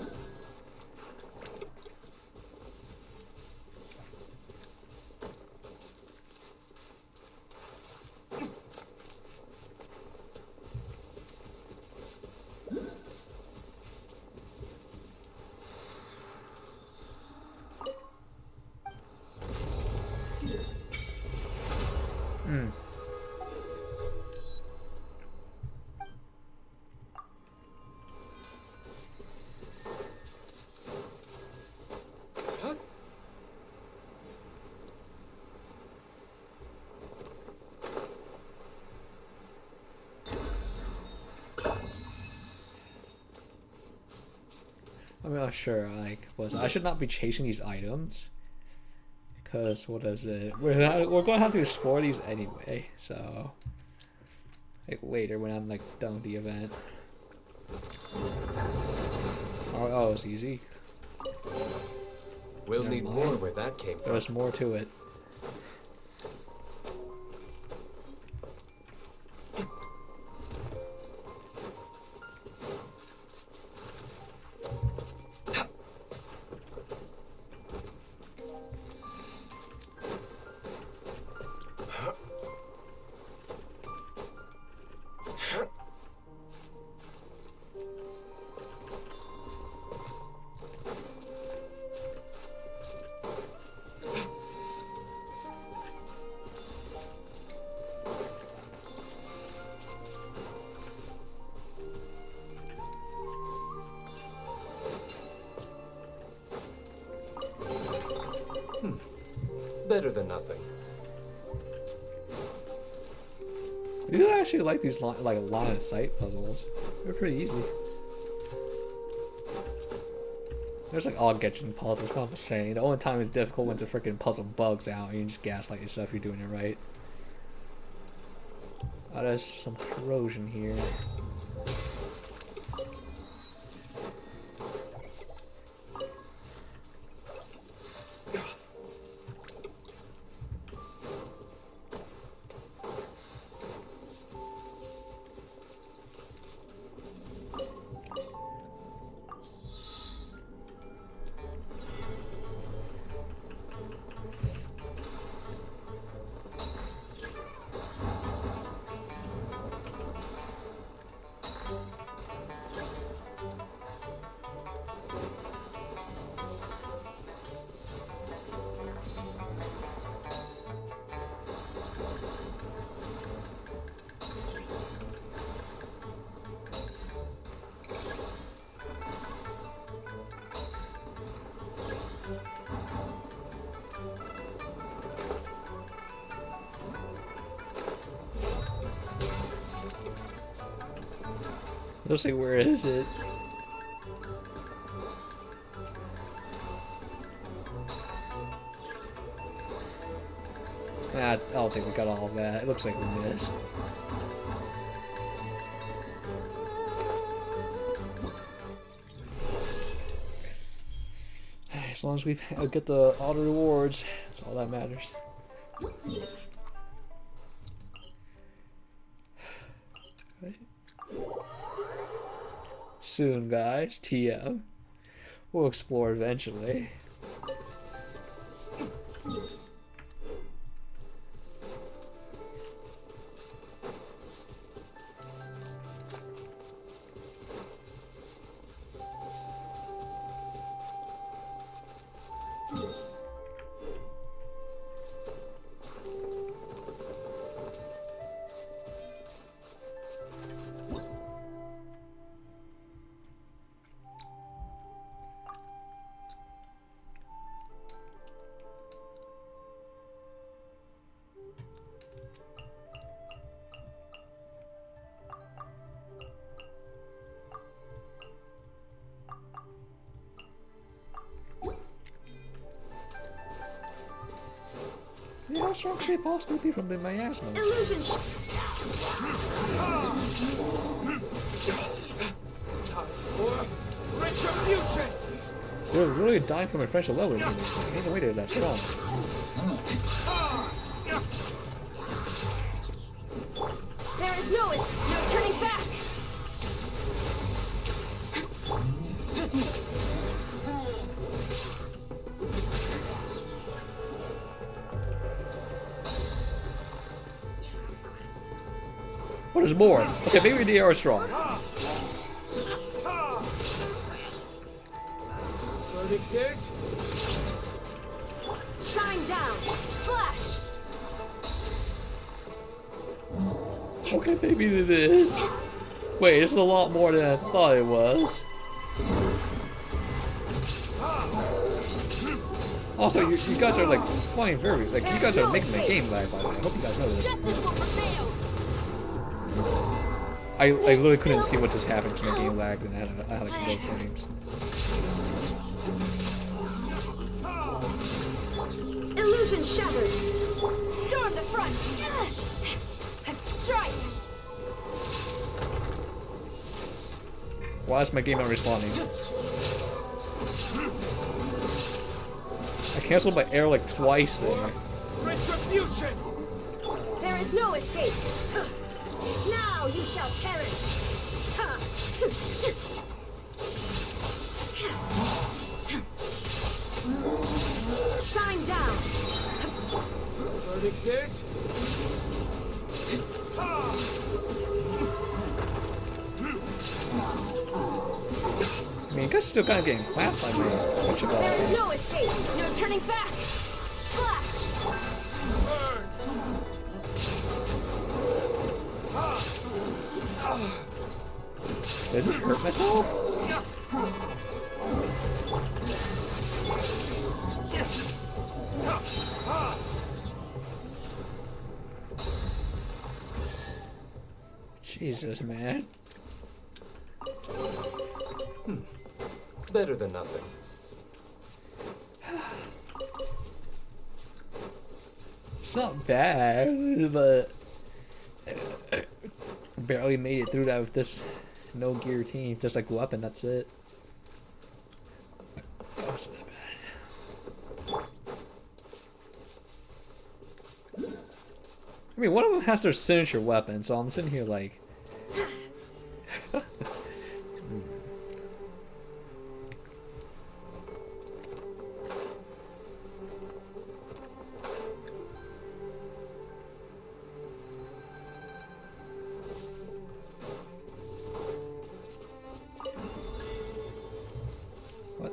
not sure. Like, I should not be chasing these items. Because what is it? We're going to have to explore these anyway. So, like later when I'm like done with the event. Oh, it's easy. We'll need more where that came from. There's more to it. Better than nothing. I do actually like these like line of sight puzzles. They're pretty easy. There's like all getting puzzles, what I'm saying. The only time it's difficult when the freaking puzzle bugs out and you just gaslight yourself you're doing it right. Oh, there's some corrosion here. Let's see, where is it? I don't think we got all of that. It looks like we missed. As long as we get all the rewards, that's all that matters. Soon, guys. TM. We'll explore eventually. How strong could they possibly be from the miasma? Illusion. Time for retribution. They're really dying from a French level. Ain't no way they're that strong. There is no turning back. What is more? Okay, maybe they are strong. Verdict is Shine down. Flash. Okay, maybe it is. Wait, this is a lot more than I thought it was. Also, you guys are like flying very, like you guys are making the game lag, by the way. I hope you guys know this. I literally couldn't see what just happened to my game lagged and I had like low frames. Illusion shattered! Storm the front! Strike! Why is my game not responding? I canceled my air like twice there. Retribution! There is no escape! Now you shall perish! Shine down! Verdict is... I mean, you guys still kind of getting clapped by me. What you got? There is no escape! No turning back! Flash! Did I just hurt myself? Jesus, man. Better than nothing. It's not bad, but barely made it through that with this no gear team. Just like weapon, that's it. That wasn't that bad. I mean, one of them has their signature weapon, so I'm sitting here like... What?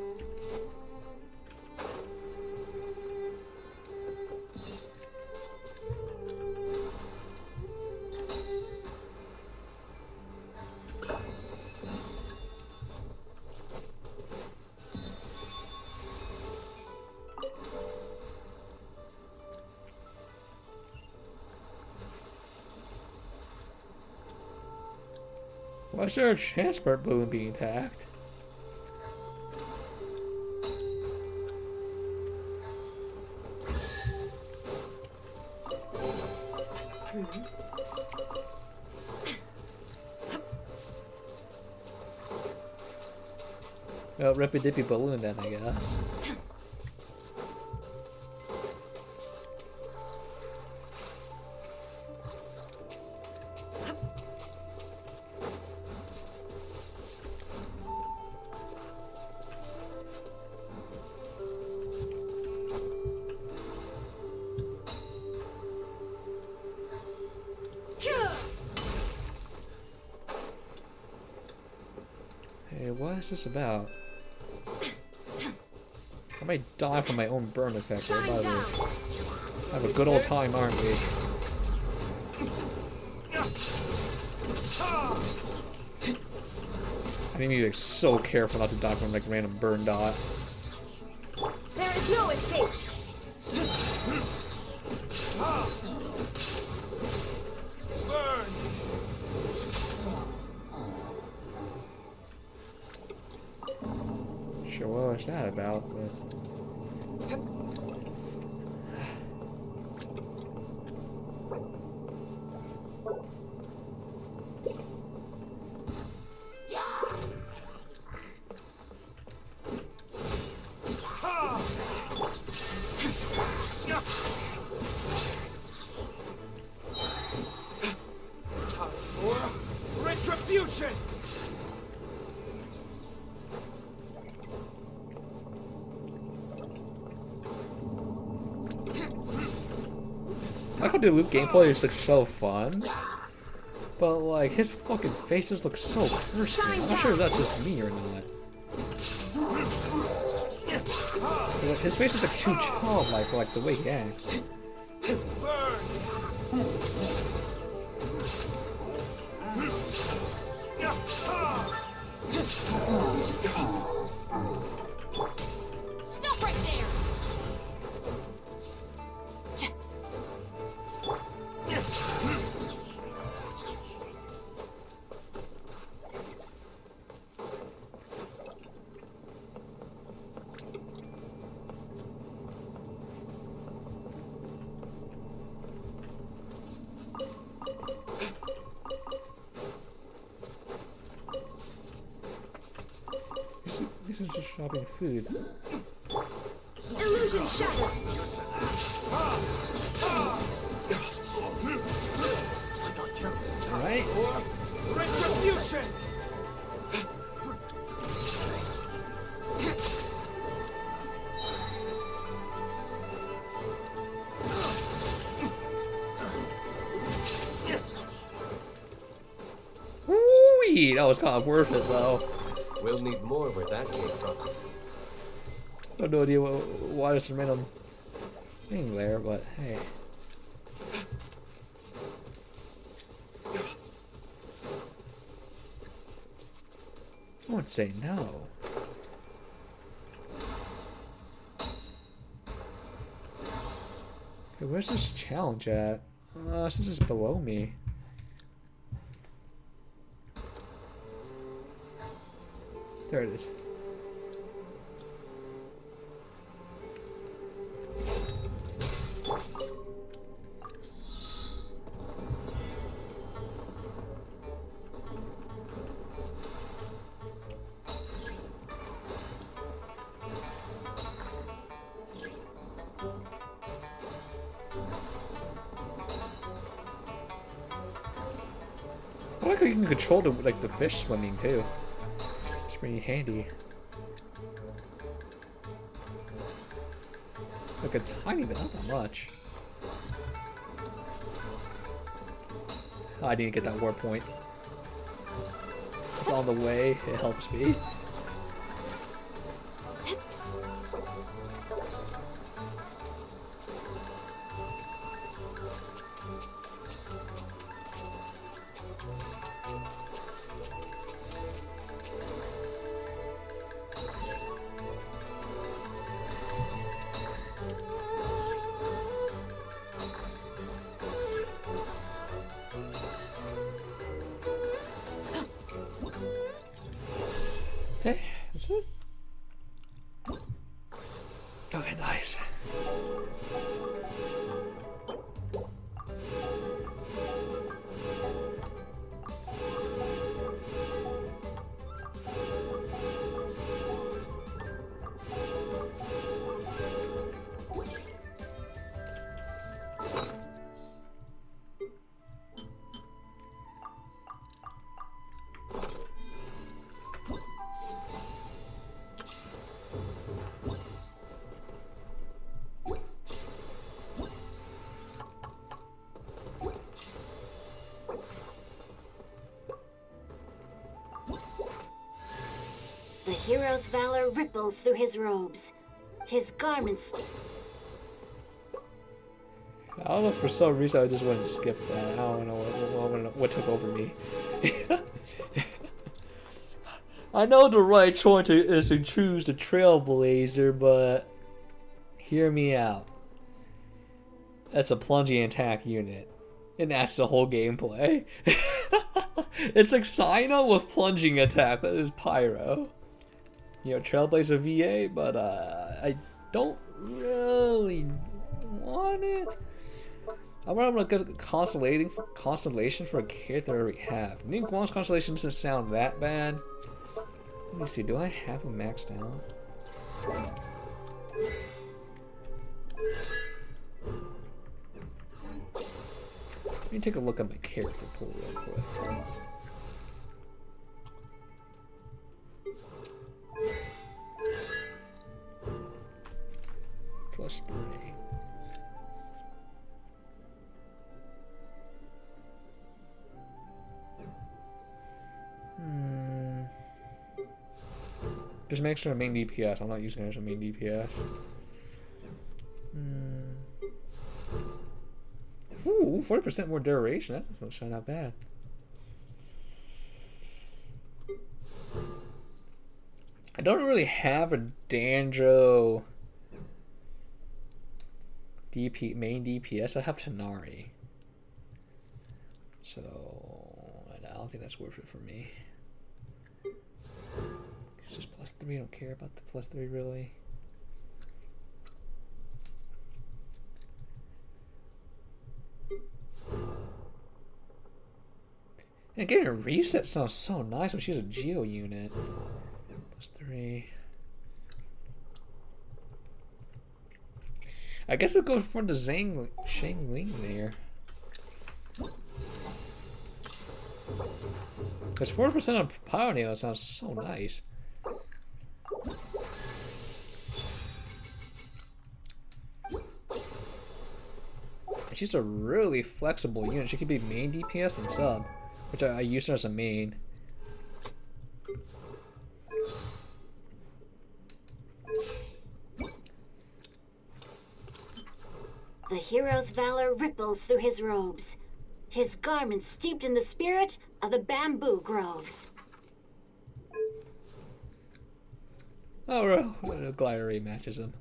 Why is there a transport balloon being attacked? Well, rippy dippy balloon then, I guess. Hey, what is this about? I might die from my own burn effect. We're about to have a good old time, aren't we? I need to be like, so careful not to die from like random burn dot. There is no escape! Sure, what was that about? But... Time for retribution! I could do loot gameplay just looks so fun. But like his fucking faces look so cursed. I'm not sure if that's just me or not. But his face is like too childlike for like the way he acts. Stop right there! Shopping food. Illusion shattered. Alright. Retribution. Woo-wee! That was kind of worth it, though. We'll need more where that came from. I have no idea why there's a random thing there, but hey. I would say no. Okay, where's this challenge at? This is below me. There it is. I like how you can control the fish swimming too. It's pretty handy. Like a tiny bit, not that much. Oh, I didn't get that war point. It's on the way. It helps me. Okay, that's it. Okay, nice. The hero's valor ripples through his robes. His garments... I don't know, for some reason I just wanted to skip that. I don't know what took over me. I know the right choice is to choose the Trailblazer, but hear me out. That's a plunging attack unit. And that's the whole gameplay. It's like Cyno with plunging attack. That is Pyro. You know, Trailblazer VA, but I don't really want it. I want to get Constellation for a character I already have. Ningguang's Constellation doesn't sound that bad. Let me see, do I have him maxed out? Let me take a look at my character pool real quick. +3. Just make sure main DPS. I'm not using it as a main DPS. Ooh, 40% more duration. That doesn't sound that bad. I don't really have a Danjo main DPS. I have Tanari. So I don't think that's worth it for me. It's just +3. I don't care about the +3 really. And getting a reset sounds so nice when she's a Geo unit. +3. I guess we'll go for the Shang Ling there. Because 40% on power nail sounds so nice. She's a really flexible unit. She could be main DPS and sub, which I use her as a main. The hero's valor ripples through his robes, his garments steeped in the spirit of the bamboo groves. Oh, Glider matches him.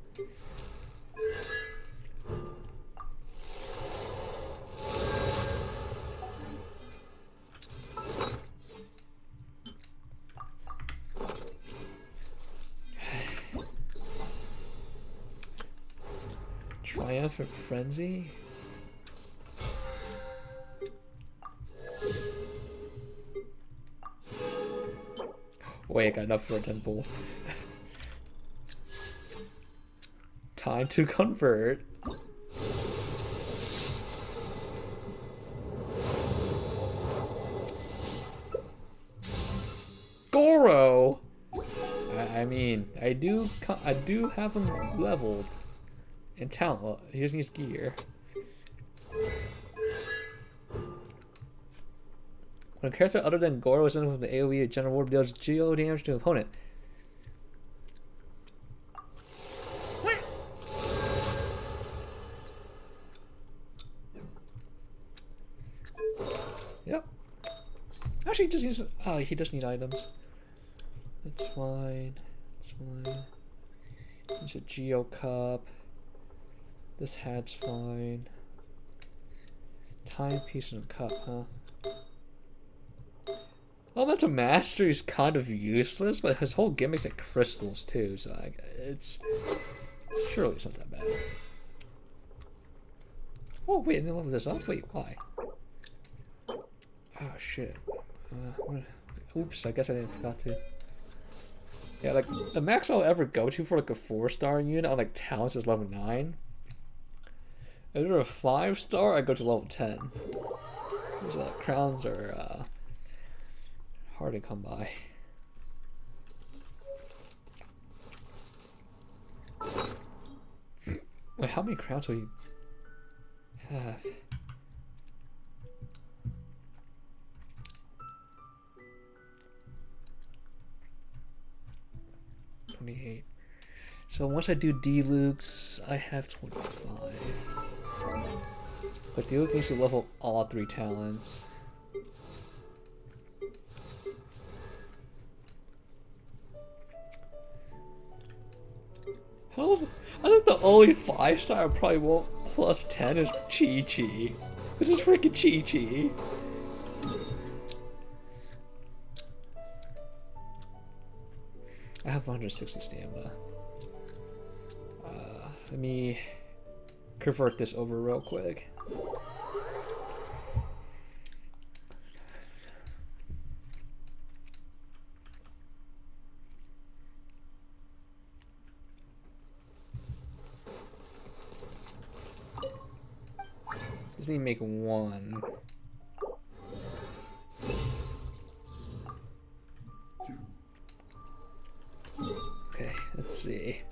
Triumphant Frenzy? Wait, I got enough for a temple. Time to convert. Goro! I mean, I do have him leveled. And talent, well, he just needs gear. When a character other than Goro is in with the AoE, general ward deals geo damage to an opponent. Yep. Actually, he just needs. Oh, he does need items. That's fine. That's fine. It's a geo cup. This hat's fine. Timepiece and cup, huh? Well, that's a master. He's kind of useless, but his whole gimmick's like crystals too, so it's surely it's not that bad. Oh wait, I didn't level this up. Wait, why? Oh shit. Oops, I guess I didn't forgot to. Yeah, like the max I'll ever go to for like a 4-star unit on like talents is level 9. If they're a 5-star, I go to level 10. Those crowns are hard to come by. Wait, how many crowns will you have? $28. So once I do Deluxe, I have 25. But Deluxe needs to level all 3 talents. I think the only 5-star I probably won't plus 10 is Chi-Chi. This is freaking Chi-Chi. I have 160 stamina. Let me convert this over real quick. Just need to make one. Okay, let's see.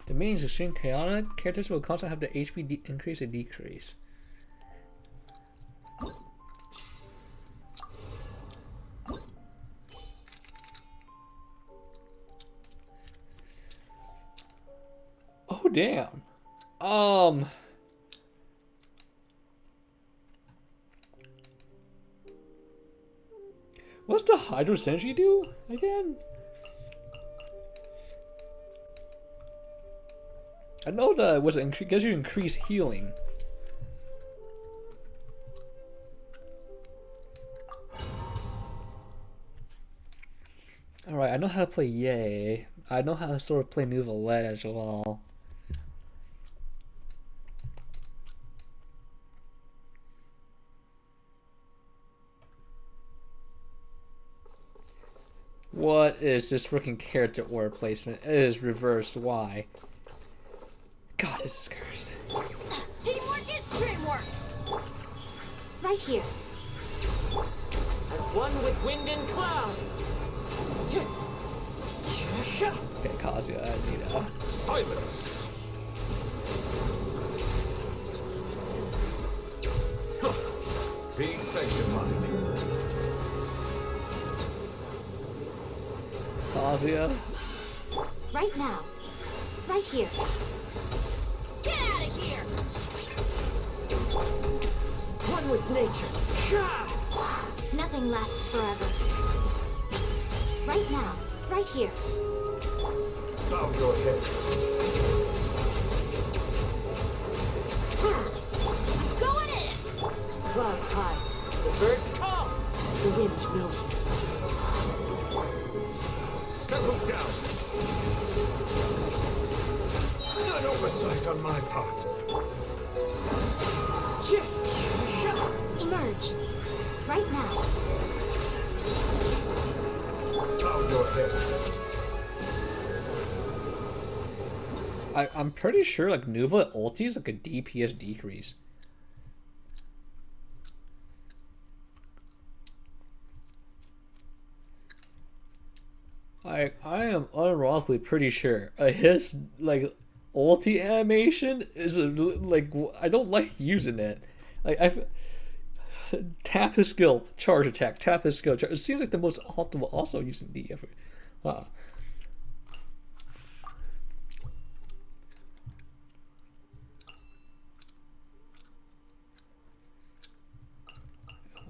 The main is extreme chaotic. Characters will constantly have the HP increase or decrease. Oh damn. What's the Hydro Synergy do again? I know that it was gives you increased healing. Alright, I know how to play Yay. I know how to sort of play Nouvelle as well. What is this freaking character order placement? It is reversed. Why? God, this is cursed. Teamwork is dreamwork. Right here. As one with wind and cloud. Okay, Kazuya, I need to. Silence! Be sanctified. Kazuya. Right now. Right here. Get out of here! One with nature. Nothing lasts forever. Right now. Right here. Bow your head. Going in! Clouds high. The birds call. The wind knows me. Settle down. An oversight on my part. Emerge. Right now. Bow your head. I'm pretty sure like Nuva ulti is like a DPS decrease. I am unironically pretty sure his like ulti animation is like I don't like using it. Like I tap his skill, charge attack, tap his skill. Charge. It seems like the most optimal also using DF. Wow.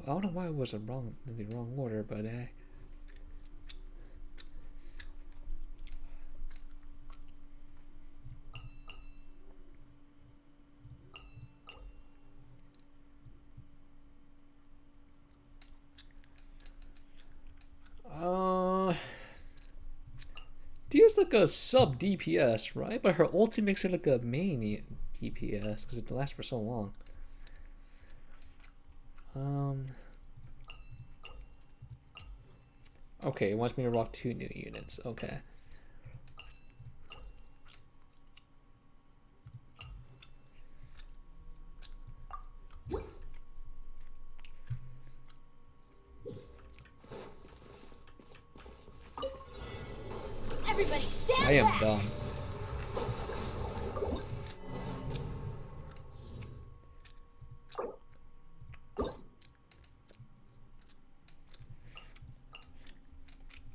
I don't know why it was in the wrong order, but Dia's like a sub DPS, right? But her ulti makes her like a main DPS because it lasts for so long. Okay, it wants me to rock 2 new units. Okay. Everybody stand I am back. done.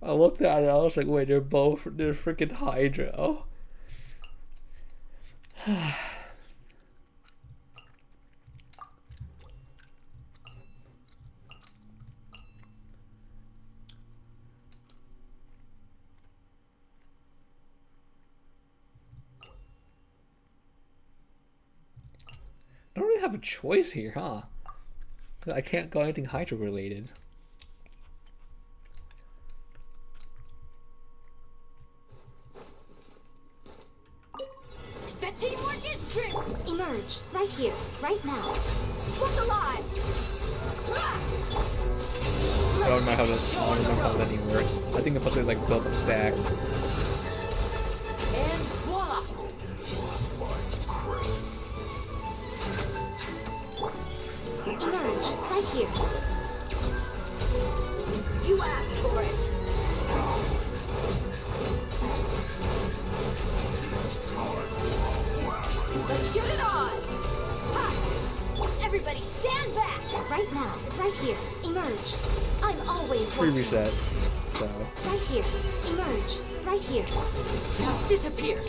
I looked at it, I was like, wait, they're freaking Hydro. I don't really have a choice here, huh? I can't go anything Hydro related. The teamwork is dreamwork. Emerge. Right here. Right now. Look alive! I don't remember how that even works. I think I'm supposed to like build up stacks. And voila! Emerge. Right here. You asked for it. Let's get it on! Ha! Everybody stand back! Right now. Right here. Emerge. I'm always Free watching. reset. So Right here. Emerge. Right here. Now disappear!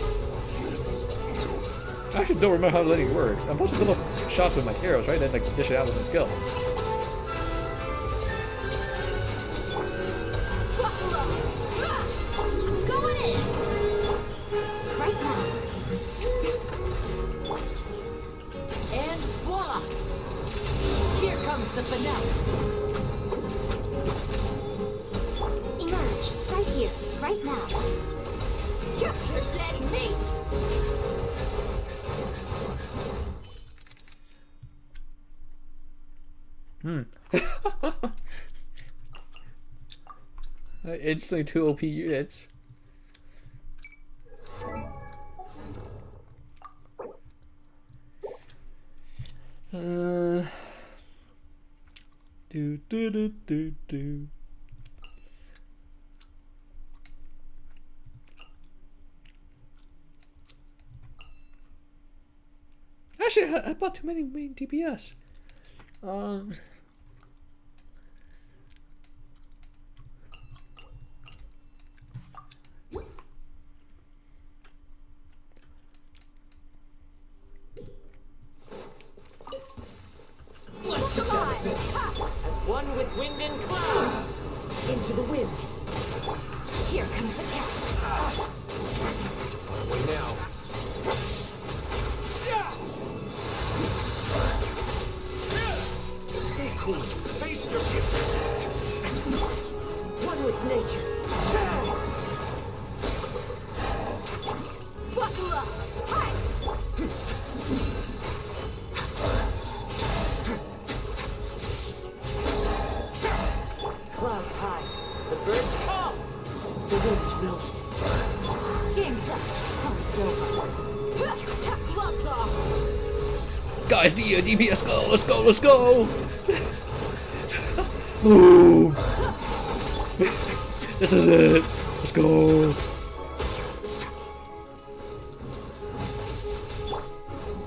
I actually don't remember how letting works. I'm supposed to build up shots with my arrows, right? Then like dish it out with the skill. Buckle up! Going in! Right now. And voila! Here comes the finale! Emerge. Right here. Right now. You're dead meat! Instantly 2 OP units. Do do do do do. Actually, I bought too many main DPS. Let's get down to business. As one with wind and cloud. Into the wind. Here comes the catch. Away now. Stay cool. Face your gift. One with nature. Buckle up. Hi. Clouds high. The birds call. The wind knows me. Game's up. It's over. Gloves off. Guys, DPS, go! Let's go! Let's go! Boom! This is it. Let's go.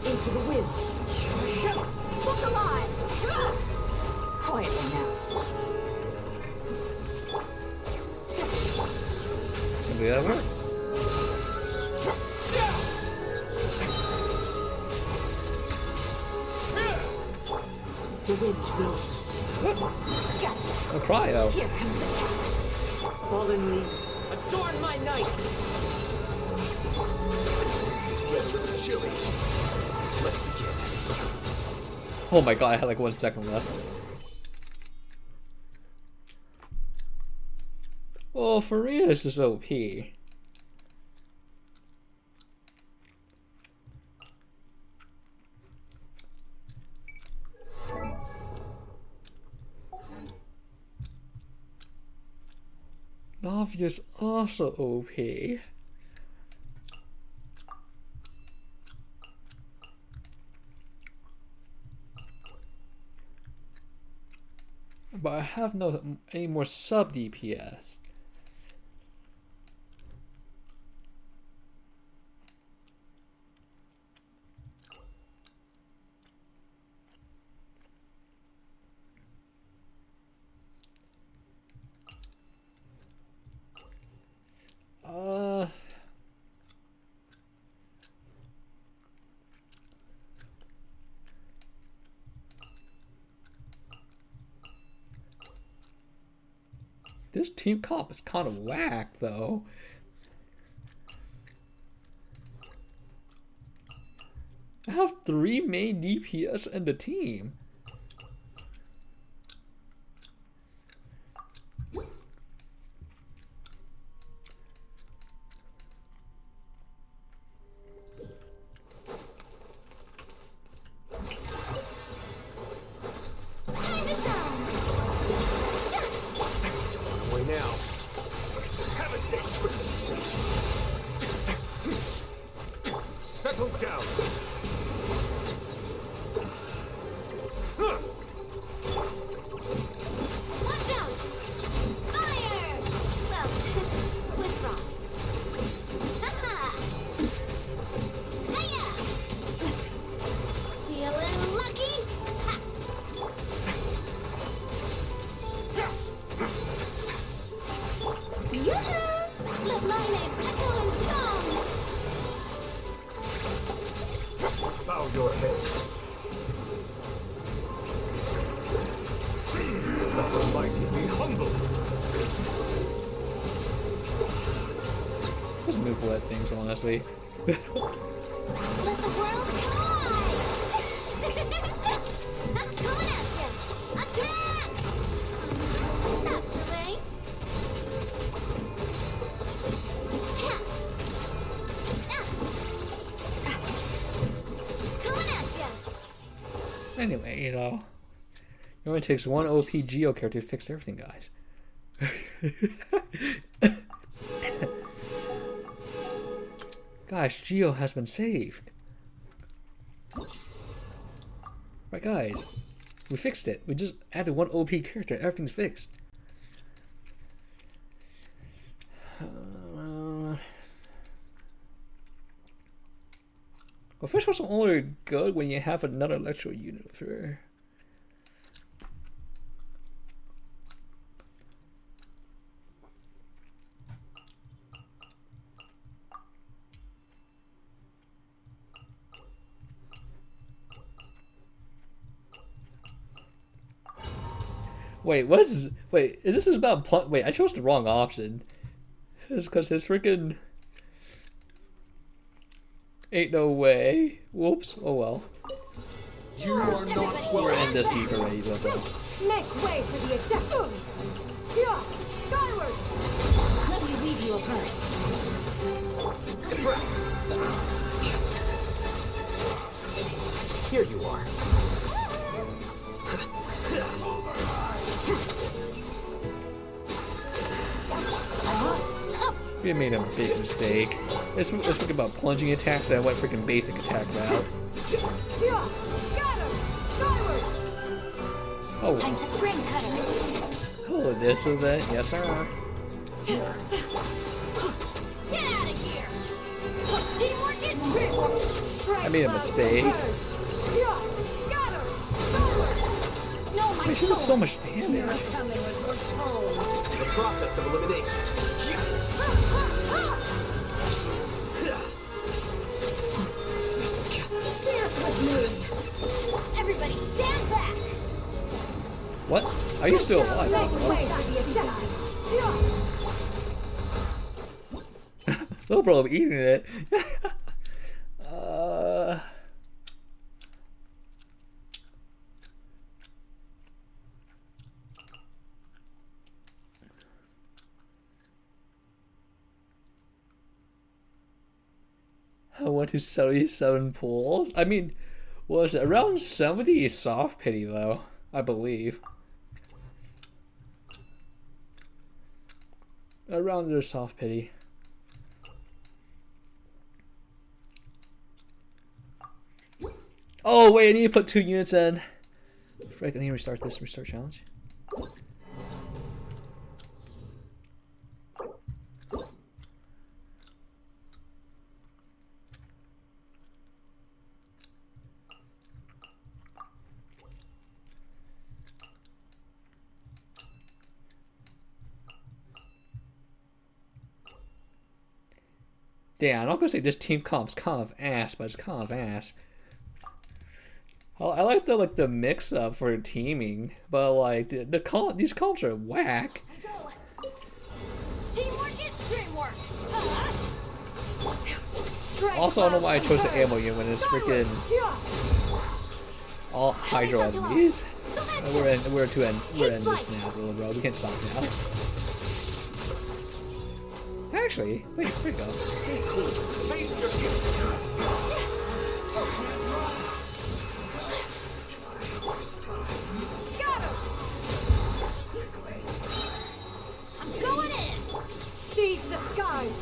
Into the wind. Look alive. Quietly now. Can we have her? The wind knows me. Gotcha. A cryo. Here comes the catch. Fallen leaves. Adorn my night. Chilly. Let's begin. Oh my god, I had like 1 second left. Oh, for real, this is OP. Navia's also OP. But I have no any more sub DPS. This team comp is kind of whack, though. I have 3 main DPS in the team. Time to shine. Away now. Have a safe trip. Settle down. Watch out. Fire. Well, with props. Haha. Hiya. Feeling lucky? Ha. Yoo-hoo! Let my name echo in song. Bow your head. Let the mighty be humbled. Just move wet things, honestly. Let the world collide. I'm coming at you. Attack! That's the way. Cha. Coming at you. Anyway, you know, it only takes 1 OP Geo character to fix everything, guys. Gosh, Geo has been saved. Right, guys. We fixed it. We just added one OP character. Everything's fixed. Well, fish was only good when you have another electro unit with her. Wait, wait, this is about wait, I chose the wrong option. It's because his freaking ain't no way. Whoops. Oh well. You are not We're in this deep already, but Make way for the attack. Yeah, skyward. Let me leave you a verse. Right. Here you are. we made a big mistake. Let's think about plunging attacks and I went freaking basic attack route. Yeah, got him. Skyward. Oh. Time to bring cutter. Oh, this event, yes sir. Get out of here. Teamwork is teamwork. I made a mistake. Yeah, got him. Skyward. No, my Wait, she does so much damage. The process of elimination. Dance with me. Everybody stand back. What? Are you still alive? Make way for the attack. Yeah. Little bro, I'm eating it. I went to 77 pools. I mean, was it around 70 soft pity though? I believe. Around their soft pity. Oh wait, I need to put 2 units in. Frick, I need to restart this. Restart challenge. Damn, I'm not gonna say this team comp's kind of ass, but it's kind of ass. I like the mix up for teaming, but like these comps are whack. Teamwork is teamwork. Also, I don't know why I chose the ammo unit when it's freaking all hydro enemies. And we're in this now, little bro. We can't stop now. Actually, wait, where'd it go? Stay cool. Face your gift. Got him. I'm going in. Seize the skies.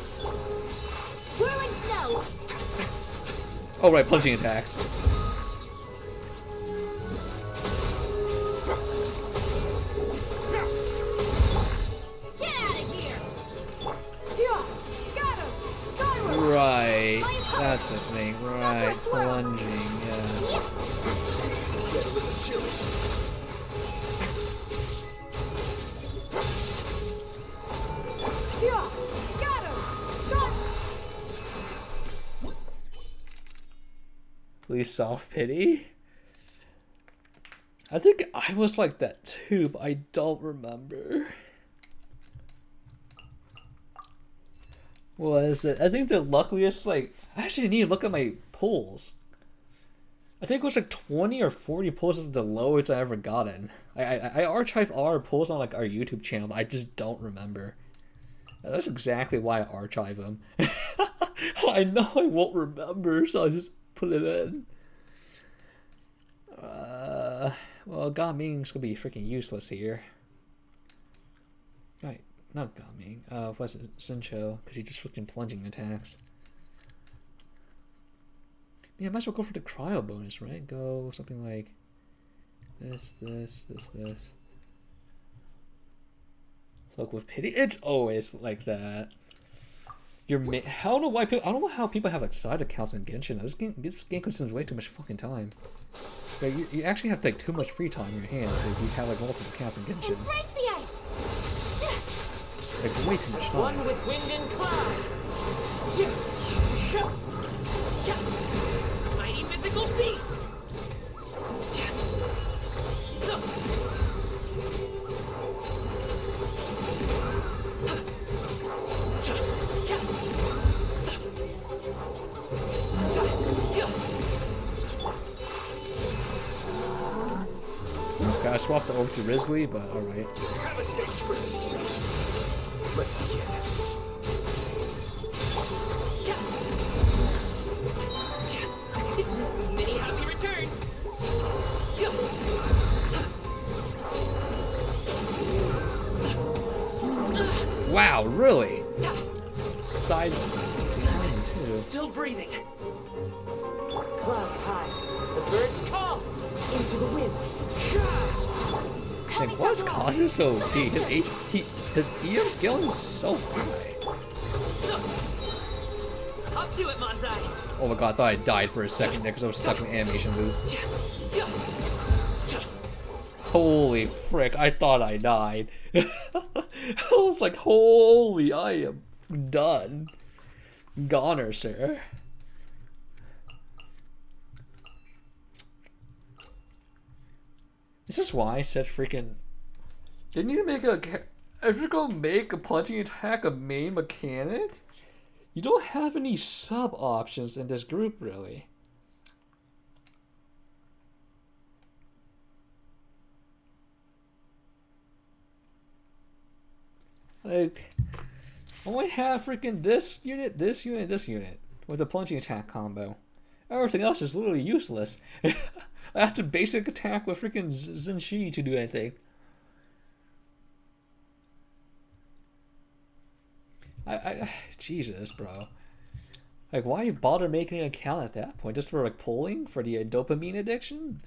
Whirling snow. Oh right, punching attacks. Right, that's the thing. Right, plunging, yes. Please soft pity. I think I was like that too, but I don't remember. Was it? I think the luckiest, like, I actually need to look at my pulls. I think it was like 20 or 40 pulls is the lowest I ever gotten. I archive all our pulls on like our YouTube channel, but I just don't remember. That's exactly why I archive them. I know I won't remember, so I just put it in. Well, God means gonna be freaking useless here. Right, not Gami. Was it Sincho? Because he just freaking plunging attacks. Yeah, I might as well go for the cryo bonus, right? Go something like this. Look with pity. It's always like that. I don't know why people. I don't know how people have like side accounts in Genshin. This game consumes way too much fucking time. Like, you actually have like too much free time in your hands if you have like multiple accounts in Genshin. Embrace the ice. Like way too much time. One with wind and cloud. Mighty mythical beast. Okay, I swapped over to Risley, but alright. Have a safe trip. Let's begin. Many happy returns. Wow, really? Side behind too. Still breathing. Clouds high. The birds call. Into the wind. Like, why is Cosmo so OP? His EM skill is so high. Up to it, Manzai. Oh my god, I thought I died for a second there because I was stuck in animation loop. Holy frick, I thought I died. I was like, holy, I am done. Goner, sir. This is why I said freaking... They need to make a... If you're gonna make a punching attack a main mechanic, you don't have any sub options in this group, really. Like, only have freaking this unit, this unit, this unit with a plunging attack combo. Everything else is literally useless. I have to basic attack with freaking Zenshi to do anything. Jesus, bro. Like, why bother making an account at that point? Just for like polling for the dopamine addiction?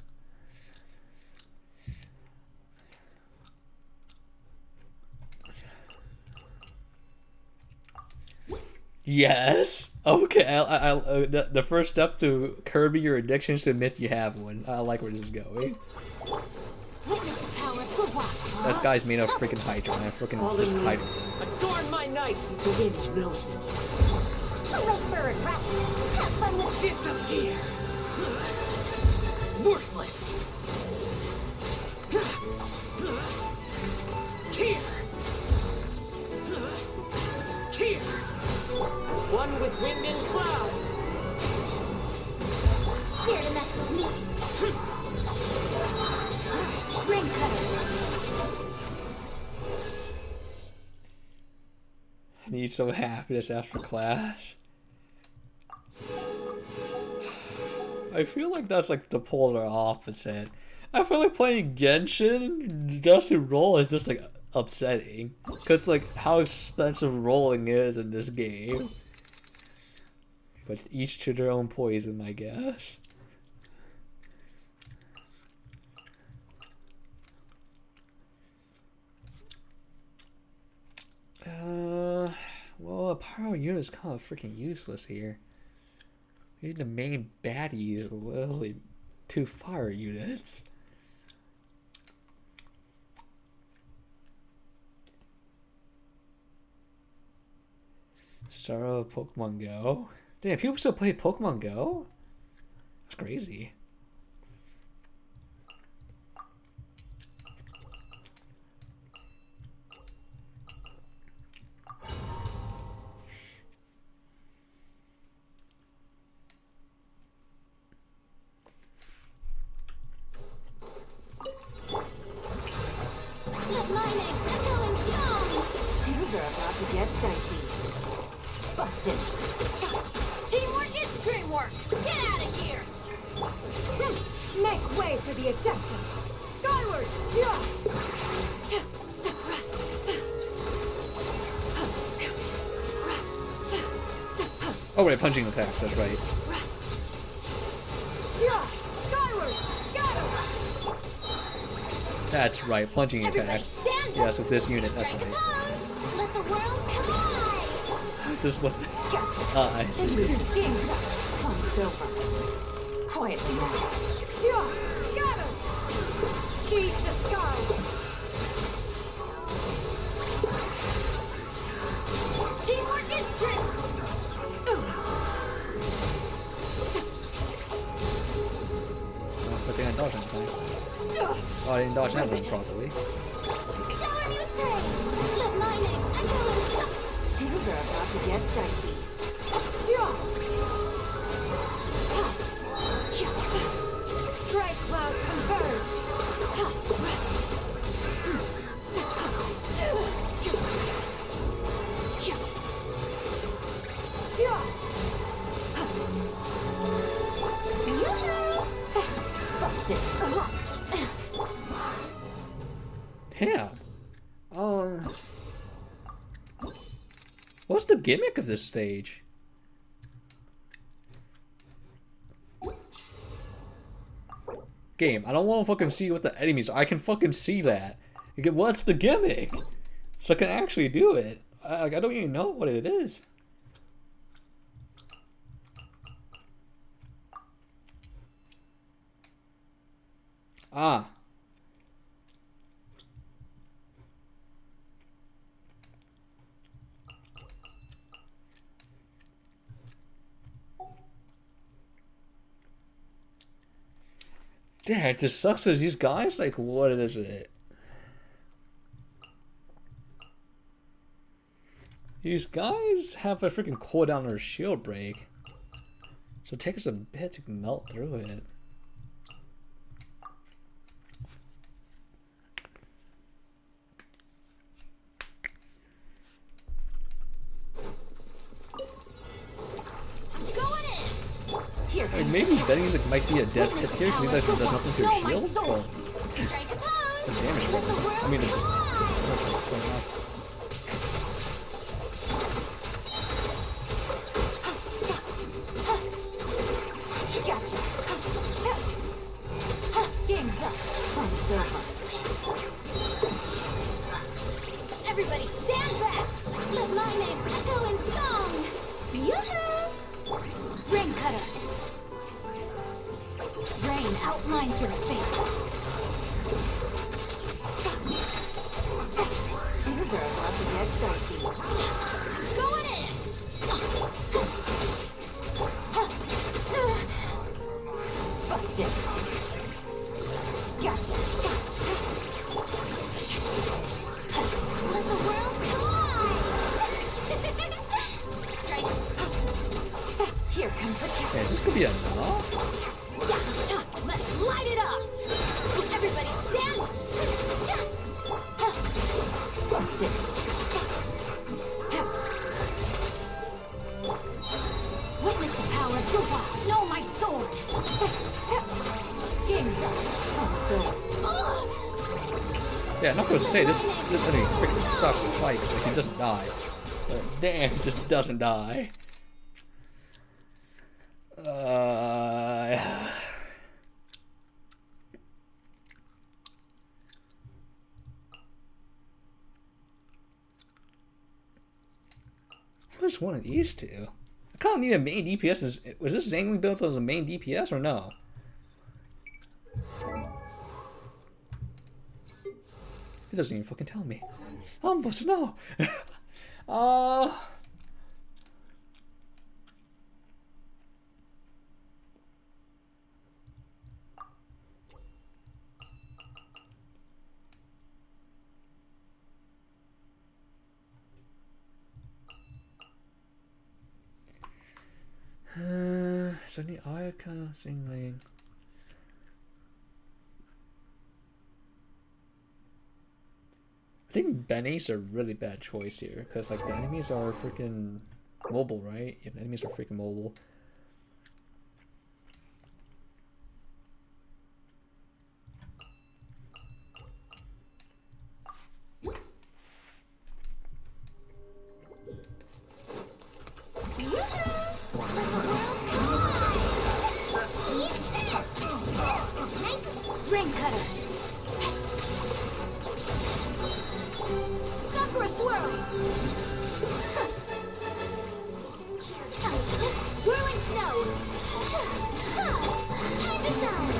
Yes. Okay. The first step to curbing your addiction is to admit you have one. I like where this is going. This guy's made of freaking Hydra. I freaking just Hydra. Adorn my nights. The wind knows me. Too late for regret. Have fun with Disappear. Worthless. Tear. Tear. As one with wind and cloud. Dare to mess with me. Ring cutter. I need some happiness after class. I feel like that's like the polar opposite. I feel like playing Genshin just to roll is just like upsetting. Cause like how expensive rolling is in this game. But each to their own poison, I guess. Well, a power unit is kind of freaking useless here. We need the main baddies, literally 2 fire units. Start of Pokemon Go. Damn, people still play Pokemon Go? That's crazy. Let my name echo in song. Things are about to get dicey. Busted. Teamwork is dreamwork. Get out of here. Make way for the Adeptus. Skyward! Oh, right, punching attacks, that's right. Yeah, skyward, scatter. That's right, plunging attacks. Yes, with this unit, that's right. Let the world collide. This is what. Gotcha. Ah, I see. Game's up. It's over. Quietly now. Yeah, scatter. Seize the sky. Teamwork is strength. But they didn't dodge anything. Oh, I didn't dodge that one properly. Shower me with praise. Let my name echo in song. Things are about to get dicey. Yeah. Strike cloud converge. Busted. Damn. What's the gimmick of this stage? Game, I don't want to fucking see what the enemies are. I can fucking see that. Again, what's the gimmick? So I can actually do it. I don't even know what it is. Ah. Yeah, it just sucks as these guys, like, what is it? These guys have a freaking cooldown or shield break. So it takes a bit to melt through it. Like maybe Benny's like, might be a dead hit here because he like, does nothing to his shields, but the damage bonus. I mean, the damage bonus is going last. Gotcha. Game's up. Fun's over. Everybody stand back. Let my name echo in song. Yoo-hoo! Rain cutter. Rain outlines your fate. Things are about to get dicey. Going in. Busted. Gotcha. Let the world collide. Strike. Here comes the catch. Okay, is this gonna be enough? Let's light it up. Everybody stand. Busted. Witness the power of your wild. Know my sword. Game's up. Yeah, I'm not gonna say this enemy freaking sucks to fight because he doesn't die. But damn, he just doesn't die. What's one of these two? I kind of need a main DPS. Was this Zangling built as a main DPS or no? It doesn't even fucking tell me. I'm supposed to know. So the Ayaka Zingling. I think Benny's a really bad choice here because like the enemies are freaking mobile, right? Yeah, the enemies are freaking mobile. Whirling snow. Time to shine.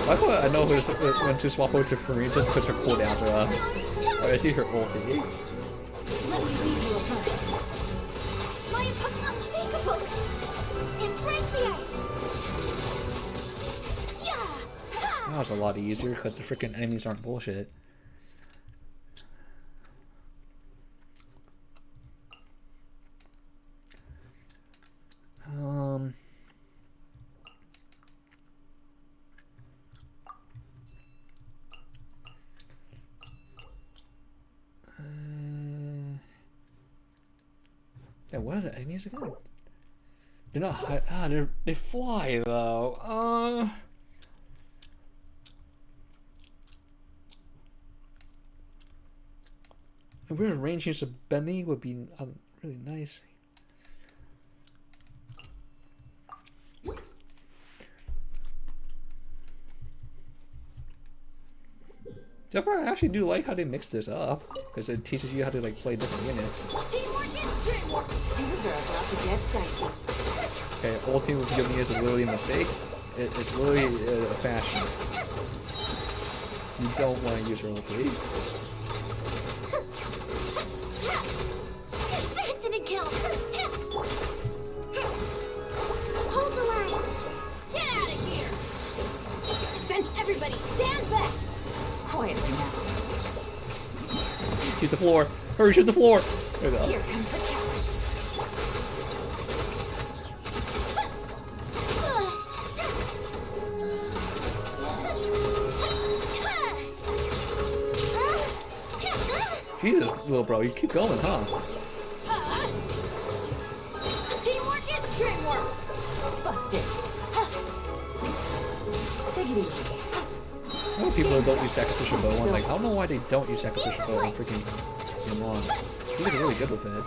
I know when to swap over to Farine, just puts her cooldowns up. Oh, I see her ulti. Let me read you a verse. My unspeakable. Embrace the ice. Yeah. That was a lot easier because the freaking enemies aren't bullshit. Yeah, what are the enemies again? They're not high. They fly though. A weird range use of Benny would be really nice. So far, I actually do like how they mix this up because it teaches you how to like play different units. Okay, ulting with me is literally a mistake. It's literally a fashion. You don't want to use your ulti. Didn't kill. Hold the line. Get out of here. Bench, everybody, stand back. Quietly now. Shoot the floor. Hurry, shoot the floor. There we go. Here comes the cash. Jesus, little bro, you keep going, huh? Teamwork is dreamwork. Busted. Take it easy. I know people that don't use sacrificial bow. I'm like, I don't know why they don't use sacrificial bow in freaking Game 1. He's like really good with it.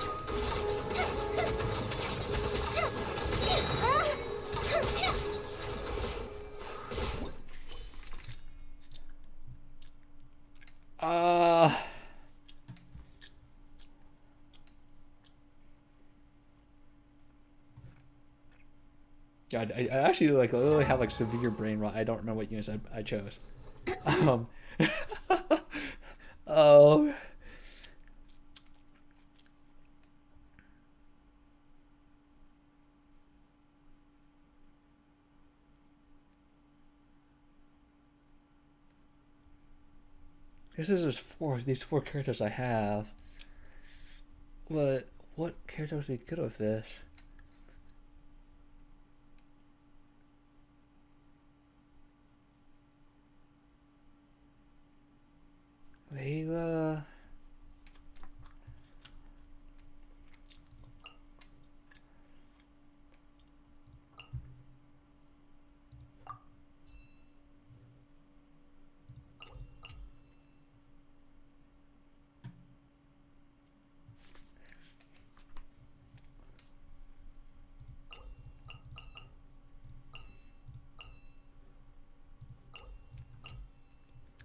Yeah, I actually like literally have like severe brain rot. I don't remember what units I chose. Oh. This is just these four characters I have. But what character would be good with this? Layla.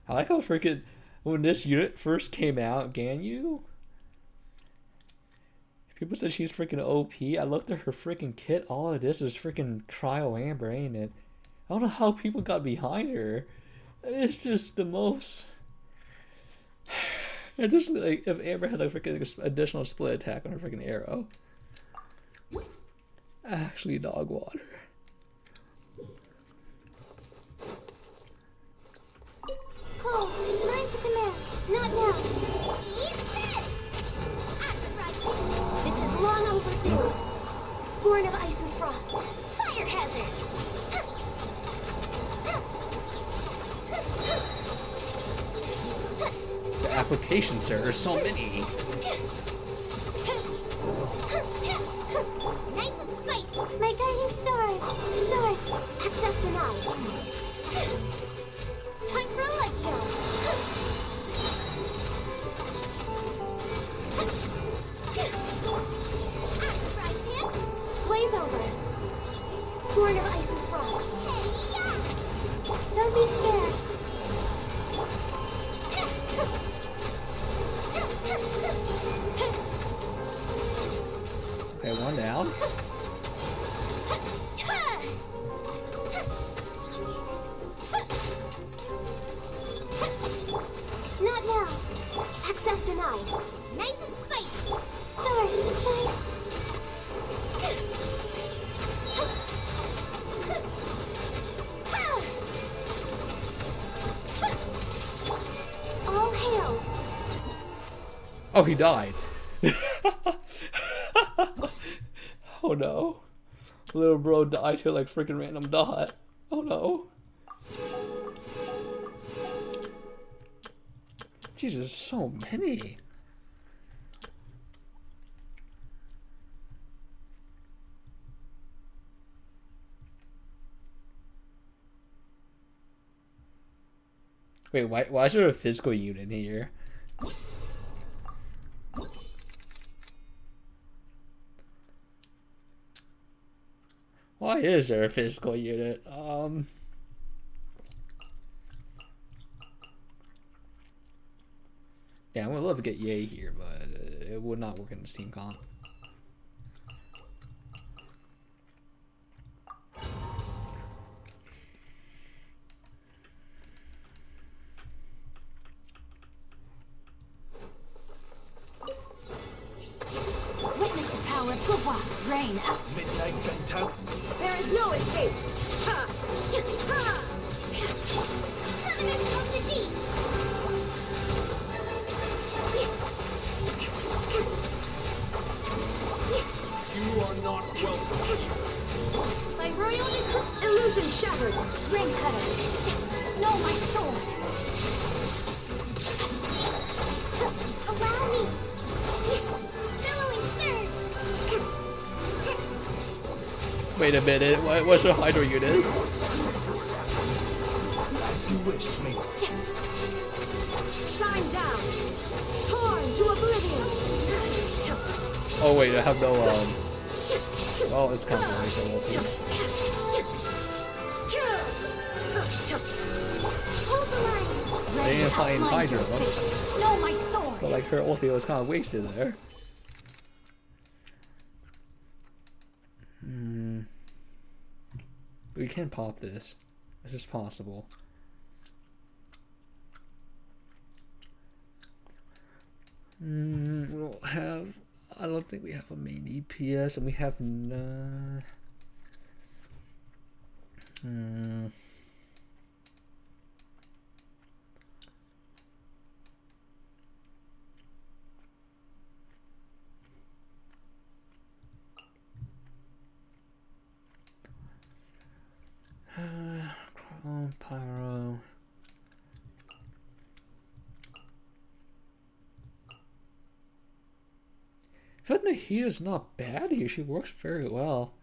I like how freaking when this unit first came out, Ganyu, people said she's freaking OP. I looked at her freaking kit. All of this is freaking Cryo Amber, ain't it? I don't know how people got behind her. It's just the most. It just like if Amber had a freaking additional split attack on her freaking arrow. Actually, dog water. Cole, line to command. Not now. This is long overdue. Born of ice and frost. Fire hazard. The application, sir. There's so many. Nice and spicy. My guiding stars. Stars. Access denied. Time for a light show. Blaze over. Born of ice and frost. Don't be scared. wrong. Not now. Access denied. Nice and spicy. Stars shine. All hail. Oh, he died. Oh no. Little bro died to like freaking random dot. Oh no. Jesus, so many. Wait, why is there a physical unit here? Why is there a physical unit? Yeah, I would love to get Yay here, but it would not work in the Steam comp. Witness the power of Gubwa. Rain out. Midnight bent out. There is no escape. Ha! Ha! Covenant of the deep. You are not welcome here. By royal decree. Illusion shattered. Ring cutter. No, my sword. Allow me. Billowing surge. Wait a minute, what's the Hydro units? As you wish, me. Shine down. Torn to oblivion. Oh wait, I have no well, it's kind of nice, I will too. Hold the line. They ain't playing Hydro. No, my sword. So like her ulti was kind of wasted there. We can pop this. This is possible. We don't have. I don't think we have a main EPS, and we have no. Chrome, Pyro. I thought Nahida is not bad here. She works very well.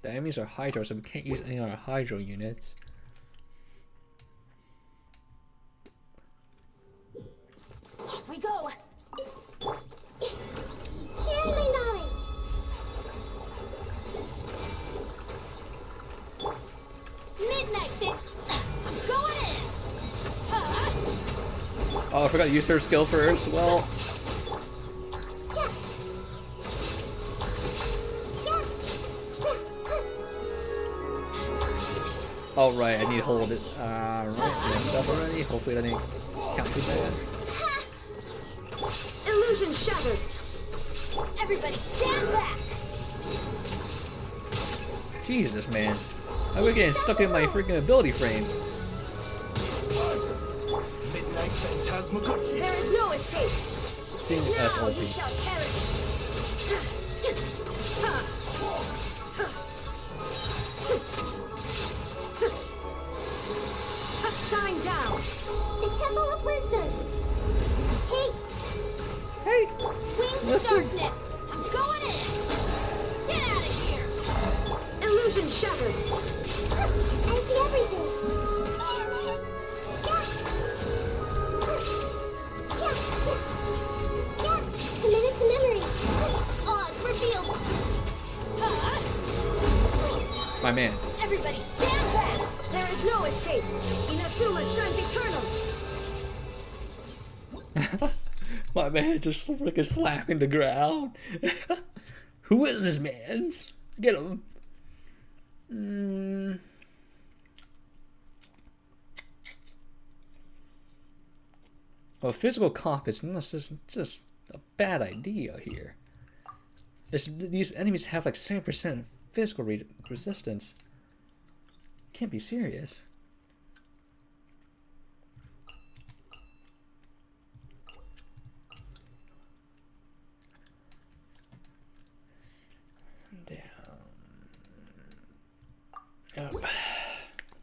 The enemies are Hydro, so we can't use any of our Hydro units. Off we go. Share my knowledge. Midnight fit. I'm going in. Oh, I forgot to use her skill first. Well. Oh right, I need to hold it. Right, messed up already. Hopefully that didn't count too bad. Illusion shattered. Everybody stand back. Jesus, man. How are we getting stuck in my freaking ability frames? Midnight phantasmagoria. There is no escape. Ding, that's Now you ulti. shall perish. Shine down. The Temple of Wisdom. Hey. Wings Listen. of darkness. I'm going in. Get out of here. Illusion shattered. I see everything. My man. Everybody stand back! There is no escape! Inazuma shines eternal! My man just freaking slapping the ground. Who is this man? Get him. A physical comp is just a bad idea here. These enemies have like 7% physical resistance. Can't be serious.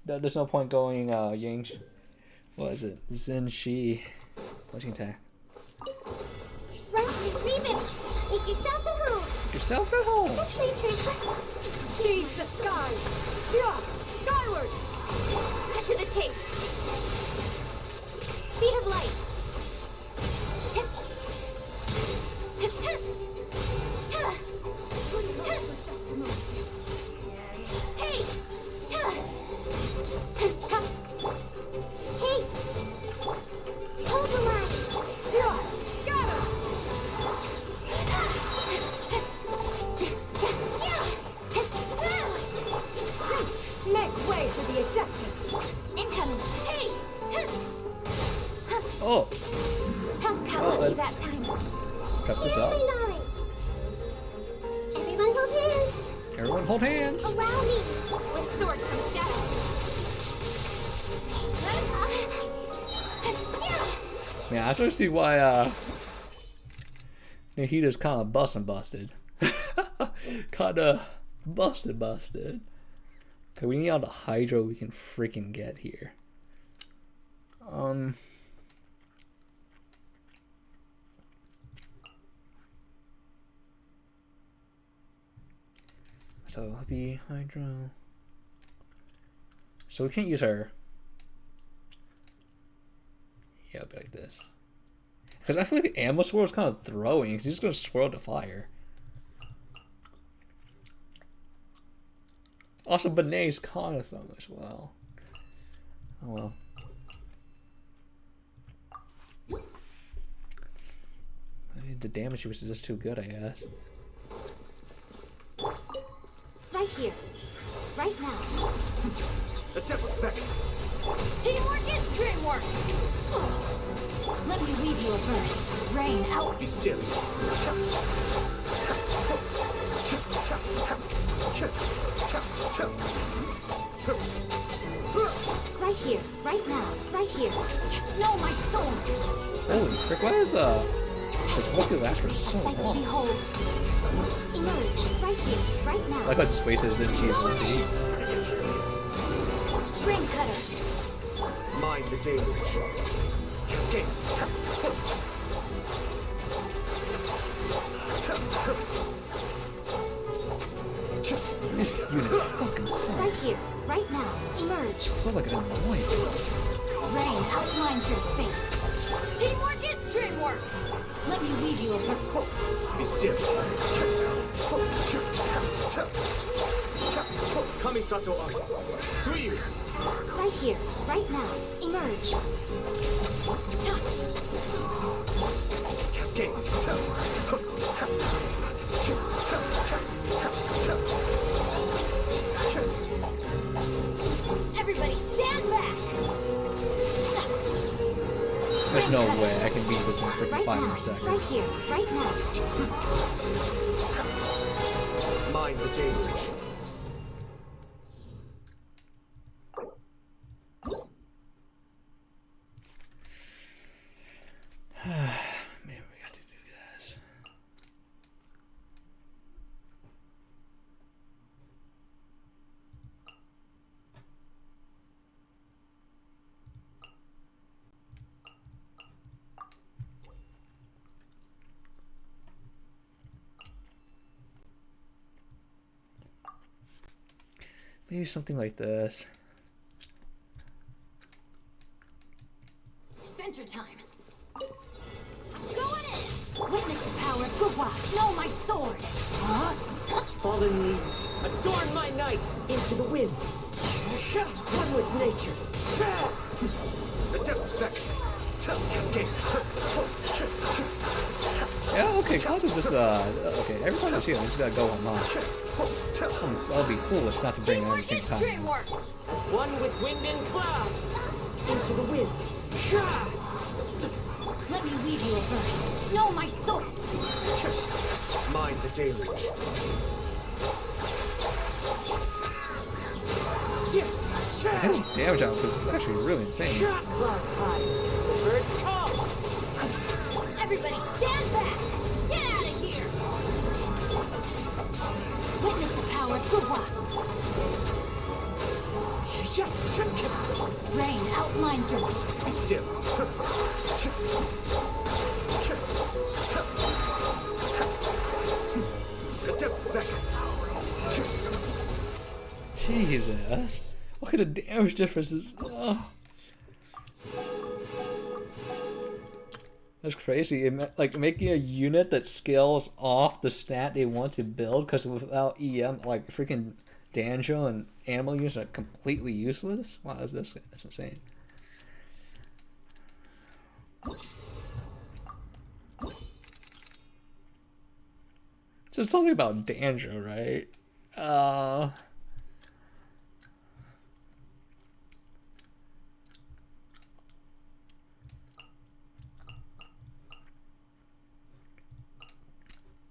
There's no point going Yang. What is it? Zen Shi. Punching attack. Run, leave it! Make yourselves at home! Yourselves at home! Let's leave here. Seize the sky! Yeah! Skyward! Cut to the chase! Speed of light! Please hold for just a moment. Hey! Hey! Hold the line! Yeah! Got him! Make way for the Adeptus! Incoming! Hey! Oh! How cowardly that let's time! cut this up. Sharing knowledge! Everyone hold hands! Everyone hold hands! Allow me! With sword from shadow! Yeah, I sort of see why Nahita's kind of busted. Kind of busted. Okay, we need all the Hydro we can freaking get here. So it'll be Hydro. So we can't use her. Yeah, it'll be like this. Because I feel like Ammo Swirl is kind of throwing, because he's just going to swirl the fire. Also, Benet's kind of throwing as well. Oh well. The damage was just too good, I guess. Right here. Right now. The devil's back. Teamwork is dreamwork! Let me leave you a verse. Rain out. Be still. Right here. Right now. Right here. No, my sword. Holy frick, why is this whole thing last for so long? Behold. Emerge. Right here. Right now. Like I just wasted his cheese ulti. Ring cutter. Mind the deluge. Cascade. This unit's fucking sick. Right here. Right now. Emerge. So like an annoying. Rain outlines your fate. Teamwork is dreamwork! Let me leave you a verse. Be still. Kamisato Ari. Suiyu. Right here. Right now. Emerge. Cascade. Everybody stand back! There's no way I can beat this in freaking 5 more seconds. Right here. Right now. Mind the deluge. Man, we got to do this. Maybe something like this. Adventure time. Going in! Witness the power of Gugwa. Know my sword. Huh? fallen leaves. Adorn my night into the wind. One with nature. The depths back. Cascade. Yeah, okay, Clouds are just, okay, every time I see him, I just gotta go online. I'll be foolish not to bring him every single time. As one with wind and cloud. Into the wind. Let me lead you a verse. Know my soul. Mind the deluge. That's damage out because it's actually really insane. Clouds high. The birds call. Everybody stand back. Get out of here. Witness the power of Gua. Rain outlines your life. Be still. The depths back. Jesus. What kind of damage differences? Oh. That's crazy. Like making a unit that scales off the stat they want to build because without EM, like freaking Danjo and animal units are completely useless. Wow, that's insane. So it's something about Danjo, right?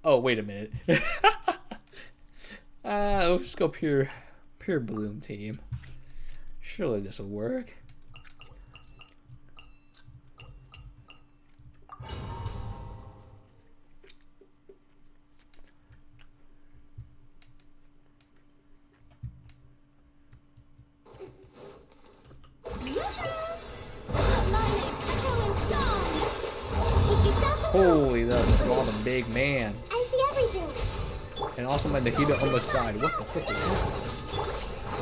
Oh, wait a minute. Let's go pure bloom team. Surely this will work. Holy, that's a lot of big man. I see everything. And also my Nahida almost died. What the frick is happening?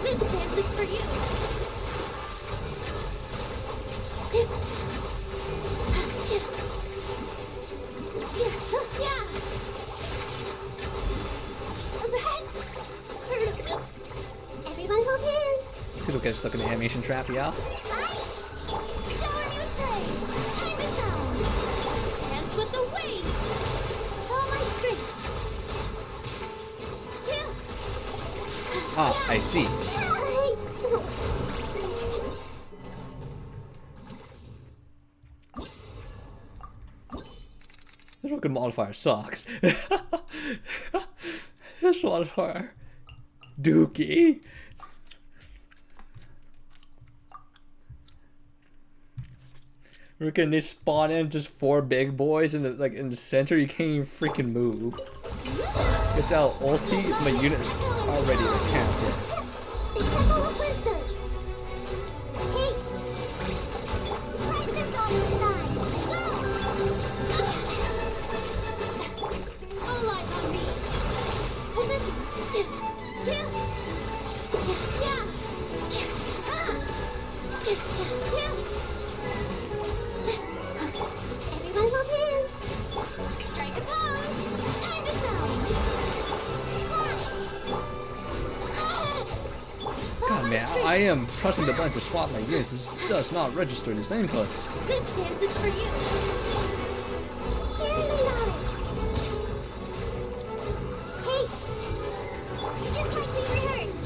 This dance is for you. Everyone hold hands. People get stuck in the animation trap, yeah? Show our new praise. Time to shine. Dance with the waves. Follow my strength. Ah, I see. This fucking modifier sucks. This modifier. Dookie. Freaking they spawn in just 4 big boys in the in the center. You can't even freaking move. Gets out ulti. My unit's already like half dead. Example of wisdom. Hey, try this on your side. Go. All eyes on me. Positions. Everyone hold hands. Strike a pose. Time to shine. God man, I am pressing the button to swap my units. This does not register the same inputs. This dance is for you. Share me knowledge. Hey, just like we rehearsed.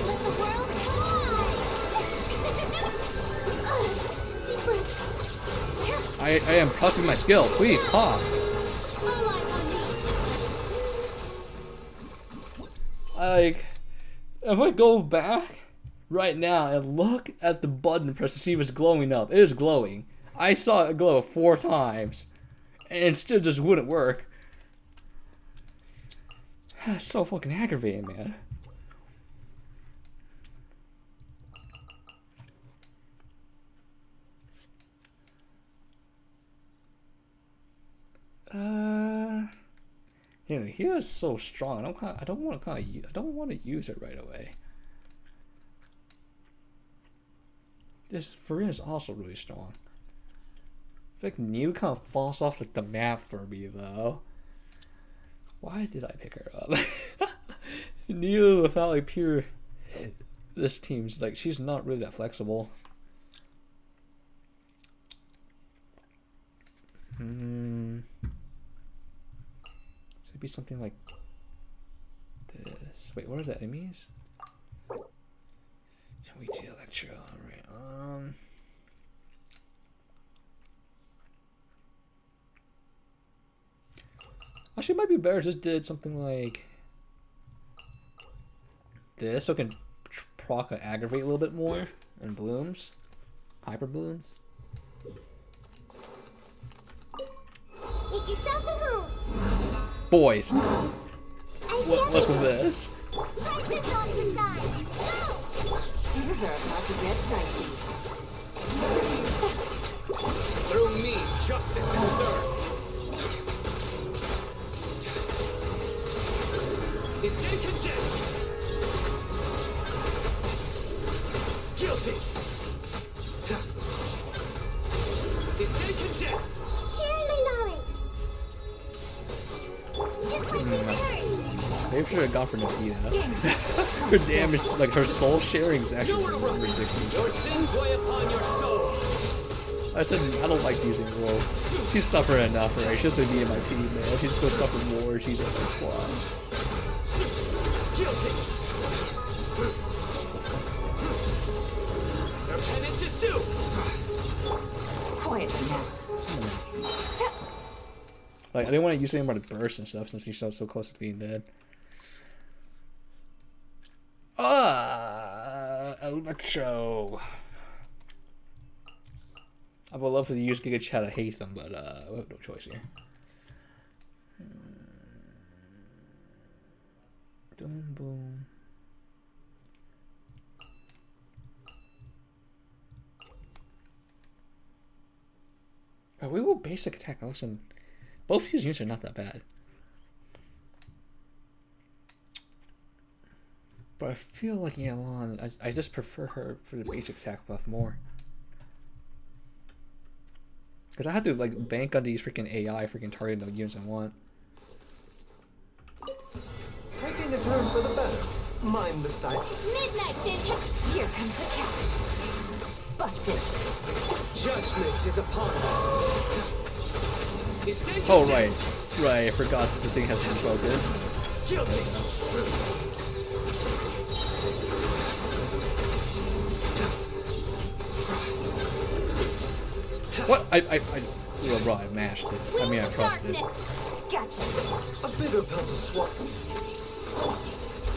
Let the world fly. Deep breath. I am pressing my skill. Please, pop. All eyes on me. Like, if I go back right now and look at the button press to see if it's glowing up, it is glowing. I saw it glow 4 times, and it still just wouldn't work. That's so fucking aggravating, man. You know, he is so strong. I don't want to use it right away. This Faria is also really strong. I feel like Neil kind of falls off like the map for me though. Why did I pick her up? Neil without like pure. This team's like she's not really that flexible. So it'd be something like this. Wait, what are the enemies? We do Electro. Alright. Actually, it might be better if just did something like this, so it can proc aggravate a little bit more and blooms, hyper blooms. Make yourselves at home. Boys, what's with this? Fight this off the side. Go! Things are about to get dicey. Through me, justice is served. Stay condemned. Guilty. Stay condemned. Sharing my knowledge. Just like we rehearsed. Maybe we should have gone for Nikita. Her damage, like her soul sharing is actually ridiculous. Your sins weigh upon your soul. I said I don't like using Roll. She's suffering enough, right? She doesn't be in my team, man. She's just gonna suffer more. She's in my squad. Guilty. Their penance is due. Quietly now. Like I didn't want to use anything about the burst and stuff since she's so close to being dead. Electro. I would love to use Giga Chat to hate them, but we have no choice here. Boom, boom. We will basic attack. Listen, both these units are not that bad. But I feel like Yelan, I just prefer her for the basic attack buff more. Because I have to like bank on these freaking AI freaking targeting the units I want. Taking a turn for the better. Mind the sight. Midnight vision. Here comes the cash. Busted. Judgment is upon us. Oh right, right. I forgot the thing has some focus. Guilty. What? Well, bro, I mashed it. I mean, I pressed it. Gotcha. A bitter pill to swallow.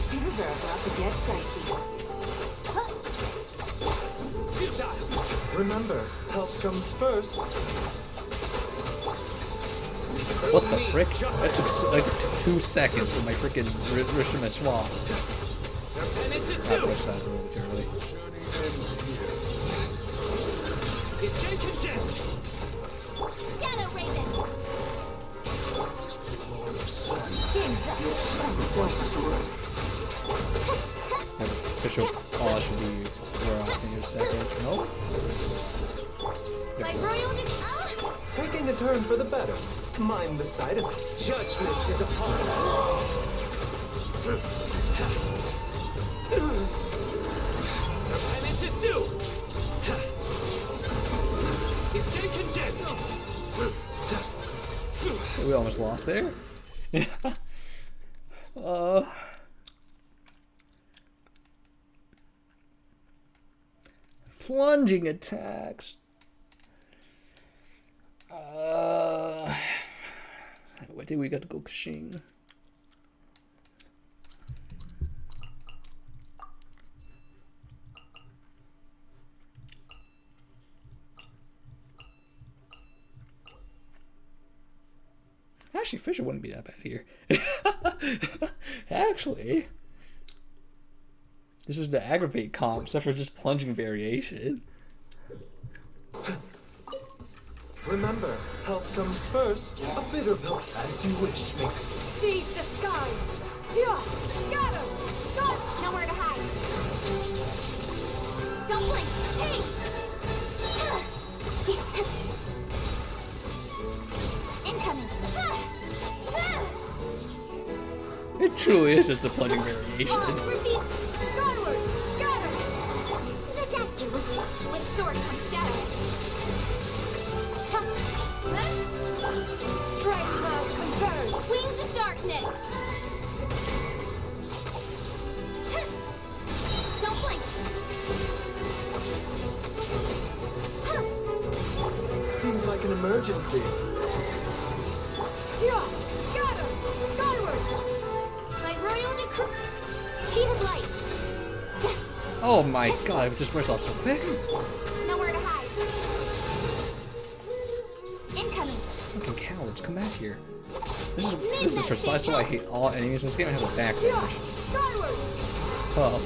Things are about to get dicey. Futile. Remember, health comes first. What the frick? That took 2 seconds for my freaking Rishima swap. I pressed that a little too early. Stay condemned. Shadow Raven. Official call should be where off in a second. Nope. My royal Taking a turn for the better. Mind the sight of it. Judgment is upon us. Their penance is due. Stay condemned. We almost lost there. Plunging attacks. Where did we got to go, Kashing? Actually, Fisher wouldn't be that bad here. Actually, this is the aggravate comp, except for just plunging variation. Remember, health comes first. A bitter pill as you wish me. Seize the skies. Yeah, got him. Stop. Nowhere to hide. Don't blink. Hey. Incoming. It truly is just a punching variation. Repeat. Skyward. Scatter. Ridiculous. With sword comes shadow. Strike cloud converge. Wings of darkness. Don't blink. Seems like an emergency. Yeah. Scatter. Skyward. By royal decree. Speed of light. Oh my god, it just wears off so quick. Nowhere to hide. Incoming. Fucking cowards, come back here. This is precisely why I hate all enemies in this game. I have a backbench. Skyward. Well,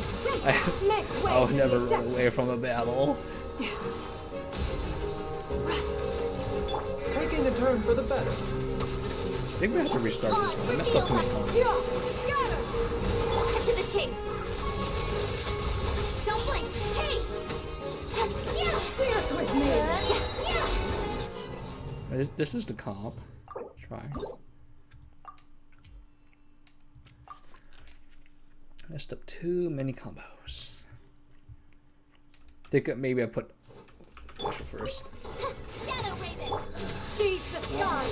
I would never run away from a battle. Taking a turn for the better. I think we have to restart this one. I messed up too many times. Scatter. Cut to the chase. Don't blink. Hey. Dance with me. This is the comp. Try. Messed up too many combos. Think maybe I put official first. Shadow Raven. Seize the sky.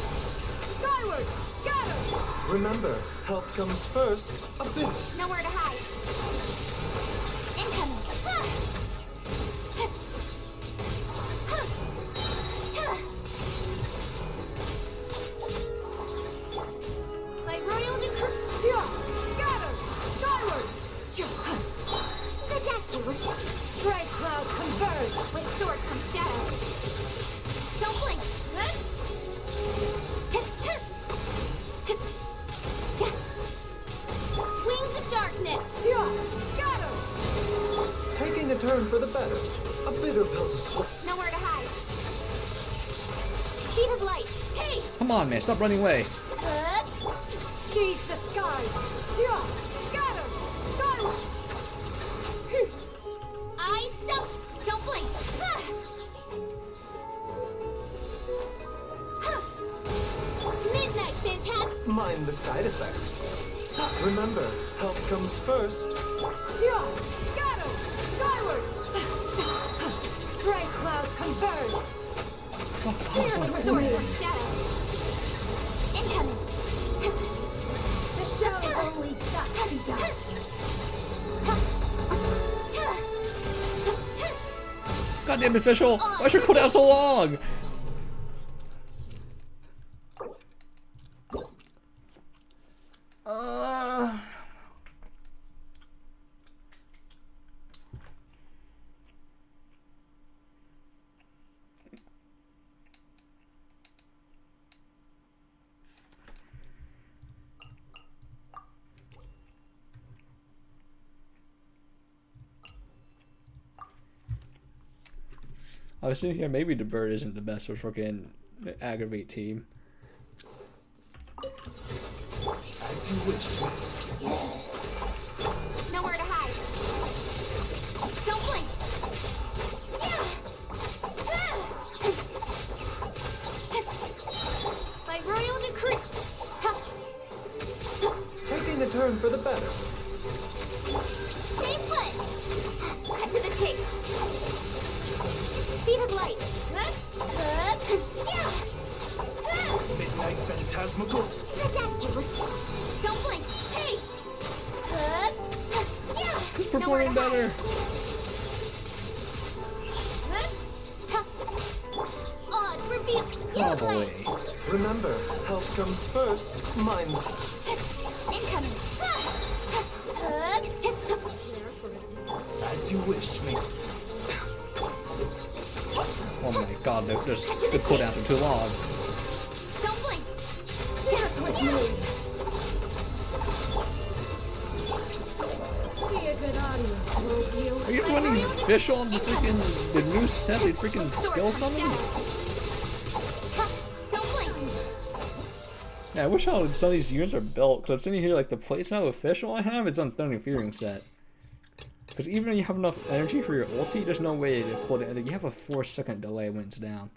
Skyward. Scatter. Remember, help comes first. A bit. Nowhere to hide. Incoming. By royal decree. Scatter. Skyward. Ridiculous. Strike cloud converge. With sword comes shadow. Don't blink. Wings of darkness. Scatter. Taking a turn for the better. A bitter pill to swallow. Nowhere to hide. Speed of light. Hey. Come on, man, stop running away. Seize the sky. Scatter. Skyward. I self. Don't blink. Midnight Phantasm. Mind the side effects. Remember, help comes first. Scatter. Skyward. Strike clouds converge. Dance with me. Shadow. Incoming. The show's only just begun. Goddamn official! Why's your cooldown so long? I was sitting here, maybe the bird isn't the best for fucking aggravate team. As you wish. Nowhere to hide. Don't blink. By royal decree. Taking a turn for the better. Stay put. Cut to the chase. Speed of light. Midnight Phantasmical. Ridiculous. Don't blink. Hey. Who's performing better? Odds reveal. Probably. Remember, help comes first. Mind. Incoming. As you wish, me. Oh my god, the cooldowns are too long. Don't blink. Dance with me. Be a good audience, won't you? Are you running fish on the freaking the new set? They freaking skill summon? Don't blink. Yeah, I wish how some of these units are built. Cause I'm sitting here like the plates now official I have is on Thunder Fearing set. Because even when you have enough energy for your ulti, there's no way to pull it. You have a 4-second delay when it's down.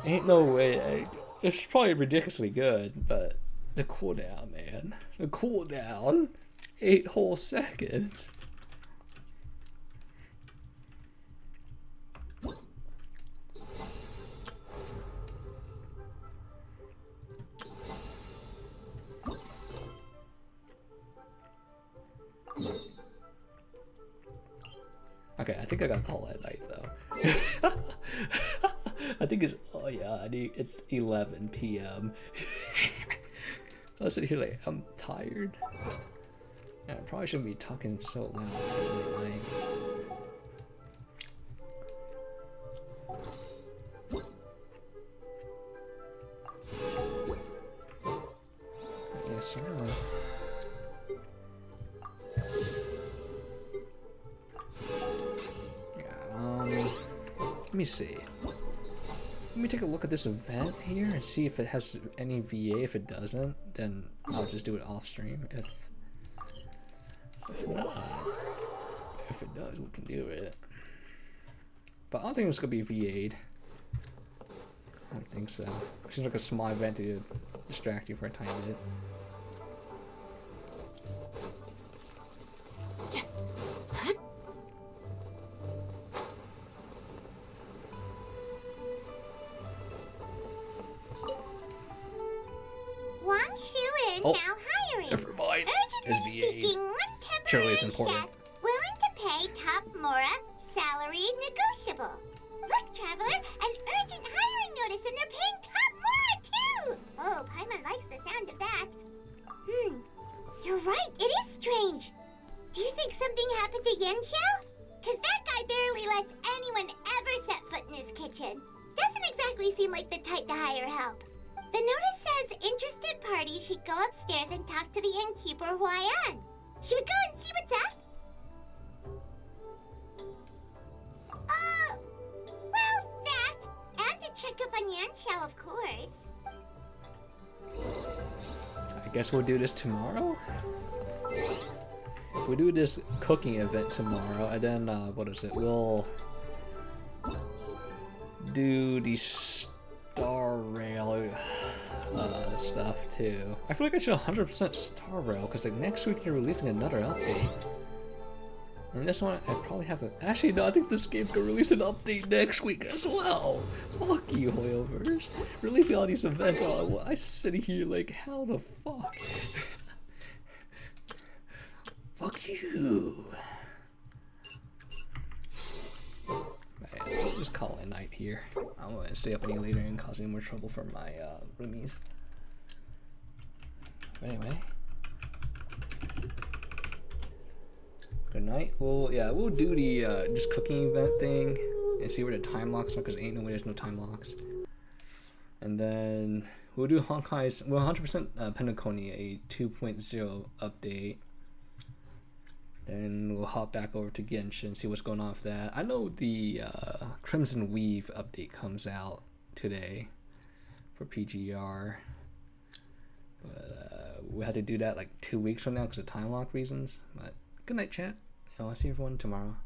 Ain't no way. It's probably ridiculously good, but The cooldown, man. The cooldown. 8 whole seconds. Okay, I think I gotta call that night though. I think it's, oh yeah, it's 11 p.m. I was sitting here like, I'm tired. Yeah, I probably shouldn't be talking so loud at night. Yes, sir. Let me see. Let me take a look at this event here and see if it has any VA. If it doesn't, then I'll just do it off stream. If not, if it does, we can do it. But I don't think it's gonna be VA'd. I don't think so. It's just like a small event to distract you for a tiny bit. Oh, now hiring. Never mind. Urgently seeking one Surely it's temporary important. chef willing to pay top Mora, salary negotiable. Look, traveler, an urgent hiring notice, and they're paying top Mora too. Oh, Paimon likes the sound of that. You're right. It is strange. Do you think something happened to Yenshao? Cause that guy barely lets anyone ever set foot in his kitchen. Doesn't exactly seem like the type to hire help. The notice says interested parties should go upstairs and talk to the innkeeper Huayan. Should we go and see what's up? Well, that. And to check up on Yanxiao, of course. I guess we'll do this tomorrow? We'll do this cooking event tomorrow, and then, what is it? We'll do the Star Rail stuff too. I feel like I should 100% Star Rail because like next week you're releasing another update. And this one I probably have a. Actually, no, I think this game's gonna release an update next week as well. Fuck you, Hoyoverse. Releasing all these events. I sitting here like, how the fuck? Fuck you. I'll just call it a night here. I don't want to stay up any later and cause any more trouble for my roomies. But anyway. Good night. Well, yeah, we'll do the just cooking event thing and see where the time locks are because ain't no way there's no time locks. And then we'll do Honkai's, well, 100% Penacony, a 2.0 update. Then we'll hop back over to Genshin and see what's going on with that. I know the Crimson Weave update comes out today for PGR. But we'll have to do that like 2 weeks from now because of time lock reasons. But good night, chat. I'll see everyone tomorrow.